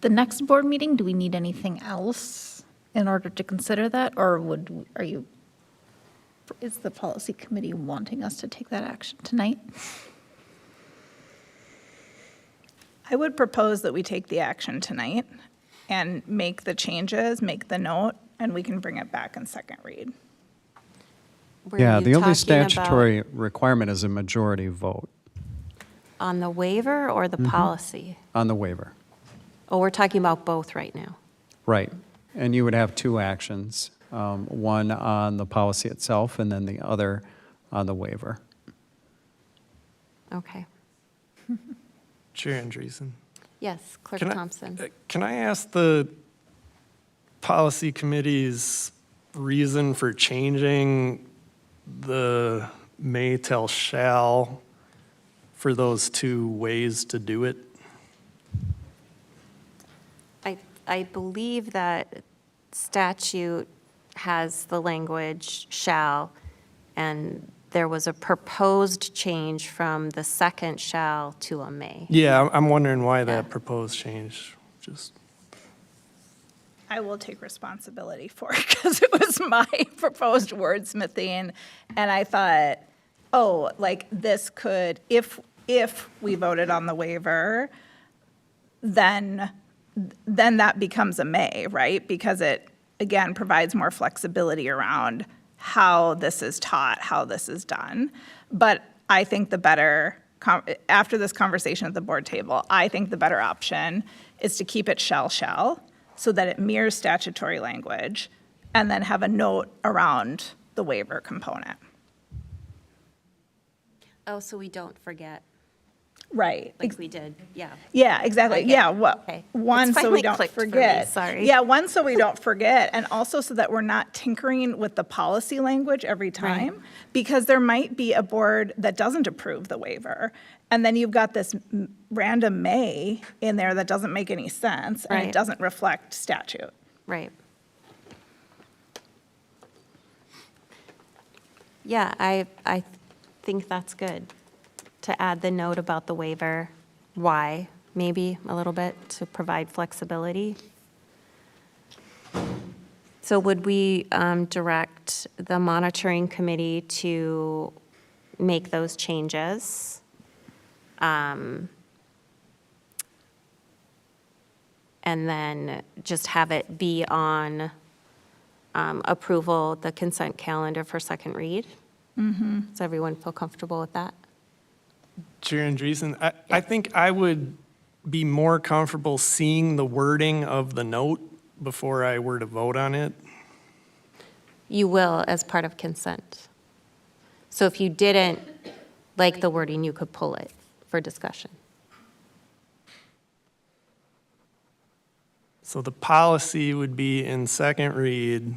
the next board meeting? Do we need anything else in order to consider that? Or is the policy committee wanting us to take that action tonight? I would propose that we take the action tonight and make the changes, make the note, and we can bring it back in second read. Yeah, the only talking about- statutory requirement is a majority vote On the waiver or the policy? on the waiver. Oh, we're talking about both right now. Right. And you would have two actions, one on the policy itself and then the other on the waiver. Okay. Chair Andreessen. Yes, Clerk Can I- Thompson. Can I ask the policy committee's reason for changing the may till shall for those two ways to do it? I believe that statute has the language shall, and there was a proposed change from the second shall to a may. Yeah, I'm wondering why that proposed change, just. I will take responsibility for it because it was my proposed wordsmithing. And I thought, this could, if we voted on the waiver, then that becomes a may, right? Because it, again, provides more flexibility around how this is taught, how this is done. But I think the better, after this conversation at the board table, I think the better option is to keep it shall, so that it mirrors statutory language, and then have a note around the waiver component. Oh, so we don't forget. Right. like we did, yeah. Yeah, exactly. I get Yeah, it. what, Okay. one, It's so finally we don't clicked for me, forget. sorry. Yeah, one, so we don't forget, and also so that we're not tinkering with the policy language every time. Because there might be a board that doesn't approve the waiver, and then you've got this random may in there that doesn't make any sense, and it Right. doesn't reflect statute. Right. Yeah, I think that's good, to add the note about the waiver, why, maybe a little bit, to provide flexibility. So would we direct the monitoring committee to make those changes? And then just have it be on approval, the consent calendar for second read? Does everyone feel comfortable with that? Chair Andreessen, I think I would be more comfortable seeing the wording of the note before I were to vote on it. You will as part of consent. So if you didn't like the wording, you could pull it for discussion. So the policy would be in second read,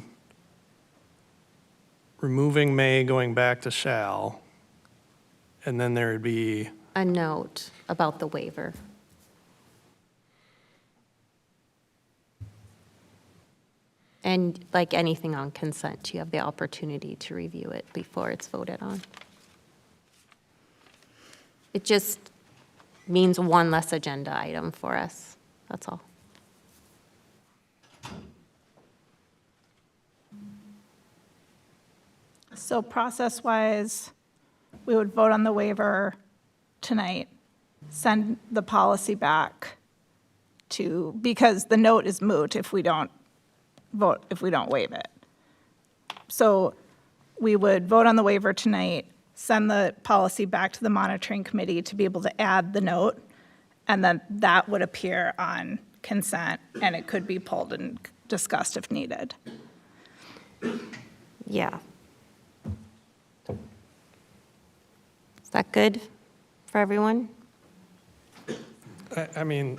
removing may, going back to shall, and then there would be, A note about the waiver. And like anything on consent, you have the opportunity to review it before it's voted on. It just means one less agenda item for us, that's all. So process-wise, we would vote on the waiver tonight, send the policy back to, because the note is moot if we don't vote, if we don't waive it. So we would vote on the waiver tonight, send the policy back to the monitoring committee to be able to add the note, and then that would appear on consent, and it could be pulled and discussed if needed. Yeah. Is that good for everyone? I mean,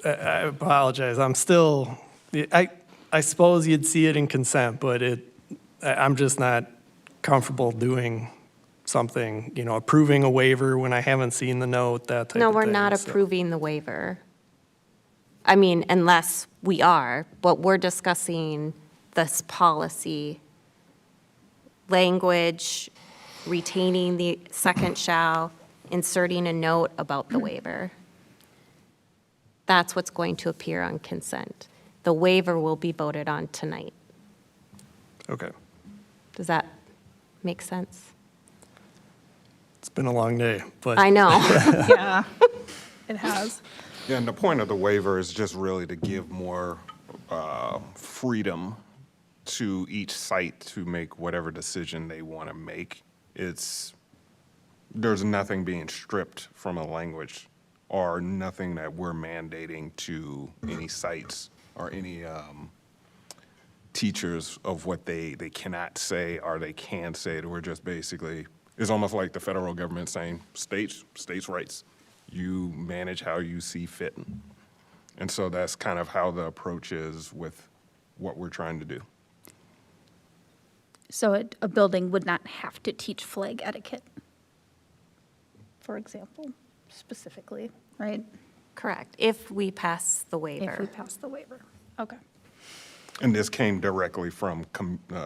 I apologize, I'm still, I suppose you'd see it in consent, but I'm just not comfortable doing something, approving a waiver when I haven't seen the note, that type of thing. No, we're not so. approving the waiver. I mean, unless we are, but we're discussing this policy language, retaining the second shall, inserting a note about the waiver. That's what's going to appear on consent. The waiver will be voted on tonight. Okay. Does that make sense? It's been a long day, but. I know. Yeah, it has. Yeah, and the point of the waiver is just really to give more freedom to each site to make whatever decision they want to make. There's nothing being stripped from a language or nothing that we're mandating to any sites or any teachers of what they cannot say or they can say. We're just basically, it's almost like the federal government saying, states rights. You manage how you see fit. And so that's kind of how the approach is with what we're trying to do. So a building would not have to teach flag etiquette, for example, specifically, right? Correct, if we pass the waiver. If we pass the waiver. Okay. And this came directly from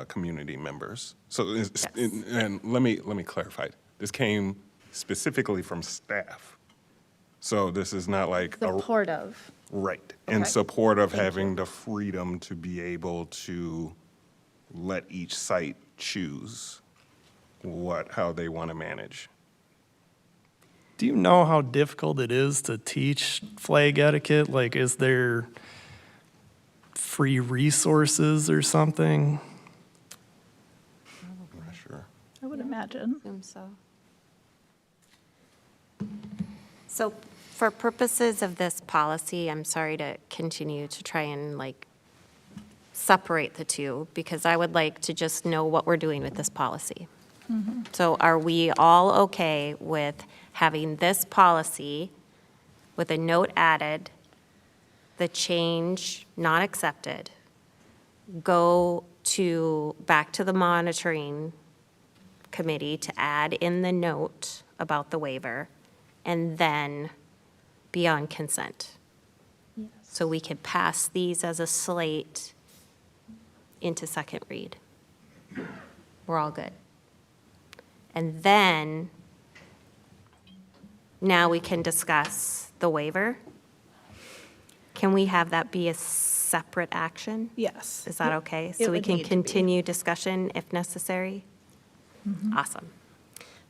community members. So, and let me clarify. This came specifically from staff. So this is not like Supportive. right, in support of having the freedom to be able to let each site choose how they want to manage. Do you know how difficult it is to teach flag etiquette? Like, is there free resources or something? I'm not sure. I would imagine. Assume so. So for purposes of this policy, I'm sorry to continue to try and separate the two, because I would like to just know what we're doing with this policy. So are we all okay with having this policy with a note added, the change not accepted, go back to the monitoring committee to add in the note about the waiver, and then be on consent? So we can pass these as a slate into second read. We're all good. And then, now we can discuss the waiver. Can we have that be a separate action? Yes. Is that okay? It So we would can need to be. continue discussion if necessary? Awesome.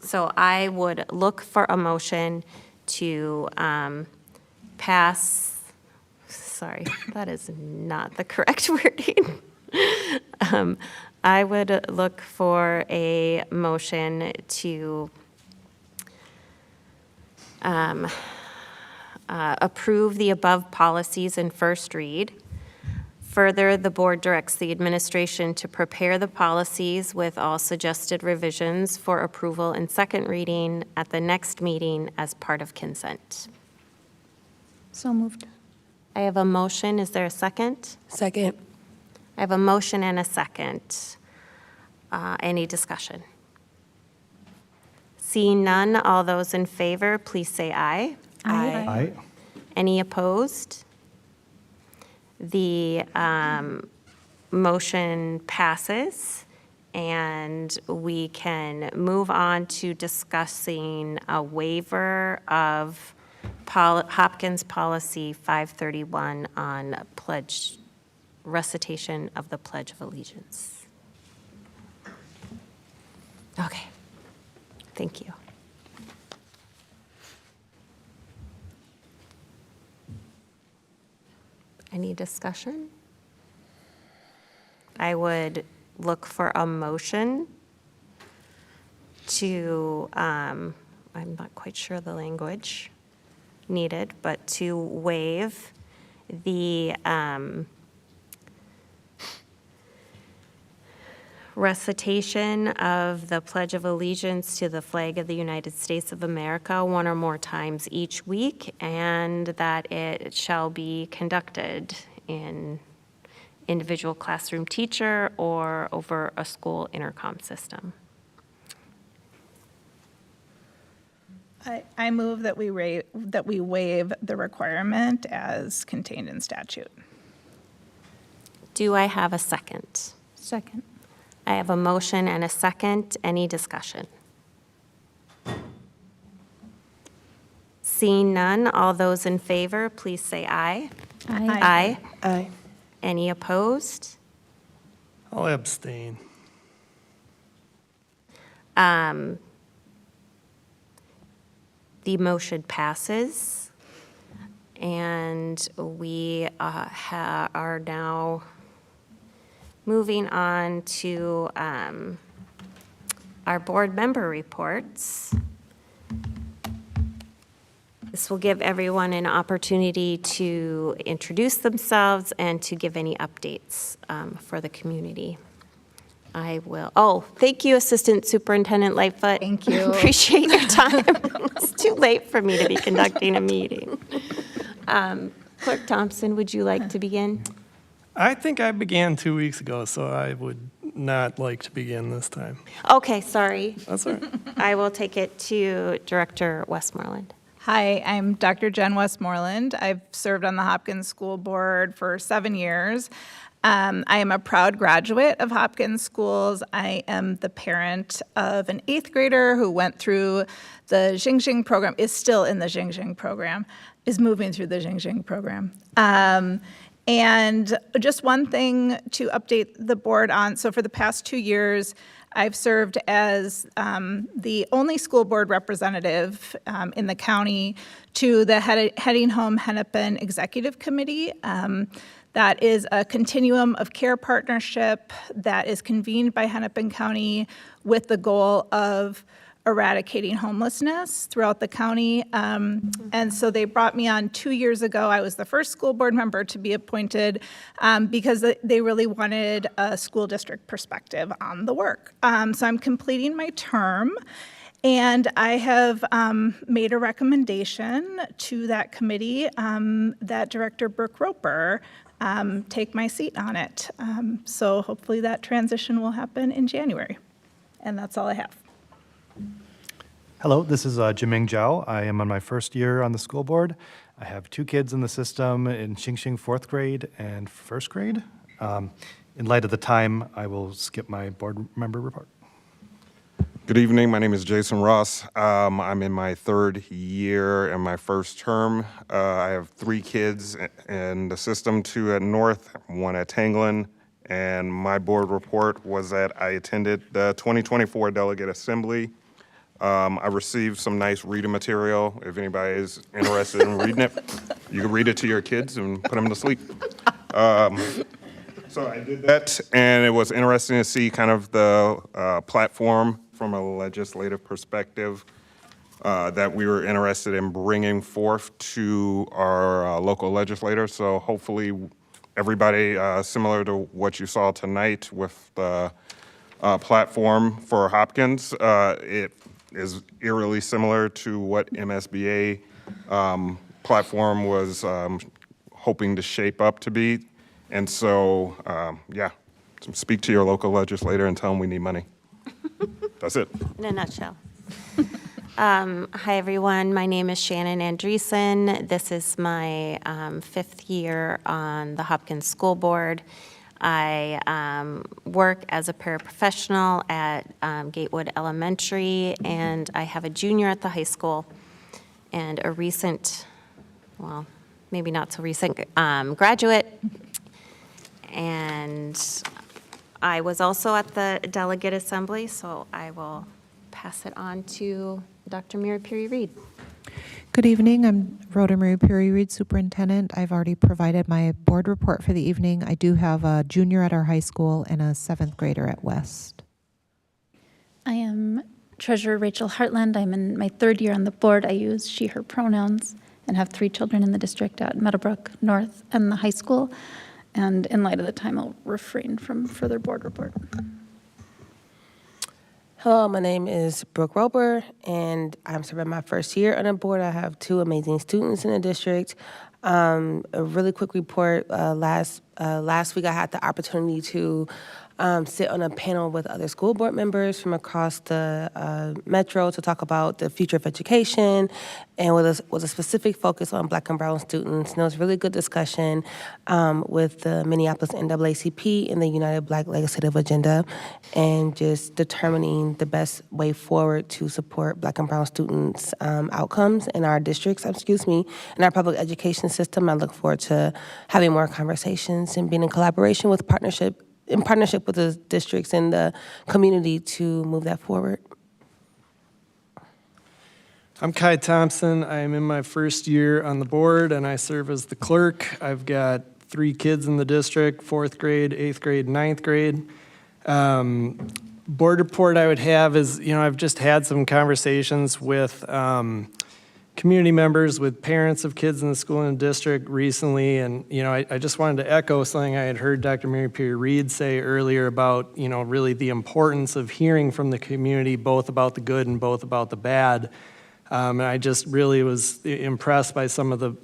So I would look for a motion to pass, sorry, that is not the correct wording. I would look for a motion to approve the above policies in first read. Further, the board directs the administration to prepare the policies with all suggested revisions for approval in second reading at the next meeting as part of consent. So moved. I have a motion. Is there a second? Second. I have a motion and a second. Any discussion? Seeing none, all those in favor, please say aye. Aye. Any opposed? The motion passes, and we can move on to discussing a waiver of Hopkins Policy 531 on recitation of the Pledge of Allegiance. Okay, thank you. Any discussion? I would look for a motion to, I'm not quite sure the language needed, but to waive the recitation of the Pledge of Allegiance to the flag of the United States of America one or more times each week, and that it shall be conducted in individual classroom teacher or over a school intercom system. I move that we waive the requirement as contained in statute. Do I have a second? Second. I have a motion and a second. Any discussion? Seeing none, all those in favor, please say aye. Aye. Aye. Any opposed? I'll abstain. The motion passes, and we are now moving on to our board member reports. This will give everyone an opportunity to introduce themselves and to give any updates for the community. Thank you, Assistant Superintendent Lightfoot. Thank you. Appreciate your time. It's too late for me to be conducting a meeting. Clerk Thompson, would you like to begin? I think I began 2 weeks ago, so I would not like to begin this time. Okay, sorry. That's all right. I will take it to Director Westmoreland. Hi, I'm Dr. Jen Westmoreland. I've served on the Hopkins School Board for 7 years. I am a proud graduate of Hopkins Schools. I am the parent of an 8th grader who went through the Xingjing program, is still in the Xingjing program, is moving through the Xingjing program. And just one thing to update the board on. So for the past 2 years, I've served as the only school board representative in the county to the Heading Home Hennepin Executive Committee. That is a continuum of care partnership that is convened by Hennepin County with the goal of eradicating homelessness throughout the county. And so they brought me on 2 years ago. I was the first school board member to be appointed because they really wanted a school district perspective on the work. So I'm completing my term. And I have made a recommendation to that committee that Director Brooke Roper take my seat on it. So hopefully that transition will happen in January. And that's all I have. Hello, this is Jiming Zhao. I am on my first year on the school board. I have 2 kids in the system in Xingxing 4th grade and 1st grade. In light of the time, I will skip my board member report. Good evening. My name is Jason Ross. I'm in my 3rd year and my first term. I have 3 kids in the system, 2 at North, 1 at Tanglin. And my board report was that I attended the 2024 Delegate Assembly. I received some nice reading material. If anybody is interested in reading it, you can read it to your kids and put them to sleep. So I did that, and it was interesting to see kind of the platform from a legislative perspective that we were interested in bringing forth to our local legislators. So hopefully everybody, similar to what you saw tonight with the platform for Hopkins, it is eerily similar to what MSBA platform was hoping to shape up to be. And so, yeah, speak to your local legislator and tell them we need money. That's it. In a nutshell. Hi, everyone. My name is Shannon Andreessen. This is my 5th year on the Hopkins School Board. I work as a paraprofessional at Gatewood Elementary, and I have a junior at the high school and a recent, well, maybe not so recent, graduate. And I was also at the Delegate Assembly, so I will pass it on to Dr. Mary Perry-Reed. Good evening. I'm Rhoda Marie Perry-Reed, Superintendent. I've already provided my board report for the evening. I do have a junior at our high school and a 7th grader at West. I am Treasurer Rachel Hartland. I'm in my 3rd year on the board. I use she, her pronouns and have 3 children in the district at Meadowbrook North and the high school. And in light of the time, I'll refrain from further board report. Hello, my name is Brooke Roper, and I'm serving my first year on the board. I have 2 amazing students in the district. A really quick report. Last week, I had the opportunity to sit on a panel with other school board members from across the metro to talk about the future of education, and with a specific focus on Black and brown students. And it was a really good discussion with the Minneapolis NAACP and the United Black Legislative Agenda, and just determining the best way forward to support Black and brown students' outcomes in our districts, in our public education system. I look forward to having more conversations and being in collaboration with partnership with the districts and the community to move that forward. I'm Kai Thompson. I'm in my first year on the board, and I serve as the clerk. I've got 3 kids in the district, 4th grade, 8th grade, 9th grade. Board report I would have is, I've just had some conversations with community members, with parents of kids in the school and district recently, and I just wanted to echo something I had heard Dr. Mary Perry-Reed say earlier about really the importance of hearing from the community, both about the good and both about the bad. And I just really was impressed by some of the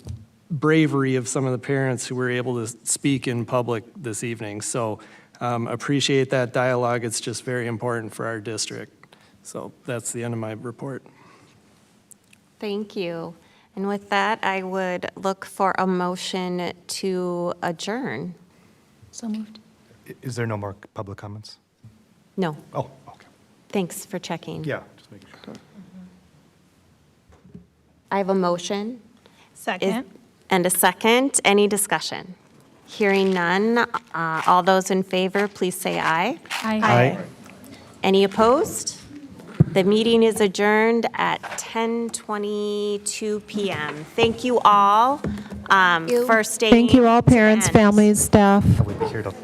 bravery of some of the parents who were able to speak in public this evening. So appreciate that dialogue. It's just very important for our district. So that's the end of my report. Thank you. And with that, I would look for a motion to adjourn. So moved. Is there no more public comments? No. Oh, okay. Thanks for checking. Yeah, just making sure. I have a motion. Second. And a second. Any discussion? Hearing none. All those in favor, please say aye. Aye. Any opposed? The meeting is adjourned at 10:22 p.m. Thank you all for staying. Thank you all, parents, and- families, staff. We'll be here till